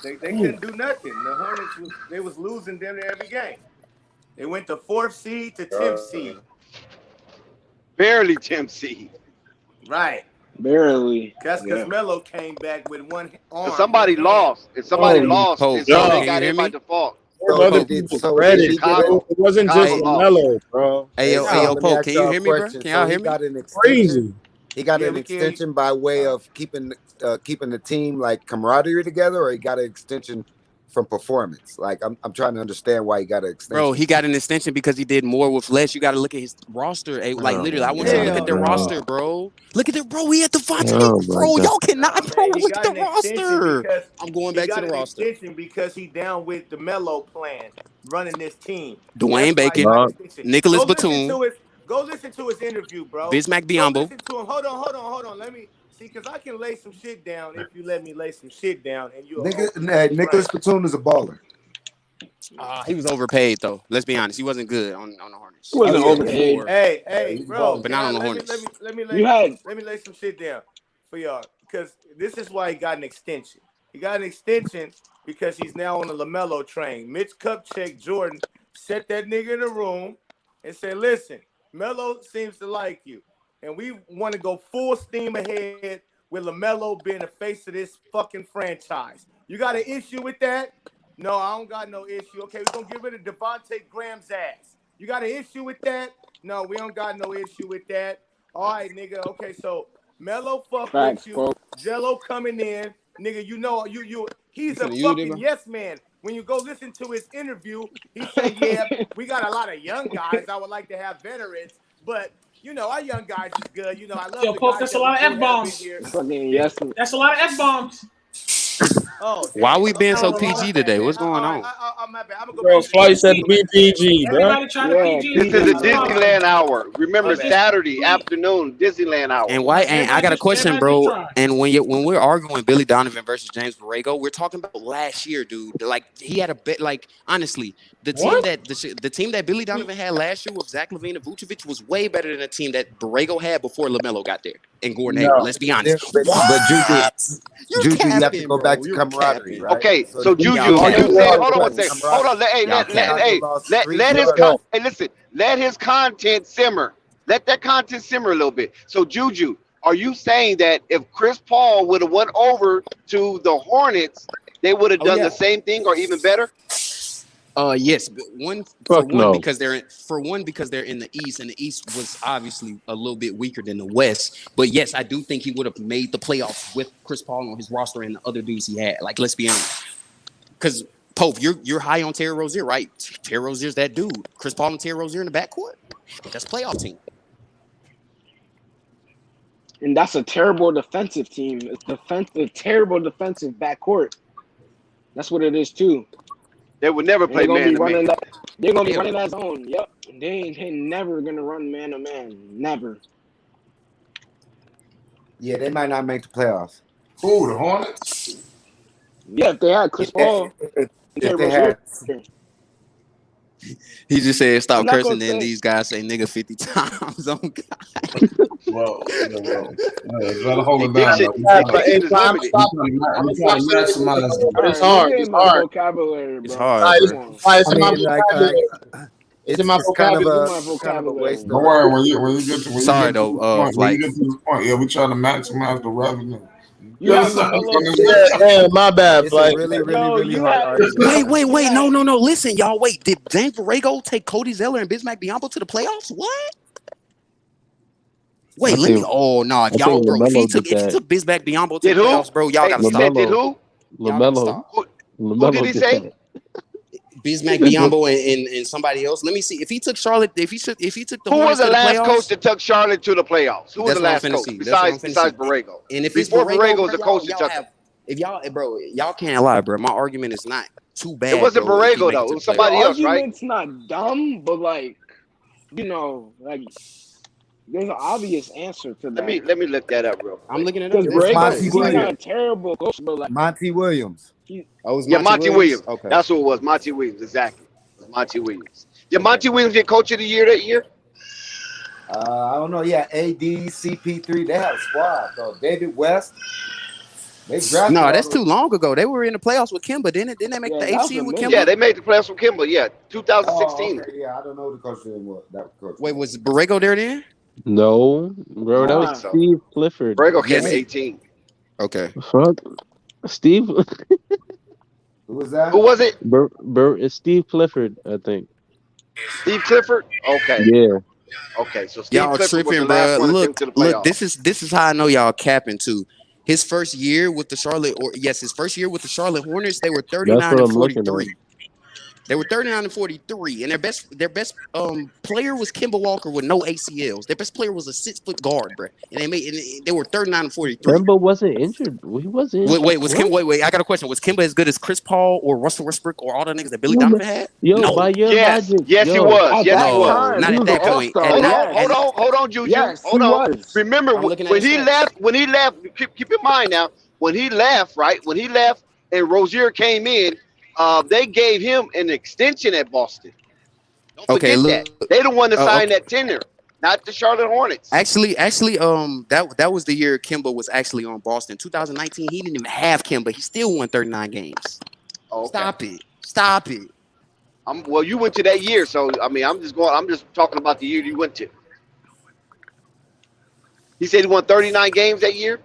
they couldn't do nothing. The Hornets was losing them every game. They went to 4th seed to 10th seed. Barely 10th seed. Right. Barely. That's because Melo came back with one arm. If somebody lost, and so they got in by default. It wasn't just LaMelo, bro. Hey, yo, Pope, can you hear me, bro? Can y'all hear me? Crazy. He got an extension by way of keeping the team like camaraderie together, or he got an extension from performance. Like I'm trying to understand why he got an extension. Bro, he got an extension because he did more with less. You got to look at his roster. Like literally, I want you to look at their roster, bro. Look at their bro. We had Devontae, bro. Y'all cannot, bro. Look at the roster. I'm going back to the roster because he down with the Melo plan running this team. Dwayne Bacon, Nicholas Batum. Go listen to his interview, bro. Bismack Biyombo. Hold on. Let me see, because I can lay some shit down if you let me lay some shit down. And Nicholas Batum is a baller. He was overpaid, though. Let's be honest. He wasn't good on the Hornets. He wasn't overpaid. Hey, bro. But not on the Hornets. Let me lay some shit down for y'all, because this is why he got an extension. He got an extension because he's now on the LaMelo train. Mitch Kupchak Jordan set that nigga in the room and said, listen, Melo seems to like you, and we want to go full steam ahead with LaMelo being the face of this fucking franchise. You got an issue with that? No, I don't got no issue. Okay, we're going to get rid of Devontae Graham's ass. You got an issue with that? No, we don't got no issue with that. All right, nigga. Okay, so Melo fuck with you. Jello coming in. Nigga, you know, he's a fucking yes man. When you go listen to his interview, he said, yeah, we got a lot of young guys. I would like to have veterans, but you know, our young guys is good. You know, I love the guys. That's a lot of F-bombs. That's a lot of F-bombs. Oh, why we being so PG today? What's going on? Bro, Flight said BPG, bro. This is a Disneyland hour. Remember, Saturday afternoon, Disneyland hour. And why? And I got a question, bro. And when we're arguing Billy Donovan versus James Borrego, we're talking about last year, dude. Like he had a bit. Like honestly, the team that Billy Donovan had last year with Zach LaVine and Vucevic was way better than the team that Borrego had before LaMelo got there and Gordon Hayward. Let's be honest. But Juju, you have to go back to camaraderie, right? Okay, so Juju, hold on one second. Hold on, let his content simmer. Let that content simmer a little bit. So Juju, are you saying that if Chris Paul would have went over to the Hornets, they would have done the same thing or even better? Yes, but because they're in the East, and the East was obviously a little bit weaker than the West. But yes, I do think he would have made the playoffs with Chris Paul on his roster and the other dudes he had. Like, let's be honest, because Pope, you're high on Terry Rozier, right? Terry Rozier's that dude. Chris Paul and Terry Rozier in the backcourt. That's playoff team. And that's a terrible defensive team. It's terrible defensive backcourt. That's what it is too. They would never play man to man. They're gonna be running that zone. Yep. They never gonna run man to man. Never. Yeah, they might not make the playoffs. Who, the Hornets? Yeah, if they had Chris Paul. If they had. He just said stop cursing, then these guys say nigga 50 times on God. Well, gotta hold it down. I'm trying to maximize it. It's hard. It's hard. Vocabulary, bro. It's hard. It's in my vocabulary. It's in my vocabulary. Kind of a waste. Don't worry, when you get to when sorry you get though, to when you get to this point, yeah, we trying to maximize the revenue. Yeah, my bad, Flight. Really hard. Wait, no. Listen, y'all, wait. Did James Borrego take Cody Zeller and Bismack Biyombo to the playoffs? What? Wait, let me. Oh no, if y'all, bro, if he took Bismack Biyombo to the playoffs, bro, y'all gotta stop. Did who? Lamelo. Who did he say? Bismack Biyombo and somebody else. Let me see if he took Charlotte. If he took the who was the last playoffs, coach that took Charlotte to the playoffs? Who was the last coach besides Borrego? And if before Borrego was the coach that took him. If y'all can't lie, bro. My argument is not too bad. It wasn't Borrego though. It was somebody else, right? Argument's not dumb, but like, you know, like there's an obvious answer to that. Let me look that up real quick. I'm looking at it. He's not a terrible coach, but like Monty Williams. Monty Williams. Okay. That's who it was. Monty Williams, exactly. Monty Williams. Did Monty Williams get coach of the year that year? I don't know. Yeah, AD, CP3. They had a squad though. David West. No, that's too long ago. They were in the playoffs with Kemba, didn't they make the HC with Kemba? Yeah, they made the playoffs with Kemba. Yeah, 2016. Okay. Yeah, I don't know who the coach was. That coach. Wait, was Borrego there then? No, bro, that was Steve Clifford. Borrego came in 18. Okay. Fuck, Steve. Who was that? Who was it? It's Steve Clifford, I think. Steve Clifford. Okay. Yeah. Okay, so Steve y'all Clifford tripping, was the last bro. one Look, to the playoffs. this is how I know y'all capping too. His first year with the Charlotte Hornets, they were 39-43. They were 39-43, and their best player was Kemba Walker with no ACLs. Their best player was a 6-foot guard, bro. And they were 39-43. Kemba wasn't injured. He wasn't. Wait, I got a question. Was Kemba as good as Chris Paul or Russell Westbrook or all the niggas that Billy Donovan had? Yo, no. by your yes, logic, yes, he was. Yes, he was. Not at that point. Hold on, Juju. Yes, hold on. Remember when he left. Keep in mind now. When he left, right? When he left, and Rozier came in. They gave him an extension at Boston. Don't forget that. They the one to sign that tender, not the Charlotte Hornets. Actually, that was the year Kemba was actually on Boston. 2019, he didn't even have Kemba. He still won 39 games. Okay. Stop it. Well, you went to that year, so I mean, I'm just talking about the year you went to. He said he won 39 games that year.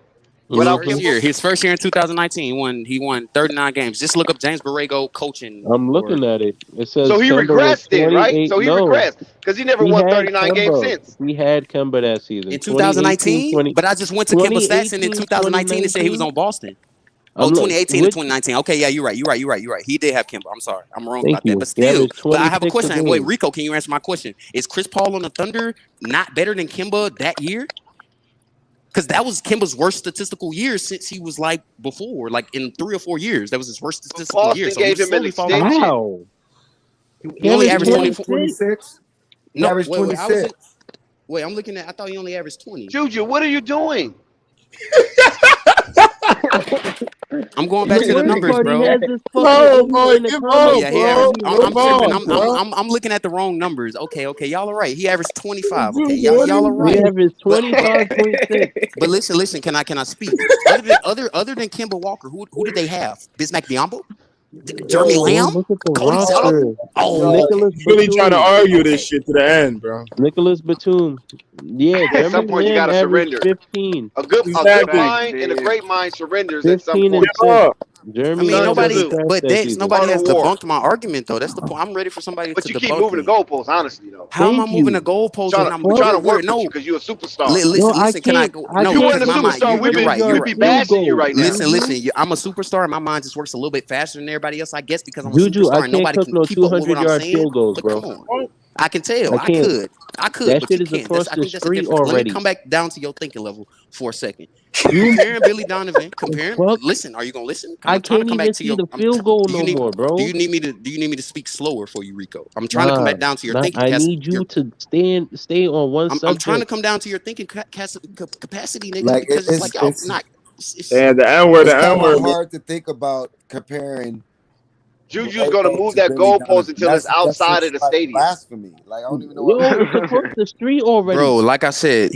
Without First Kemba? year, his first year in 2019, he won 39 games. Just look up James Borrego coaching. I'm looking at it. It says So he Kemba was regressed then, right? 28. So he No, regressed because he never he won had 39 games Kemba. since. He had Kemba that season. In 2018, 2019, but I just went to Kemba stats, and in 2019 it said he was 2019. on Boston. I'm 2018 to which, 2019. Okay, yeah, you're right. He did have Kemba. I'm sorry. I'm wrong thank about that. you. But He still, averaged but I have a 26 a question. Wait, game. Rico, can you answer my question? Is Chris Paul on the Thunder not better than Kemba that year? Because that was Kemba's worst statistical year since he was like before, like in 3 or 4 years. That was his worst statistical year. Boston So he gave was him an slowly falling off. extension. Wow. He only averaged 26? 26. He No, averaged wait, 26. I'm looking at. I thought he only averaged 20. Juju, what are you doing? I'm going The back to the worst numbers, part, he bro. has this fucking No, idiot boy, in the give Oh comments. up, yeah, he Bro, averaged. bro. he I'm, No I'm tripping. ball, I'm, I'm bro. I'm I'm looking at the wrong numbers. Okay, y'all are right. He averaged 25. Okay, Juju, what are y'all are you He right. doing? averaged But 25.6. but listen. Can I speak? Other than Kemba Walker, who did they have? Bismack Biyombo, Jeremy Yo, Bro, Lamb, look at the Cody Hello? Zeller. roster. Oh, yo, okay, Nicholas you really trying to Batum. argue this okay. shit to the end, bro. Nicholas Batum. Yeah, At some Jeremy point, you Lamb got to averaged surrender. 15. A good Exactly. Facts, mind and a Dave. great mind surrenders at some 15 Give and point. 6. up. I Jeremy mean, Sun Lamb wasn't Tzu, trash that season. nobody Art of has War. debunked my argument though. That's the point. I'm ready for somebody But to you keep debunk moving the me. goalposts, honestly, though. How am I Thank moving the you. goalposts Trying when to, I'm we're Fuck. trying to we're work with you no because you're a superstar. Yo, I listen. Can I can't. go? I If No, you can't weren't because a hit my the mind. superstar, You're 300 right. yard we'd be field bashing you goal. right now. Listen. I'm a superstar, and my mind just works a little bit faster than everybody else, I guess, because I'm a Juju, I superstar and can't nobody cook can no keep up with what 200 I'm yard saying. field goals, But bro. come on, I can tell. I can't. I could, That but shit you is can't. across I the think that's the street difference. Let me already. come back down to your thinking level for a second. You Comparing Billy Donovan, fuck. listen. Are you gonna listen? I I'm trying to can't come back even to see your. the field goal Do you no need? more, bro. Do you need me to speak slower for you, Rico? I'm trying to come Nah, back down to your nah. thinking. I need you to stay on one I'm trying to subject. come down to your thinking capacity, nigga, Like because it's like y'all not. And the N word, it's the N kind of word. hard to think about comparing Juju's going to Borrego move to that Billy goalpost Donovan. until it's That's outside of just the like stadium. blasphemy. Like I don't even know what. Yo, it's across the street already. Bro, like I said,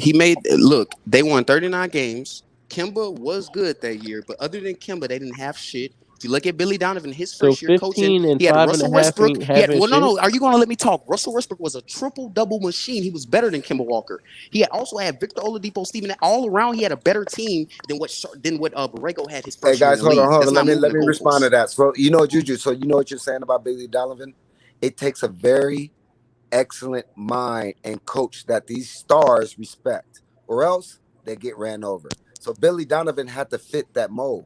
look, they won 39 games. Kemba was good that year, but other than Kemba, they didn't have shit. If you look at Billy Donovan, his So first year coaching, 15 and he had 5.5 Russell Westbrook. ain't having shit. No. Are you gonna let me talk? Russell Westbrook was a triple-double machine. He was better than Kemba Walker. He also had Victor Oladipo, Stephen. All around, he had a better team than what Borrego had his Hey first year in guys, the hold league. on. That's not moving Let the me respond to goalposts. that. So you know, Juju. So you know what you're saying about Billy Donovan. It takes a very excellent mind and coach that these stars respect, or else they get ran over. So Billy Donovan had to fit that mold.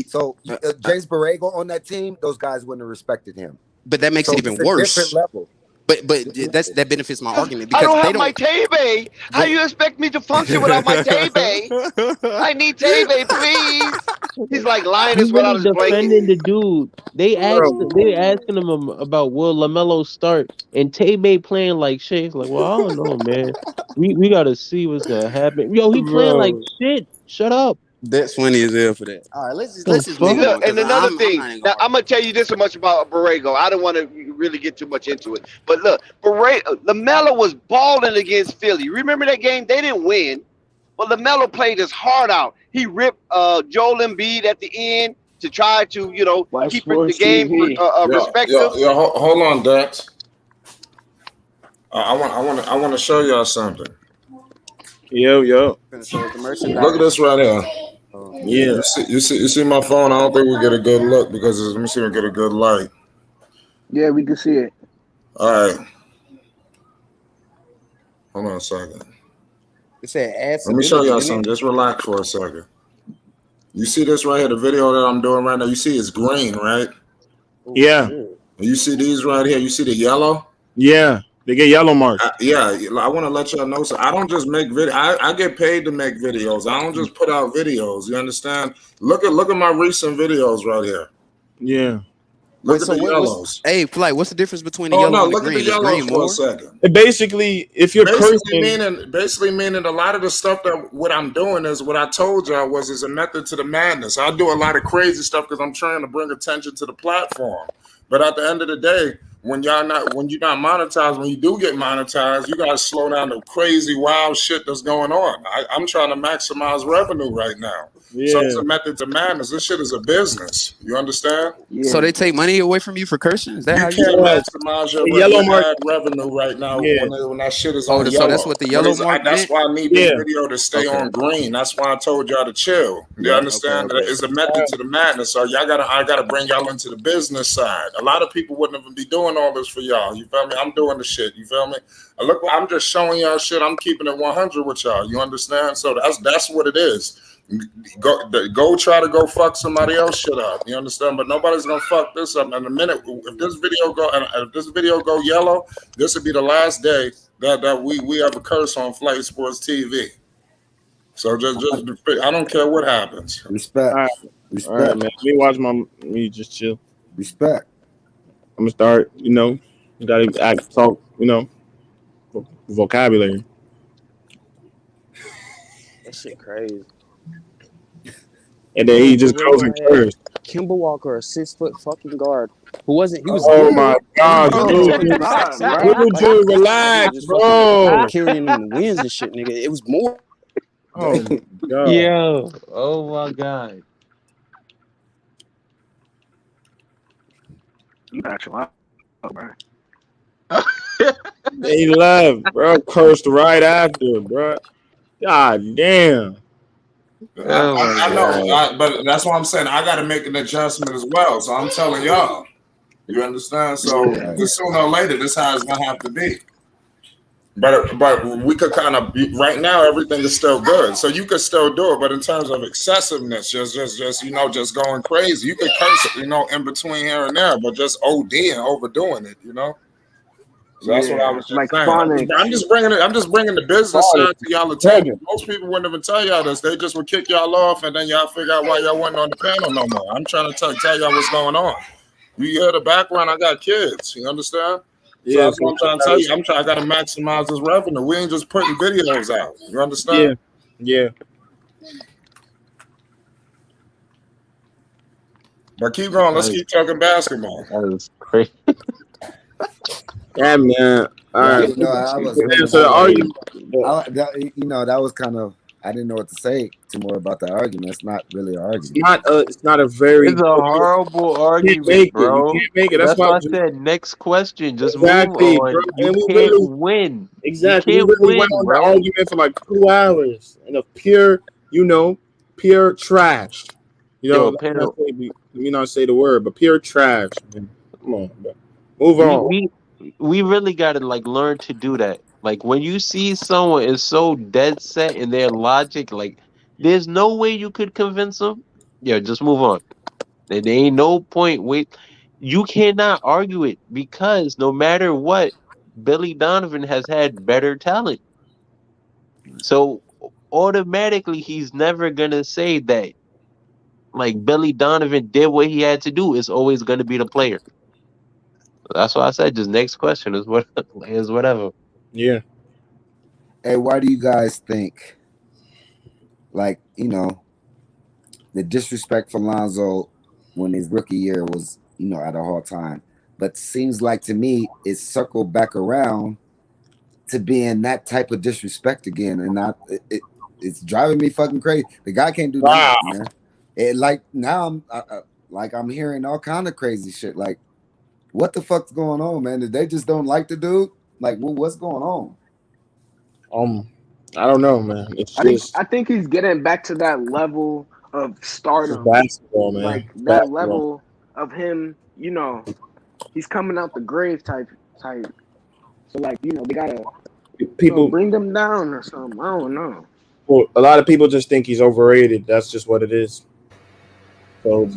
So James Borrego on that team, those guys wouldn't have respected him. But that makes it even it's a worse. different level. But that benefits my argument I because don't they have my don't. Tebe. How you expect me to function without my Tebe? I need Tebe, please. He's like Linus You without really his blanket. defending the dude. They asking him about will LaMelo start, and Tay playing like shit. He's like, well, I don't know, man. We gotta see what's gonna happen. Yo, he playing like Bro. shit. Shut up. That's funny as hell for that. All right, let's The just See, move fuck? on look, and because another I'm thing. not even Now, gonna I'm argue. gonna tell you this much about Borrego. I don't want to really get too much into it, but look, Lamelo was balling against Philly. Remember that game? They didn't win, but Lamelo played his heart out. He ripped Joel Embiid at the end to try to, keep the game respective. Hold on, Dax. I want to show y'all something. Yo. Look at this right here. Yeah. You see my phone. I don't think we get a good look because let me see if we get a good light. Yeah, we can see it. All right. Hold on a second. It said add Let me show civility, y'all didn't something. it? Just relax for a second. You see this right here, the video that I'm doing right now? You see it's green, right? Yeah. You see these right here? You see the yellow? Yeah. They get yellow marks. I want to let y'all know. So I don't just make video. I get paid to make videos. I don't just put out videos. You understand? Look at my recent videos right here. Yeah. Look at the yellows. Hey, Flight, what's the difference between the yellow and the look green? at the Is yellows green for more? a second. Basically, if you're basically cursing, meaning a lot of the stuff that what I'm doing is what I told y'all is a method to the madness. I do a lot of crazy stuff because I'm trying to bring attention to the platform. But at the end of the day, when you're not monetized, when you do get monetized, you gotta slow down the crazy wild shit that's going on. I'm trying to maximize revenue right now. So it's a method to madness. This shit is a business. You understand? So they take money away from you for cursing? Is that how You you can't do it? maximize your ad revenue right now when that shit is on so yellow. that's what the yellow mark That's meant? why I need this video to stay on green. That's why I told y'all to chill. You understand? Okay. It's a method to the madness. So I gotta bring y'all into the business side. A lot of people wouldn't even be doing all this for y'all. You feel me? I'm doing the shit. You feel me? I'm just showing y'all shit. I'm keeping it 100 with y'all. You understand? So that's what it is. Go try to go fuck somebody else shit up. You understand? But nobody's gonna fuck this up. In a minute, if this video go yellow, this would be the last day that we have a curse on Flight Sports TV. So just I don't care what happens. Respect. All right, man. Me just chill. Respect. I'm gonna start. You gotta talk. Vocabulary. That shit crazy. And then he just goes and curse. Kemba Walker, a 6 foot fucking guard who wasn't. He was. Oh my God, dude, relax, bro. Carrying them wins and shit, nigga. It was more. Oh my God. Yo. Oh my God. You got your out, bro. He left, bro. Cursed right after, bro. God damn. I know, but that's what I'm saying. I got to make an adjustment as well. So I'm telling y'all, you understand? So just sooner or later, this is how it's gonna have to be. But we could kind of right now. Everything is still good, so you could still do it. But in terms of excessiveness, just going crazy, you could curse, in between here and there, but just OD and overdoing it, So that's what I was just saying. I'm just bringing it. I'm just bringing the business side to y'all attention. Most people wouldn't even tell y'all this. They just would kick y'all off, and then y'all figure out why y'all wasn't on the panel no more. I'm trying to tell y'all what's going on. You hear the background? I got kids. You understand? So that's what I'm trying to tell you. I got to maximize this revenue. We ain't just putting videos out. You understand? Yeah. But keep going. Let's keep talking basketball. That was crazy. Yeah, man. All right. That was kind of. I didn't know what to say too more about that argument. It's not really an argument. It's not a very. It's a horrible argument, bro. You can't make it. That's why I said next question. Just move on. Bro. You can't win. Exactly. You We can't really win, went on bro. the argument for like 2 hours and of pure trash. Let me not say the word, but pure trash. Man. Come on, bro. Move on. We really gotta learn to do that. Like when you see someone is so dead set in their logic, there's no way you could convince them. Yeah, just move on. There ain't no point. You cannot argue it because no matter what, Billy Donovan has had better talent. So automatically he's never gonna say that Billy Donovan did what he had to do. It's always gonna be the player. That's why I said just next question is whatever. Yeah. Hey, why do you guys think the disrespect for Lonzo when his rookie year was, at a hard time? But seems like to me it's circled back around to being that type of disrespect again, and it's driving me fucking crazy. The guy can't do that, man. Now I'm hearing all kind of crazy shit. What the fuck's going on, man? Did they just don't like the dude? What's going on? I don't know, man. I think he's getting back to that level of stardom. Basketball, man. That level of him, he's coming out the grave type. So they gotta bring them down or something. I don't know. Well, a lot of people just think he's overrated. That's just what it is. So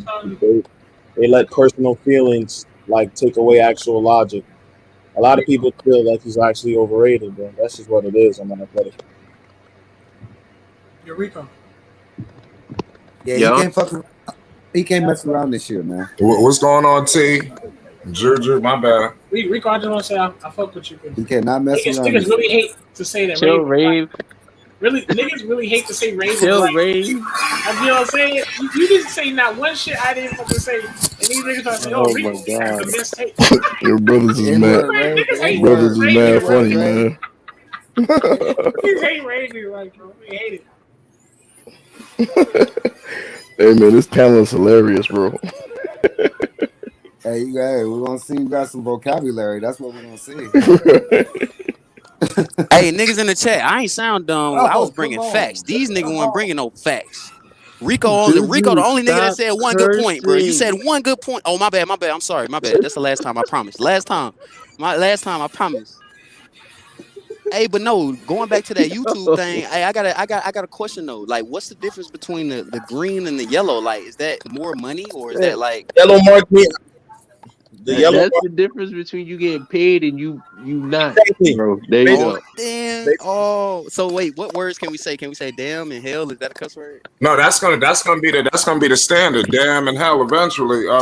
they let personal feelings take away actual logic. A lot of people feel like he's actually overrated, bro. That's just what it is. I'm not athletic. Eureka. Yeah, he can't mess around this year, man. What's going on, T? Juju, my bad. Rico, I just want to say I fuck with you. He cannot mess around. Niggas really hate to say that. Chill, Rave. niggas really hate to say Ray was Yo, like, Ray. you know what I'm saying? You didn't say not one shit I didn't fucking say, and these niggas are saying, "Oh, Oh my Rico has the god. best tape." Your brothers is mad. Niggas hate Brothers is Ray. mad Bro. funny, man. Niggas hate Ray, like, bro. They hate it. Hey man, this talent's hilarious, bro. Hey, we're gonna see you got some vocabulary. That's what we're gonna see. Hey, niggas in the chat, I ain't sound dumb. I was Oh, bringing come on. facts. These niggas weren't bringing no facts. Rico, the only nigga that said one good point, bro. You said one good point. Oh, my bad. I'm sorry. My bad. That's the last time. I promise. Last time. I promise. Hey, but no, going back to that YouTube thing, hey, I got a question though. Like, what's the difference between the green and the yellow? Like, is that more money or is that like Yellow mark me. That's the difference between you getting paid and you not, bro. There you go. Damn. Oh, so wait, what words can we say? Can we say damn and hell? Is that a cuss word? No, that's gonna be the standard. Damn and hell eventually. I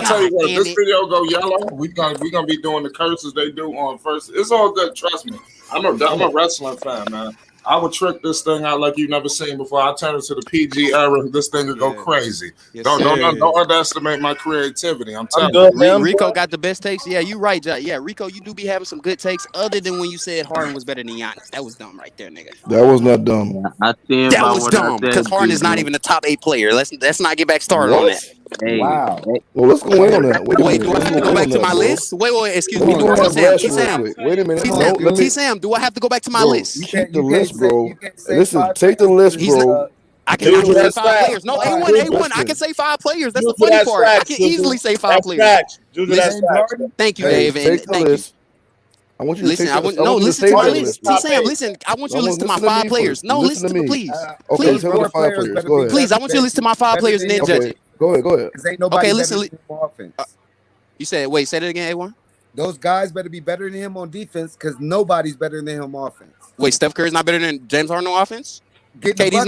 tell you what, if this video go yellow, we gonna be doing the curses they do on first. It's all good, trust me. I'm a wrestling fan, man. I would trick this thing out like you've never seen before. I turn it to the PG era. This thing would go crazy. Yes, Don't underestimate my creativity. I'm telling you. Rico got the best takes. Yeah, you right, Josh. Yeah, Rico, you do be having some good takes. Other than when you said Harden was better than Giannis, that was dumb right there, nigga. That was not dumb. That was dumb because Harden is not even a top 8 player. Let's not get back started on that. Hey, wow. Well, let's go in on that. Wait, do I have to go back to my list? Wait, excuse me. T-Sam. Wait a minute. T-Sam, do I have to go back to my list? Keep the list, bro. Listen, take the list, bro. I can say 5 players. No, A1. I can say 5 players. That's the funny part. I can easily say 5 players. Thank you, Dave. Take the list. I want you to listen. Listen to my list. T-Sam, listen. I want you to listen to my 5 players. No, listen to me, please. Okay, tell me the 5 players. Go ahead. Please, I want you to listen to my 5 players and then judge it. Go ahead. Okay, listen. Offense. You said, wait, say that again, A1. Those guys better be better than him on defense because nobody's better than him offense. Wait, Steph Curry's not better than James Harden on offense? KD's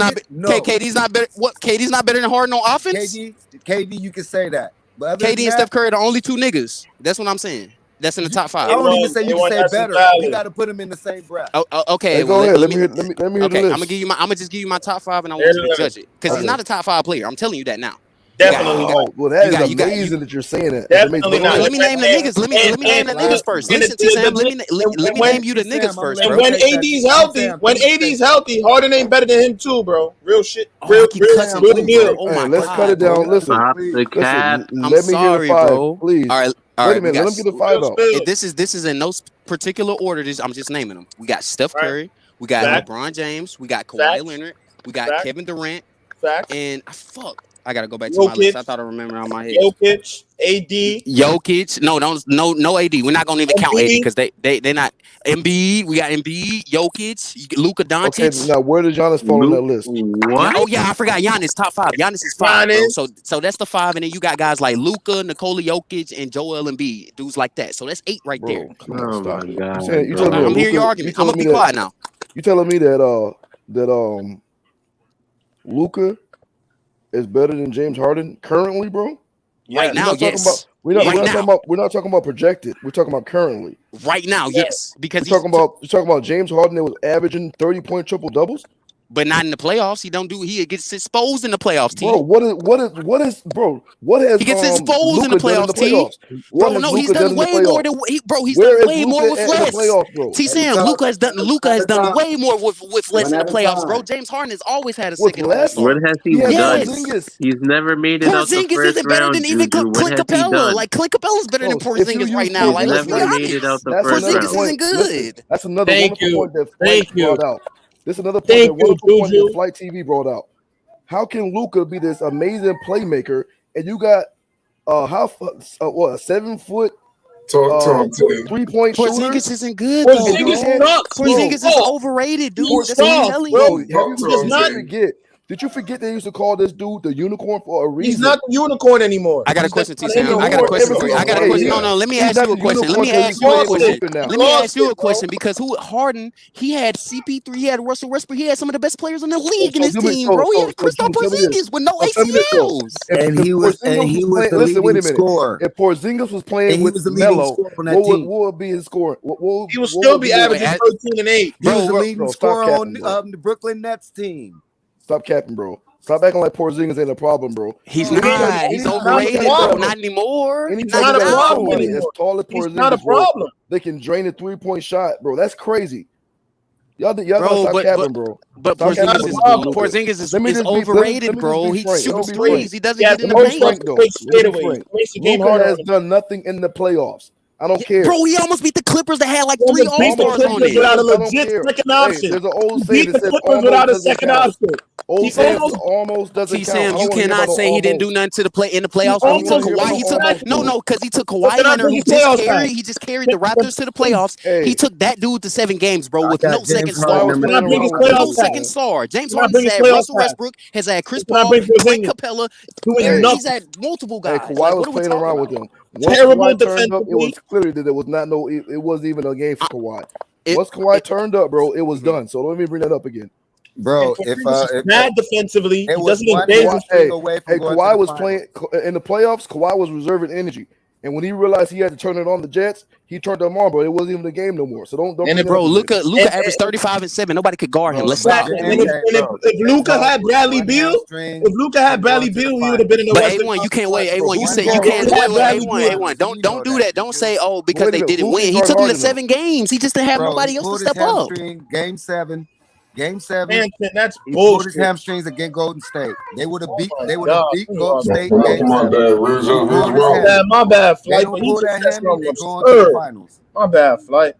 not better. What? KD's not better than Harden on offense? KD, you can say that. But KD and Steph Curry are the only 2 niggas. That's what I'm saying. That's in the top 5. I don't even say you can say better. You got to put them in the same breath. Okay, go ahead. Let me hear the list. I'm gonna just give you my top 5, and I want you to judge it because he's not a top 5 player. I'm telling you that now. Definitely. Well, that is amazing that you're saying that. Definitely not. Let me name the niggas. Let me name the niggas first. Listen, T-Sam. Let me name you the niggas first, bro. When AD's healthy, Harden ain't better than him too, bro. Real shit. Real deal. Oh my let's cut it down. Listen, Stop the cat. let me hear the 5, bro. please. All right. Wait a minute. Let him get the 5 out. This is in no particular order. I'm just naming them. We got Steph Curry. We got LeBron James. We got Kawhi Leonard. We got Kevin Durant. And I gotta go back to my list. I thought I remember on my head. Jokic, AD. No AD. We're not gonna even count AD because they're not. Embiid. We got Embiid, Jokic, Luka Doncic. Okay, now where does Giannis fall on that list? What? Oh yeah, I forgot Giannis top 5. Giannis is 5. Bro. So that's the 5, and then you got guys like Luka, Nikola Jokic, and Joel Embiid, dudes like that. So that's 8 right there. Come on, stop. My God, I'm hearing your argument. I'm gonna be quiet now. You telling me that Luka is better than James Harden currently, bro? Right now, yes. We're not talking about projected. We're talking about currently. Right now, yes. Because you're talking about James Harden that was averaging 30-point triple doubles. But not in the playoffs. He gets exposed in the playoffs, T. Bro, what has he gets exposed in the playoffs, T? Bro, no, he's done way more than he's done way more with less. T-Sam, Luka has done way more with less in the playoffs, bro. James Harden has always had a second less. What has he done? He's never made it out the first round. Isn't better than even Clint Capella. Like Clint Capella's better than Porzingis right now. Like let's be honest. Porzingis isn't good. That's another wonderful point that Flight brought out. This is another point that Flight TV brought out. How can Luka be this amazing playmaker and you got a 7-foot 3-point shooter? Porzingis isn't good though. Porzingis is overrated, dude. That's what I'm telling you. Have you forget Did you forget they used to call this dude the unicorn for a reason? He's not the unicorn anymore. I got a question, T-Sam. I got a question for you. I got a question. No, let me ask you a question. Let me ask you a question because Harden, he had CP3, he had Russell Westbrook, he had some of the best players in the league in his team, bro. He had Kristaps Porzingis with no ACLs. And he was the leading scorer. If Porzingis was playing with Melo, what would be his score? He would still be averaging 13 and 8. He was the leading scorer on the Brooklyn Nets team. Stop capping, bro. Stop acting like Porzingis ain't a problem, bro. He's not. He's overrated, bro. Not anymore. He's not a problem anymore. As tall as Porzingis, he's not a problem. Bro, they can drain a 3-point shot, bro. That's crazy. Y'all stop capping, bro. But Porzingis is overrated, bro. He shoots threes. He doesn't get in the paint. Luka has done nothing in the playoffs. I don't care. Bro, he almost beat the Clippers that had like 3 All-Stars on it. Without a legit second option. There's an old saying that says almost without a second option. Old saying almost doesn't count. T-Sam, you cannot say he didn't do nothing in the playoffs. When he took Kawhi, because he took Kawhi Leonard, who just carried the Raptors to the playoffs. He took that dude to 7 games, bro, with no second star. No second star. James Harden had Russell Westbrook, has had Chris Paul, Clint Capella. He's had multiple guys. Kawhi was playing around with him. Terrible defense. It was clear that it was not it wasn't even a game for Kawhi. Once Kawhi turned up, bro, it was done. So let me bring that up again. Bro, if bad defensively, he doesn't engage. Kawhi was playing in the playoffs. Kawhi was reserving energy, and when he realized he had to turn it on the Jets, he turned them on, bro. It wasn't even the game no more. So don't. And bro, Luka averaged 35 and 7. Nobody could guard him. Let's stop. If Luka had Bradley Beal, he would have been in the. But A1, you can't wait. A1, you said you can't wait. A1. Don't do that. Don't say because they didn't win. He took him to 7 games. He just didn't have nobody else to step up. Game 7. Man, that's he bullshit. pulled his hamstrings against Golden State. They would have beat Golden State. My bad, Flight. But he just said something absurd. My bad, Flight.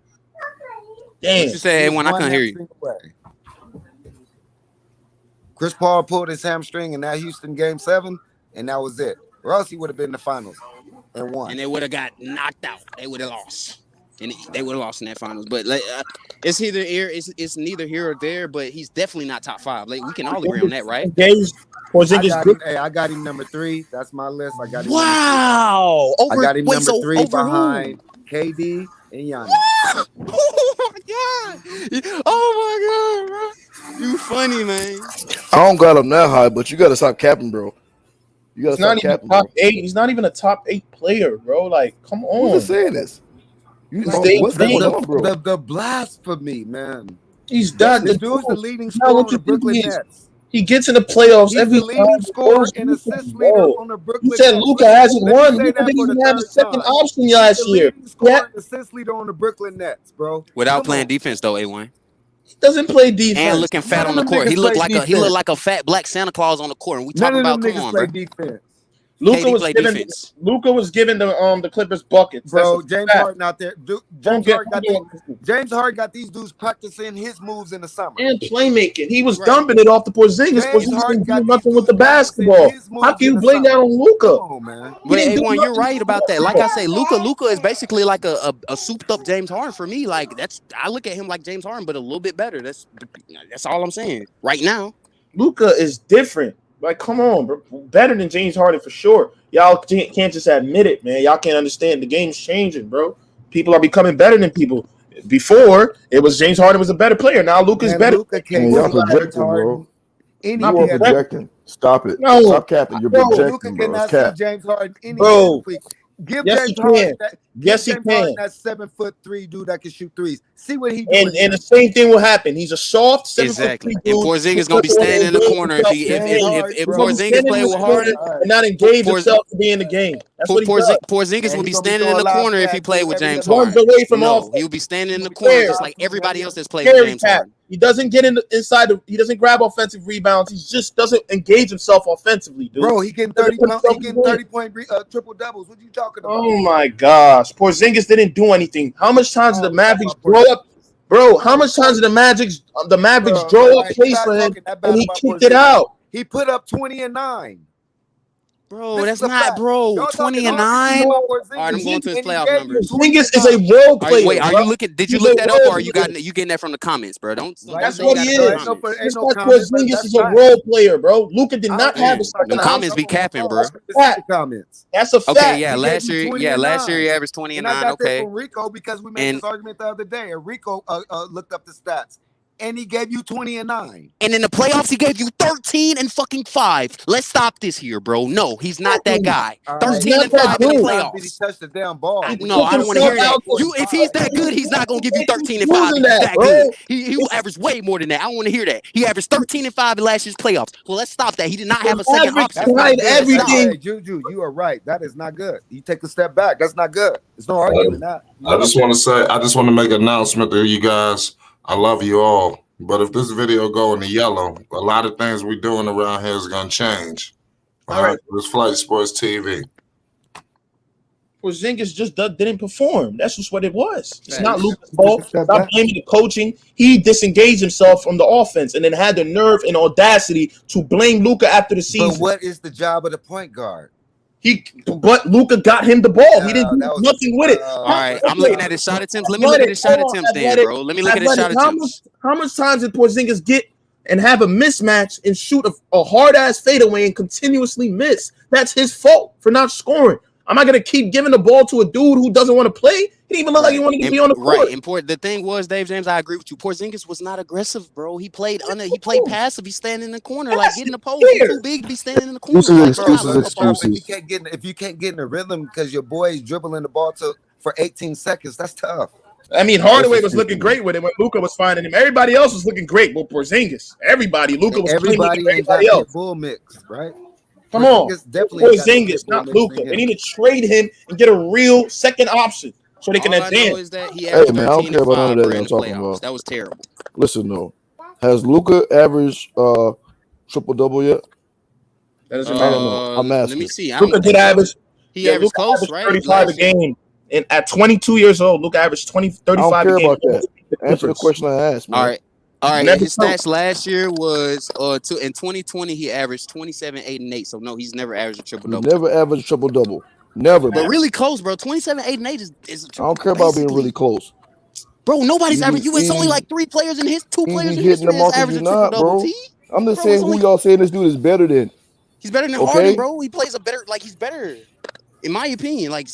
Damn. What you say, when I couldn't hear you. Chris Paul pulled his hamstring in that Houston game 7, and that was it. Or else he would have been in the finals and won. And they would have got knocked out. They would have lost. And they would have lost in that finals. But it's neither here, it's neither here or there, but he's definitely not top 5. Like, we can all agree on that, right? I got him number 3. That's my list. I got him. Wow. I got him number 3 behind KD and Giannis. Oh my god. Oh my god, bro. You funny, man. I don't got him that high, but you gotta stop capping, bro. You gotta stop capping. Top 8. He's not even a top 8 player, bro. Like, come on. Who's saying this? What's going on, bro? The blasphemy, man. He's done. The dude's the leading scorer on the Brooklyn Nets. He gets in the playoffs every the leading scorer and assist leader on the Brooklyn Nets. You said Luka hasn't won. Luka didn't even have a second option last year. Scorer and assist leader on the Brooklyn Nets, bro. Without playing defense, though, A1. He doesn't play defense. And looking fat on the court. He looked like a fat black Santa Claus on the court. And we talking about, come on, bro. Defense. Luka was given the Clippers buckets. Bro, James Harden out there. James Harden got these dudes practicing his moves in the summer. And playmaking. He was dumping it off the Porzingis. Porzingis didn't do nothing with the basketball. How can you blame that on Luka? Oh, man. But A1, you're right about that. Like I say, Luka is basically like a souped up James Harden for me. Like I look at him like James Harden, but a little bit better. That's all I'm saying right now. Luka is different. Like, come on, bro. Better than James Harden for sure. Y'all can't just admit it, man. Y'all can't understand. The game's changing, bro. People are becoming better than people. Before, it was James Harden was a better player. Now Luka's better. Y'all projecting, bro. You are projecting. Stop it. No. Stop capping. You're projecting, Luka bro. cannot Cap. see James Harden Bro. Give Yes, James he Harden can. that. Yes, he James Harden can. that 7'3" dude that can shoot threes. See what he doing. And the same thing will happen. He's a soft 7'3" Exactly. dude. And Porzingis gonna be standing in the corner if Porzingis play with Harden and not engage himself to be in the game. That's what he does. Porzingis will be standing in the corner if he played with James Runs Harden. away from offense. He will be standing in the corner just like everybody else that's played with James Harden. He doesn't get inside. He doesn't grab offensive rebounds. He just doesn't engage himself offensively, dude. Bro, he getting 30-point triple doubles. What are you talking about? Oh my gosh, Porzingis didn't do anything. How much times did the Mavericks draw up, bro? How much times did the Mavericks draw up plays for him and he kicked it out? He put up 20 and 9. Bro, that's not, bro. 20 and 9. All right, I'm going to his playoff numbers. Porzingis is a role player. Wait, are you looking? Did you look that up, or are you getting that from the comments, bro? That's what he is. Just like Porzingis is a role player, bro. Luka did not have a second. The comments be capping, bro. That's a fact. Okay, yeah. Last year he averaged 20 and 9. I got Okay. that from Rico because we made this argument the other day, and Rico looked up the stats. And he gave you 20 and 9. And in the playoffs, he gave you 13 and fucking 5. Let's stop this here, bro. No, he's not that guy. 13 and 5 in the playoffs. He touched the damn ball. No, I don't want to hear that. If he's that good, he's not gonna give you 13 and 5. He's that good. He will average way more than that. I don't want to hear that. He averaged 13 and 5 in last year's playoffs. Well, let's stop that. He did not have a second option. Everything. Hey, Juju, you are right. That is not good. You take a step back. That's not good. There's no argument that. I just want to make an announcement to you guys. I love you all, but if this video go in the yellow, a lot of things we're doing around here is gonna change. All right, it's Flight Sports TV. Porzingis just didn't perform. That's just what it was. It's not Luka's fault. Stop blaming the coaching. He disengaged himself from the offense and then had the nerve and audacity to blame Luka after the season. But what is the job of the point guard? But Luka got him the ball. He didn't do nothing with it. All right, I'm looking at his shot attempts. Let me look at his shot attempts, then, bro. Let me look at his shot attempts. How much times did Porzingis get and have a mismatch and shoot a hard-ass fadeaway and continuously miss? That's his fault for not scoring. I'm not going to keep giving the ball to a dude who doesn't want to play. He didn't even look like he wanted to be on the court. Right. The thing was, Dave James, I agree with you. Porzingis was not aggressive, bro. He played passive. He's standing in the corner, like getting the post. He's too big to be standing in the corner. Excuses. If you can't get in the rhythm because your boy is dribbling the ball for 18 seconds, that's tough. I mean, Hardaway was looking great with it when Luka was finding him. Everybody else was looking great with Porzingis. Luka was everybody else. Full mix, right? Come on, Porzingis, not Luka. They need to trade him and get a real second option so they can advance. All I know is that he averaged 13 I don't care about none of that I'm talking about. That was terrible. Listen, though, has Luka averaged triple double yet? That doesn't matter. I'm asking. Let me see. Luka did average. He averaged close, right? 35 a game, and at 22 years old, Luka averaged 35 I don't a game. care about that. Answer the question I asked, man. All right. His stats last year was in 2020 he averaged 27, 8, and 8. So no, he's never averaged a triple double. Never averaged triple double. Never. But really close, bro. 27, 8, and 8 is a triple. I don't care about being really close. Bro, nobody's averaging. It's only like 2 players in history that's averaging triple double. I'm just saying who y'all saying this dude is better than. He's better than Harden, bro. He plays he's better, in my opinion. Like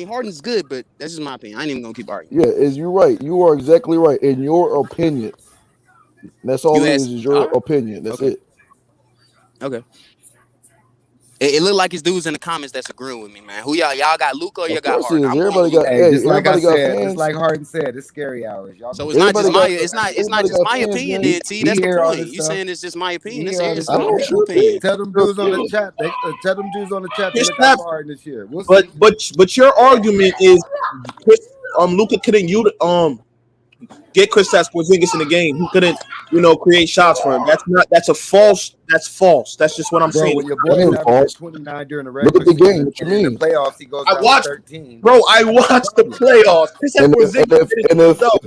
Harden's good, but that's just my opinion. I ain't even gonna keep arguing. Yeah, you're right. You are exactly right. In your opinion. That's all is your opinion. That's it. Okay. It looked like his dudes in the comments that's agreeing with me, man. Who y'all got Luka or y'all got Harden? Everybody got fans. It's like Harden said, it's scary hours. Y'all so it's not just my opinion, then T. That's the point. You saying it's just my opinion. It's not your opinion. Tell them dudes on the chat. Tell them dudes on the chat to look out for Harden this year. But your argument is Luka couldn't get Kristaps Porzingis in the game. He couldn't, create shots for him. That's false. That's just what I'm saying. When your boy averaged 29 during the regular season, game. What you mean? In the playoffs, he goes down to 13. Bro, I watched the playoffs.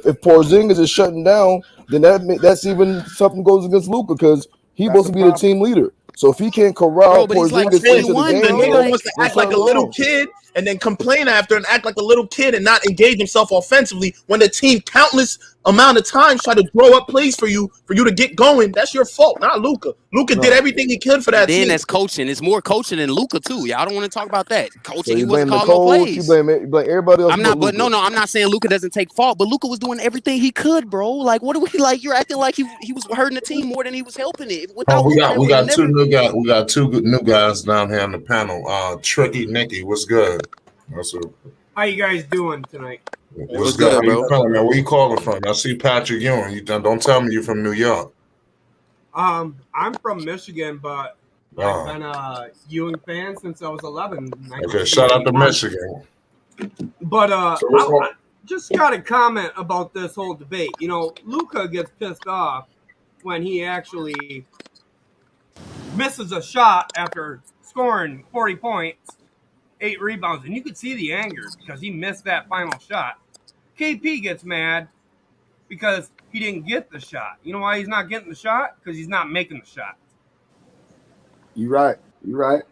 If Porzingis is shutting down, then that's even something goes against Luka because he's supposed to be the team leader. So if he can't corral Porzingis into the game, the nigga wants to act like a little kid and then complain after and act like a little kid and not engage himself offensively when the team countless amount of times try to throw up plays for you to get going. That's your fault, not Luka. Luka did everything he could for that team. Then that's coaching. It's more coaching than Luka too. Y'all don't want to talk about that. Coaching, so he wasn't calling no plays. You blame everybody else. I'm not saying Luka doesn't take fault, but Luka was doing everything he could, bro. Like, what do we like? You're acting like he was hurting the team more than he was helping it. We got two new guys. We got two good new guys down here on the panel. Tricky Nicky, what's good? How you guys doing tonight? What's good, bro? Where you calling from? I see Patrick Ewing. You don't tell me you're from New York. I'm from Michigan, but I've been a Ewing fan since I was 11. Okay, shout out to Michigan. But I just got a comment about this whole debate. Luka gets pissed off when he actually misses a shot after scoring 40 points, 8 rebounds, and you could see the anger because he missed that final shot. KP gets mad because he didn't get the shot. You know why he's not getting the shot? Because he's not making the shot. You're right. You're right.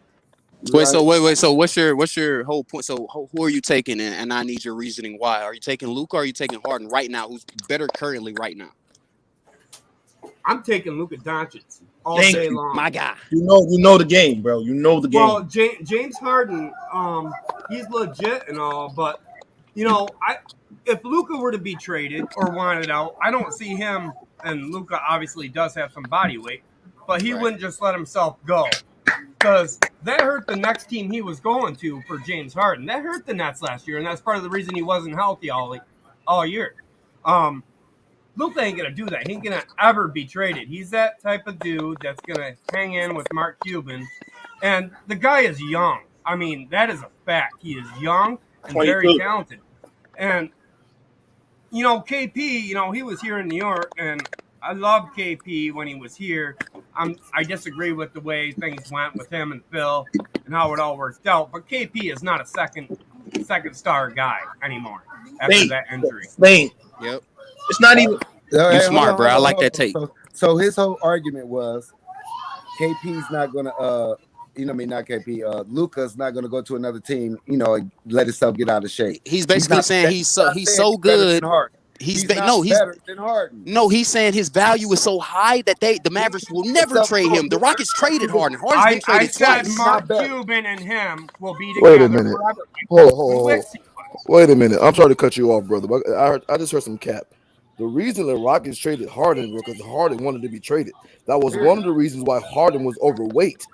Wait, so what's your whole point? So who are you taking? And I need your reasoning why. Are you taking Luka or are you taking Harden right now? Who's better currently right now? I'm taking Luka Doncic all day long. My guy. You know the game, bro. You know the game. Well, James Harden, he's legit and all, but if Luka were to be traded or wanted out, I don't see him. And Luka obviously does have some body weight, but he wouldn't just let himself go, because that hurt the next team he was going to for James Harden. That hurt the Nets last year, and that's part of the reason he wasn't healthy all year. Luka ain't gonna do that. He ain't gonna ever be traded. He's that type of dude that's gonna hang in with Mark Cuban, and the guy is young. I mean, that is a fact. He is young and very talented. And KP, he was here in New York, and I loved KP when he was here. I disagree with the way things went with him and Phil and how it all worked out. But KP is not a second star guy anymore after that injury. Yep. It's not even. You're smart, bro. I like that take. So his whole argument was KP's not gonna not KP. Luka's not gonna go to another team, and let himself get out of shape. He's basically saying he's so good. He's better than Harden. No, he's saying his value is so high that the Mavericks will never trade him. The Rockets traded Harden. Harden's been traded twice. Mark Cuban and him will be together. Wait a minute. Hold. Wait a minute. I'm sorry to cut you off, brother, but I just heard some cap. The reason the Rockets traded Harden was because Harden wanted to be traded. That was one of the reasons why Harden was overweight.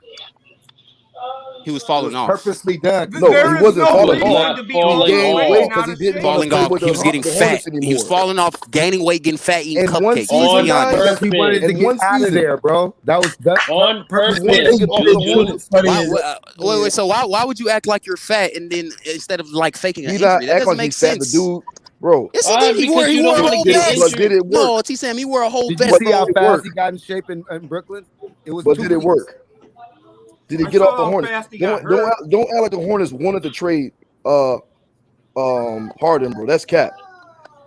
He was falling off. Purposely done. No, he wasn't falling off. He gained weight because he didn't falling off. He was getting fat. He was falling off, gaining weight, getting fat, eating cupcakes. He wanted to get out of there, bro. That was on purpose. Wait. So why would you act like you're fat and then instead of like faking an He injury? That act doesn't like make he's fat. sense. The dude, bro. Yes, he did. He wore a whole vest. Did it work? No, T-Sam, he wore a whole vest. Did you see how fast he got in shape in Brooklyn? It was. But did it work? Did he get off the Hornets? Don't act like the Hornets wanted to trade Harden, bro. That's cap.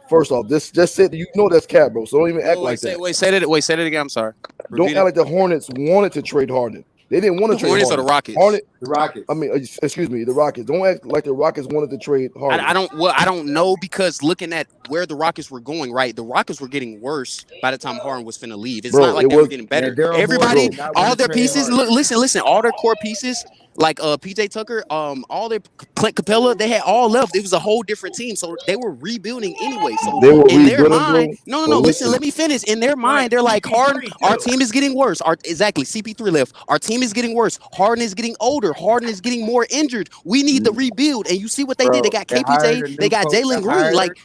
First off, just said that's cap, bro. So don't even act like that. Say that again. I'm sorry. Don't act like the Hornets wanted to trade Harden. They didn't want to trade Hornets Harden. Or the Rockets? The Rockets. I mean, excuse me, the Rockets. Don't act like the Rockets wanted to trade Harden. I don't know, because looking at where the Rockets were going, right? The Rockets were getting worse by the time Harden was finna leave. It's not like they were getting better. Everybody, all their pieces. Listen. All their core pieces, like PJ Tucker, all their Clint Capella, they had all left. It was a whole different team, so they were rebuilding anyway. So they were in their rebuilding, mind, bro. no. Listen, let me finish. In their mind, they're like, Harden, our team is getting worse. Exactly, CP3 left. Our team is getting worse. Harden is getting older. Harden is getting more injured. We need to rebuild. And you see what they did? They got KPJ. They got Jalen Green. Like,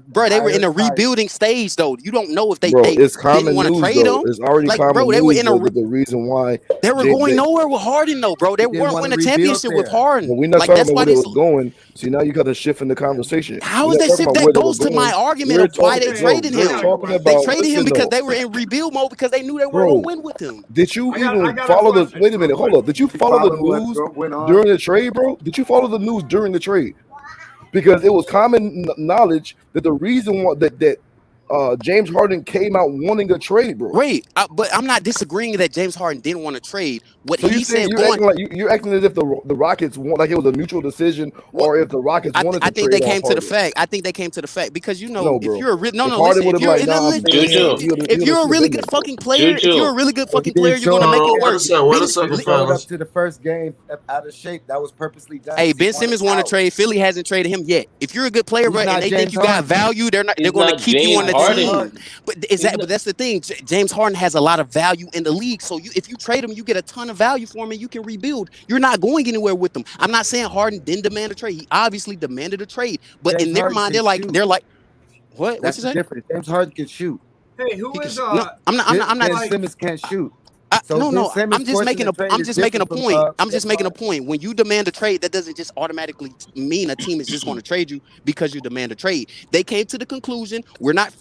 bro, they were in a rebuilding stage, though. You don't know if they didn't want to trade them. It's already common bro, they news, were in the reason why they were going nowhere with Harden, though, bro. They weren't winning a championship with Harden. Well, we're not talking about where they was going. See, now you got to shift in the conversation. How is that shift? That goes to my argument of why they traded him. They traded him because they were in rebuild mode, because they knew they weren't going to win with him. Did you even follow the? Wait a minute, hold up. Did you follow the news during the trade, bro? Did you follow the news during the trade? Because it was common knowledge that the reason why that James Harden came out wanting a trade, bro. Right, but I'm not disagreeing that James Harden didn't want to trade. What so he said, you're acting like as if the Rockets want, like it was a mutual decision, or if the Rockets wanted to trade. I think they came to the fact. I think they came to the fact because if you're a really good fucking player, you're gonna make it work. Showed up to the first game out of shape. That was purposely done. Hey, Ben Simmons wanted to trade. Philly hasn't traded him yet. If you're a good player, bro, and they think you got value, they're going to keep you on the team. But that's the thing. James Harden has a lot of value in the league. So if you trade him, you get a ton of value for him, and you can rebuild. You're not going anywhere with them. I'm not saying Harden didn't demand a trade. He obviously demanded a trade. But in their mind, they're like, what? What's you say? Different. James Harden can shoot. Hey, who is I'm not. Simmons can't shoot. No. I'm just making a point. I'm just making a point. When you demand a trade, that doesn't just automatically mean a team is just going to trade you because you demand a trade. They came to the conclusion we're not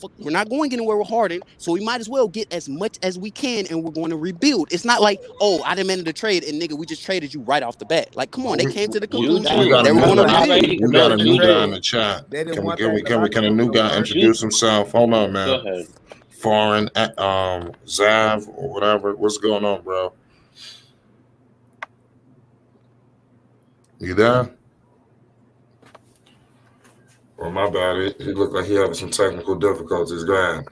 going anywhere with Harden, so we might as well get as much as we can, and we're going to rebuild. It's not like, I demanded a trade and nigga, we just traded you right off the bat. Like, come on, they came to the conclusion we got they were going to rebuild. We got a new guy in the chat. Can a new guy introduce himself? Hold on, man. Go ahead. Foreign Zav or whatever. What's going on, bro? You there? Well, my bad. It looked like he having some technical difficulties. Go ahead.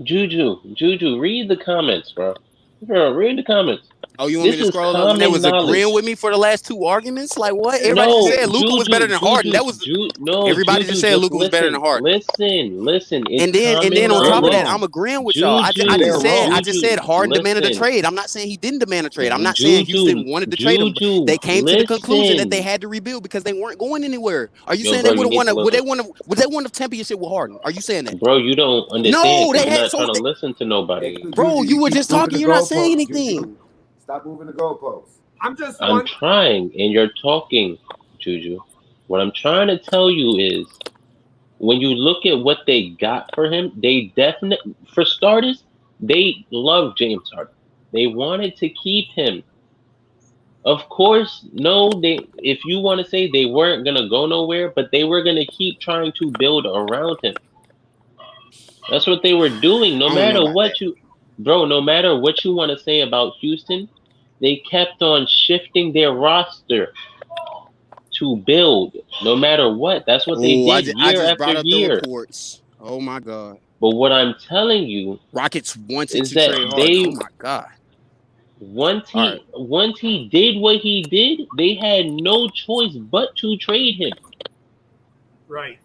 Juju, read the comments, bro. Bro, read the comments. Oh, you want me to scroll up when they was agreeing with me for the last two arguments? Like what? Everybody just said Luka was better than Harden. That was everybody just said Luka was better than Harden. Listen. And then on top of that, I'm agreeing with y'all. I just said Harden demanded a trade. I'm not saying he didn't demand a trade. I'm not saying Houston wanted to trade him. They came to the conclusion that they had to rebuild because they weren't going anywhere. Are you saying they would they won a championship with Harden? Are you saying that? Bro, you don't understand. No, they you're had not trying to listen to nobody. Bro, you were just talking. You're not saying anything. Stop moving the goalposts. I'm trying, and you're talking, Juju. What I'm trying to tell you is, when you look at what they got for him, they definitely, for starters, they love James Harden. They wanted to keep him. Of course, if you want to say they weren't going to go nowhere, but they were going to keep trying to build around him. That's what they were doing. No matter what you want to say about Houston, they kept on shifting their roster to build, no matter what. That's what they did year after year. The reports. Oh my God! But what I'm telling you, Rockets wanted to trade Harden. Oh my God! Once he did what he did, they had no choice but to trade him. Right.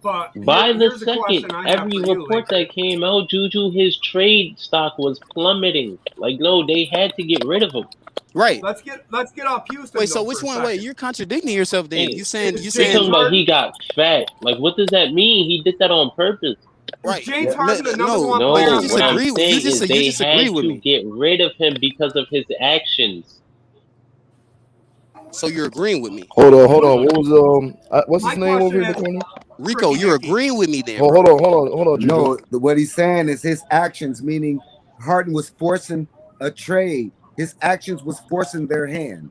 But by the second, every report that came out, Juju, his trade stock was plummeting. Like, no, they had to get rid of him. Right. Let's get off Houston. Wait, so which one? Wait, you're contradicting yourself. Then you saying talking about he got fat. Like, what does that mean? He did that on purpose. Right. James Harden, the number one player. No, what I'm saying is they had to get rid of him because of his actions. So you're agreeing with me? Hold on. What was what's his name over here in the corner? Rico, you're agreeing with me then. Hold on. No, what he's saying is his actions, meaning Harden was forcing a trade. His actions was forcing their hand.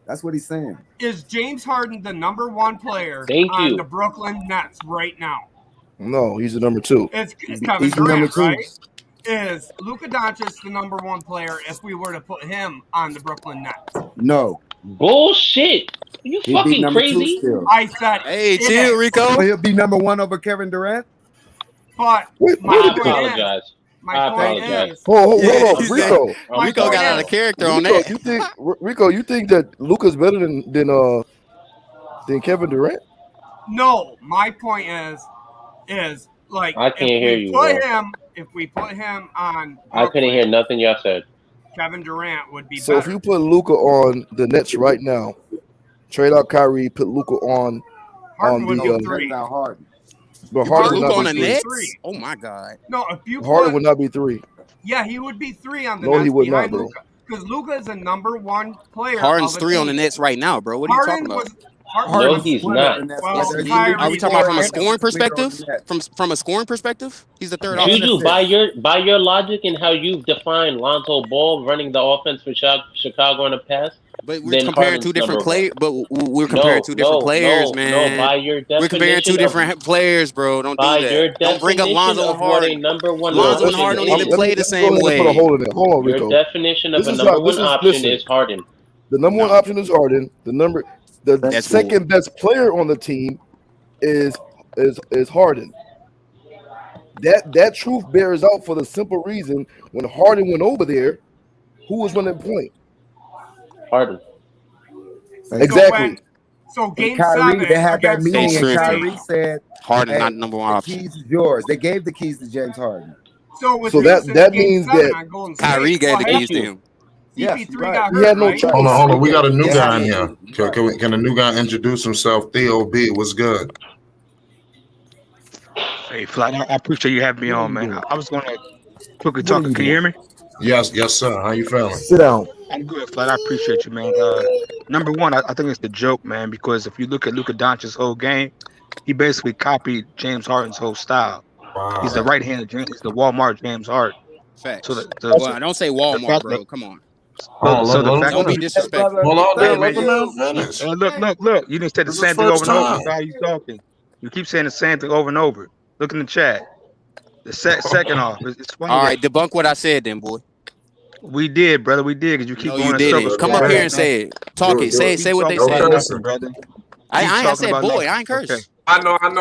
That's what he's saying. Is James Harden the number one player on the Brooklyn Nets right now? No, he's the number two. It's Kevin Durant, right? Is Luka Doncic the number one player if we were to put him on the Brooklyn Nets? No. Bullshit. Are you fucking crazy? I said, hey, chill, Rico. He'll be number one over Kevin Durant. But I apologize. Hold on, Rico. Rico got out of character on that. You think that Luka's better than Kevin Durant? No, my point is like I can't hear you. If we put him on, I couldn't hear nothing y'all said. Kevin Durant would be so better. If you put Luka on the Nets right now, trade out Kyrie, put Luka on the Harden. But Harden Luka on would the not be Nets? three. Oh my God! No, if you Harden would not be three. Yeah, he would be three on the No, Nets he would behind not, bro. Luka, because Luka is a number one player. Harden's three on the Nets right now, bro. What are you talking about? No, he's not. Are we talking about from a scoring perspective? From a scoring perspective, he's the third. Juju, by your logic and how you've defined Lonzo Ball running the offense for Chicago in the past. But we're comparing two different players. But we're comparing two different players, man. No, by your definition, we're comparing two different players, bro. Don't do that. Don't bring up Lonzo and Harden. Lonzo and Harden don't even play the same way. Put a hole in it. Hold on, Rico. Your definition of a number one option is Harden. The number one option is Harden. The second best player on the team is Harden. That truth bears out for the simple reason when Harden went over there, who was running point? Harden. Exactly. So game Kyrie, 7, they had that meeting, and Kyrie said, Harden not number one the option. keys is yours. They gave the keys to James Harden. So that means that Kyrie gave the keys to him. Yes, CP3 he had no choice. Hold on. We got a new guy in here. Can the new guy introduce himself? Theo B, what's good? Hey, Flat, I appreciate you having me on, man. I was going to quickly talk. Can you hear me? Yes, sir. How you feeling? Sit down. I'm good, Flat. I appreciate you, man. Number one, I think it's the joke, man, because if you look at Luka Doncic's whole game, he basically copied James Harden's whole style. Wow. He's the right-handed James. He's the Walmart James Harden. Facts. So well, don't say Walmart, bro. Come on. Don't be disrespectful. Look. You didn't say the same thing over and over. How you talking? You keep saying the same thing over and over. Look in the chat. The second off. It's funny. All right, debunk what I said then, boy. We did, brother. We did because you keep No, going you in circles. didn't. Come up here and say it. Talk it. Say what they said. brother. I said boy. I ain't cursed. Okay. I know. I'm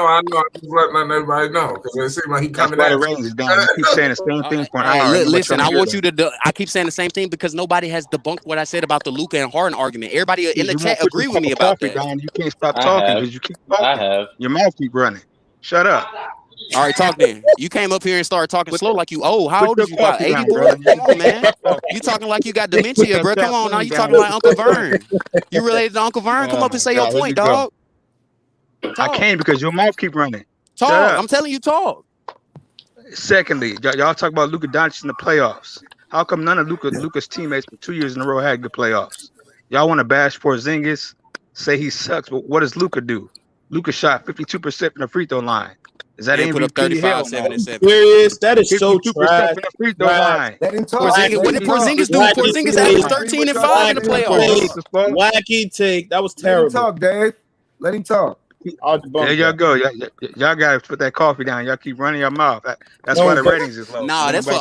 just letting everybody know because it seems like he That's coming why at the you. ratings is down. You keep saying the same thing for an All hour. right, listen. I want you you to. I keep saying the same thing because nobody has debunked what I said about the Luka and Harden argument. Everybody in the chat agree with me about that. Down. You can't stop I talking have. because you keep talking. I have. Your mouth keep running. Shut up. All right, talk then. You came up here and started talking slow like you old. How old is you? About 80, down, boy? brother. Come on, man. You talking like you got dementia, bro. Come on now. You talking like Uncle Vern. You related to Uncle Vern? Come up and say your point, dog. I can't because your mouth keep running. Talk. I'm telling you, talk. Secondly, y'all talk about Luka Doncic in the playoffs. How come none of Luka's teammates for 2 years in a row had good playoffs? Y'all want to bash Porzingis, say he sucks, but what does Luka do? Luka shot 52% from the free throw line. Is that and MVP? Put up 35, 7, and 7. Serious? That is so trash. From the free throw line. Let him talk. What did Porzingis do? Porzingis averaged 13 and 5 in the playoffs. Wacky take. That was Let terrible. him talk, Dave. Let him talk. There y'all go. Y'all gotta put that coffee down. Y'all keep running your mouth. That's why the ratings is low. Nah, that's for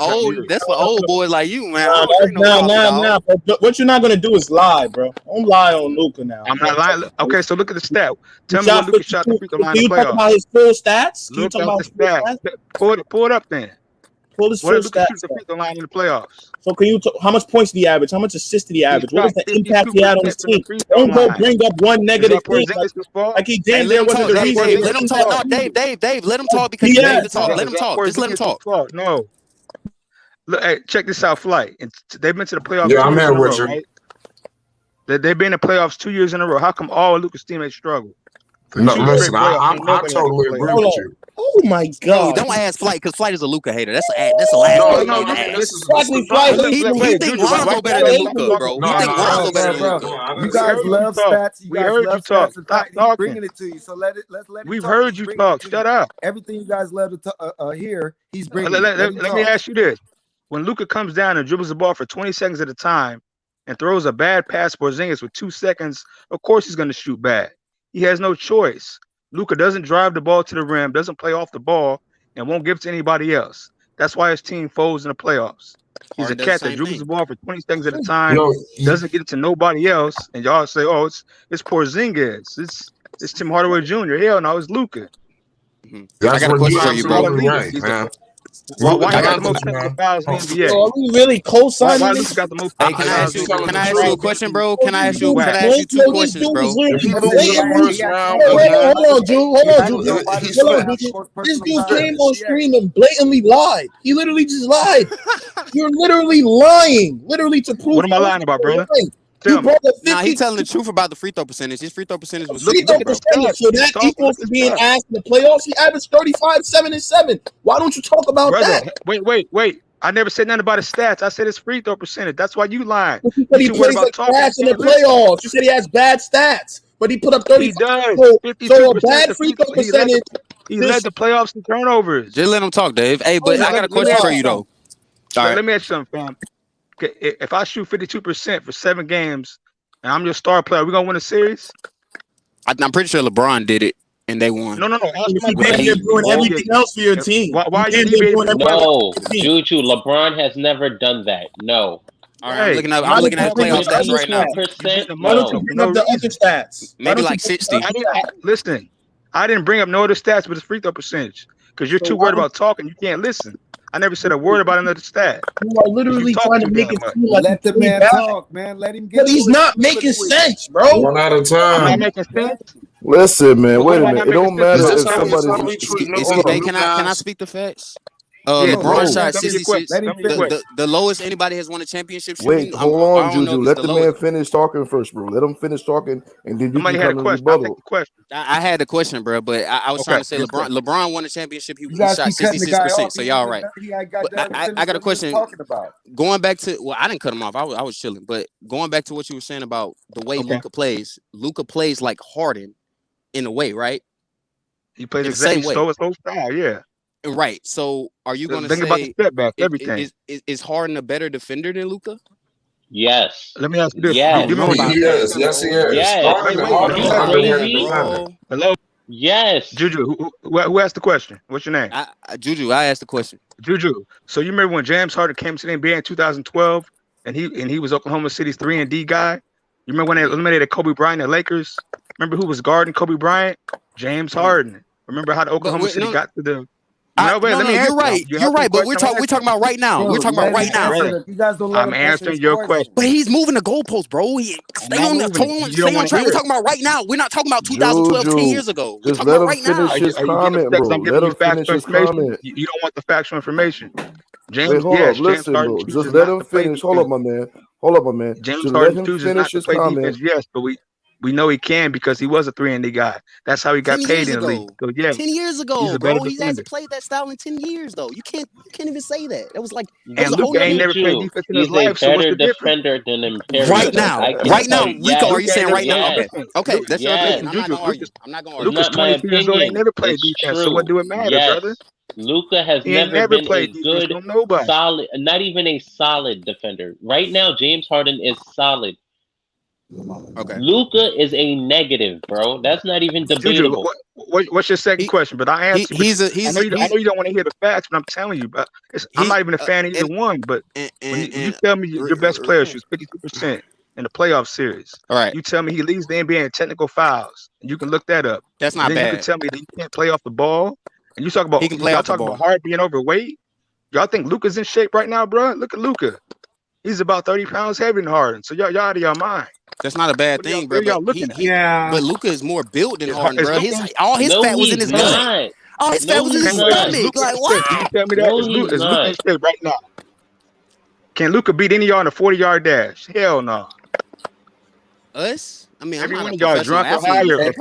old boys like you, man. Nah. What you're not gonna do is lie, bro. Don't lie on Luka now. I'm not lying. Okay, so look at the stat. Tell me what Luka shot the free throw line in the playoffs. Can you talk about his full stats? Can you Look talk at about the stats. Pull it up then. Pull his full What did Luka stats. shoot the free throw line in the playoffs? So can you how much points did he average? How much assists did he average? What was the impact he had on his team? Don't go bring up one negative thing. Like he damn near wasn't the reason. Let him talk. No, Dave. Let him talk because he's ready to talk. Let him talk. Just let him talk. No. Look, hey, check this out, Flight. And they've been to the playoffs. Yeah, I'm here with you. Right? They've been in the playoffs 2 years in a row. How come all Luka's teammates struggle? No, listen, I totally agree with you. Oh my God! Don't ask Flight because Flight is a Luka hater. That's the last. No, this is Flight. He think Lonzo better than Luka, bro. He think Lonzo better than Luka. You guys love stats. You guys love stats. He's bringing it to you. So let's let him We've talk. heard you talk. Shut up. Everything you guys love to hear, he's bringing. Let me ask you this: when Luka comes down and dribbles the ball for 20 seconds at a time and throws a bad pass for Porzingis with 2 seconds, of course he's going to shoot bad. He has no choice. Luka doesn't drive the ball to the rim, doesn't play off the ball, and won't give it to anybody else. That's why his team folds in the playoffs. He's a cat that dribbles the ball for 20 seconds at a time, doesn't get it to nobody else, and y'all say, "Oh, it's Porzingis, it's Tim Hardaway Jr." Hell no, it's Luka. That's I got a question for you, bro. Right, man. Why you got the most technical fouls in the NBA? So are we really co-signing? Why Luka got the most? Hey, can I ask you a question, bro? Can I ask you 2 questions, bro? If you lose the first round, hold on, Drew. This dude came on stream and blatantly lied. He literally just lied. You're literally lying. Literally to prove. What am I lying about, brother? Nah, he's telling the truth about the free throw percentage. His free throw percentage was 50%. So that equals to being asked in the playoffs. He averaged 35, 7, and 7. Why don't you talk about that? Wait. I never said nothing about his stats. I said his free throw percentage. That's why you lying. You said he plays like stats in the playoffs. You said he has bad stats, but he put up 30. He does. So a bad free throw percentage. He led the playoffs in turnovers. Just let him talk, Dave. Hey, but I got a question for you though. All right. Let me ask you something, fam. Okay, if I shoot 52% for 7 games and I'm your star player, we gonna win a series? I'm pretty sure LeBron did it and they won. No. You're doing everything else for your team. Why are you No, Juju, LeBron has never done that. No. All right, I'm looking at playoff stats right now. Why don't you bring up the other stats? Maybe like 60. Listen, I didn't bring up no other stats but his free throw percentage because you're too worried about talking. You can't listen. I never said a word about another stat. You are literally trying to make it seem like let the man talk, man. Let him get. But he's not making sense, bro. One at a time. I'm not making sense. Listen, man. Wait a minute. It don't matter if somebody's. Can I speak the facts? LeBron shot 66. The lowest anybody has won a championship. Wait, hold on, Juju. Let the man finish talking first, bro. Let him finish talking, and then you can come to rebuttal. I had a question, bro, but I was trying to say LeBron won a championship. He shot 66%. So y'all right. I got a question. Going back to I didn't cut him off. I was chilling, but going back to what you were saying about the way Luka plays. Luka plays like Harden in a way, right? He plays the same way. His whole style, yeah. Right. So are you going to say about the step back, everything? Is Harden a better defender than Luka? Yes. Let me ask you this. Yes. Yes, he is. Hello? Yes. Juju, who asked the question? What's your name? Juju, I asked the question. Juju. So you remember when James Harden came to the NBA in 2012 and he was Oklahoma City's 3-and-D guy. You remember when they eliminated Kobe Bryant at Lakers? Remember who was guarding Kobe Bryant? James Harden. Remember how the Oklahoma City got to the? You're right. You're right. But we're talking about right now. We're talking about right now. You guys don't let I'm answering your question. But he's moving the goalposts, bro. Stay on track. We're talking about right now. We're not talking about 2012, 10 years ago. We're talking about right now. His comment, bro. Let him finish his comment. You don't want the factual information. James, wait, hold up. Listen, bro. Just let him finish. Hold up, my man. James Harden chooses not to play defense, yes, but we know he can because he was a 3-and-D guy. That's how he got paid in the league. So yeah, 10 years ago, bro. He hasn't played that style in 10 years, though. You can't even say that. It was like and Luka ain't never played defense in his life. So what's the difference? Than him. Right now, Rico, are you saying right now? Okay, that's your opinion. I'm not going to argue. Luka's 22 years old. He never played defense. So what do it matter, brother? Luka has never been a good, solid, not even a solid defender. Right now, James Harden is solid. Okay. Luka is a negative, bro. That's not even debatable. What's your second question? But I answer. I know you don't want to hear the facts, but I'm telling you. But I'm not even a fan of either one. But when you tell me your best player shoots 52% in the playoff series, all right, you tell me he leads the NBA in technical fouls, and you can look that up. That's not bad. You can tell me that he can't play off the ball, and you talk about about Harden being overweight. Y'all think Luka's in shape right now, bro? Look at Luka. He's about 30 pounds heavier than Harden. So y'all out of your mind. That's not a bad thing, bro. But Luka is more built than Harden, bro. All his fat was in his gut. All his fat was in his stomach. Like, what? Can you tell me that? Is Luka in shape right now? Can Luka beat any of y'all in a 40-yard dash? Hell no. Us? I mean, every I'm one of y'all drunk or higher. He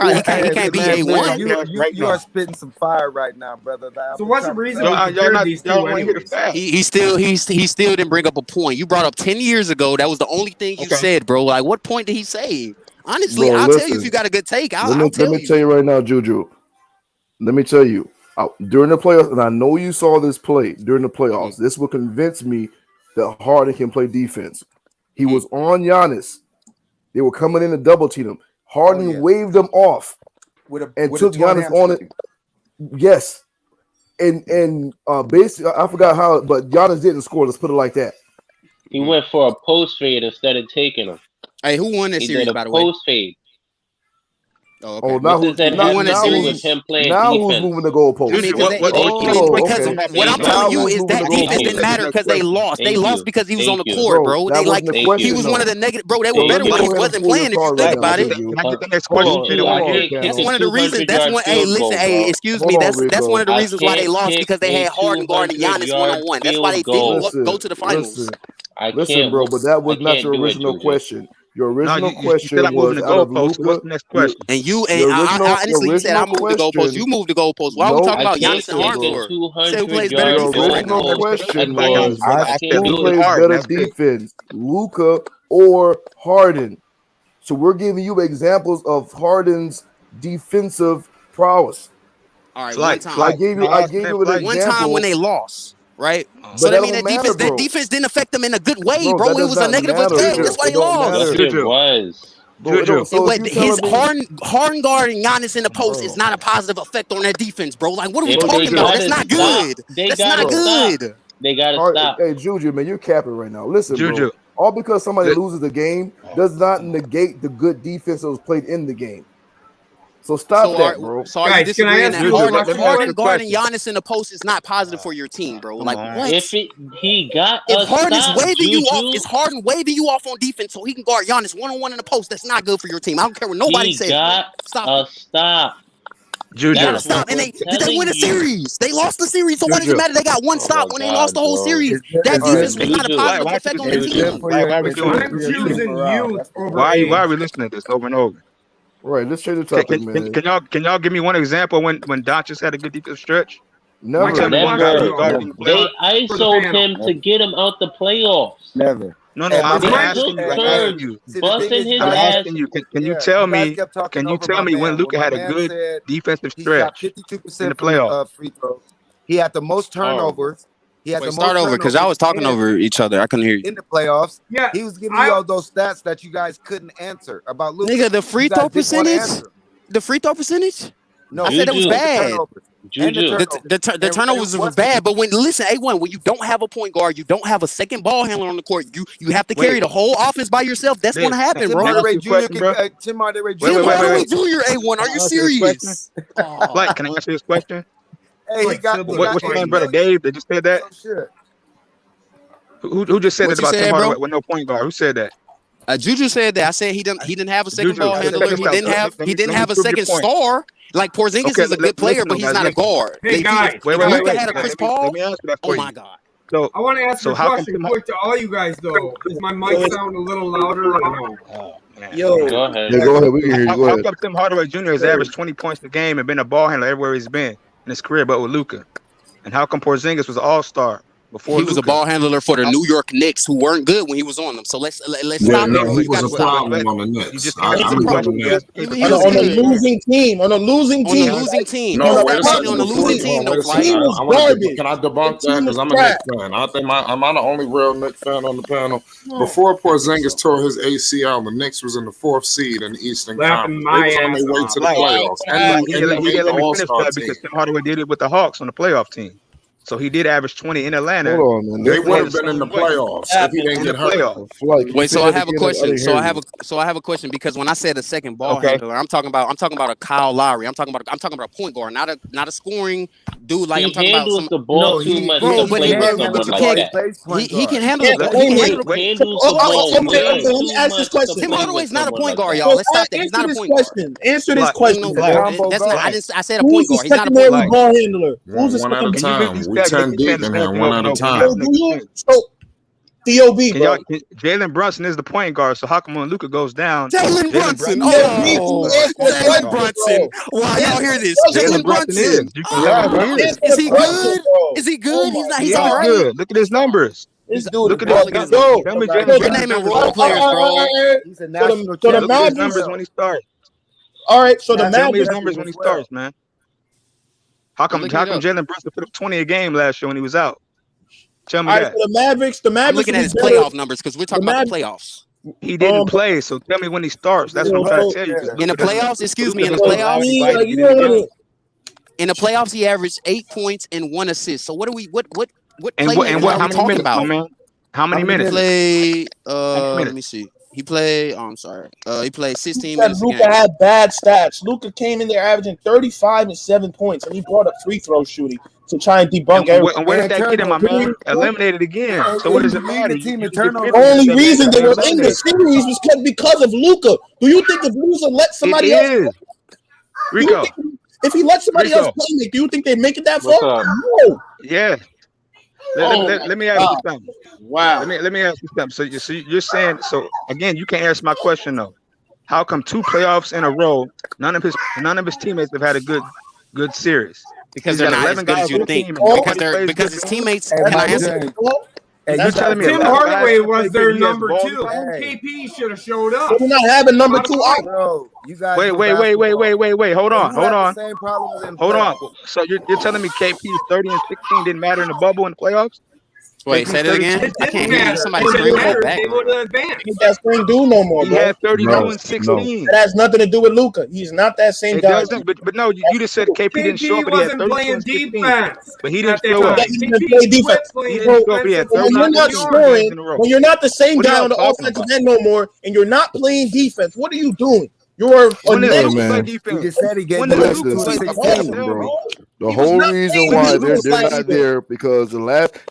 can't be A1. You are spitting some fire right now, brother. So what's the reason He still didn't bring up a point. You brought up 10 years ago. That was the only thing you said, bro. Like, what point did he say? Honestly, bro, I'll tell you if you got a good take. Let me tell you right now, Juju. Let me tell you. During the playoffs, and I know you saw this play during the playoffs, this will convince me that Harden can play defense. He was on Giannis. They were coming in to double team him. Harden waved them off and took Giannis on it. Yes. And basically, I forgot how, but Giannis didn't score. Let's put it like that. He went for a post fade instead of taking him. Hey, who won that series, by the way? Post fade. Oh, okay. Now who's moving the goalpost? Because what I'm telling you is that defense didn't matter because they lost. They lost because he was on the court, bro. He was one of the negative, bro. They were better when he wasn't playing. If you think about it, that's one of the reasons. That's one. Hey, listen. Hey, excuse me. That's one of the reasons why they lost because they had Harden guarding Giannis 1-on-1. That's why they didn't go to the finals. Listen, bro, but that was not your original question. Your original question was out of Luka. What's the next question? And I honestly, you said I moved the goalpost. You moved the goalpost. Why are we talking about Giannis and Harden for? Who plays better defense? Your original question was who plays better defense, Luka or Harden? So we're giving you examples of Harden's defensive prowess. All right, one time. I gave you an example. One time when they lost. Right, so that means that defense didn't affect them in a good way, bro. It was a negative effect. That's why they lost. It was. His Harden guarding Giannis in the post is not a positive effect on that defense, bro. Like, what are we talking about? That's not good. That's not good. They gotta stop. Hey, Juju, man, you're capping right now. Listen, Juju. Bro, all because somebody loses the game does not negate the good defense that was played in the game. So stop that, bro. So are you disagreeing that Harden guarding Giannis in the post is not positive for your team, bro? Like, what? If Harden is waving you off, is Harden waving you off on defense so he can guard Giannis 1-on-1 in the post? That's not good for your team. I don't care what nobody says. Stop. Juju. They gotta stop. And did they win a series? They lost the series, so what does it matter? They got one stop when they lost the whole series. That defense was not a positive effect on their team. Why are we listening to this over and over? Right, let's change the topic, man. Can y'all give me one example when Doncic had a good defensive stretch? Never. They ISO'd him to get him out the playoffs. Never. No, I'm asking you. Can you tell me when Luka had a good defensive stretch in the playoffs? Free throws. He had the most turnovers. He had the most start over because I was talking over each other. I couldn't hear you. In the playoffs, he was giving you all those stats that you guys couldn't answer about Luka. Nigga, the free throw percentage? The free throw percentage? No, I said it was bad. Juju. The turnovers were bad, but when A1, when you don't have a point guard, you don't have a second ball handler on the court, you have to carry the whole offense by yourself. That's going to happen, Tim bro. Hardaway Jr. Tim Hardaway Jr. A1. Are you serious? Like, can I answer this question? Hey, what's your name, brother Dave? That just said that. Who just said that about Tim Hardaway with no point guard? Who said that? Juju said that. I said he didn't have a second ball handler. He didn't have a second star. Like Porzingis is a good player, but he's not a guard. Hey guys, wait. Had a Chris Paul. Let me answer that for Oh you. my God. So I want to ask a question quick to all you guys though. Does my mic sound a little louder? Yo, go ahead. Yeah, go ahead. We can hear you. Go How ahead. come Tim Hardaway Jr. has averaged 20 points a game and been a ball handler everywhere he's been in his career, but with Luka? And how come Porzingis was an all-star before He was a Luka? ball handler for the New York Knicks, who weren't good when he was on them. So let's stop. He was a problem on the Knicks. On a losing team. On a losing team. No, wait a second. On a losing team, though, Flight. Can I debunk that? Because I'm a Knicks fan. I think I'm not the only real Knicks fan on the panel. Before Porzingis tore his ACL, the Knicks was in the 4th seed in the Eastern Conference. They was on their way to the playoffs. And He they let made me the finish All-Star that team. because Tim Hardaway did it with the Hawks on the playoff team. So he did average 20 in Atlanta. Hold on, man. They would have been in the playoffs if he didn't get hurt. Wait, so I have a question. So I have a question because when I said a second ball handler, I'm talking about a Kyle Lowry. I'm talking about a point guard, not a scoring dude. Like I'm talking about the ball too much to play with someone like that. He can handle it. Let me ask this question. Tim Hardaway's not a point guard, y'all. Let's stop that. He's not a point guard. Answer this question. I said a point guard. He's not a point Secondary guard. ball handler. Who's One at a time. We 10 deep in here. One at a time. DOB, bro. Jalen Brunson is the point guard, so how come when Luka goes down? Jalen Brunson. Jalen Brunson. Wow, y'all hear this? Jalen Brunson. Is he good? Is he good? He's all right. Good. Look at his numbers. Look at his Yo, Tell me you're naming role players, bro. He's a national Look at his numbers when he starts. All right, so the Tell me his Mavericks. numbers when he starts, man. How come Jalen Brunson put up 20 a game last year when he was out? Tell me All that. right, so the Mavericks. I'm looking at his playoff numbers because we're talking about the playoffs. He didn't play, so tell me when he starts. That's what I'm trying to tell you. In the playoffs, excuse me, in the playoffs, he averaged 8 points and 1 assist. So what are we talking about? Man? How many minutes? He played, let me see. He played, I'm sorry. He played 16 minutes. Luka had bad stats. Luka came in there averaging 35 and 7 points, and he brought up free throw shooting to try and debunk everything. And where did that get him, my man? Eliminated again. So what does it matter? The only reason they were in the series was because of Luka. Do you think if Luka let somebody else? Rico. If he let somebody else play, do you think they make it that far? No. Yeah. Let me ask you something. Wow. Let me ask you something. So you're saying, so again, you can't answer my question though. How come 2 playoffs in a row, none of his teammates have had a good series? Because they're not as good as you think. Because his teammates. You're telling me Tim Hardaway was their number 2. KP should have showed up. They're not having number 2 out. Bro, you guys. Wait. Hold on. Hold on. So you're telling me KP's 30 and 16 didn't matter in the bubble in the playoffs? Wait, say that again. I can't hear you. Somebody screaming in the back. That same dude no more, He bro. had 32 and 16. That has nothing to do with Luka. He's not that same It guy. doesn't, but no, you just said KP didn't show up, but he had 32 and 16. But he didn't show up. He didn't play defense. He didn't show up. He had When you're not 32 scoring, in a row. when you're not the same What are guy y'all on the talking offensive about? end no more, and you're not playing defense, what are you doing? You're a When did negative. Luka play defense? He just said he gave When me did Listen, Luka play listen, defense? bro. The He was whole not reason playing why defense they're last not year. there because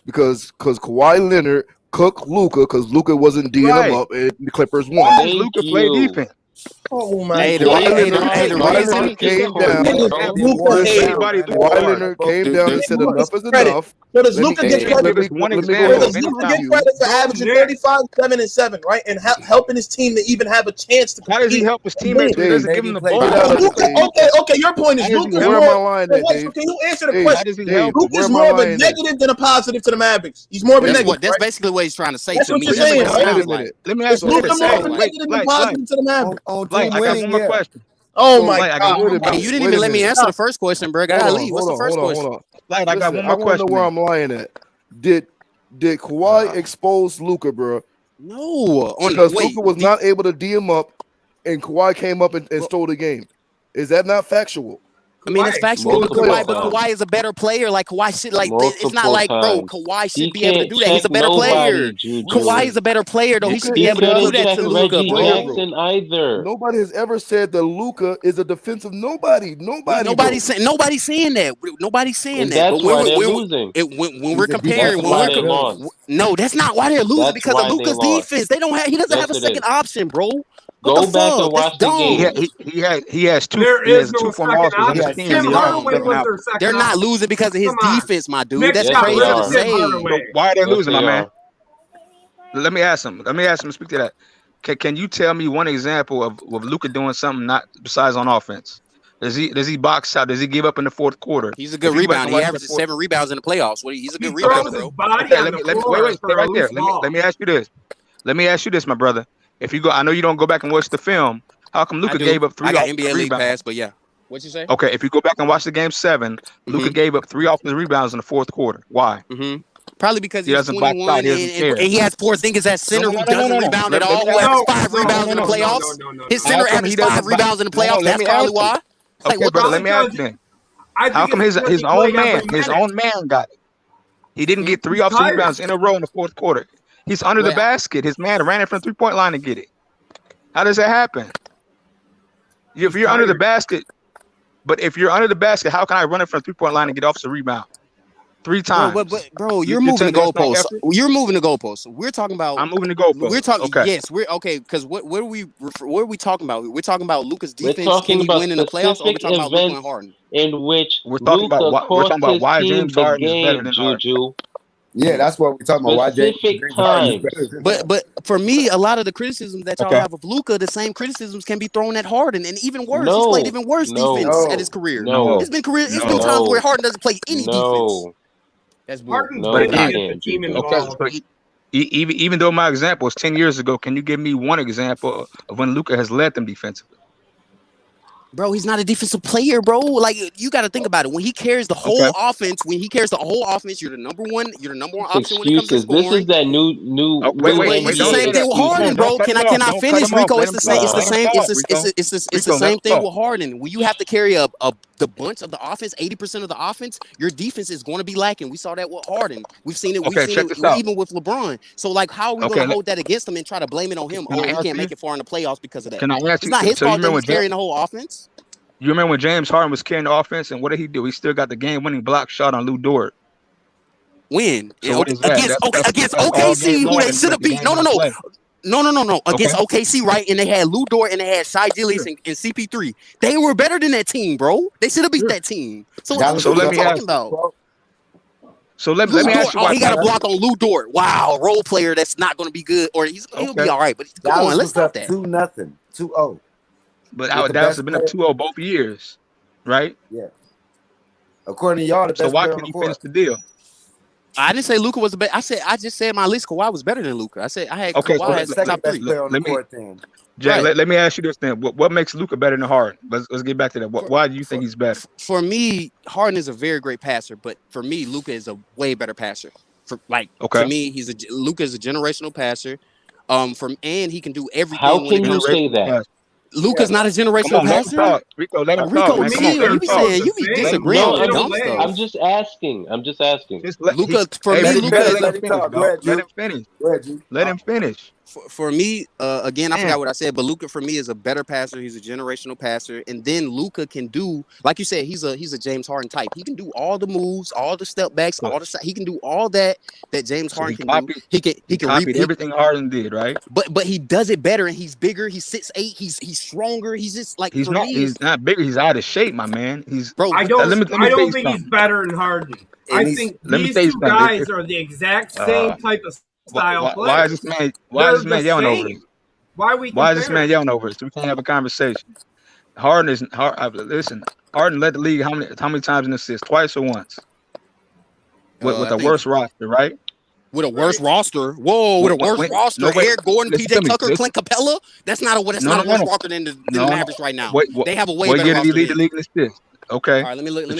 because Kawhi Leonard cooked Luka because Luka wasn't D'ing him up and the Clippers won. When did Luka play defense? Oh my Hey, God. Kawhi Leonard came down. Kawhi Leonard came down and said enough is enough. So does Luka get credit? Give us one So example. does Luka get credit for averaging 35, 7, and 7, right? And helping his team to even have a chance to compete. How does he help his teammates when he doesn't give him the ball? Okay, your point is Luka's Where am I more. lying at, Dave? Can you answer the Dave, question? Dave, Luka's where am more I of a lying at? negative than a positive to the Mavericks. He's more of a negative. That's right? basically what he's trying to say That's to what me. you're That's saying, what it right? sounds like. Let me Is ask you Luka this. more of a negative than positive to the Mavericks? On Blake, team I got winning, one more yeah. question. Oh my Blake, I got one more God. Hey, question. you didn't even let me answer the first question, bro. Gotta leave. What's the first question? Hold on. Blake, I got Listen, one I more want to question. know where I'm lying at. Did Kawhi expose Luka, bro? No. Because Luka was not able to D him up, and Kawhi came up and stole the game. Is that not factual? I mean, it's factual, but Kawhi is a better player. Like Kawhi should, like it's not like, bro, Kawhi should be able to do that. He's a better player. Kawhi is a better player, though. He should be able to do that to Luka, bro. Either. Nobody has ever said that Luka is a defensive nobody. Nobody's saying that. Nobody's saying and that. That's why they're losing. When we're comparing, no, that's not why they're losing because of Luka's defense. They don't have. He doesn't have a second option, bro. Go back and watch the game. He has two. There is no former losses on his team. They're not losing because of his defense, my dude. Nick, That's yes, crazy to say. Why are they losing, my man? Let me ask him. Speak to that. Can you tell me one example of Luka doing something not besides on offense? Does he box out? Does he give up in the fourth quarter? He's a good rebounder. He averages 7 rebounds in the playoffs. He's a good rebounder, bro. Wait, stay right there. Let me ask you this. My brother. If you go, I know you don't go back and watch the film. How come Luka gave up 3 I got offensive NBA League rebounds? pass, but yeah. What'd you say? Okay, if you go back and watch the game 7, Luka gave up 3 offensive rebounds in the fourth quarter. Why? Probably because he doesn't box 21 out. and he has Porzingis at center who doesn't rebound at all, who has 5 rebounds in the playoffs. His center averages 5 rebounds in the playoffs. That's probably why. Okay, brother, let me ask you then. How come his own man got it? He didn't get 3 offensive rebounds in a row in the fourth quarter. He's under the basket. His man ran it from the 3-point line to get it. How does that happen? If you're under the basket, how can I run it from the 3-point line and get off the rebound? 3 times. Bro, you're moving the goalposts. You're moving the goalposts. We're talking about. I'm moving the goalposts. We're talking. Okay. Yes, we're okay. Because what are we talking about? We're talking about Luka's defense. We're talking Can he about win in the playoffs, or we're talking about Luka and Harden? In which we're talking about why James Harden is better than Juju. Yeah, that's what we're talking about. Why James Harden is better than But for me, a lot of the criticism that y'all have of Luka, the same criticisms can be thrown at Harden, and even worse. He's played even worse defense at his career. It's been times where Harden doesn't play any defense. That's Harden's team involved. Even though my example is 10 years ago, can you give me one example of when Luka has led them defensively? Bro, he's not a defensive player, bro. Like, you got to think about it. When he carries the whole offense, you're the number one option when it comes to scoring. This is that new. It's the same thing with Harden, bro. Can I finish, Rico? It's the same. It's the same thing with Harden. When you have to carry the bunch of the offense, 80% of the offense, your defense is going to be lacking. We saw that with Harden. We've seen it. Even with LeBron. So, like, how are we going to hold that against him and try to blame it on him? Oh, he can't make it far in the playoffs because of that. It's not his fault that he's carrying the whole offense. You remember when James Harden was carrying the offense, and what did he do? He still got the game-winning block shot on Lou Dort. When? So against OKC, who they should have beat. No. Against OKC, right? And they had Lou Dort and they had Shai Gilgeous and CP3. They were better than that team, bro. They should have beat that team. So let me ask you. So let me ask you. He got a block on Lou Dort. Wow, role player that's not going to be good, or he'll be all right. But come on, let's stop that. 2-0, 2-0. But Dallas has been up 2-0 both years, right? Yeah. According to y'all, the best so why can't he finish the deal? I didn't say Luka was the best. I just said my list. Kawhi was better than Luka. I said I had Kawhi as the top 3. Let me ask you this then. What makes Luka better than Harden? Let's get back to that. Why do you think he's better? For me, Harden is a very great passer, but for me, Luka is a way better passer. To me, Luka is a generational passer. And he can do everything. How can you say that? Luka's not a generational passer. Rico, let him talk. You be disagreeing with dumb stuff. I'm just asking. Luka, for me, let him finish. For me, again, I forgot what I said, but Luka for me is a better passer. He's a generational passer, and then Luka can do, like you said, he's a James Harden type. He can do all the moves, all the step backs, he can do all that James Harden can do. He can repeat everything Harden did, right? But he does it better, and he's bigger. He's 6'8". He's stronger. He's just like he's not bigger. He's out of shape, my man. I don't think he's better than Harden. I think these two guys are the exact same type of style player. Why is this man yelling over it? Why is this man yelling over it? So we can't have a conversation. Harden led the league how many times in assists? Twice or once? With a worse roster, right? With a worse roster. Whoa, with a worse roster. Eric Gordon, PJ Tucker, Clint Capella. That's not a worse roster than the Mavericks right now. They have a way better roster. What year did he lead the league in assists? Okay. All right, let me look I'm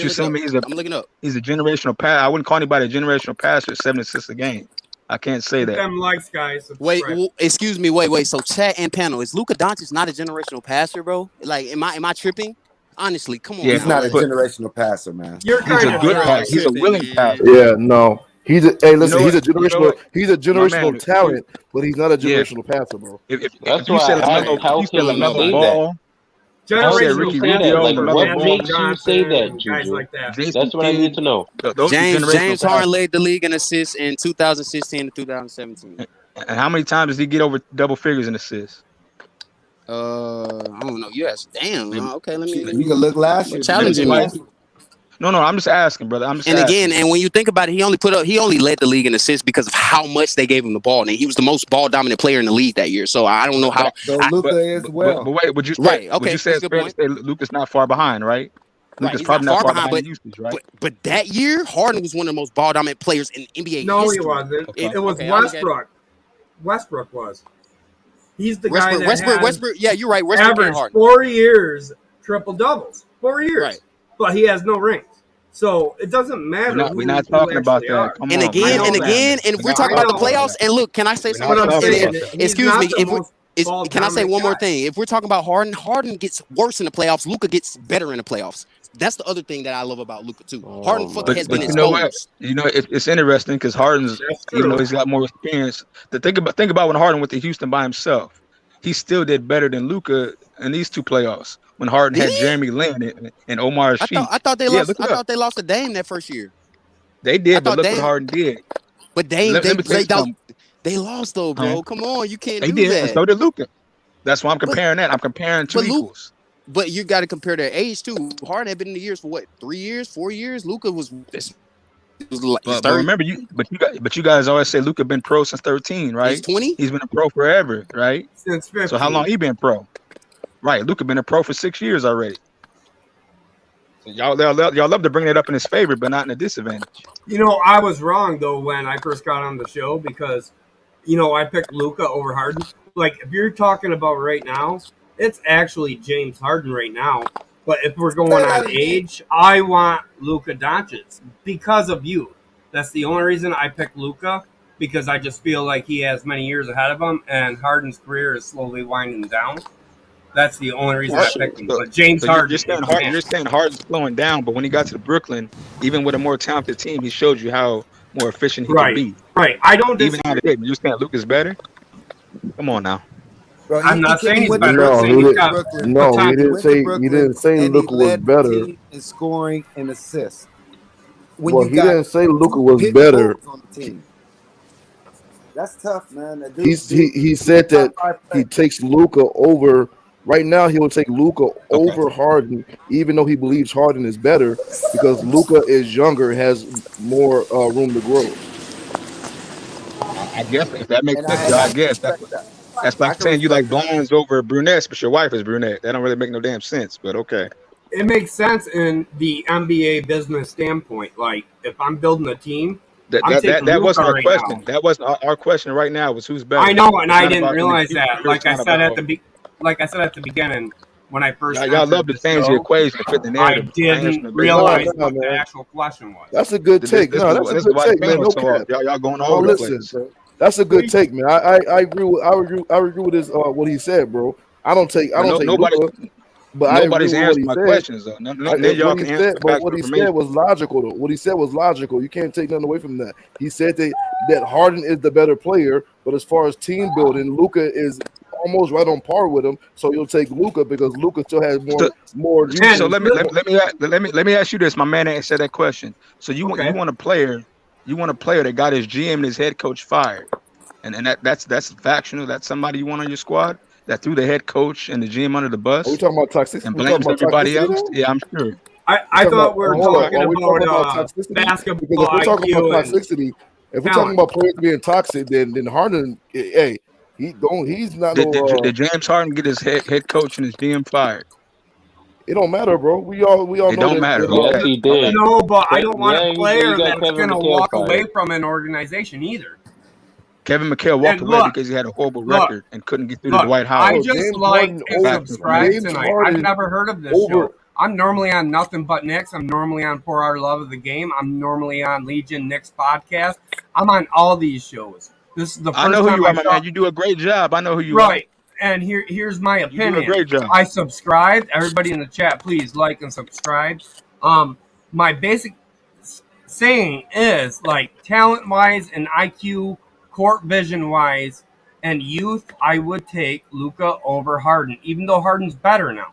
looking up. He's a generational passer. I wouldn't call anybody a generational passer 7 assists a game. I can't say that. Them likes guys. Wait, excuse me. Wait. So chat and panel, is Luka Doncic not a generational passer, bro? Like, am I tripping? Honestly, come on. Yeah, He's not a generational passer, man. You're he's a kind good of passer. He's a willing passer. Yeah, no. He's a hey, listen. know He's a what? You know generational. what? He's a My generational man, talent, but he's not a yeah. generational passer, bro. If That's you why said I asked, LaMelo, how if you said can you LaMelo say that? Ball, if you said generational Ricky Say that. Rubio, Like, for what LaMelo Magic Ball, makes you say Johnson that, and guys Juju? like that. Jason That's what I need to Kidd, know. those are generational James Harden passers. led the league in assists in 2016 to 2017. And how many times does he get over double figures in assists? I don't know. Yes, damn. Okay, let You me can look last year. challenging me. No, I'm just asking, brother. I'm just And asking. again, and when you think about it, he only led the league in assists because of how much they gave him the ball, and he was the most ball dominant player in the league that year. So I don't know how. So Luka is well. But wait, would you say, Right? Okay, would you say that's it's a good fair point. to say Luka's not far behind, right? Right, Luka's he's probably not not far far behind, in usage, right? but that year, Harden was one of the most ball dominant players in NBA No, history. he wasn't. Okay. It was Okay, I'll look at it. Westbrook. Westbrook was. He's the guy that Westbrook. Yeah, you're right. Westbrook and averaged Harden. 4 years triple doubles. 4 years, Right. but he has no rings. So it doesn't matter. We're not talking about that. Come And on, again, man. and again, and we're talking about the playoffs. And look, can I say We're not something? talking And about that. excuse me, if can I say one more thing? If we're talking about Harden gets worse in the playoffs. Luka gets better in the playoffs. That's the other thing that I love about Luka too. Harden fucking has been But you know what? exposed. You know, it's interesting because Harden's, even though he's got more experience, think about when Harden went to Houston by himself. He still did better than Luka in these two playoffs when Harden had Jeremy Lin and Omar Sheik. I thought they lost. I thought they lost to Dame that first year. They did, but look what Harden did. But Dame, let me tell you something. They lost though, bro. Come on, you can't They do did, that. and so did Luka. That's why I'm comparing that. I'm comparing two equals. But you got to compare their age too. Harden had been in the years for what, 3 years, 4 years. Luka was like But remember, you guys always say Luka been pro since 13, right? He's 20. He's been a pro forever, right? Since 15. So how long he been pro? Right, Luka been a pro for 6 years already. So y'all love to bring that up in his favor, but not in a disadvantage. You know, I was wrong though when I first got on the show because, you know, I picked Luka over Harden. Like if you're talking about right now, it's actually James Harden right now. But if we're going on age, I want Luka Doncic because of you. That's the only reason I picked Luka, because I just feel like he has many years ahead of him, and Harden's career is slowly winding down. That's the only reason I picked him. But James Harden, you're saying Harden's slowing down, but when he got to Brooklyn, even with a more talented team, he showed you how more efficient he can be. Right. I don't even disagree. out of it. You're saying Luka's better? Come on now. Bro, I'm not saying he's better. No, I'm saying he's got he didn't say Luka was better. In scoring and assists. He didn't say Luka was better. On the team. That's tough, man. He said that he takes Luka over. Right now, he will take Luka over Harden, even though he believes Harden is better because Luka is younger, has more room to grow. I guess if that makes sense, I guess that's like saying you like blondes over brunettes, but your wife is brunette. That don't really make no damn sense, but okay. It makes sense in the NBA business standpoint. Like if I'm building a team, that wasn't our question. Now. That wasn't our question right now. Was who's better? I know, and I didn't realize that. Like I said at the beginning, when I first y'all love to change the equation to fit the narrative. I didn't realize what the actual question was. That's a good take. No, that's a good take, man. No cap. Y'all going all over the place. That's a good take, man. I agree with his what he said, bro. I don't take Luka, but nobody's answering my questions though. Y'all can answer. But what he said was logical though. What he said was logical. You can't take nothing away from that. He said that Harden is the better player, but as far as team building, Luka is almost right on par with him. So you'll take Luka because Luka still has more. So let me ask you this. My man answered that question. So you want a player. You want a player that got his GM and his head coach fired, and that's factional. That's somebody you want on your squad that threw the head coach and the GM under the bus. Are we talking about toxicity? And blames everybody else? Yeah, I'm sure. I thought we were talking about basketball. Because if we're talking about toxicity, if we're talking about players being toxic, then Harden, hey, he's not. Did James Harden get his head coach and his GM fired? It don't matter, bro. We all it don't matter. Yes, he did. No, but I don't want a player that's going to walk away from an organization either. Kevin McHale walked away because he had a horrible record and couldn't get through the Dwight Howard. I just like subscribe tonight. I've never heard of this show. I'm normally on Nothing But Knicks. I'm normally on 4 Hour Love of the Game. I'm normally on Legion Knicks podcast. I'm on all these shows. This is the first time I know who you are, my man. You do a great job. I know who you are. Right. and here's my opinion. You do a great job. I subscribed. Everybody in the chat, please like and subscribe. My basic saying is, like, talent-wise and IQ, court vision-wise, and youth, I would take Luka over Harden, even though Harden's better now.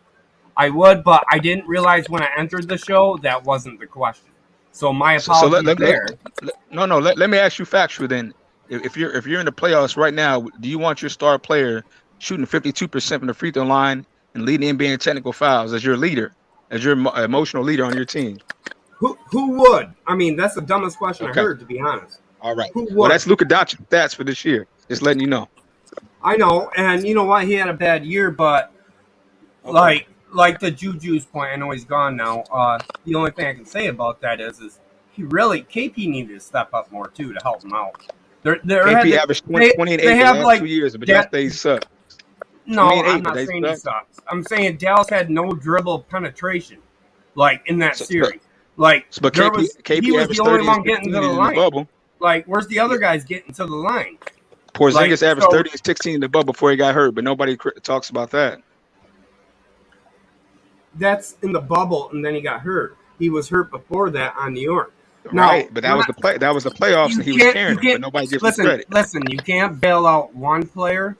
I would, but I didn't realize when I entered the show that wasn't the question. So my apologies there. Let me ask you factual then. If you're in the playoffs right now, do you want your star player shooting 52% from the free throw line and leading NBA in technical fouls as your leader, as your emotional leader on your team? Who would? I mean, that's the dumbest question I heard, to be honest. All right. Who would? Well, that's Luka Doncic stats for this year. Just letting you know. I know, and you know what? He had a bad year, but like the Juju's point, I know he's gone now. The only thing I can say about that is he really, KP needed to step up more too to help him out. KP averaged 20 and 8 the last 2 years, but that's they suck. No, I'm not saying he sucks. I'm saying Dallas had no dribble penetration, like in that series. Like, but KP he was averaged the only 30 one getting to the line. bubble. Like, where's the other guys getting to the line? Porzingis averaged 30 and 16 in the bubble before he got hurt, but nobody talks about that. That's in the bubble, and then he got hurt. He was hurt before that on New York. Right, but that was the playoffs, and he was carrying it, but nobody gives him credit. Listen, you can't bail out one player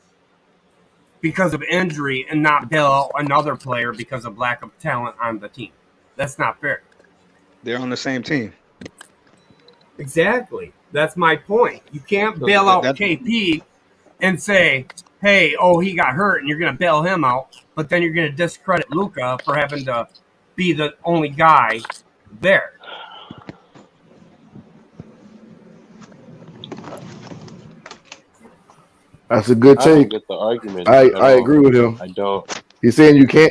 because of injury and not bail out another player because of lack of talent on the team. That's not fair. They're on the same team. Exactly. That's my point. You can't bail out KP and say, hey, he got hurt, and you're going to bail him out, but then you're going to discredit Luka for having to be the only guy there. That's a good take. I don't get the argument. I agree with him. I don't. He's saying you can't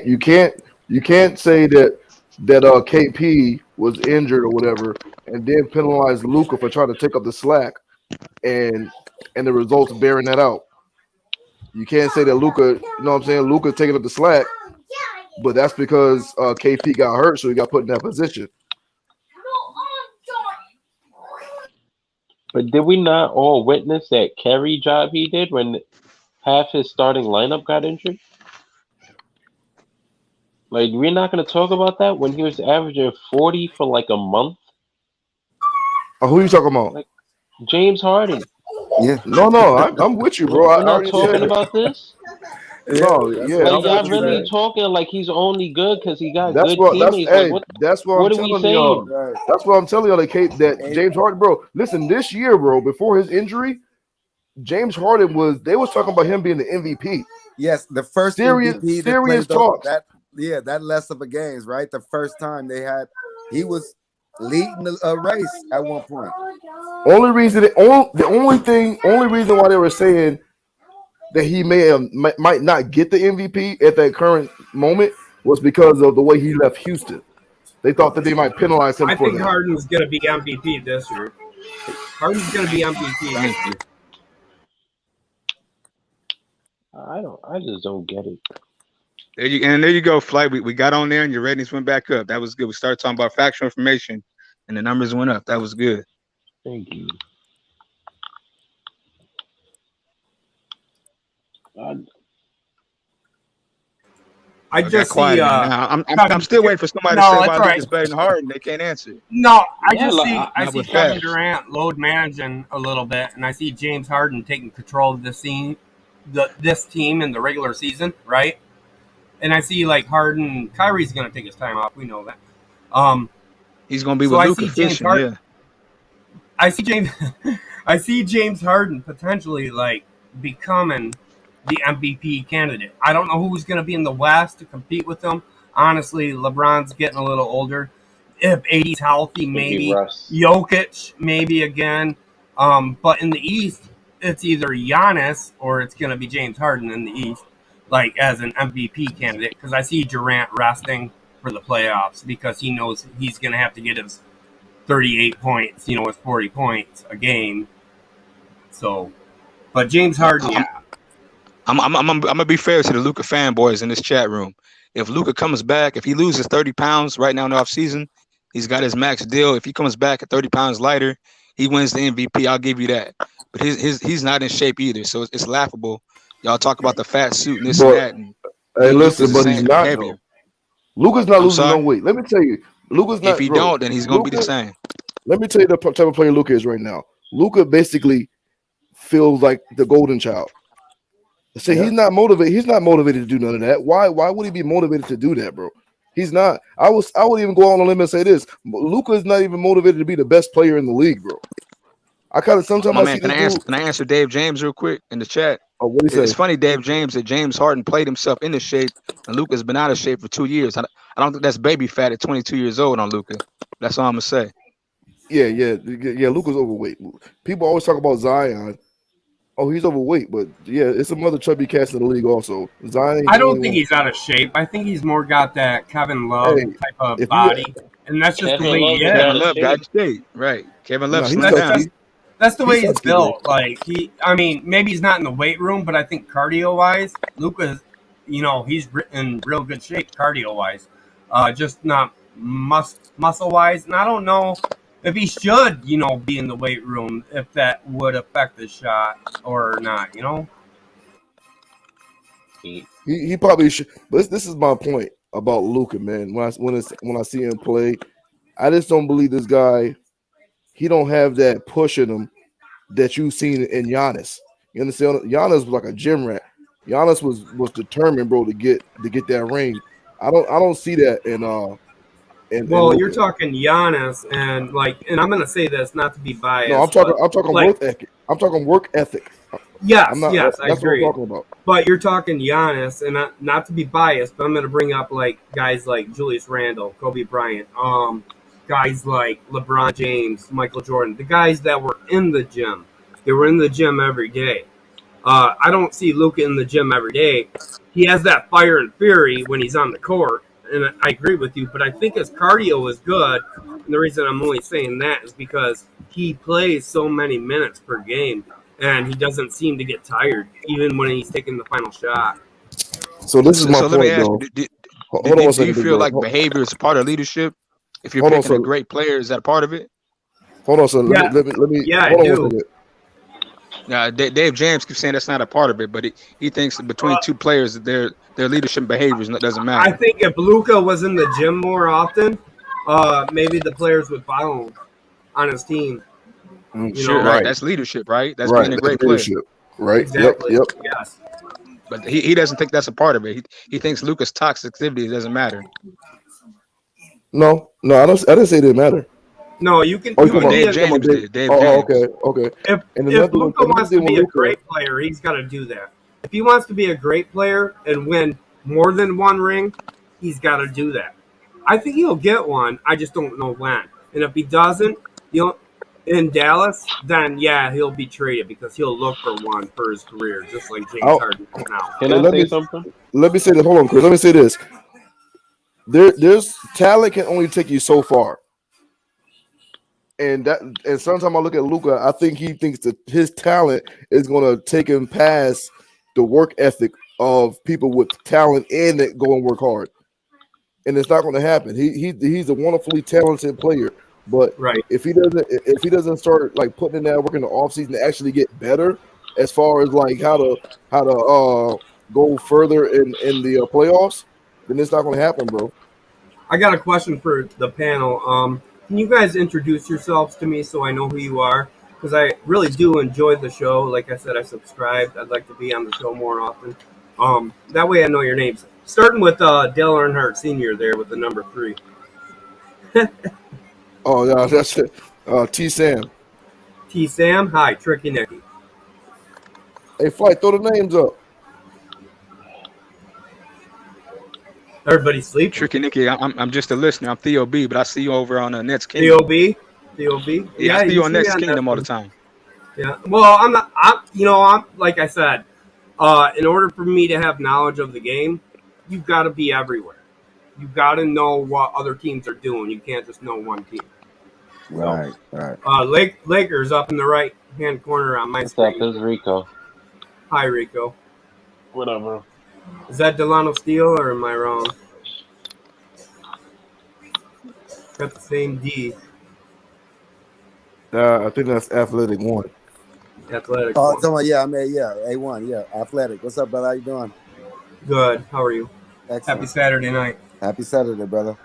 say that KP was injured or whatever, and then penalize Luka for trying to take up the slack, and the results bearing that out. You can't say that Luka, you know what I'm saying? Luka taking up the slack, but that's because KP got hurt, so he got put in that position. But did we not all witness that carry job he did when half his starting lineup got injured? Like, we're not going to talk about that when he was averaging 40 for like a month? Who are you talking about? Like, James Harden. Yeah. No, I'm with you, bro. We're not talking about this? No, yeah. Like, y'all really talking like he's only good because he got good teammates. That's what I'm telling y'all. That's what I'm telling y'all. That James Harden, bro. Listen, this year, bro, before his injury, James Harden they was talking about him being the MVP. Yes, the first serious talk. That less of a games, right? The first time he was leading a race at one point. Only reason why they were saying that he might not get the MVP at that current moment was because of the way he left Houston. They thought that they might penalize him. I think Harden's going to be MVP this year. Harden's going to be MVP this year. I just don't get it. There you go, Flight. We got on there and your ratings went back up. That was good. We started talking about factual information and the numbers went up. That was good. Thank you. I just see. I'm still waiting for somebody to say why Luka's better than Harden. They can't answer. No, I see Kevin Durant load managing a little bit, and I see James Harden taking control of this team in the regular season, right? And I see like Harden, Kyrie's going to take his time off. We know that. He's going to be with Luka fishing. Yeah. I see James Harden potentially like becoming the MVP candidate. I don't know who's going to be in the West to compete with him. Honestly, LeBron's getting a little older. If AD's healthy, maybe Jokic, maybe again. But in the East, it's either Giannis or it's going to be James Harden in the East, like as an MVP candidate. Because I see Durant resting for the playoffs because he knows he's going to have to get his 38 points, with 40 points a game. So, but James Harden, yeah. I'm gonna be fair to the Luka fanboys in this chat room. If Luka comes back, if he loses 30 pounds right now in the offseason, he's got his max deal. If he comes back at 30 pounds lighter, he wins the MVP. I'll give you that. But he's not in shape either, so it's laughable Y'all talk about the fat suit and this and But that. And hey, Luka's listen, the but he's same not behavior. though. Luka's not I'm losing no sorry. weight. Let me tell you, Luka's not. If he Bro, don't, then he's gonna be the Luka, same. let me tell you the type of player Luka is right now. Luka basically feels like the golden child. So he's not motivated. He's not motivated to do none of that. Why would he be motivated to do that, bro? He's not. I would even go on a limb and say this: Luka is not even motivated to be the best player in the league, bro. I kind of sometimes My I man, see this dude. can I answer Dave James real quick in the chat? Oh, what do you It's say? funny, Dave James, that James Harden played himself into shape, and Luka's been out of shape for 2 years. I don't think that's baby fat at 22 years old on Luka. That's all I'm gonna say. Yeah. Luka's overweight. People always talk about Zion. Oh, he's overweight, but yeah, it's some other chubby cats in the league also. Zion ain't I the don't only think one. he's out of shape. I think he's more got that Kevin Love Hey, type of if you body, and that's just the Kevin way Love he is is. out Kevin of Love got shape. in shape, right? Kevin Love nah, he's slimmed That's down. just that's the way He's he's husky, bro. built. Like I mean, maybe he's not in the weight room, but I think cardio wise, Luka's, he's in real good shape cardio wise. Just not muscle wise, and I don't know if he should, be in the weight room if that would affect the shot or not. He probably should. But this is my point about Luka, man. When I see him play, I just don't believe this guy. He don't have that push in him that you've seen in Giannis. You understand? Giannis was like a gym rat. Giannis was determined, bro, to get that ring. I don't see that in Well, you're Luka. talking Giannis, and I'm gonna say this not to be No, I'm biased, talking but I'm talking like, work ethic. I'm talking work ethic. I'm yes, not. yes, I That's what I'm agree. talking about. But you're talking Giannis, and not to be biased, but I'm gonna bring up like guys like Julius Randle, Kobe Bryant, guys like LeBron James, Michael Jordan, the guys that were in the gym. They were in the gym every day. I don't see Luka in the gym every day. He has that fire and fury when he's on the court, and I agree with you. But I think his cardio is good, and the reason I'm only saying that is because he plays so many minutes per game, and he doesn't seem to get tired, even when he's taking the final shot. So this is my So let me point, ask though. you: Hold on one do you second, big feel bro. like behavior is part of leadership? If you're Hold on, picking a so great player, is that a part of it? hold on, son. Yeah, Let me yeah, I hold on one do. second. Now, Dave James keeps saying that's not a part of it, but he thinks that between two players, their leadership behaviors doesn't I matter. think if Luka was in the gym more often, maybe the players would follow him on his team. You Sure, know, right? Right, That's leadership, right? That's right. being a That's great player. leadership. Right. Yep. exactly. Yep. Yes. But he doesn't think that's a part of it. He thinks Luka's toxicity doesn't matter. No, I don't. I didn't say it didn't matter. No, you can Oh, you you Well, can talking be Dave a about James Dave? did. Dave Oh, James. okay. And if another Luka wants thing to with be a Luka. great player, he's got to do that. If he wants to be a great player and win more than one ring, he's got to do that. I think he'll get one. I just don't know when. And if he doesn't, in Dallas, then yeah, he'll be traded because he'll look for one for his career, just like James I'll, Harden is now. Can hey, I say something? let me say this. Hold on, Chris. Let me say this. There's talent can only take you so far. And sometimes I look at Luka, I think he thinks that his talent is gonna take him past the work ethic of people with talent and that go and work hard. And it's not gonna happen. He's a wonderfully talented player. But Right. if he doesn't start like putting in that work in the offseason to actually get better as far as like how to go further in the playoffs, then it's not gonna happen, bro. I got a question for the panel. Can you guys introduce yourselves to me so I know who you are? Because I really do enjoy the show. Like I said, I subscribed. I'd like to be on the show more often. That way I know your names. Starting with Dale Earnhardt Sr. there with the number 3. Oh yeah, that's it. T Sam. T Sam, hi, Tricky Nicky. Hey, Flight, throw the names up. Everybody sleep. Tricky Nicky, I'm just a listener. I'm Theo B, but I see you over on the Nets Theo Kingdom. B. Theo B. Yeah, I Yeah, see you you on see me Nets on Kingdom all the that. time. Yeah. Well, I'm not. I'm like I said. In order for me to have knowledge of the game, you've got to be everywhere. You got to know what other teams are doing. You can't just know one team. So, Right. Lakers up in the right hand corner on my What's up? screen. This is Rico. Hi, Rico. Whatever. Is that Delano Steele or am I wrong? Got the same D. I think that's Athletic One. Athletic. Yeah, I mean, yeah, A1, yeah, Athletic. What's up, brother? How you doing? Good. How are you? Excellent. Happy Saturday night. Happy Saturday, brother.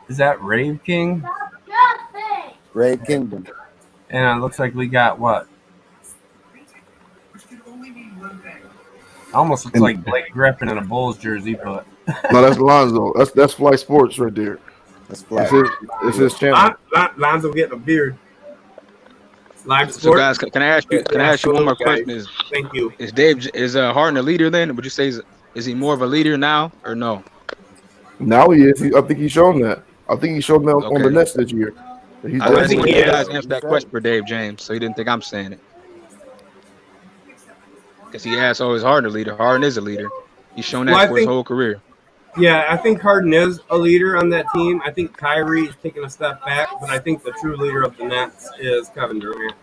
Is that Rave King? Rave Kingdom. And it looks like we got what? Almost looks like Blake Griffin in a Bulls jersey, but no, that's Lonzo. That's Fly Sports right there. That's Fly. It's his channel. Lonzo getting a beard. Live So sport. guys, can I ask you one more question? Thank you. Is Harden a leader then? Would you say is he more of a leader now or no? Now he is. I think he's shown that. I think he's shown that on the Nets this year. I think you guys answered that question for Dave James, so he didn't think I'm saying it. Because he asked, is Harden a leader? Harden is a leader. He's shown that for his whole career. Yeah, I think Harden is a leader on that team. I think Kyrie is taking a step back, but I think the true leader of the Nets is Kevin Durant.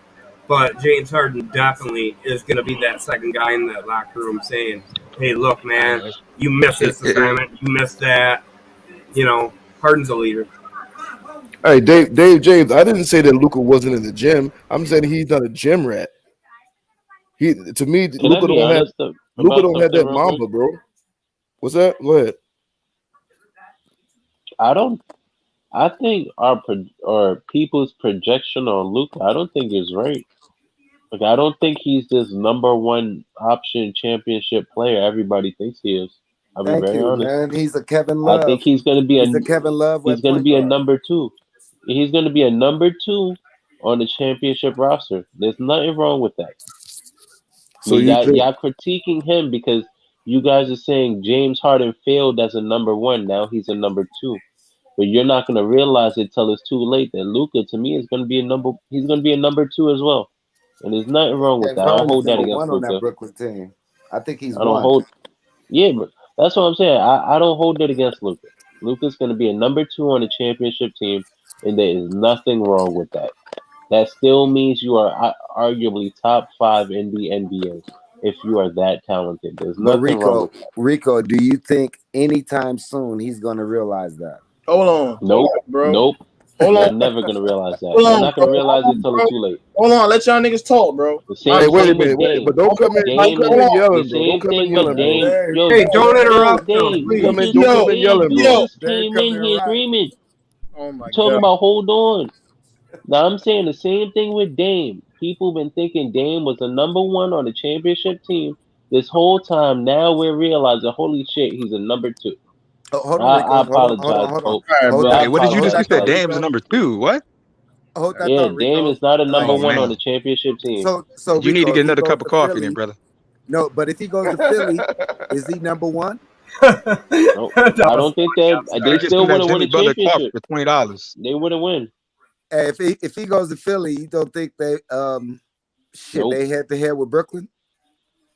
But James Harden definitely is going to be that second guy in that locker room saying, hey, look, man, you missed this assignment. You missed that. You know, Harden's a leader. Hey, Dave James, I didn't say that Luka wasn't in the gym. I'm saying he's not a gym rat. To me, Luka don't have that mamba, bro. What's that? Go ahead. I think our people's projection on Luka, I don't think is right. Like, I don't think he's this number one option championship player everybody thinks he is. I'll be very honest. Man. He's a Kevin Love. I think he's going to be a Kevin Love. He's going to be a number two. He's going to be a number two on the championship roster. There's nothing wrong with that. So y'all critiquing him because you guys are saying James Harden failed as a number one. Now he's a number two. But you're not going to realize it till it's too late that Luka, to me, is going to be he's going to be a number two as well. And there's nothing wrong with that. I don't hold that against Luka. On that Brooklyn team. I think he's Yeah, but that's what I'm saying. I don't hold it against Luka. Luka's going to be a number two on the championship team, and there is nothing wrong with that. That still means you are arguably top 5 in the NBA if you are that talented. There's nothing wrong with that. Rico, do you think anytime soon he's going to realize that? Hold on. Nope, bro. Nope. Hold on. I'm never going to realize that. I'm not going to realize it until it's too late. Hold on. Let y'all niggas talk, bro. Hey, wait a minute. But don't come in yelling, bro. Don't come in yelling, bro. Hey, don't interrupt. Don't come in yelling, bro. You just came in here screaming. Oh, my God. Talking about hold on. Now, I'm saying the same thing with Dame. People been thinking Dame was the number one on the championship team this whole time. Now we're realizing, holy shit, he's a number two. Hold on, I apologize. Hey, what did you just say? Dame is number two. What? Yeah, Dame is not a number one on the championship team. So you need to get another cup of coffee then, brother. No, but if he goes to Philly, is he number one? Nope. I don't think they still want to win a championship for $20. They wouldn't win. If he goes to Philly, you don't think they they head to head with Brooklyn?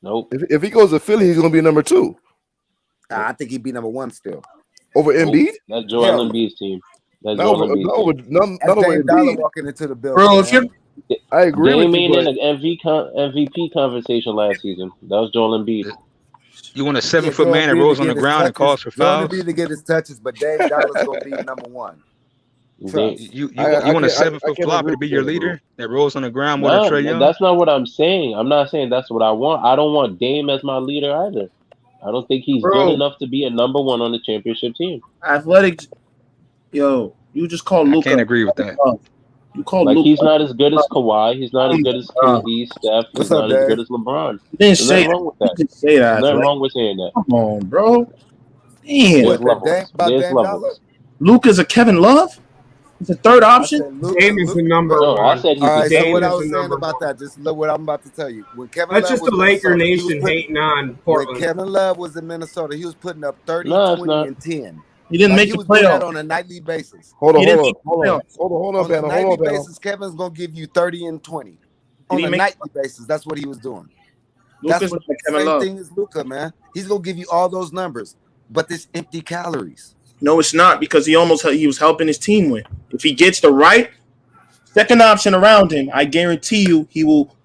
Nope. If he goes to Philly, he's gonna be number two. I think he'd be number one still. Over Embiid? That's Joel Embiid's team. That's Joel Embiid's team. Not over Embiid walking into the building. Bro, if you're I agree Dame with you. made an MVP conversation last season. That was Joel Embiid. You want a 7-foot man that rolls on the ground and calls for fouls? Joel Embiid to get his touches, but Dame Dollar's gonna be number one. You want a 7-foot flopper to be your leader that rolls on the ground more than Trae Young? That's not what I'm saying. I'm not saying that's what I want. I don't want Dame as my leader either. I don't think he's good enough to be a number one on the championship team. Athletics, you just call Luka. I can't agree with that. You call Luka. Luka. He's not as good as Kawhi. He's not as good as KD, Steph. He's not as good as LeBron. There's nothing wrong with that. There's nothing wrong with saying that. Come on, bro. Damn. There's levels. Luka's a Kevin Love? He's a third option? Dame is the number one. I said he's All right, so Dame what I is was the saying number about that, just look what I'm about to tell you. When Kevin That's Love just the was Laker in Minnesota, Nation hating on when Portland. Kevin Love was in Minnesota, he was putting up 30, No, it's 20, not. and 10. He didn't make he the was doing that playoffs. on a nightly basis. Hold on, He didn't hold make the on, On a Banner. nightly basis, Kevin's gonna give you 30 and 20. On he a make- nightly basis, that's what he was doing. Luka's That's what like the Kevin same Love. thing as Luka, man. He's gonna give you all those numbers, but it's empty calories. No, it's not, because he was helping his team win. If he gets the right second option around him, I guarantee you he will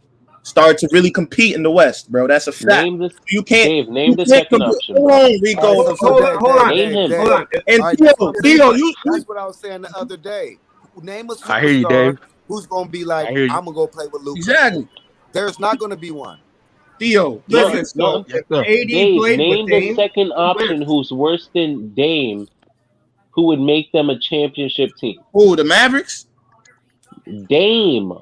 start to really compete in the West, bro. That's a fact. Name the you second can't compete. option. Hold on, Rico. All right, Hold on. Name him. Hold on. And All right, Theo, you that's what I was saying the other day. Name a superstar I hear you, Dave. who's gonna be like, I hear you. I'm gonna go play with Luka. exactly. There's not going to be one. Theo, Listen, so AD Dave, played name with the Dame. second option who's worse than Dame, who would make them a championship team. Who, the Mavericks? Dame.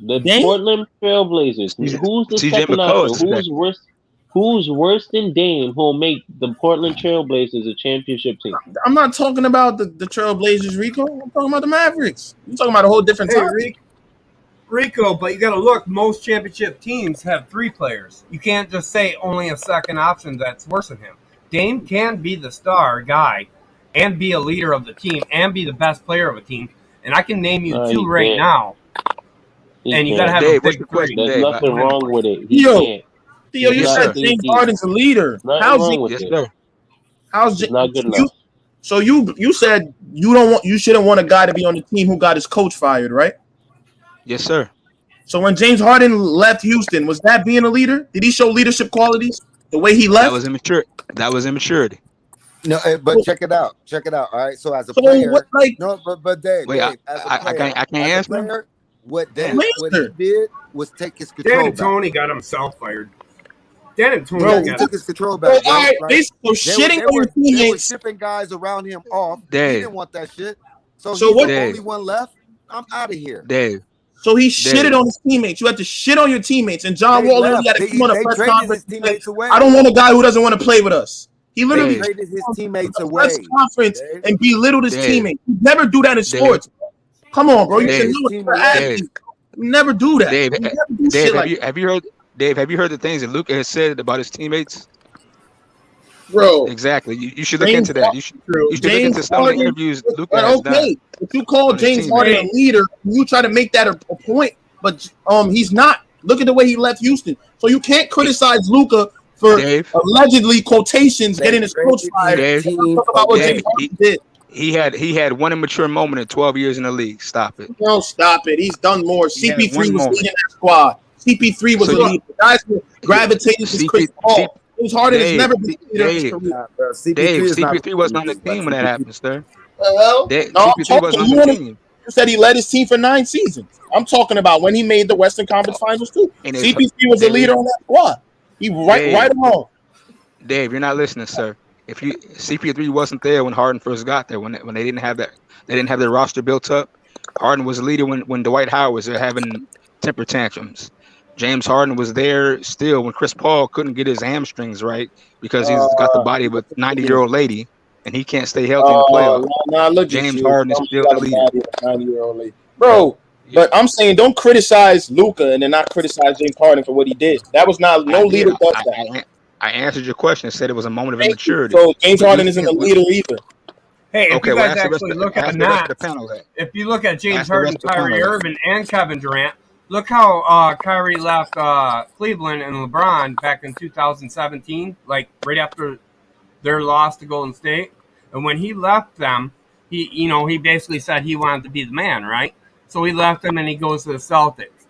The Dame? Portland Trailblazers. Who's the CJ second McCollum option? is the second. Who's worse than Dame who'll make the Portland Trailblazers a championship team? I'm not talking about the Trailblazers, Rico. I'm talking about the Mavericks. You're talking about a whole different topic. Rico, but you got to look. Most championship teams have 3 players. You can't just say only a second option that's worse than him. Dame can be the star guy and be a leader of the team and be the best player of a team. And I can name you 2 right now. And you got to have a big 3. There's nothing wrong with it. Theo, you said James Harden's a leader. How's wrong with it? How's it's not good enough? So you said you shouldn't want a guy to be on the team who got his coach fired, right? Yes, sir. So when James Harden left Houston, was that being a leader? Did he show leadership qualities the way he left? That was immaturity. No, but check it out. All right. So as a player, but Dave, wait, Dave, as a player, I can't answer. Player, what he did was take his control. Dan Tony got himself fired. Dan and Tony took his control back. All right, they were shitting on your teammates. They were shipping guys around him off. Dave. He didn't want that shit. So he's what? the only one left. I'm out of here. Dave. So he shitted on his teammates. You had to shit on your teammates. And John Wall literally had to come on a press conference. I don't want a guy who doesn't want to play with us. He literally traded his teammates away. Press conference Dave. and belittled his teammates. You never do that in sports. Come on, bro. You should know it's for athletes. You never do that. Dave, have you heard the things that Luka has said about his teammates? Bro, exactly. You should look into that. You should look into some of the interviews Luka has done. Okay, if you call James Harden a leader, you try to make that a point, but he's not. Look at the way he left Houston. So you can't criticize Luka for allegedly quotations getting his coach fired. Talk about what James Harden did. He had one immature moment in 12 years in the league. Stop it. No, stop it. He's done more. CP3 was leading that squad. CP3 was the leader. Guys were gravitating to Chris Paul. James Harden has never been the leader of his career. CP3 wasn't on the team when that happened, sir. Well, CP3 wasn't on the team. You said he led his team for 9 seasons. I'm talking about when he made the Western Conference Finals too. CP3 was the leader on that squad. He right or wrong. Dave, you're not listening, sir. If CP3 wasn't there when Harden first got there, when they didn't have their roster built up. Harden was the leader when Dwight Howard was there having temper tantrums. James Harden was there still when Chris Paul couldn't get his hamstrings right because he's got the body of a 90-year-old lady and he can't stay healthy in the playoffs. Look James Harden is still the leader. 90-year-old lady. Bro, but I'm saying don't criticize Luka and then not criticize James Harden for what he did. That was not leader does that. I answered your question and said it was a moment of immaturity. So James Harden isn't a leader either. Hey, if you guys actually look at the Nets, if you look at James Harden, Kyrie Irving, and Kevin Durant, look how Kyrie left Cleveland and LeBron back in 2017, like right after their loss to Golden State. And when he left them, he basically said he wanted to be the man, right? So he left them and he goes to the Celtics.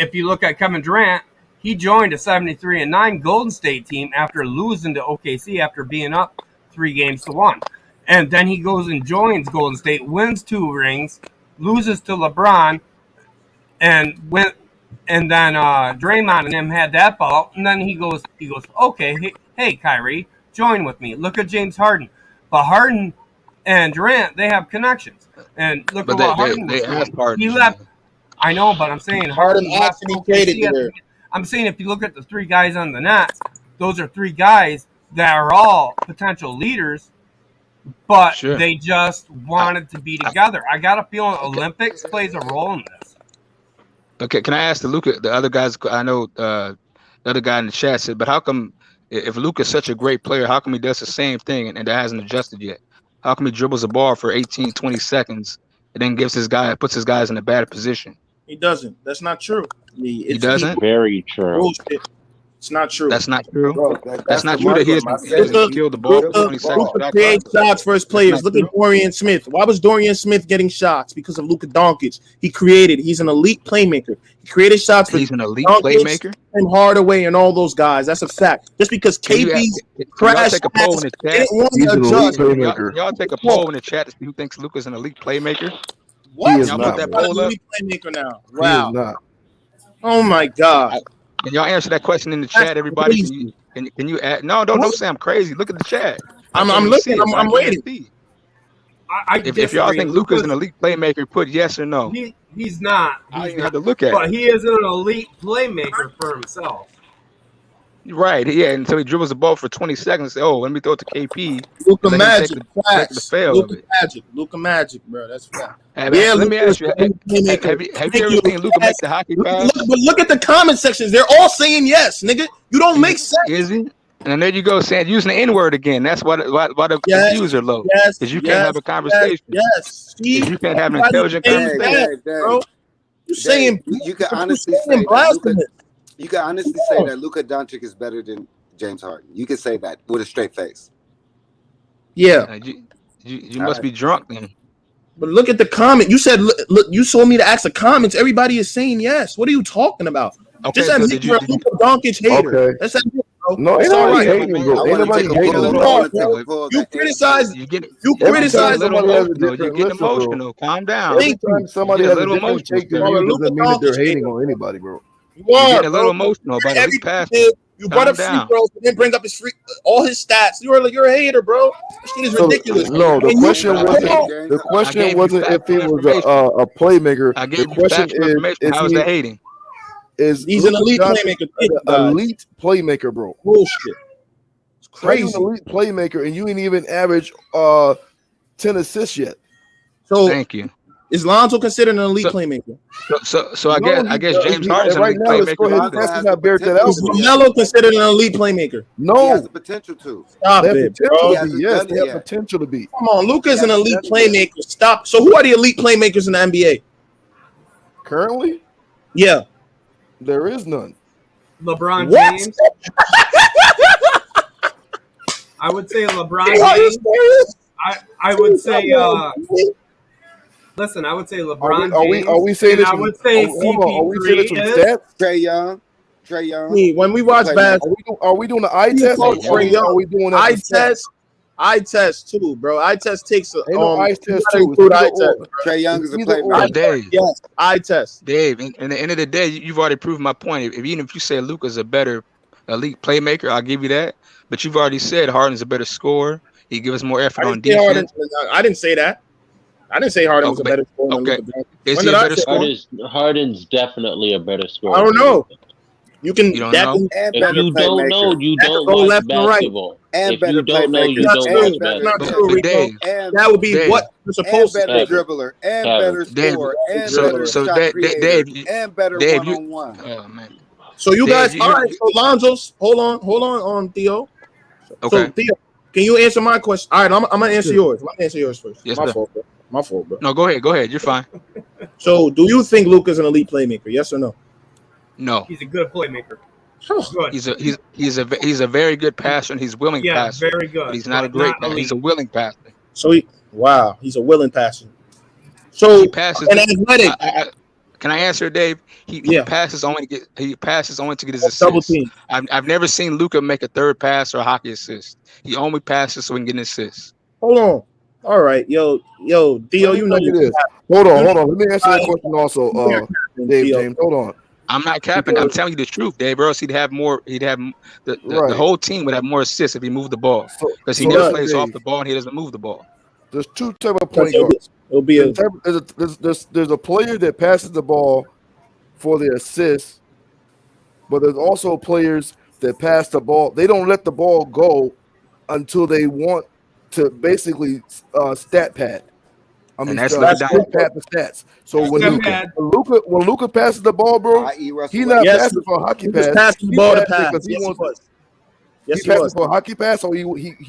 If you look at Kevin Durant, he joined a 73-9 Golden State team after losing to OKC after being up 3-1. And then he goes and joins Golden State, wins 2 rings, loses to LeBron, and then Draymond and him had that ball, and then he goes, okay, hey Kyrie, join with me. Look at James Harden, but Harden and Durant, they have connections, and look at what Harden was doing. He left. I know, but I'm saying Harden actually traded there. I'm saying if you look at the 3 guys on the Nets, those are 3 guys that are all potential leaders, but they just wanted to be together. I got a feeling Olympics plays a role in this. Okay, can I ask the other guys? I know the other guy in the chat said, but how come if Luka's such a great player, how come he does the same thing and that hasn't adjusted yet? How come he dribbles a ball for 18, 20 seconds and then puts his guys in a bad position? He doesn't. That's not true. He doesn't? Very true. Bullshit. It's not true. That's not true. Bro, that's not true that he hasn't killed the ball for 20 seconds. Luka creates shots for his players. Look at Dorian Smith. Why was Dorian Smith getting shots? Because of Luka Doncic. He's an elite playmaker. He created shots for He's an elite playmaker. And Hardaway and all those guys. That's a fact. Just because KP's crashed, take a poll in the chat. Y'all take a poll in the chat to see who thinks Luka's an elite playmaker. What? He is Y'all not, put that bro. poll up. Elite playmaker now. Wow. He is not. Oh my God! Can y'all answer that question in the chat, everybody? Can you add? No, don't say I'm crazy. Look at the chat. I'm looking. I'm waiting. If y'all think Luka's an elite playmaker, put yes or no. He's not. I even have to look at but it. He is an elite playmaker for himself. Right, yeah, until he dribbles the ball for 20 seconds. Say, oh, let me throw it to KP. Luka Magic, take the fail of it. Luka Magic, bro. That's fact. Yeah, let me ask you. Have you ever seen Luka make the hockey pass? Look at the comment sections. They're all saying yes, nigga. You don't make sense. Is he? And there you go, saying using the N-word again. That's why the views are low. Yes, because you can't have a conversation. Yes, you can't have an intelligent conversation. Bro. You saying you can honestly say that you can honestly say that Luka Doncic is better than James Harden. You can say that with a straight face. Yeah, you must be drunk then. But look at the comment. You said, look, you told me to ask the comments. Everybody is saying yes. What are you talking about? Okay, just admit you're a Luka Doncic hater. Okay. That's admit, bro. No, ain't nobody hating, bro. Ain't nobody hating. You criticize. You get criticize. a little emotional. You get emotional. Calm down. Every time somebody has a different take than you, doesn't mean that they're hating on anybody, bro. You get a little emotional about it. You brought up free throws, and then bring up his all his stats. You're a hater, bro. This shit is ridiculous. No, the question wasn't if he was a playmaker. The question is how's that hating? He's an elite playmaker? Elite playmaker, bro. Bullshit. It's crazy. He's an elite playmaker, and you ain't even average 10 assists yet. So thank you. Is Lonzo considered an elite playmaker? So I guess James Harden's an elite playmaker. Is Lamelo considered an elite playmaker? No. He has the potential to. Stop it, bro. Yes, they have potential to be. Come on, Luka's an elite playmaker. Stop. So who are the elite playmakers in the NBA? Currently? Yeah. There is none. LeBron James. I would say LeBron James. I would say listen, I would say LeBron James. Are we saying this? I would say are we saying this from stats? Trey Young. When we watch basketball, are we doing the eye test? Are we doing eye test? Eye test too, bro. Eye test takes a eye test too. Eye test. Trey Young is a playmaker. Dave. Yes, eye test. Dave, in the end of the day, you've already proved my point. Even if you say Luka's a better elite playmaker, I'll give you that. But you've already said Harden's a better scorer. He gives us more effort on defense. I didn't say that. I didn't say Harden was a better scorer. Okay. Is he a better scorer? Harden's definitely a better scorer. I don't know. You don't know. If you don't know, you don't go watch left and right. basketball. And if better you don't know, you don't watch basketball. That would be what you're supposed to. Better dribbler, and better scorer, and better shot creator, and better one-on-one. Oh man. So you guys, all right. So Lonzo's, hold on, Theo. Okay. So Theo, can you answer my question? All right, I'm gonna answer yours. I'm gonna answer yours first. Yes, my fault, bro. No, go ahead. You're fine. So, do you think Luka's an elite playmaker? Yes or no? No. He's a good playmaker. Good. He's a very good passer, and he's willing passer. Very good. But he's not a great passer. He's a willing passer. So he's a willing passer. So he passes. An athletic. Can I answer, Dave? He passes only to get his assist. Double team. I've never seen Luka make a third pass or a hockey assist. He only passes so he can get an assist. Hold on. All right, yo, Theo, you know this. Hold on. Let me answer that question also, Dave James. Hold on. I'm not capping. I'm telling you the truth, Dave. Or else he'd have more. The whole team would have more assists if he moved the ball because he never plays off the ball and he doesn't move the ball. There's two type of point guards. There's a player that passes the ball for the assist, but there's also players that pass the ball. They don't let the ball go until they want to basically stat pad. I mean, that's pad the stats. So when Luka passes the ball, bro, he's not passing for a hockey pass. He's passing the ball to pass. He passes for a hockey pass, or he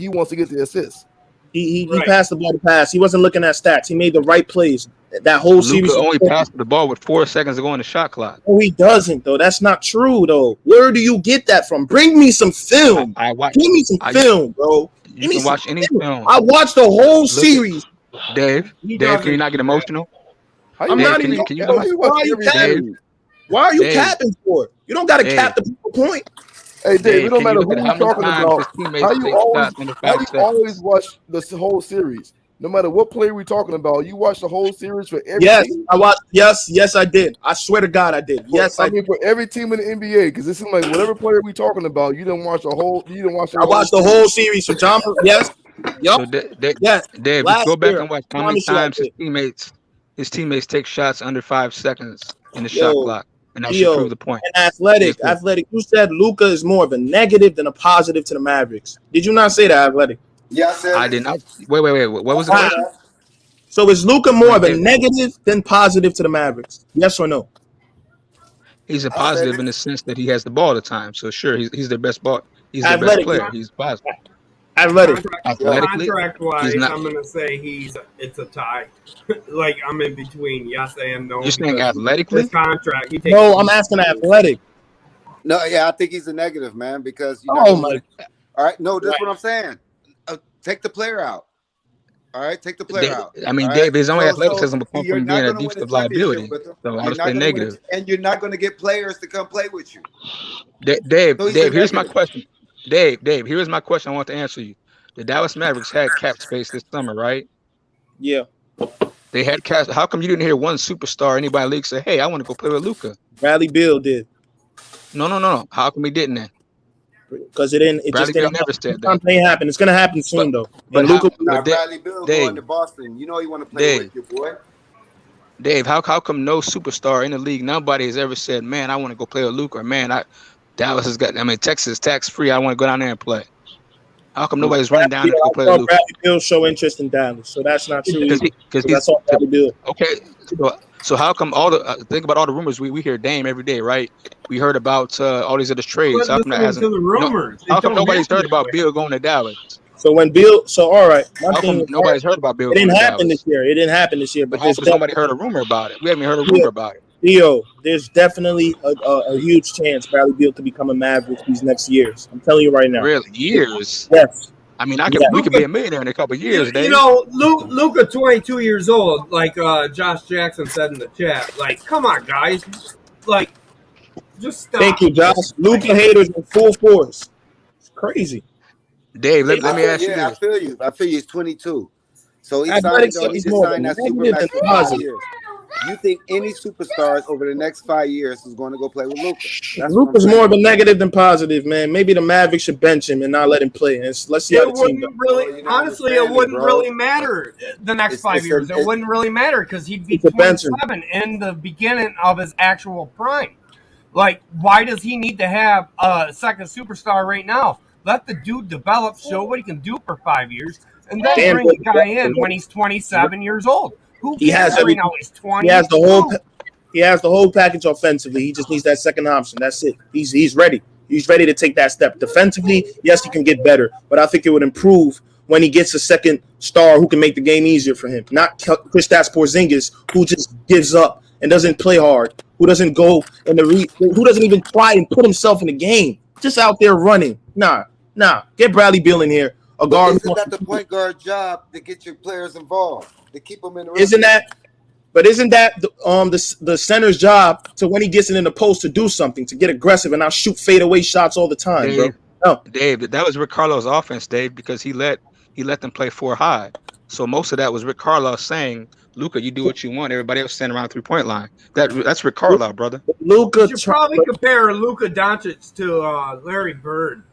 wants to get the assist. He passed the ball to pass. He wasn't looking at stats. He made the right plays. That whole series. Luka only passed the ball with 4 seconds to go in the shot clock. No, he doesn't, though. That's not true, though. Where do you get that from? Bring me some film. Give me some film, bro. You can watch any film. I watched the whole series. Dave, can you not get emotional? I'm not even. Why are you capping for it? You don't got to cap the point. Hey, Dave, it don't matter who you're talking about. How you always watch the whole series? No matter what player we're talking about, you watch the whole series for every team? I watched. Yes, I did. I swear to God, I did. Yes, I mean for every team in the NBA, because it seems like whatever player we're talking about, you didn't watch the whole. You didn't watch. I watched the whole series for John. Yes, So yes. Dave, Last go back year, and watch I how many promise you I times his teammates take shots under 5 seconds in the shot Yo, clock, and that should prove the point. And athletic. You said Luka is more of a negative than a positive to the Mavericks. Did you not say that, athletic? Yeah, I said I did not. Wait. What was the question? So is Luka more of a negative than positive to the Mavericks? Yes or no? He's a positive in the sense that he has the ball all the time. So sure, he's their best ball. He's their best Athletic. player. He's positive. Athletically, Contract-wise, he's not. I'm gonna say it's a tie. Like I'm in between yes and no. You're saying athletically? His contract. He takes No, I'm asking athletic. No, yeah, I think he's a negative, man, because you know. Oh my. All right, no, that's what I'm saying. Take the player out. All right, take the player out. I mean, all Dave, right? his only So athleticism will come you're from not being a gonna win defensive championship liability. with him. So I You're would not say gonna negative. win, and you're not going to get players to come play with you. Dave, So he's a here's my negative. question. Dave, here's my question. I want to answer you. The Dallas Mavericks had cap space this summer, right? Yeah. They had cap. How come you didn't hear one superstar, anybody in the league say, "Hey, I want to go play with Luka"? Bradley Beal did. No. How come he didn't then? Because it didn't. It Bradley just didn't Beal never said that. Something happen. It's gonna happen soon though. But And Luka, Bradley Beal going to Boston. You know you want to play with your boy. Dave, how come no superstar in the league, nobody has ever said, "Man, I want to go play with Luka," or "Man, Dallas has got. I mean, Texas tax free. I want to go down there and play." How come nobody's running down there to go play with Luka? Bradley Beal show interest in Dallas, so that's not true. Because that's all Bradley Beal. Okay, so how come all the think about all the rumors we hear Dame every day, right? We heard about all these other trades. How come that hasn't? How come nobody's heard about Beal going to Dallas? So when Beal, all right, how come nobody's heard about Beal? It didn't happen this year. It didn't happen this year. But how come nobody heard a rumor about it? We haven't heard a rumor about it. Theo, there's definitely a huge chance Bradley Beal to become a Maverick these next years. I'm telling you right now. Really, years? Yes. I mean, we could be a millionaire in a couple of years, Dave. You know, Luka, 22 years old, like Josh Jackson said in the chat. Like, come on, guys. Like, just stop. Thank you, Josh. Luka haters in full force. It's crazy. Dave, let me ask you this. I feel you. He's 22. So he Athletic signed he's that more Supermax negative for than 5 positive. years. You think any superstars over the next 5 years is going to go play with Luka? Luka's more of a negative than positive, man. Maybe the Mavericks should bench him and not let him play. And let's see how the team goes. Honestly, it wouldn't really matter the next 5 years. It wouldn't really matter because he'd be 27 in the beginning of his actual prime. Like, why does he need to have a second superstar right now? Let the dude develop, show what he can do for 5 years, and then bring the guy in when he's 27 years old. Who He has cares right now? He's 20. He has the whole package offensively. He just needs that second option. That's it. He's ready. He's ready to take that step. Defensively, yes, he can get better, but I think it would improve when he gets a second star who can make the game easier for him. Not Kristaps Porzingis, who just gives up and doesn't play hard, who doesn't go in who doesn't even try and put himself in the game. Just out there running. Nah. Get Bradley Beal in here. A guard. Isn't that the point guard job to get your players involved? To keep them in the Isn't that the center's job to when he gets in the post to do something, to get aggressive and not shoot fadeaway shots all the time, Dave, bro? No. Dave, that was Rick Carlisle's offense, Dave, because he let them play 4 high. So most of that was Rick Carlisle saying, "Luka, you do what you want. Everybody else stand around the 3-point line." That's Rick Carlisle, brother. You should probably compare Luka Doncic to Larry Bird.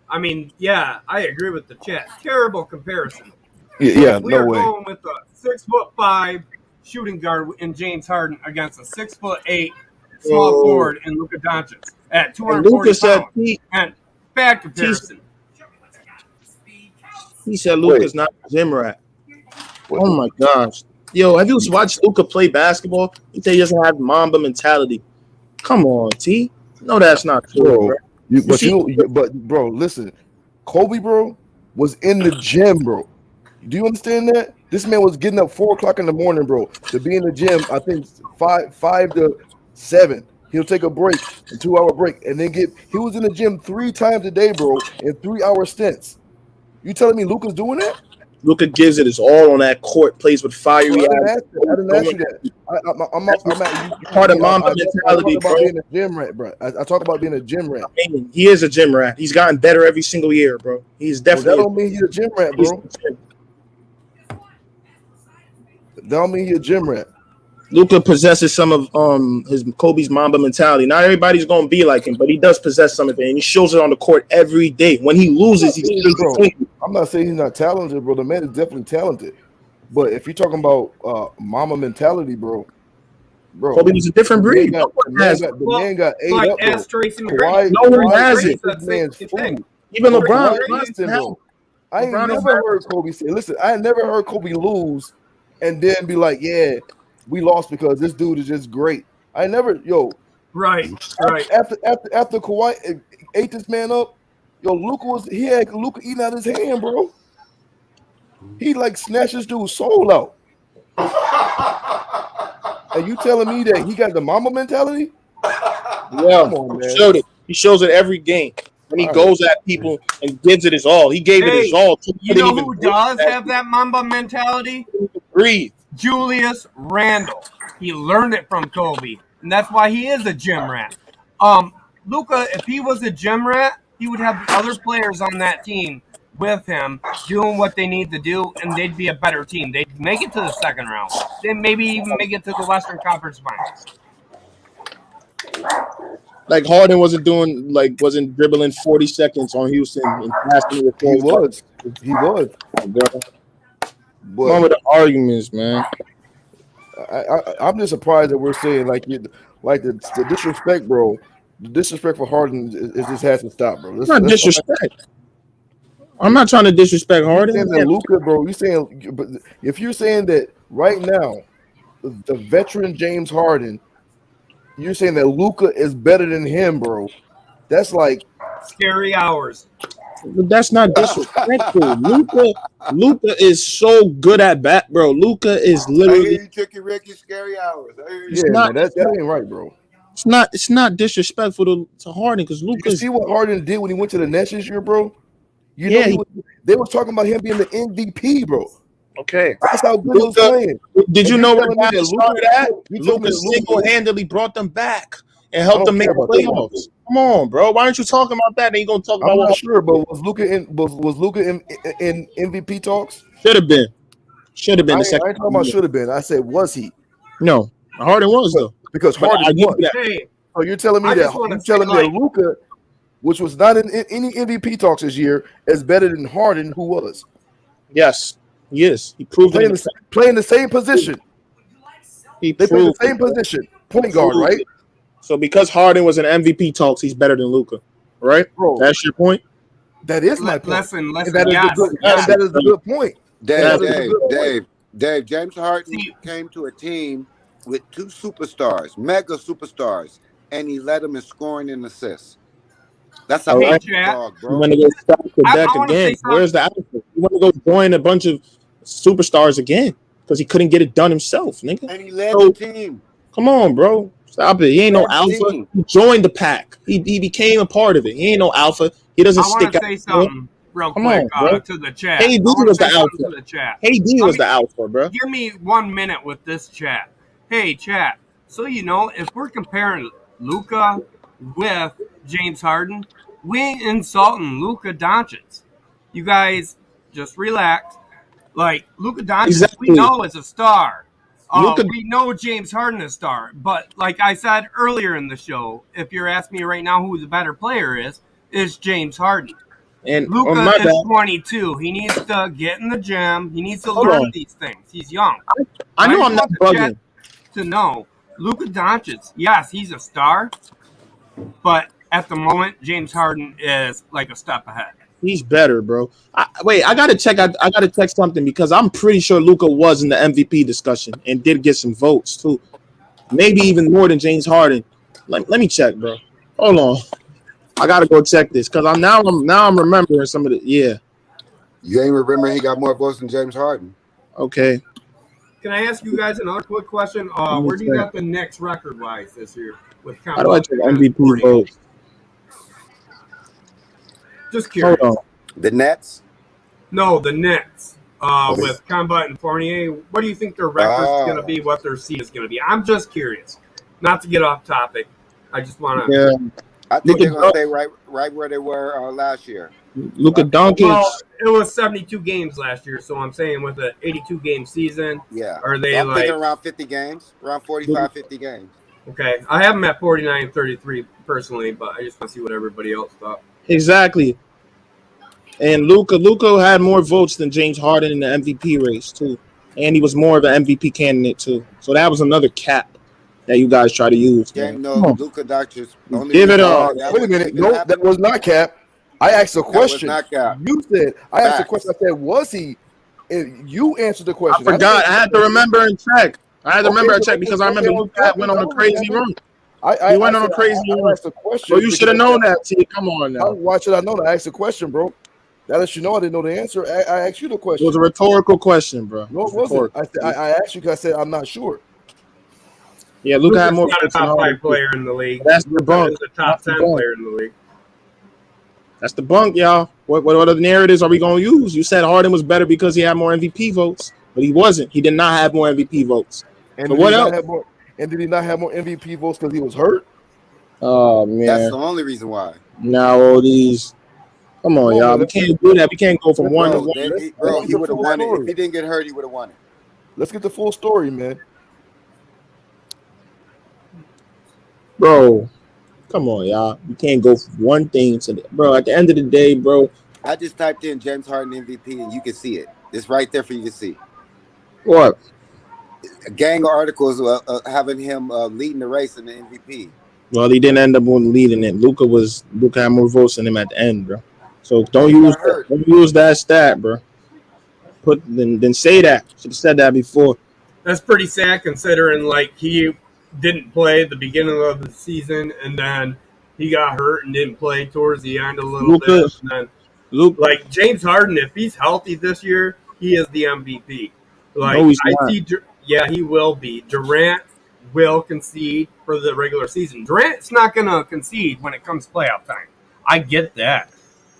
I mean, yeah, I agree with the chat. Terrible comparison. Yeah, We're no way. going with a 6'5" shooting guard in James Harden against a 6'8" small forward in Luka Doncic at 240 pounds. And bad comparison. He said Luka's not a gym rat. Oh my gosh. Yo, have you watched Luka play basketball? He said he doesn't have Mamba mentality. Come on, T. No, that's not true, bro. But bro, listen, Kobe, bro, was in the gym, bro. Do you understand that? This man was getting up 4 o'clock in the morning, bro, to be in the gym. I think 5 to 7. He'll take a break, a 2-hour break, and then he was in the gym 3 times a day, bro, in 3-hour stints. You telling me Luka's doing that? Luka gives it his all on that court, plays with fiery eyes. I didn't ask you that. I'm part of Mamba mentality, bro. Being a gym rat, bro. I talk about being a gym rat. He is a gym rat. He's gotten better every single year, bro. He's definitely. That don't mean he's a gym rat, bro. That don't mean he a gym rat. Luka possesses some of his Kobe's Mamba mentality. Not everybody's gonna be like him, but he does possess some of it, and he shows it on the court every day. When he loses, he's bro. I'm not saying he's not talented, bro. The man is definitely talented. But if you're talking about Mamba mentality, bro, Kobe was a different breed. The man got ate up, bro. No one has it. Even LeBron. I ain't never heard Kobe say, listen, I never heard Kobe lose and then be like, yeah, we lost because this dude is just great. I never, right. After Kawhi ate this man up, he had Luka eating out his hand, bro. He like snatched this dude's soul out. And you telling me that he got the Mamba mentality? Yeah, come on, man. He shows it every game. When he goes at people and gives it his all. He gave it his all. You know who does have that Mamba mentality? Breathe. Julius Randle. He learned it from Kobe, and that's why he is a gym rat. Luka, if he was a gym rat, he would have other players on that team with him doing what they need to do, and they'd be a better team. They'd make it to the second round. They'd maybe even make it to the Western Conference Finals. Like Harden wasn't dribbling 40 seconds on Houston and passing it. He was. One of the arguments, man. I'm just surprised that we're saying the disrespect, bro. The disrespect for Harden is just has to stop, bro. It's not disrespect. I'm not trying to disrespect Harden. You're saying that Luka, bro. If you're saying that right now, the veteran James Harden, you're saying that Luka is better than him, bro. That's like scary hours. But that's not disrespectful. Luka is so good at bat, bro. Luka is literally. I hear you, Tricky Ricky, scary hours. That ain't right, bro. It's not disrespectful to Harden because Luka. You see what Harden did when he went to the Nets this year, bro? They were talking about him being the MVP, bro. Okay, that's how good he was playing. Did you know where that started at? Luka single-handedly brought them back and helped them make the playoffs. Come on, bro. Why aren't you talking about that? And you gonna talk about? I'm not sure, but was Luka in MVP talks? Should have been. I ain't talking about should have been. I said was he? No, Harden was though. Because Harden won. So you're telling me that Luka, which was not in any MVP talks this year, is better than Harden, who was? Yes, he is. He proved playing the same position. They play the same position, point guard, right? So because Harden was in MVP talks, he's better than Luka, right? Bro, that's your point. That is my point. Listen. That is a good point. Dave. James Harden came to a team with two superstars, mega superstars, and he led them in scoring and assists. That's a dog, bro. You want to go stack the deck again? Where's the alpha? You want to go join a bunch of superstars again because he couldn't get it done himself, nigga. And he led the team. Come on, bro. Stop it. He ain't no alpha. He joined the pack. He became a part of it. He ain't no alpha. He doesn't stick out. I want to say something real quick to the chat. KD was the alpha. KD was the alpha, bro. Give me 1 minute with this chat. Hey, chat. So if we're comparing Luka with James Harden, we ain't insulting Luka Doncic. You guys just relax. Like Luka Doncic, we know is a star. We know James Harden is a star. But like I said earlier in the show, if you're asking me right now who the better player is James Harden. And Luka is 22. He needs to get in the gym. He needs to learn these things. He's young. I know I'm not bugging. To know Luka Doncic, yes, he's a star, but at the moment, James Harden is like a step ahead. He's better, bro. I gotta check. I gotta check something because I'm pretty sure Luka was in the MVP discussion and did get some votes too, maybe even more than James Harden. Let me check, bro. Hold on. I gotta go check this because I'm remembering some of the. Yeah, you ain't remembering he got more votes than James Harden. Okay. Can I ask you guys another quick question? Where do you got the Knicks record-wise this year? With Kemba? How do I check MVP votes? Just curious. Hold on. The Nets? No, the Knicks. With Kemba and Fournier, what do you think their record is going to be? What their seed is going to be? I'm just curious. Not to get off topic. I just want to. Yeah. I think they're gonna stay right where they were last year. Luka Doncic. Well, it was 72 games last year, so I'm saying with an 82 game season, Yeah. are they I'm like thinking around 50 games, around 45, 50 games. okay? I have them at 49 and 33 personally, but I just want to see what everybody else thought. Exactly. And Luka had more votes than James Harden in the MVP race too, and he was more of an MVP candidate too. So that was another cap that you guys try to use. James, Man. no, Luka Doncic. Give it up. Wait a minute. No, that was not cap. I asked a question. That was not cap. You said I asked a question. I said, was he? And you answered the question. I forgot. I had to remember and check. Because I remember Luka went on a crazy run. He went on a crazy run. So you should have known that, T. Come on now. Why should I know that? I asked a question, bro. That lets you know I didn't know the answer. I asked you the question. It was a rhetorical question, bro. No, it wasn't. I asked you because I said I'm not sure. Yeah, Luka had more. Not a top 5 player in the league. That's the bunk. He's a top 10 player in the league. That's the bunk, y'all. What other narratives are we going to use? You said Harden was better because he had more MVP votes, but he wasn't. He did not have more MVP votes. And so what else? And did he not have more MVP votes because he was hurt? Oh man, that's the only reason why. Now all these. Come on, y'all. We can't do that. We can't go from one to one. Bro, he would have won it. If he didn't get hurt, he would have won it. Let's get the full story, man. Bro, come on, y'all. We can't go from one thing to the bro. At the end of the day, bro. I just typed in James Harden MVP and you can see it. It's right there for you to see. What? A gang of articles having him leading the race in the MVP. Well, he didn't end up leading it. Luka had more votes than him at the end, bro. So don't use that stat, bro. Then say that. Should have said that before. That's pretty sad considering like he didn't play at the beginning of the season and then he got hurt and didn't play towards the end a little bit. And then, like James Harden, if he's healthy this year, he is the MVP. Like no, he's not. Yeah, he will be. Durant will concede for the regular season. Durant's not going to concede when it comes playoff time. I get that.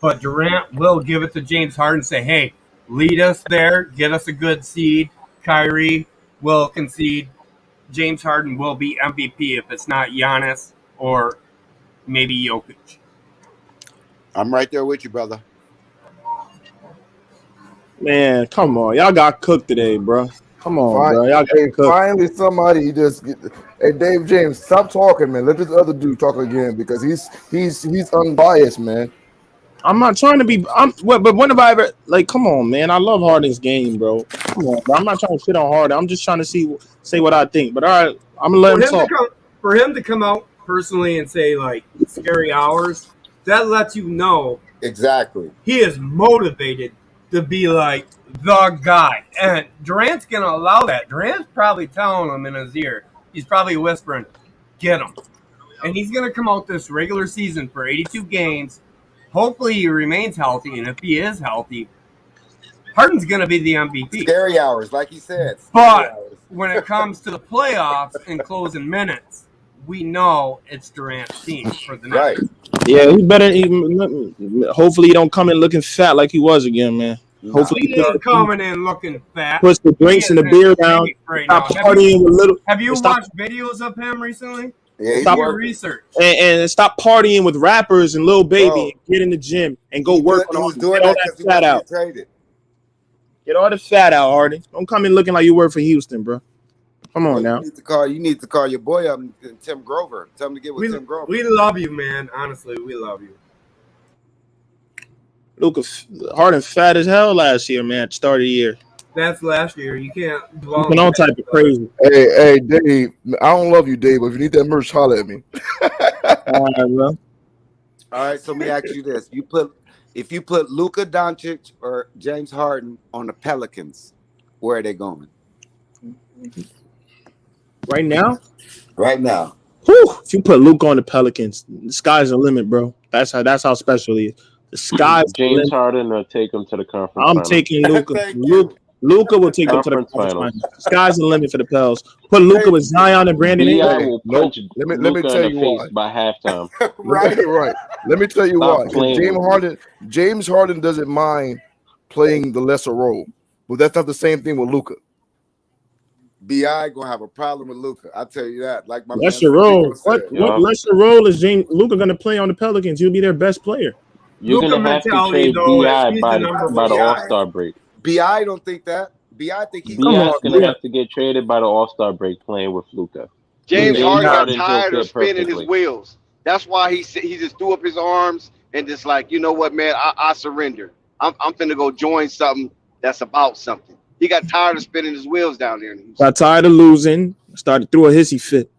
But Durant will give it to James Harden and say, hey, lead us there, get us a good seed. Kyrie will concede. James Harden will be MVP if it's not Giannis or maybe Jokic. I'm right there with you, brother. Man, come on. Y'all got cooked today, bro. Come on, bro. Y'all got cooked. Finally, somebody just hey, Dave James, stop talking, man. Let this other dude talk again because he's unbiased, man. I'm not trying to be. But when have I ever like? Come on, man. I love Harden's game, bro. Come on, bro. I'm not trying to shit on Harden. I'm just trying to say what I think. But all right, I'm gonna let him talk. For him to come out personally and say like scary hours, that lets you know exactly he is motivated to be like the guy, and Durant's gonna allow that. Durant's probably telling him in his ear. He's probably whispering, "Get him," and he's gonna come out this regular season for 82 games. Hopefully he remains healthy, and if he is healthy, Harden's going to be the MVP. Scary hours, like he said. But when it comes to the playoffs and closing minutes, we know it's Durant's team for the night. Right. Yeah, he better. Hopefully he don't come in looking fat like he was again, man. Hopefully he ain't coming in looking fat. Puts the drinks and the beer down. Right stop now. partying with little. Have you watched videos of him recently? Yeah, stop your research and stop partying with rappers and Lil Baby. And get in the gym and go work on get all that fat out. Get all the fat out, Harden. Don't come in looking like you work for Houston, bro. Come on now. You need to call your boy up, Tim Grover. Tell him to get with Tim Grover. We love you, man. Honestly, we love you. Luka Harden fat as hell last year, man. At the start of the year. That's last year. You can't. Looking all type of crazy. Hey, Dave. I don't love you, Dave. But if you need that merch, holler at me. All right, bro. All right. So let me ask you this: if you put Luka Doncic or James Harden on the Pelicans, where are they going? Right now. Right now. Whew, if you put Luka on the Pelicans, the sky's the limit, bro. That's how special he is. The sky's James Harden or take him to the conference. I'm taking Luka. Luka will take him to the conference finals. The sky's the limit for the Pels. Put Luka with Zion and Brandon Ingram. will punch let me tell you why. By halftime. right. Let me tell you why. James Harden doesn't mind playing the lesser role, but that's not the same thing with Luka. Bi gonna have a problem with Luka. I tell you that. Like my man Lesser role. said. What lesser role is Luka going to play on the Pelicans? He'll be their best player. You're Luka gonna have to mentality, trade though, Bi he's by the number the one All guy. Star break. Bi don't think that. Bi think he's Bi's gonna have to get traded by the All Star break playing with Luka. James Harden got tired of fit spinning his perfectly. wheels. That's why he just threw up his arms and just like, you know what, man, I surrender. I'm finna go join something that's about something. He got tired of spinning his wheels down there. Got tired of losing, started through a hissy fit.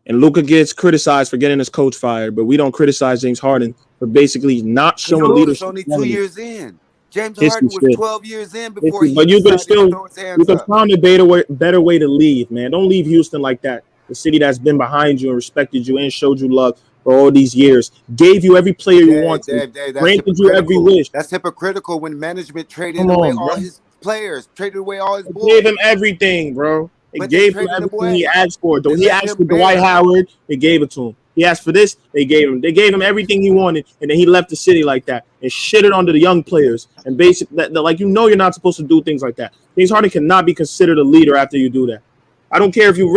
And Luka gets criticized for getting his coach fired, but we don't criticize James Harden for basically not showing leadership. Only 2 years in. James Harden was 12 years in before he but you could still throw his hands up. find a better way to leave, man. Don't leave Houston like that. The city that's been behind you and respected you and showed you love for all these years, gave you every player you wanted, granted you every wish. That's hypocritical when management traded away all his players, traded away all his boys. Gave him everything, bro. It gave him everything he asked for. He asked for Dwight Howard, they gave it to him. He asked for this, they gave him. They gave him everything he wanted, and then he left the city like that and shitted onto the young players. And basically, like, you know, you're not supposed to do things like that. James Harden cannot be considered a leader after you do that. I don't care if you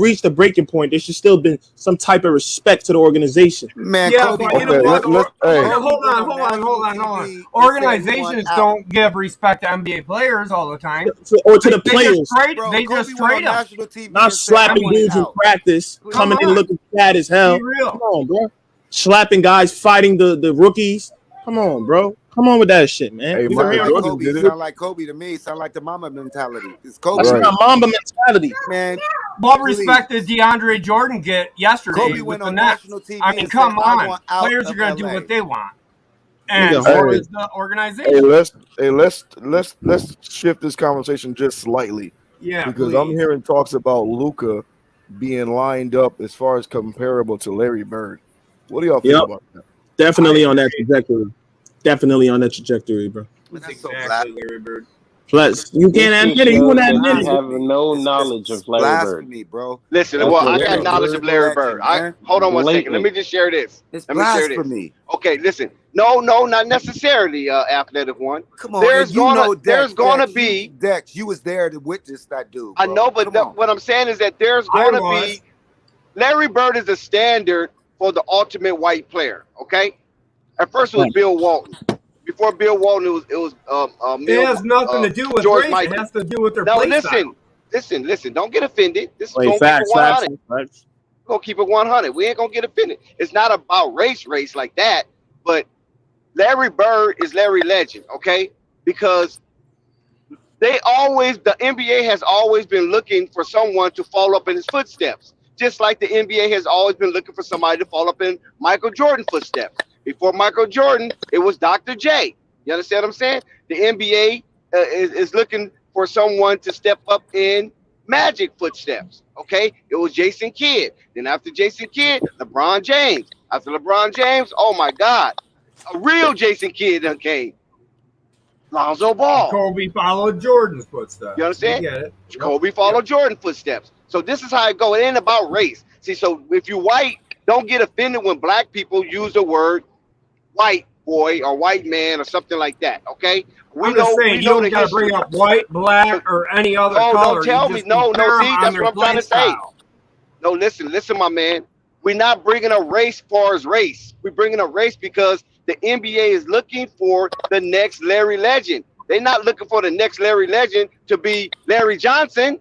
reach the breaking point. There should still be some type of respect to the organization. Man, yeah, but you know what? Hold on. Organizations don't give respect to NBA players all the time. Or to the players. They just trade them. Not slapping dudes in practice, coming in looking fat as hell. Come on, bro. Slapping guys, fighting the rookies. Come on, bro. Come on with that shit, man. Hey, sound like Kobe to me. Sound like the Mamba mentality. It's Kobe. That's not Mamba mentality, man. What respect did DeAndre Jordan get yesterday? Kobe went on national TV. I mean, come on. Players are going to do what they want, and so is the organization. Let's shift this conversation just slightly. Yeah, because I'm hearing talks about Luka being lined up as far as comparable to Larry Bird. What do y'all think about that? Definitely on that trajectory. Definitely on that trajectory, bro. That's exactly Larry Bird. Plus, you can't admit it. You won't admit it. I have no knowledge of Larry Bird. Bro. Listen, I got knowledge of Larry Bird. Hold on one second. Let me just share this. It's blasphemy. Okay, listen. No, not necessarily, athletic one. Come on, there's gonna be Dex. You was there to witness that dude. Bro. I know, but what I'm saying is that there's gonna be. Larry Bird is a standard for the ultimate white player. Okay. At first, it was Bill Walton. Before Bill Walton, it was it has nothing to do with George race. Michael. It has to do with their play style. Listen. Don't get offended. This is gonna keep it 100. We're gonna keep it 100. We ain't gonna get offended. It's not about race like that. But Larry Bird is Larry Legend, okay? Because the NBA has always been looking for someone to follow up in his footsteps. Just like the NBA has always been looking for somebody to follow up in Michael Jordan's footsteps. Before Michael Jordan, it was Dr. J. You understand what I'm saying? The NBA is looking for someone to step up in Magic footsteps. Okay, it was Jason Kidd. Then after Jason Kidd, LeBron James. After LeBron James, oh my God, a real Jason Kidd came. Lonzo Ball. Kobe followed Jordan's footsteps. You understand? Get it. Kobe followed Jordan's footsteps. So this is how it goes. It ain't about race. See, so if you white, don't get offended when black people use the word white boy or white man or something like that. Okay, I'm just saying you don't got to bring up white, black, or any other color. Don't tell me. No. See, that's what I'm trying to say. No, listen, my man. We're not bringing a race for as race. We're bringing a race because the NBA is looking for the next Larry Legend. They're not looking for the next Larry Legend to be Larry Johnson.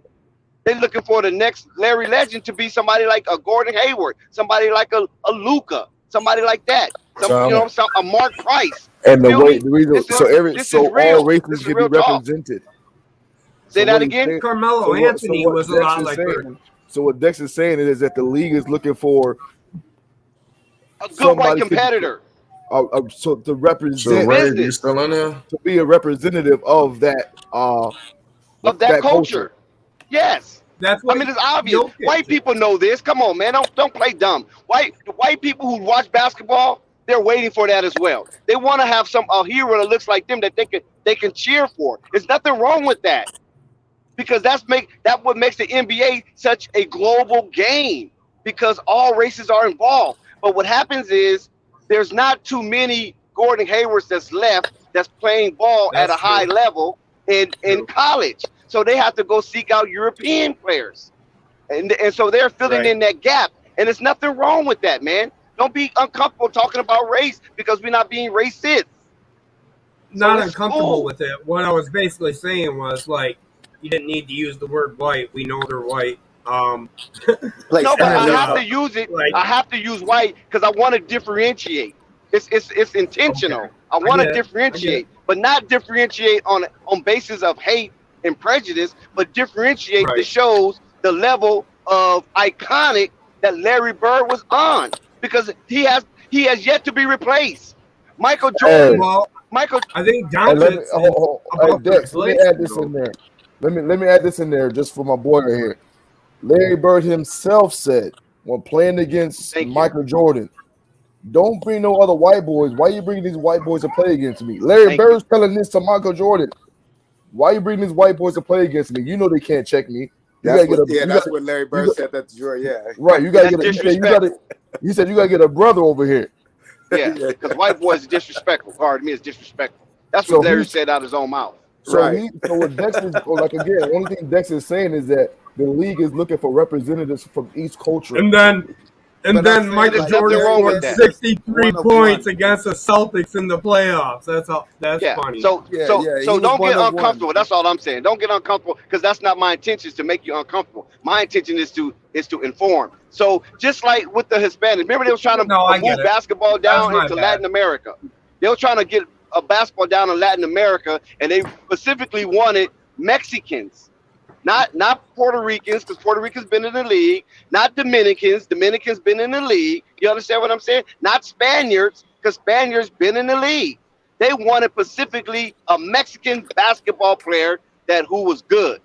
They're looking for the next Larry Legend to be somebody like a Gordon Hayward, somebody like a Luka, somebody like that. A Mark Price. And all races can be represented. Say that again. Carmelo Anthony was a lot like Bird. So what Dex is saying is that the league is looking for a good white competitor. So to represent, you still in there? To be a representative of that that culture. Yes. That's what it's obvious. White people know this. Come on, man. Don't play dumb. White people who watch basketball, they're waiting for that as well. They want to have a hero that looks like them that they can cheer for. There's nothing wrong with that. Because that's what makes the NBA such a global game, because all races are involved. But what happens is there's not too many Gordon Haywards that's left that's playing ball at a high level in college. So they have to go seek out European players. And so they're filling in that gap. And there's nothing wrong with that, man. Don't be uncomfortable talking about race because we're not being racist. Not uncomfortable with it. What I was basically saying was, like, you didn't need to use the word white. We know they're white. No, but I have to use it. I have to use white because I want to differentiate. It's intentional. Okay. I want to differentiate, but not differentiate on basis of hate and prejudice, but differentiate that shows the level of iconic that Larry Bird was on, because he has yet to be replaced. Michael Jordan. I think Dex, let me add this in there. Let me add this in there just for my boy right here. Larry Bird himself said when playing against Michael Jordan, don't bring no other white boys. Why you bringing these white boys to play against me? Larry Bird's telling this to Michael Jordan. Why you bringing these white boys to play against me? You know they can't check me. That's what Larry Bird said that to Jordan. Yeah, right. You gotta get. He said you gotta get a brother over here. Yeah, because white boys is disrespectful. Pardon me, is disrespectful. That's what Larry said out of his own mouth. So what Dex is like again? The only thing Dex is saying is that the league is looking for representatives from each culture. And then Michael Jordan scored 63 points against the Celtics in the playoffs. That's funny. So don't get uncomfortable. That's all I'm saying. Don't get uncomfortable because that's not my intention to make you uncomfortable. My intention is to inform. So just like with the Hispanics, remember they were trying to move basketball down into Latin America. They were trying to get a basketball down in Latin America, and they specifically wanted Mexicans. Not Puerto Ricans, because Puerto Ricans been in the league. Not Dominicans. Dominicans been in the league. You understand what I'm saying? Not Spaniards, because Spaniards been in the league. They wanted specifically a Mexican basketball player who was good.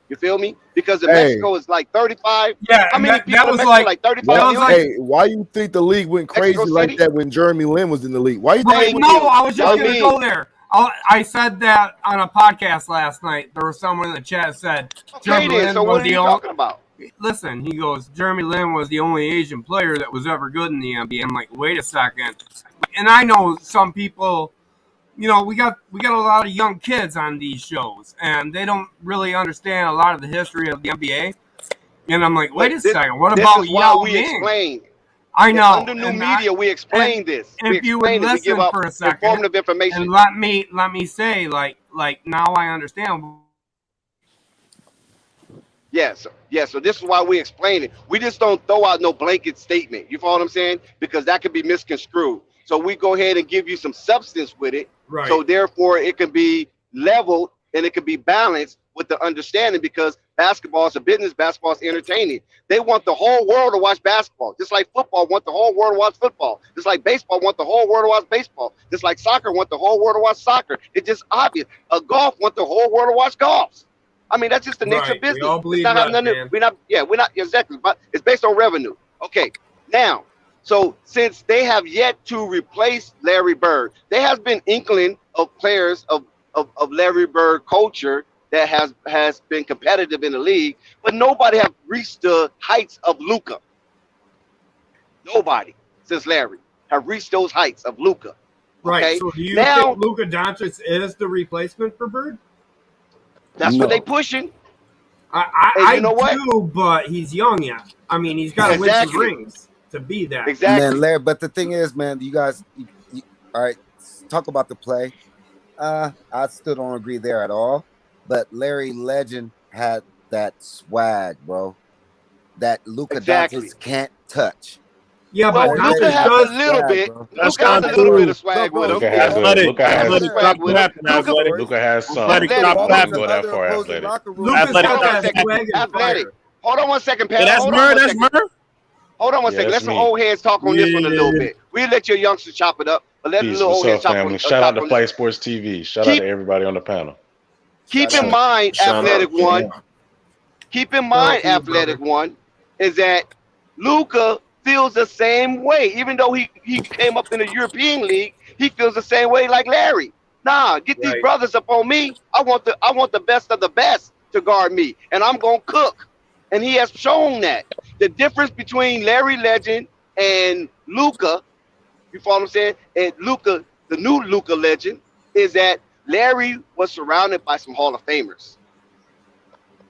You feel me? Because Mexico is like 35. Yeah, how many people that was in Mexico? Like 35 million? Why you think the league went crazy like that when Jeremy Lin was in the league? Why you think? I was just going to go there. I said that on a podcast last night. There was someone in the chat said Jeremy Lin so what are you talking about? Listen, he goes, Jeremy Lin was the only Asian player that was ever good in the NBA. I'm like, wait a second. And I know some people, we got a lot of young kids on these shows, and they don't really understand a lot of the history of the NBA. And I'm like, wait a second. What about Yao Ming? Explain. I know. Under new media, we explain this. If you would listen for a second, informative information. And let me say, like now I understand. Yes. So this is why we explain it. We just don't throw out no blanket statement. You follow what I'm saying? Because that could be misconstrued. So we go ahead and give you some substance with it. Right. So therefore, it can be leveled and it can be balanced with the understanding, because basketball is a business, basketball is entertaining. They want the whole world to watch basketball, just like football want the whole world to watch football, just like baseball want the whole world to watch baseball, just like soccer want the whole world to watch soccer. It's just obvious. Golf want the whole world to watch golf. I mean, that's just the nature of business. We all believe we're not exactly, but it's based on revenue. Okay, now, so since they have yet to replace Larry Bird, there has been inkling of players of Larry Bird culture that has been competitive in the league, but nobody have reached the heights of Luka. Nobody since Larry have reached those heights of Luka. Right. Okay? So do you think Luka Doncic is the replacement for Bird? That's what they pushing. I do, but he's young yet. I mean, he's got to win some rings to be that. Exactly. Man, Larry, but the thing is, man, you guys, all right, talk about the play. I still don't agree there at all. But Larry Legend had that swag, bro, that Luka Doncic can't touch. Yeah, but Luka has a little bit. Luka has a little bit of swag with him. Luka has some. Go that far athletic. Hold on one second, Pat. That's Murr. Hold on one second. Let some old heads talk on this one a little bit. We'll let your youngsters chop it up, but let the little old heads chop it up. Shout out to Play Sports TV. Shout out to everybody on the panel. Keep in mind, Athletic One is that Luka feels the same way. Even though he came up in the European League, he feels the same way like Larry. Nah, get these brothers up on me. I want the best of the best to guard me, and I'm gonna cook. And he has shown that. The difference between Larry Legend and Luka, you follow what I'm saying? And Luka, the new Luka Legend, is that Larry was surrounded by some Hall of Famers.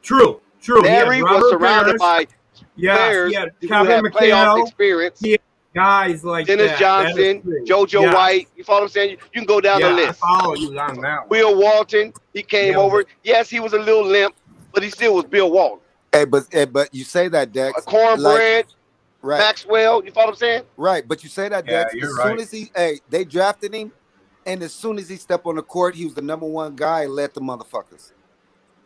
True. Larry was surrounded by players who had playoff experience. He had guys like Dennis Johnson, JoJo White. You follow what I'm saying? You can go down the list. I follow you on that one. Will Walton, he came over. Yes, he was a little limp, but he still was Bill Walton. Hey, but you say that, Dex. Cornbread, right. Maxwell. You follow what I'm saying? Right, but you say that, Dex. As soon as they drafted him, and as soon as he stepped on the court, he was the number one guy and led the motherfuckers.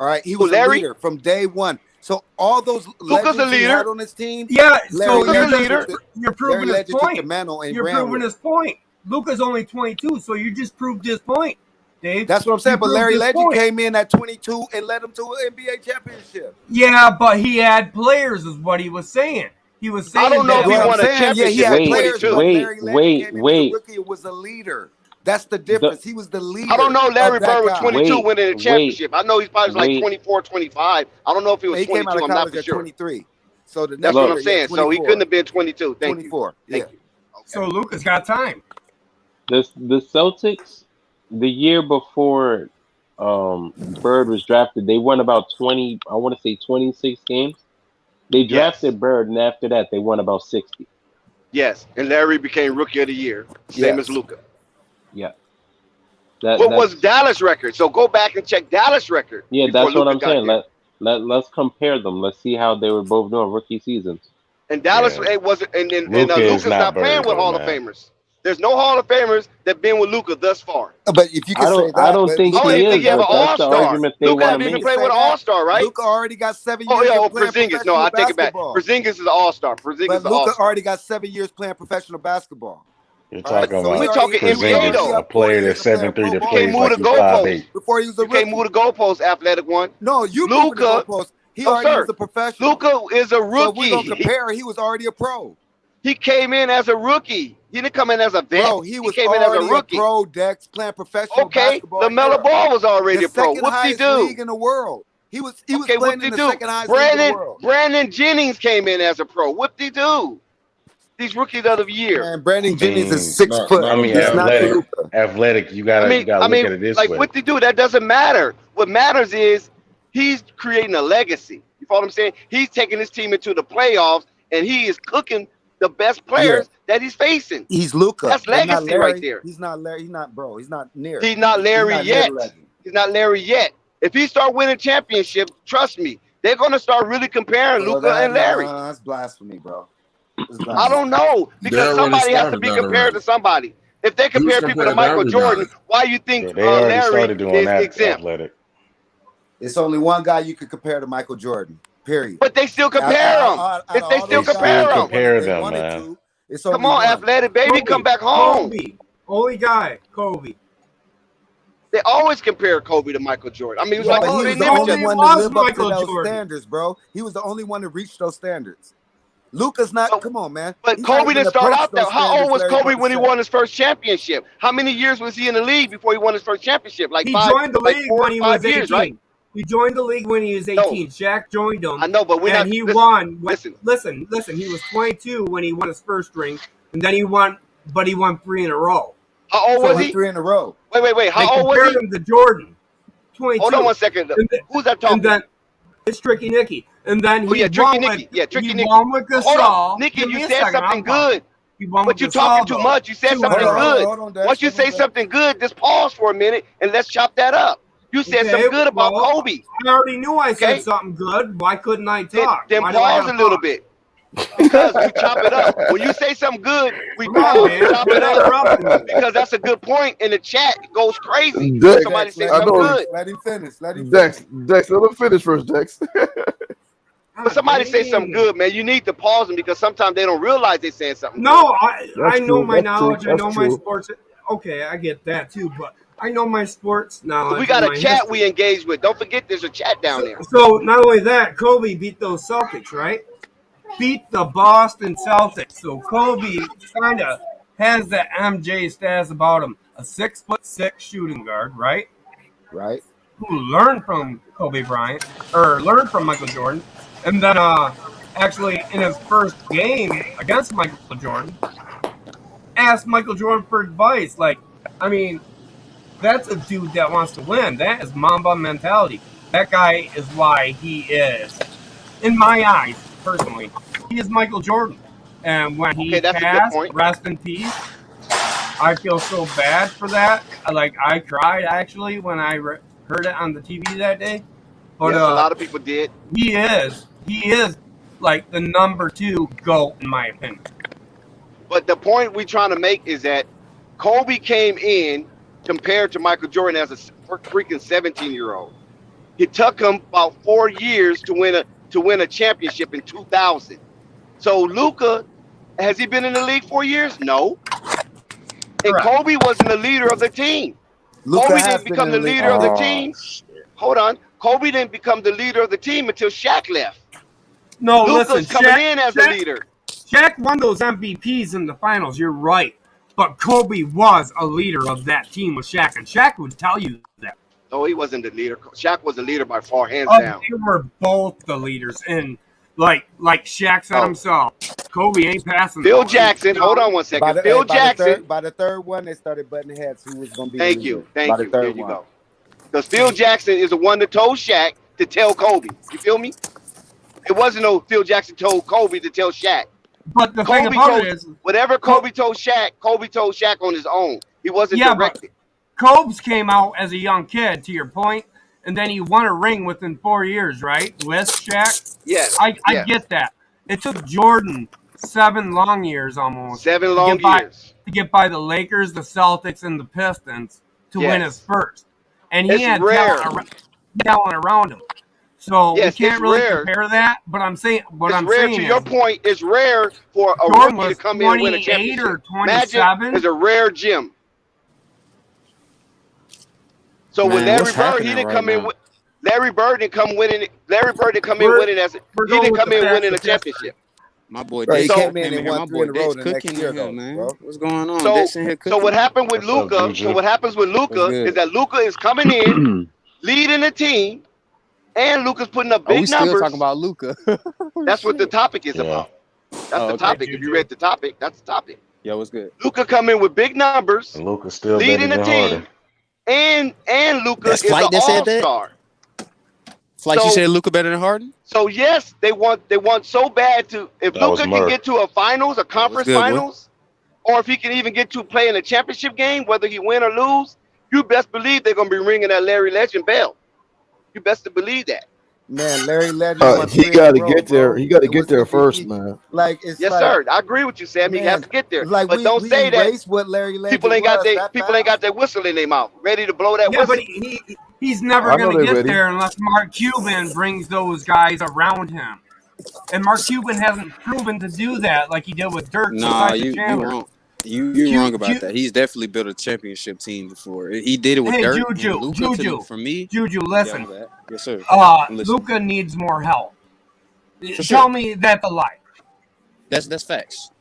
All right, he was a leader from day one. So all those Luka's a leader had on his team. Yeah, Larry so Leonard you're proving his point. You're proving his point. Luka's only 22, so you just proved his point, Dave. That's what I'm saying. But Larry Legend came in at 22 and led him to an NBA championship. Yeah, but he had players, is what he was saying. He was saying. I don't know if he won a championship. Yeah, he had players. Wait. He was a leader. That's the difference. He was the leader. I don't know Larry Bird was 22 winning a championship. I know he's probably like 24, 25. I don't know if he was 22. He came out of I'm not college for at sure. 23. So that's what I'm saying. So he couldn't have been 22. Thank 24. you. Thank you. Okay. So Luka's got time. The Celtics, the year before Bird was drafted, they won about 20. I want to say 26 games. They drafted Bird, and after that, they won about 60. Yes, and Larry became Rookie of the Year, same as Luka. Yeah. What was Dallas' record? So go back and check Dallas' record. Yeah, that's what I'm saying. Let's compare them. Let's see how they were both doing rookie seasons. And Dallas wasn't, and Luka's not playing with Hall of Famers. There's no Hall of Famers that been with Luka thus far. But if you can say that, I don't think he is. You have an all-star. Luka hasn't even played with an all-star, right? Luka already got 7 years. Porzingis. No, I take it back. Porzingis is an all-star. But Luka already got 7 years playing professional basketball. You're talking about we're talking NBA though. A player that's 7'3" that plays like he's 5'8". Before he was a rookie. You can't move the goalpost, athletic one. No, you Luka. The goalpost. He already was a professional. Luka is a rookie. So if we're gonna compare, he was already a pro. He came in as a rookie. He didn't come in as a vet. Bro, he came in already as a rookie. Pro, Dex, playing professional basketball. Lamelo Ball was already a pro. Second highest league in the world. He was playing in the second highest league in the world. Brandon Jennings came in as a pro. Whoop-de-doo. These rookies of the year. Man, Brandon Jennings is 6 foot. I mean, athletic. You gotta look at it this way. Like what they do, that doesn't matter. What matters is he's creating a legacy. You follow what I'm saying? He's taking his team into the playoffs, and he is cooking the best players that he's facing. He's Luka. That's legacy right there. He's not Larry. He's not, bro. He's not near. He's not Larry yet. He's not Larry yet. If he start winning championships, trust me, they're gonna start really comparing Luka and Larry. That's blasphemy, bro. I don't know, because somebody has to be compared to somebody. If they compare people to Michael Jordan, why you think Larry is exempt? Athletic. It's only one guy you could compare to Michael Jordan. Period. But they still compare them. If they still compare them, man. Come on, athletic baby, come back home. Kobe. Only guy, Kobe. They always compare Kobe to Michael Jordan. I mean, he was the only one to live up to those standards, bro. He was the only one to reach those standards. Luka's not. Come on, man. But Kobe didn't start out there. How old was Kobe when he won his first championship? How many years was he in the league before he won his first championship? Like he 5, joined the league when he was 18. Years, right? He joined the league when he was 18. Shaq joined him. I know, but he won. Listen. He was 22 when he won his first ring, and then he won 3 in a row. How old was he? 3 in a row. Wait. How old was he? Him to Jordan. 22. Hold on 1 second. Who's that talking? And then it's Tricky Nicky. And then he Tricky Nicky. won with Gasol. Hold on, Nicky, you said something good. But you're talking too much. You said something good. Once you say something good, just pause for a minute and let's chop that up. You said something good about Kobe. I already knew I said something good. Why couldn't I talk? Then pause a little bit. Because we chop it up. When you say something good, we pause and chop it up. Because that's a good point, and the chat goes crazy. Somebody say something good. Let him finish. Dex, let him finish first, Dex. But somebody say something good, man. You need to pause them because sometimes they don't realize they're saying something. No, I know my knowledge. I know my sports. Okay, I get that too, but I know my sports knowledge. We got a chat we engage with. Don't forget there's a chat down there. So not only that, Kobe beat those Celtics, right? Beat the Boston Celtics. So Kobe kind of has that MJ status about him. A 6'6" shooting guard, right? Right. Who learned from Kobe Bryant, or learned from Michael Jordan. And then actually in his first game against Michael Jordan, asked Michael Jordan for advice. Like, I mean, that's a dude that wants to win. That is Mamba mentality. That guy is why he is, in my eyes, personally, he is Michael Jordan. And when he passed, rest in peace, I feel so bad for that. Like, I cried, actually, when I heard it on the TV that day. But, yes, a lot of people did. He is, like, the number 2 GOAT, in my opinion. But the point we're trying to make is that Kobe came in compared to Michael Jordan as a freaking 17-year-old. It took him about 4 years to win a championship in 2000. So Luka, has he been in the league 4 years? No. And Kobe wasn't the leader of the team. Kobe didn't become the leader of the team. Hold on. Kobe didn't become the leader of the team until Shaq left. No, Luka's listen, coming in as a leader. Shaq won those MVPs in the finals. You're right. But Kobe was a leader of that team with Shaq, and Shaq would tell you that. No, he wasn't the leader. Shaq was the leader by far, hands down. They were both the leaders, and like Shaq said himself, Kobe ain't passing. Phil Jackson, hold on one second. Phil Jackson. By the third one, they started butting heads who was going to be. Thank you. There you go. Because Phil Jackson is the one that told Shaq to tell Kobe. You feel me? It wasn't no Phil Jackson told Kobe to tell Shaq. But the thing about it is, whatever Kobe told Shaq on his own. He wasn't directed. Kobe came out as a young kid, to your point, and then he won a ring within 4 years, right? With Shaq? Yes. I get that. It took Jordan 7 long years almost. 7 long years. To get by the Lakers, the Celtics, and the Pistons to win his first. And he had talent around him. So we can't really compare that, but I'm saying to your point, it's rare for a rookie to come in and win a championship. Or 27. Magic is a rare gem. So when Larry Bird, he didn't come in. Larry Bird didn't come winning. Larry Bird didn't come in winning he didn't come in winning a championship. My boy Dave came in and won 3 in a row the next year, man. What's going on? So what happened with Luka? So what happens with Luka is that Luka is coming in, leading the team. And Luka's putting up big numbers. We still talking about Luka. That's what the topic is about. That's the topic. If you read the topic, that's the topic. Yo, what's good? Luka come in with big numbers. And Luka's still leading the team. And Luka is an all-star. Flight, you said Luka better than Harden? So yes, they want so bad to if Luka can get to a finals, a conference finals, or if he can even get to play in a championship game, whether he win or lose, you best believe they're gonna be ringing that Larry Legend bell. You best to believe that. Man, Larry Legend. He got to get there. He got to get there first, man. Yes, sir. I agree with you, Sam. He has to get there. But don't say that. What Larry Legend people ain't got their whistle in their mouth, ready to blow that whistle. But he's never going to get there unless Mark Cuban brings those guys around him. And Mark Cuban hasn't proven to do that like he did with Dirk. Nah, you're wrong. You're wrong about that. He's definitely built a championship team before. He did it with Dirk. Juju. For me, Juju, listen. Yes, sir. Luka needs more help. Tell me that's a lie. That's facts.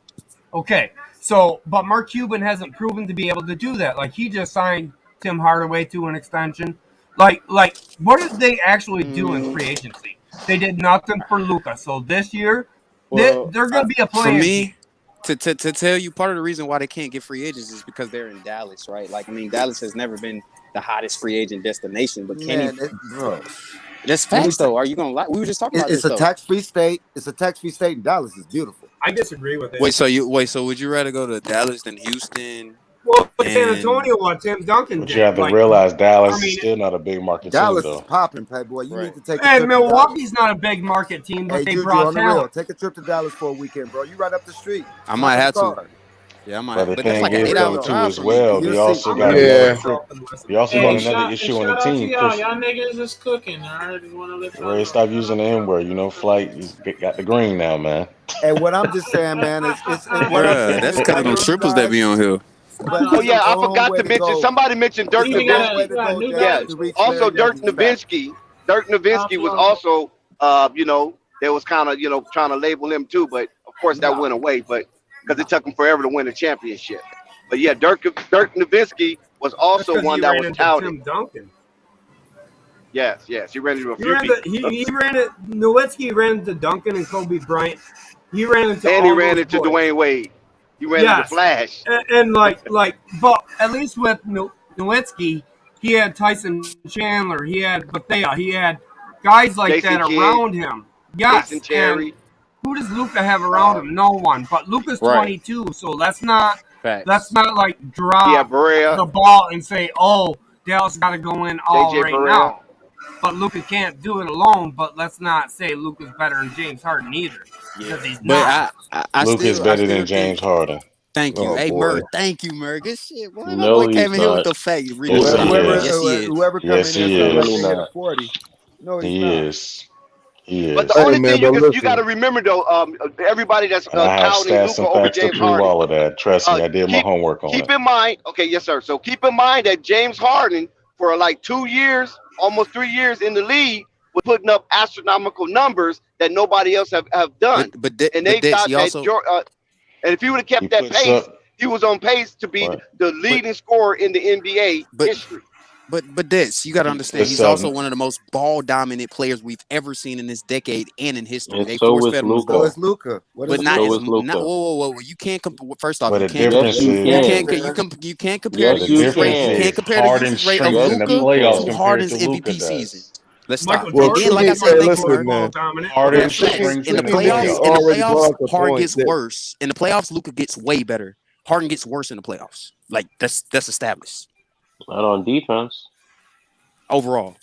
Okay, so but Mark Cuban hasn't proven to be able to do that. Like he just signed Tim Hardaway to an extension. Like what did they actually do in free agency? They did nothing for Luka. So this year, they're going to be a player. For me. To tell you, part of the reason why they can't get free agents is because they're in Dallas, right? Like, I mean, Dallas has never been the hottest free agent destination, but that's facts, though. Are you gonna lie? We were just talking about this. It's a tax-free state. It's a tax-free state, and Dallas is beautiful. I disagree with it. So would you rather go to Dallas than Houston? Well, San Antonio, what Tim Duncan did. But you have to realize Dallas is still not a big market Dallas team, though. is popping, Playboy. You need to take. And Milwaukee's not a big market team, but they brought talent. Take a trip to Dallas for a weekend, bro. You right up the street. I might have to. Yeah, I might. But the that's thing like an is, 8-hour too, drive as for me. well, they also got another issue on the team. Y'all niggas is cooking. I just want to let y'all know. Stop using the N word. You know, Flight got the green now, man. And what I'm just saying, man, is that's because of them triples that be on here. Oh yeah, I forgot to mention. Somebody mentioned Dirk Nowitzki. Yeah, also Dirk Nowitzki. Dirk Nowitzki was also, they was kind of, trying to label him too, but of course that went away, but because it took him forever to win a championship. But yeah, Dirk Nowitzki was also one that was touted. Tim Duncan. Yes, he ran into a few people. He ran it. Nowitzki ran into Duncan and Kobe Bryant. He ran into Dwayne Wade. He ran into Flash. And but at least with Nowitzki, He had Tyson Chandler. He had Bethea. He had guys like Jason that Kidd, around him. Yes. Jason Terry. And who does Luka have around him? No one. But Luka's 22, so let's not like drop the ball and say, oh, Dallas got to go in all right now. But Luka can't do it alone. But let's not say Luka's better than James Harden either, because he's not. Luka's better than James Harden. Thank you. Oh, hey, boy. Murr. Thank you, Murr. Good shit, boy. No, Boy he's came in here with not. the fake. Whoever coming Yes, in he here is. to hit a 40. No, he's He not. is. He is. But the only thing you got to remember though, everybody that's And I have touting stats Luka and over facts to James prove Harden. all of that. Trust me, I did my homework on Keep it. in mind, okay, yes sir. So keep in mind that James Harden for like 2 years, almost 3 years in the league, was putting up astronomical numbers that nobody else have done. And they thought that and if he would have kept that pace, he was on pace to be the leading scorer in the NBA history. But this, you got to understand, he's also one of the most ball dominant players we've ever seen in this decade and in history. And They so force is fed him the Luka. ball. So is Luka. But not whoa. You can't first off, But you the can't difference is you can't compare Yes, the you usage rate. can. You can't compare the Harden's usage rate of strength in the Luka playoffs to compared Harden's to Luka MVP does. season. Let's stop. Michael And then, like I said, thank you, Murr. ball dominant. Harden's Facts. strength In the the playoffs, playoffs. Harden gets worse. In the playoffs, Luka gets way better. Harden gets worse in the playoffs. Like that's established. Not on defense. Overall.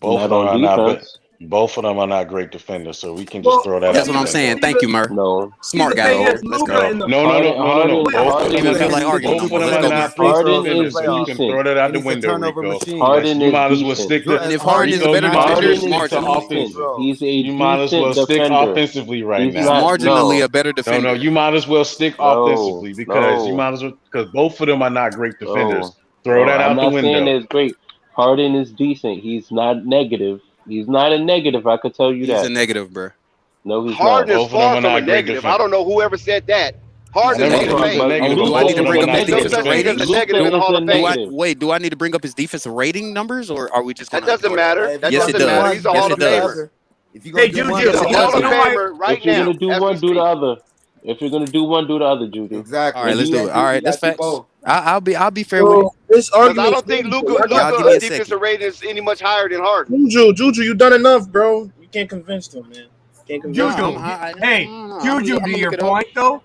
Both Not of them on are not. defense. Both of them are not great defenders, so we can just throw that. That's out what I'm the saying. window. Thank you, Murr. No. Smart guy. Let's go. No. Both I don't even feel like arguing no of more. them Let's are go, not Murr. great Harden defenders, is so you can decent. throw that out the He's a window, turnover Rico. machine. Harden You is might as well decent. stick to. And if Harden is a Rico, better you might as defender, well it's stick to marginally. offensive. He's a You might as well decent stick defender. offensively right He's now. not. Marginally No. a better defender. No, you might as well stick offensively because you No. might as well because both of them are not great defenders. No. Throw No. that I'm out the not saying window. it's great. Harden is decent. He's not negative. He's not a negative. I could tell you He's that. a negative, bro. No, he's Harden not. is far from a negative. I don't know whoever said that. Harden is Hall of Fame. Do I need to bring up his There's no defensive such thing rating? as a negative in the Hall of Fame. Wait, do I need to bring up his defensive rating numbers, or are we just going That doesn't matter. That Yes, it doesn't matter. does. He's a Yes, Hall it of does. Famer. If you're gonna do one, He's a Hall of does. Famer right If you're now. gonna do one, do the other. If you're gonna do one, do the other, Juju. Exactly. All right, let's do it. All right, that's facts. I'll be fair Bro, with you. this Because I argument. don't think Y'all give me a Luka's second. defensive rating is any much higher than Harden. Juju, you done enough, bro. You can't convince them, man. Can't convince Juju, them. hey, Juju, to your point though.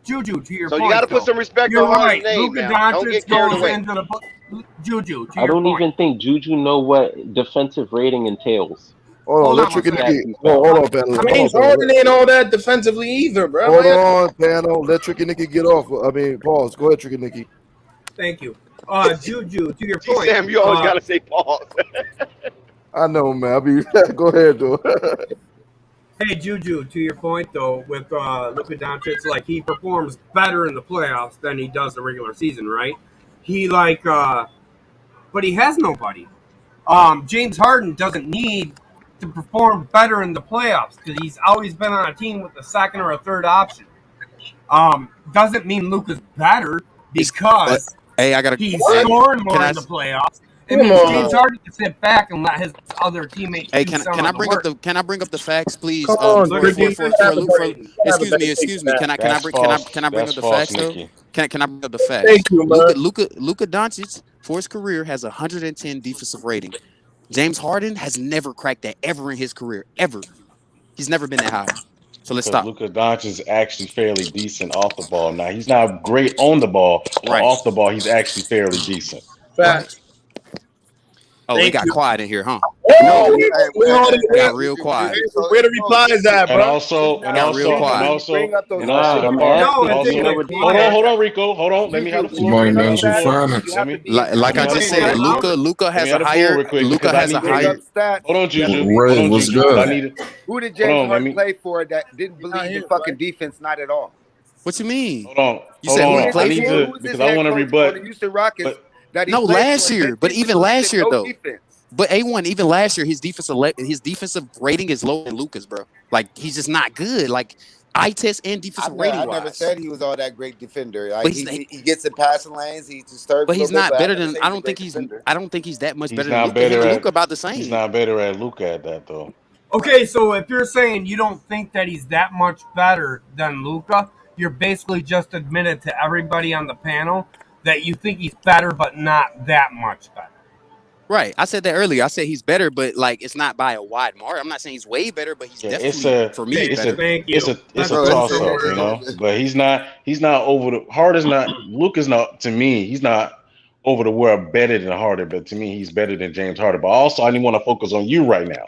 Juju, to your So point. you got to put some respect You're on Harden's right. name Luka now. Don't Doncic get carried goes away. into the Juju. To I your don't point. even think Juju know what defensive rating entails. Hold on, let Tricky Nicky. Hold on, panel. James Harden ain't all that defensively either, bro. Hold on, panel. Let Tricky Nicky get off. I mean, pause. Go ahead, Tricky Nicky. Thank you. Juju, to your Gee, point. Sam, you always got to say pause. I know, man. I mean, go ahead, though. Hey, Juju, to your point, though, with Luka Doncic, like, he performs better in the playoffs than he does the regular season, right? He, but he has nobody. James Harden doesn't need to perform better in the playoffs because he's always been on a team with a second or a third option. Doesn't mean Luka's better because Hey, I got he's scoring more in the playoffs. It means James Harden can sit back and let his other teammates. Hey, do can some I of the bring work. can I bring up the facts, please? Come on, For Ricky. excuse me. Can I bring up the facts though? Can I bring up the facts? Thank you, man. Luka Doncic for his career has 110 defensive rating. James Harden has never cracked that ever in his career, ever. He's never been that high. So let's stop. Luka Doncic is actually fairly decent off the ball. Now he's not great on the ball, but Right. off the ball he's actually fairly decent. Facts. Oh, it got quiet in here, huh? No, Got real quiet. Where the replies at, And bro? also, Hold on, Rico. Hold on. Let me have the floor. Might not be finance. Like I just said, Luka has a higher. Luka has a higher. Hold on, Juju. Ray, what's good? Who did James Harden play for that didn't believe in fucking defense? Not at all. What you mean? Hold on. You said who he played I need for? to because I want to rebut. The Houston Rockets. No, last year, but even last year though. But A1, even last year, his defensive rating is lower than Luka's, bro. Like he's just not good. Like eye test and defensive rating. I never said he was all that great defender. Like, But he gets in passing lanes. He disturbs. But he's not better than. I don't think he's that much better than Luka. Him and Luka about the same. He's not better at Luka at that though. Okay, so if you're saying you don't think that he's that much better than Luka, you're basically just admitted to everybody on the panel that you think he's better, but not that much better. Right. I said that earlier. I said he's better, but like it's not by a wide margin. I'm not saying he's way better, but he's definitely for me better. It's a toss up, you know. But he's not over the Harden's not Luka's not to me. He's not over the world better than Harden, but to me he's better than James Harden. But also I didn't want to focus on you right now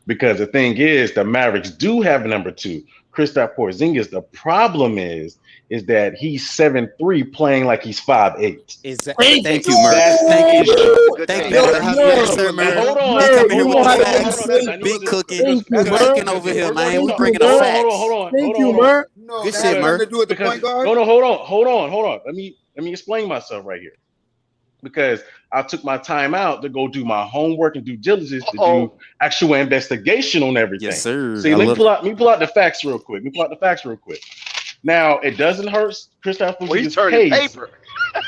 because the thing is the Mavericks do have a number 2, Kristaps Porzingis. The problem is that he's 7'3" playing like he's 5'8". Exactly. Thank you, Murr. Thank you, Murr. Thank you. Yes, sir, Murr. Hold on. He coming here with the facts. Big cooking. Good cooking over here, man. We bringing the facts. Hold on. Thank you, Murr. Good shit, Murr. To do with the point guard? Hold on. Let me explain myself right here. Because I took my time out to go do my homework and due diligence to do actual investigation on everything. Yes, sir. See, let me pull out the facts real quick. Now, it doesn't hurt Kristaps Porzingis' case.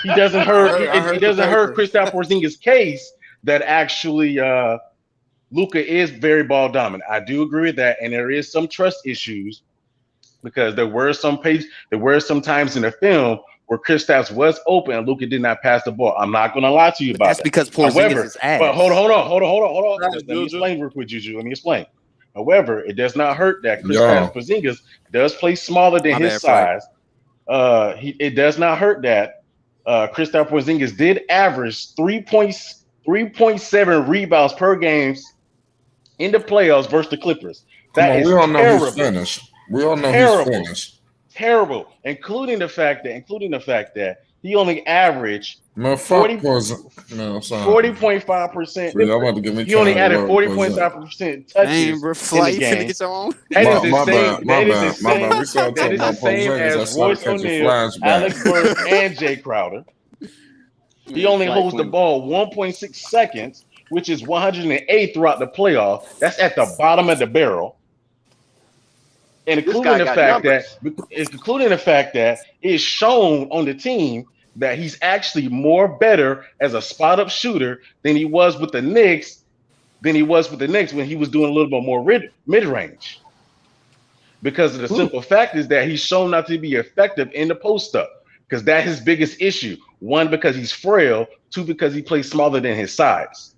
He doesn't hurt. It doesn't hurt Kristaps Porzingis' case that actually Luka is very ball dominant. I do agree with that, and there is some trust issues because there were some times in the film where Kristaps was open and Luka did not pass the ball. I'm not going to lie to you about that. That's because Porzingis is ass. But hold on. Let me explain real quick, Juju. Let me explain. However, it does not hurt that Kristaps Porzingis does play smaller than his size. It does not hurt that Kristaps Porzingis did average 3.7 rebounds per game in the playoffs versus the Clippers. That is we all know terrible. he's finished. We all know Terrible. he's finished. Including the fact that he only averaged 40.5%. Y'all about to give me he only added 40.5% touches in the game. That is the same as Royce O'Neal, Alex Burks, and Jay Crowder. He only holds the ball 1.6 seconds, which is 108 throughout the playoff. That's at the bottom of the barrel. And including the fact that it's shown on the team that he's actually more better as a spot up shooter than he was with the Knicks when he was doing a little bit more mid range. Because of the simple fact is that he's shown not to be effective in the post up because that's his biggest issue. 1, because he's frail. 2, because he plays smaller than his size.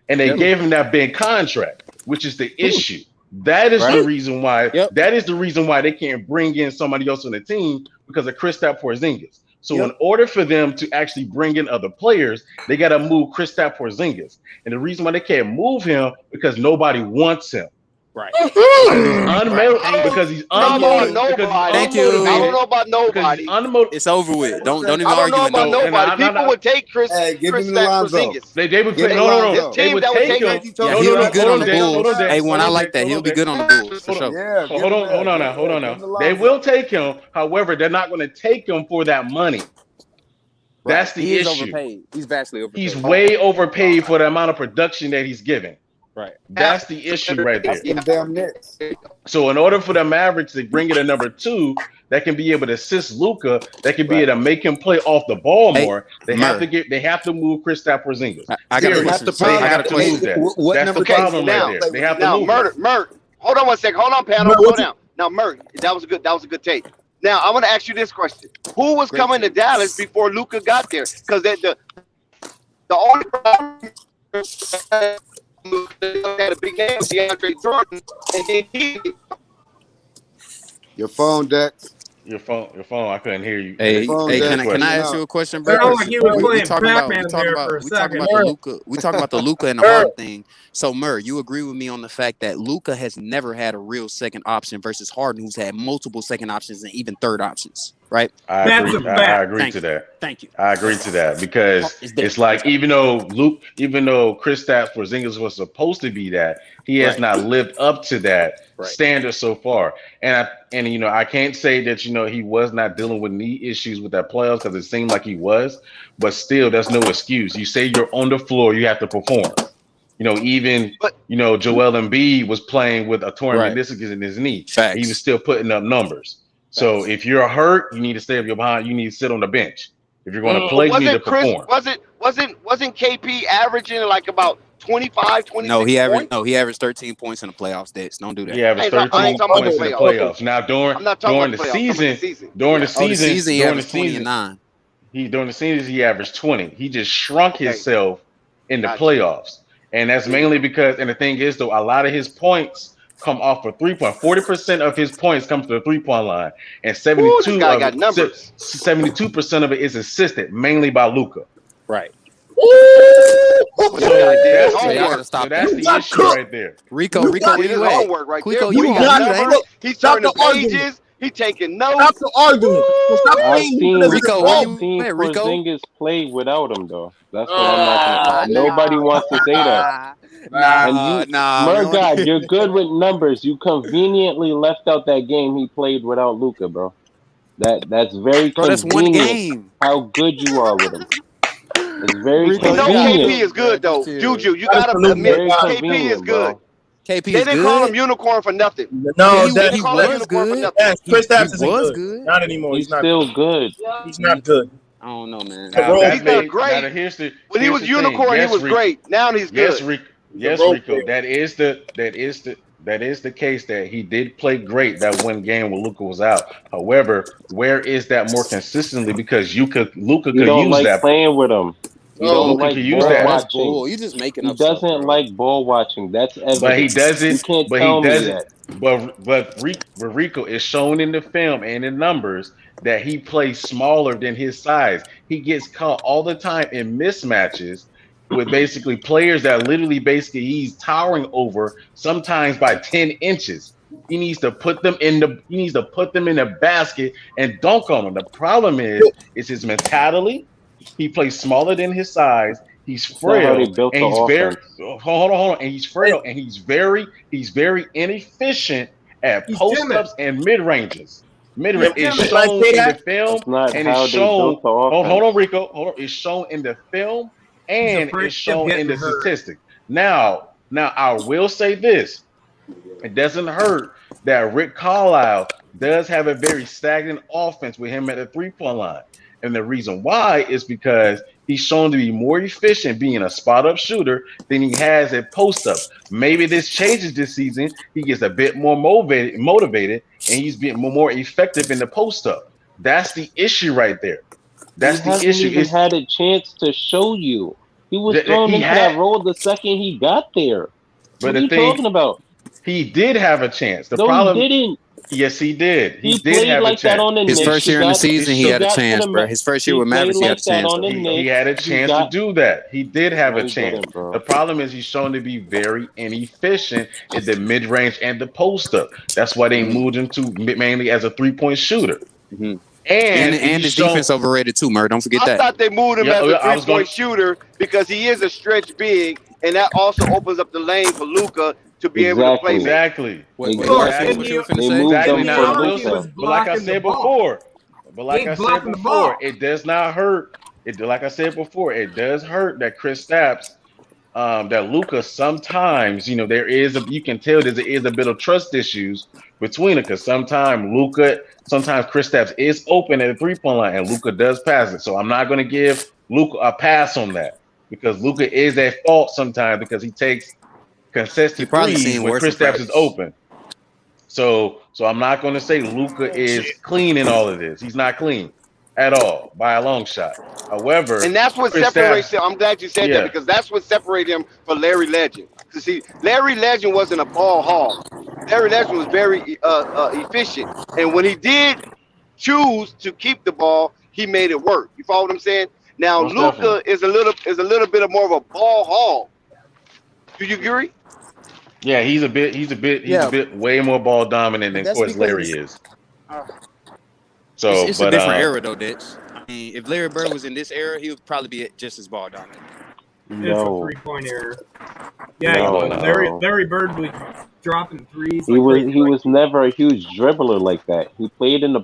And they gave him that big contract, which is the issue. That is the reason why. That is the reason why they can't bring in somebody else on the team because of Kristaps Porzingis. So in order for them to actually bring in other players, they got to move Kristaps Porzingis. And the reason why they can't move him because nobody wants him. Right. Because he's unmotivated. Thank you. I don't know about nobody. It's over with. Don't even I don't argue know with about nobody. People would take Kristaps Porzingis. They would take no. They would take him. He'll be good on the Bulls. Hey, when I like that, he'll be good on the Bulls for sure. Yeah. Hold on now. They will take him. However, they're not going to take him for that money. That's the issue. Overpaid. He's vastly overpaid. He's way overpaid for the amount of production that he's giving. Right. That's the issue right there. Damn Knicks. So in order for the Mavericks to bring in a number 2 that can be able to assist Luka, that can be able to make him play off the ball more, they have to move Kristaps Porzingis. I got a question. That's the problem right there. They have to move. Mert, hold on one second. Hold on, panel. Hold down. Now, Mert, that was a good take. Now I'm gonna ask you this question: who was coming to Dallas before Luka got there? Because the only problem had a big game with DeAndre Jordan, and then your phone, Dex. Your phone. I couldn't hear you. Hey, can I ask you a question, bro? We talking about the Luka and the Harden thing. So, Murr, you agree with me on the fact that Luka has never had a real second option versus Harden, who's had multiple second options and even third options, right? I agree to that. Thank you. I agree to that because it's like even though Kristaps Porzingis was supposed to be that, he has not lived up to that standard so far. And I can't say that he was not dealing with knee issues with that playoffs because it seemed like he was, but still, that's no excuse. You say you're on the floor, you have to perform. Joel Embiid was playing with a torn meniscus in his knee. He was still putting up numbers. So if you're hurt, you need to stay up your behind. You need to sit on the bench. If you're going to play, you need to perform. Wasn't KP averaging like about 25, 26 he averaged 13 points in the playoffs, Dex. Don't do that. He averaged 13 points in the playoffs. Now during the season, he averaged 20 and 9. During the season, he averaged 20. He just shrunk himself in the playoffs. And that's mainly because, and the thing is though, a lot of his points come off of 3-point. 40% of his points come to the 3-point line, and 72% of it is assisted mainly by Luka. Right. So that's the issue right there. Rico, where you at? Homework right there. You He's turning pages. He taking notes. Stop the argument. I've seen Porzingis play without him though. That's what I'm not gonna. Nobody wants to say that. Murgod, you're good with numbers. You conveniently left out that game he played without Luka, bro. That's very convenient. That's one game. How good you are with him. It's very You know convenient. KP is good though. Juju, you gotta admit KP is good. KP they didn't call him unicorn for nothing. No, he was good. Yes, Chris Stapps was good. Not anymore. He's still good. He's not good. I don't know, man. He's not great. When he was unicorn, he was great. Now he's good. Yes, Rico. That is the case that he did play great that one game when Luka was out. However, where is that more consistently? Because Luka could don't use like that. playing with him. You don't Luka like could use ball that. watching. You just making He up doesn't stuff, like ball watching. That's evident. But he doesn't. You can't But tell he me doesn't. that. But Rico is shown in the film and in numbers that he plays smaller than his size. He gets caught all the time in mismatches with basically players that literally he's towering over sometimes by 10 inches. He needs to put them in the basket and dunk on them. The problem is his mentality. He plays smaller than his size. He's frail. And he's very hold on. And he's frail and he's very inefficient at post-ups and mid-ranges. Mid-range is shown in the film and it's shown. Hold on, Rico. Hold on. It's shown in the film and it's shown in the statistics. Now I will say this. It doesn't hurt that Rick Carlisle does have a very stagnant offense with him at the 3-point line. And the reason why is because he's shown to be more efficient being a spot-up shooter than he has at post-ups. Maybe this changes this season. He gets a bit more motivated, and he's being more effective in the post-up. That's the issue right there. That's the issue. He hasn't even had a chance to show you. He was thrown into that role the second he got there. What are you talking about? He did have a chance. He didn't. Yes, he did. He did have a chance. His first year in the season, he had a chance, bro. His first year with Mavericks, he had a chance. He had a chance to do that. He did have a chance. The problem is he's shown to be very inefficient in the mid-range and the post-up. That's why they moved him to mainly as a 3-point shooter. And his defense overrated too, Murr. Don't forget that. I thought they moved him as a 3-point shooter because he is a stretch big, and that also opens up the lane for Luka to be able to play. Exactly. What you were finna say? But like I said before, it does not hurt. Like I said before, it does hurt that Chris Stapps, that Luka sometimes, you can tell there is a bit of trust issues between it because sometimes Chris Stapps is open at the 3-point line and Luka does pass it. So I'm not going to give Luka a pass on that because Luka is at fault sometimes because he takes consistent threes when Chris Stapps is open. So I'm not going to say Luka is clean in all of this. He's not clean at all by a long shot. However, and that's what separates him. I'm glad you said that because that's what separated him from Larry Legend. You see, Larry Legend wasn't a ball hog. Larry Legend was very efficient, and when he did choose to keep the ball, he made it work. You follow what I'm saying? Now Luka is a little bit of more of a ball hog. Do you agree? Yeah, he's a bit way more ball dominant than of course Larry is. So it's a different era though, Ditch. I mean, if Larry Bird was in this era, he would probably be just as ball dominant. No. It's a 3-point era. Yeah, Larry Bird was dropping threes. He was never a huge dribbler like that. He played in the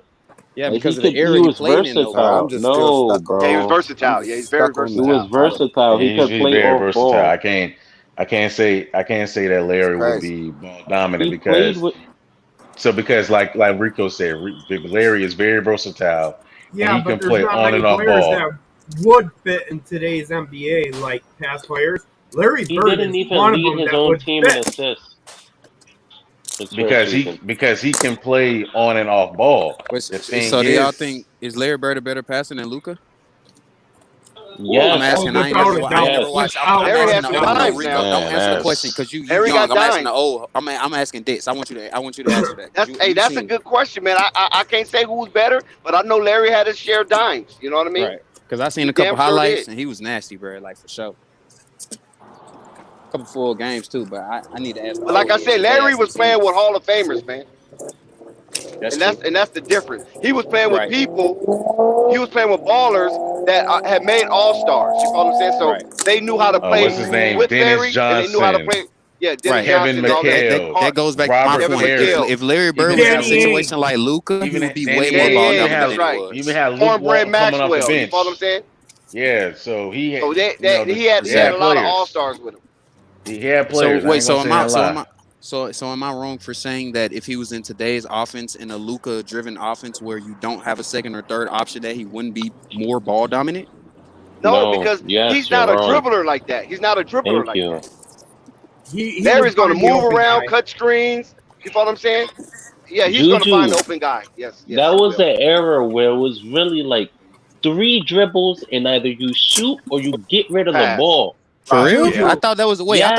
because of the era he was played versatile. in. Bro. Yeah, he was versatile. Yeah, he's very versatile. He was versatile. He could play very versatile. Ball. I can't say that Larry would be ball dominant because like Rico said, Larry is very versatile. Yeah, and he but can play on and off ball. That would fit in today's NBA like past players. Larry Bird didn't is even one of lead them his that own would team fit. in assists. Because he can play on and off ball. So do y'all think is Larry Bird a better passer than Luka? Yes. I'm asking. I ain't never watched. I'm Larry asking has the old. No, dimes Rico, now. don't answer the question because you Larry young. got I'm asking the dimes. old. I'm asking this. I want you to answer that. That's a good question, man. I can't say who's better, but I know Larry had his share of dimes. You know what I mean? Right. Because I seen He a couple damn sure highlights did. and he was nasty, bro. Like for sure. A couple full games too, but I need to ask the But like old I heads said, 'cause they Larry had some was playing with teams. Hall of Famers, man. That's true. And that's the difference. He was playing with Right. people. He was playing with ballers that had made all stars. You follow what I'm saying? So they knew how to play What's his name? with Dennis Larry, and they knew how to Johnson, play. Yeah, Dennis Right. Johnson, and all that. That goes back to my Robert Kevin point. Parrish. If Larry Bird Even was in a had situation like Luka, he would be way more Danny ball Ainge, dominant that's than right. he was. Even had Luke Cornbread Walton coming off the Maxwell. You bench. follow what I'm saying? Yeah, so he had, So you know, he had they had a lot of players. all stars with him. He had So players. I wait, ain't gonna say that lie. so am I wrong for saying that if he was in today's offense, in a Luka driven offense where you don't have a second or third option, that he wouldn't be more ball dominant? No, because he's not a dribbler like that. He's not a dribbler like that. He Larry's going to find the move open around, guy. cut screens. You follow what I'm saying? Yeah, he's going to Juju, find the open guy. Yes, that he was will. an era where it was really like 3 dribbles and either you shoot or you get rid of the Pass. ball. For real? Yeah. I thought that was Yes. I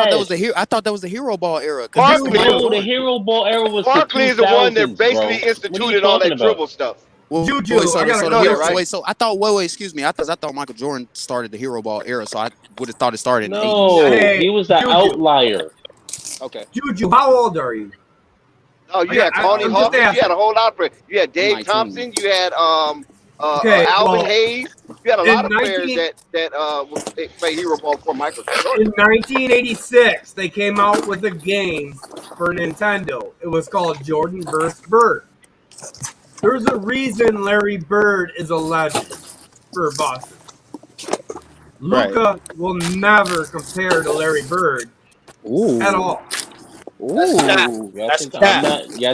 thought that was the hero ball era. No, the hero ball era was Barkley the is the one 2000s, that basically bro. instituted all that dribble stuff. Well, Juju, wait, so I gotta the hero, right? wait, so I thought, wait, excuse me. I thought Michael Jordan started the hero ball era, so I would have thought it started in the 80s. No, Hey, he was the Juju. outlier. Okay. Juju, how old are you? Oh, you had Tony I'm just Hawkins. You asking. had a whole lot of. You had Dave 19. Thompson. You had Okay, Alvin well, Hayes. You had a in lot of players 19 that play hero ball for Michael Jordan. In 1986, they came out with a game for Nintendo. It was called Jordan vs. Bird. There's a reason Larry Bird is a legend for Boston. Luka will never compare to Larry Bird at all. Y'all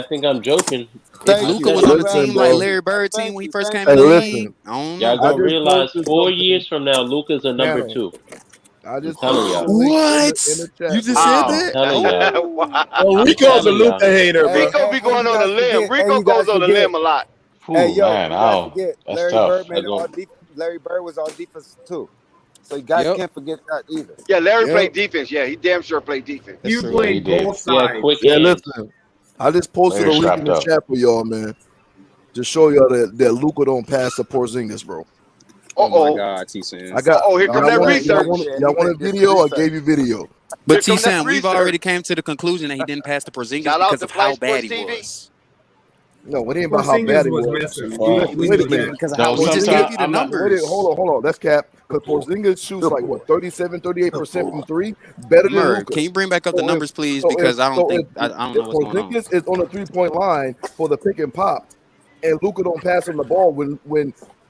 think I'm joking? If Luka was on the team like Larry Bird team when he first came in the league, I don't know. Y'all gonna realize 4 years from now, Luka's a number 2. I just telling y'all. What? You just said that? Telling y'all. Well, Rico's a Luka hater, bro. Rico be going on a limb. Rico goes on a limb a lot. Hey, yo, man, you guys forget that's Larry tough. Bird made all Larry Bird was all defense too. So you guys can't forget that either. Yeah, Larry played defense. Yeah, he damn sure played defense. You played both Yeah, sides. quick Yeah, hands. listen. I just posted a Larry link in the strapped chat for y'all, man. To show y'all that Luka don't pass to Porzingis, bro. Oh my God, T-Sam. I got. here come that research. Y'all want a video? I gave you video. But T-Sam, we've already came to the conclusion that he didn't pass to Porzingis because of how bad he was. No, it ain't about how bad he was. Wait a minute. Because of how he just gave you the numbers. Hold on. That's cap. Because Porzingis shoots like what, 37, 38% from three, better than Luka. Can you bring back up the numbers, please? Because I don't know what's going on. Porzingis is on the 3-point line for the pick and pop, and Luka don't pass him the ball when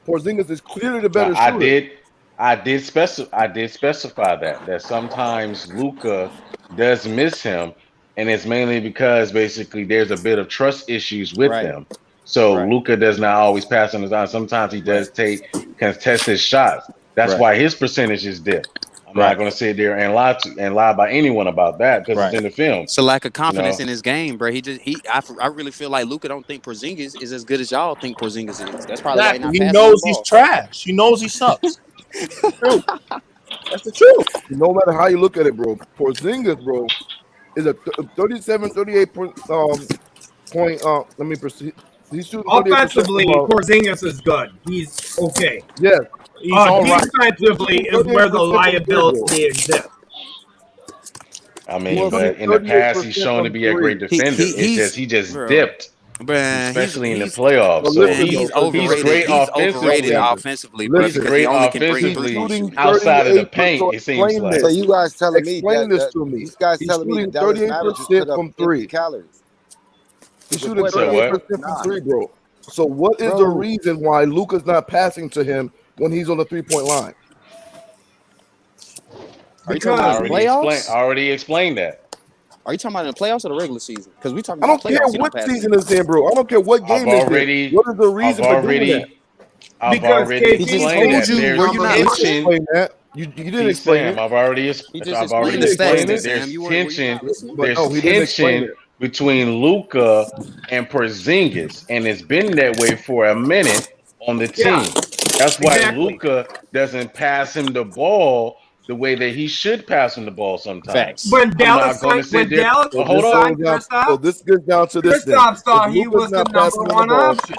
Porzingis is clearly the better shooter. I did specify that sometimes Luka does miss him, and it's mainly because basically there's a bit of trust issues with him. So Luka does not always pass on his eye. Sometimes he does take contested shots. That's why his percentages dip. I'm not going to sit there and lie by anyone about that because it's in the film. It's a lack of confidence in his game, bro. I really feel like Luka don't think Porzingis is as good as y'all think Porzingis is. That's probably why he's not He passing knows the he's ball. Trash. He knows he sucks. That's the truth. No matter how you look at it, bro, Porzingis, bro, is a 37, 38 point. Let me proceed. He's shooting Offensively, Porzingis is good. He's okay. Yeah. He's all right. Defensively is where the liability exists. I mean, but in the past, he's shown to be a great defender. He just dipped. Especially in the playoffs. So he's overrated. He's great overrated offensively, bro. He's great offensively outside of the paint. It seems like. So you guys telling me this to me. These guys He's telling me shooting that Dallas Mavericks just put 38% up from three. calories. He's shooting 38% from three, bro. So what is the reason why Luka's not passing to him when he's on the 3-point line? Are you talking about playoffs? I already explained that. Are you talking about in the playoffs or the regular season? Because we talking I about don't care playoffs. what season it's in, bro. I don't care what game it's in. What is the reason for doing that? I've already explained that. There's tension. You didn't explain it. I've already explained that. There's tension between Luka and Porzingis, and it's been that way for a minute on the team. That's why Exactly. Luka doesn't pass him the ball the way that he should pass him the ball sometimes. Facts. When I'm Dallas not going to signed, sit when there. Dallas But hold on. signed Kristaps, So this gets down to this. Kristaps thought If he Luka's was the not passing number him the one ball, option.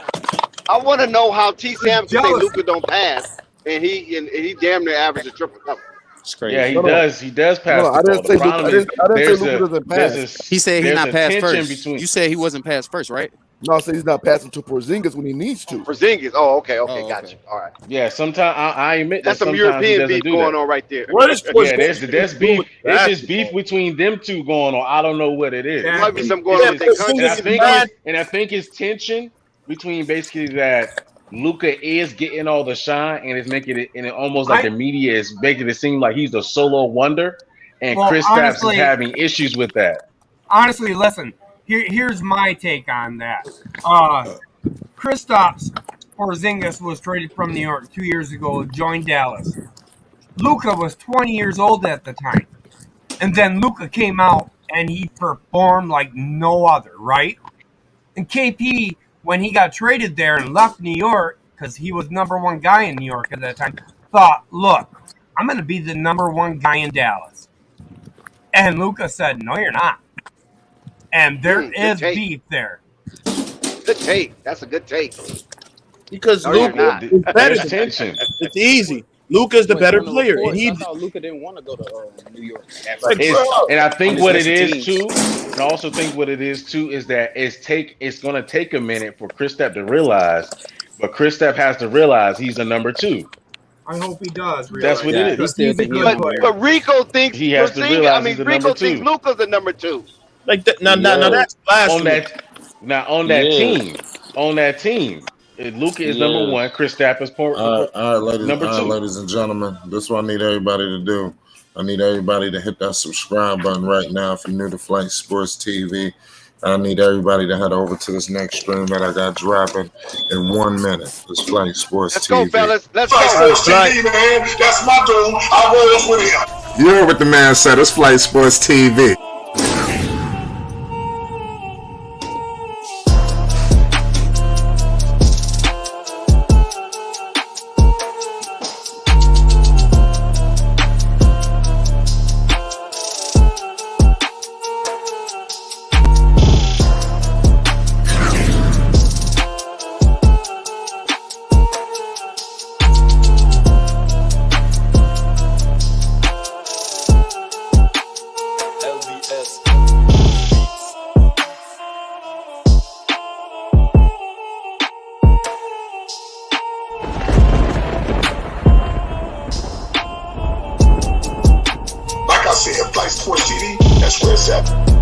I want to know how T. Sam can say jealous. Luka don't pass, and he damn near average a triple double. It's crazy. Yeah, he No, no. does. He does pass No, the I didn't ball. The say Luka. problem I is didn't say Luka doesn't pass. He said he's there's not a passed tension first. between. You said he wasn't passed first, right? No, I said he's not passing to Porzingis when he needs to. Porzingis. Oh, okay, Oh, got okay. you. All right. Yeah, sometimes I admit That's that some sometimes he European doesn't beef do going that. on right there. What is Yeah, there's beef. It's just beef basketball. between them two going on. I don't know what it is. There might be some going on with their country. And I think it's tension between basically that Luka is getting all the shine and it's making it, and it almost like the media is making it seem like he's a solo wonder, and Well, Kristaps is honestly- having issues with that. Honestly, listen. Here's my take on that. Kristaps Porzingis was traded from New York 2 years ago, joined Dallas. Luka was 20 years old at the time. And then Luka came out and he performed like no other, right? And KP, when he got traded there and left New York, because he was number one guy in New York at that time, thought, look, I'm going to be the number one guy in Dallas. And Luka said, no, you're not. And there is beef there. Good take. That's a good take. Because No, you're Luka not. is better There's than tension. It's easy. Luka's the better player, and he. I thought Luka didn't want to go to New York. And I think On what his it next is too, and I also think what it is too, is that it's going to take a minute for Kristaps to realize, but Kristaps has to realize he's a number two. I hope he does. That's what it is. But Rico thinks He has to Porzingis- realize I mean, he's the Rico number thinks two. Luka's the number two. Like that, now that's blasphemy. On that team, Luka is number one. Kristaps is All right, number two. ladies and gentlemen. This is what I need everybody to do. I need everybody to hit that subscribe button right now if you're new to Flight Sports TV. I need everybody to head over to this next stream that I got dropping in 1 minute. It's Flight Sports Let's TV. go, fellas. Let's Flight go. Sports TV, man. That's my dude. I rolls with him. You heard what the man said. It's Flight Sports TV. Like I said, Flight Sports TV, that's where it's at.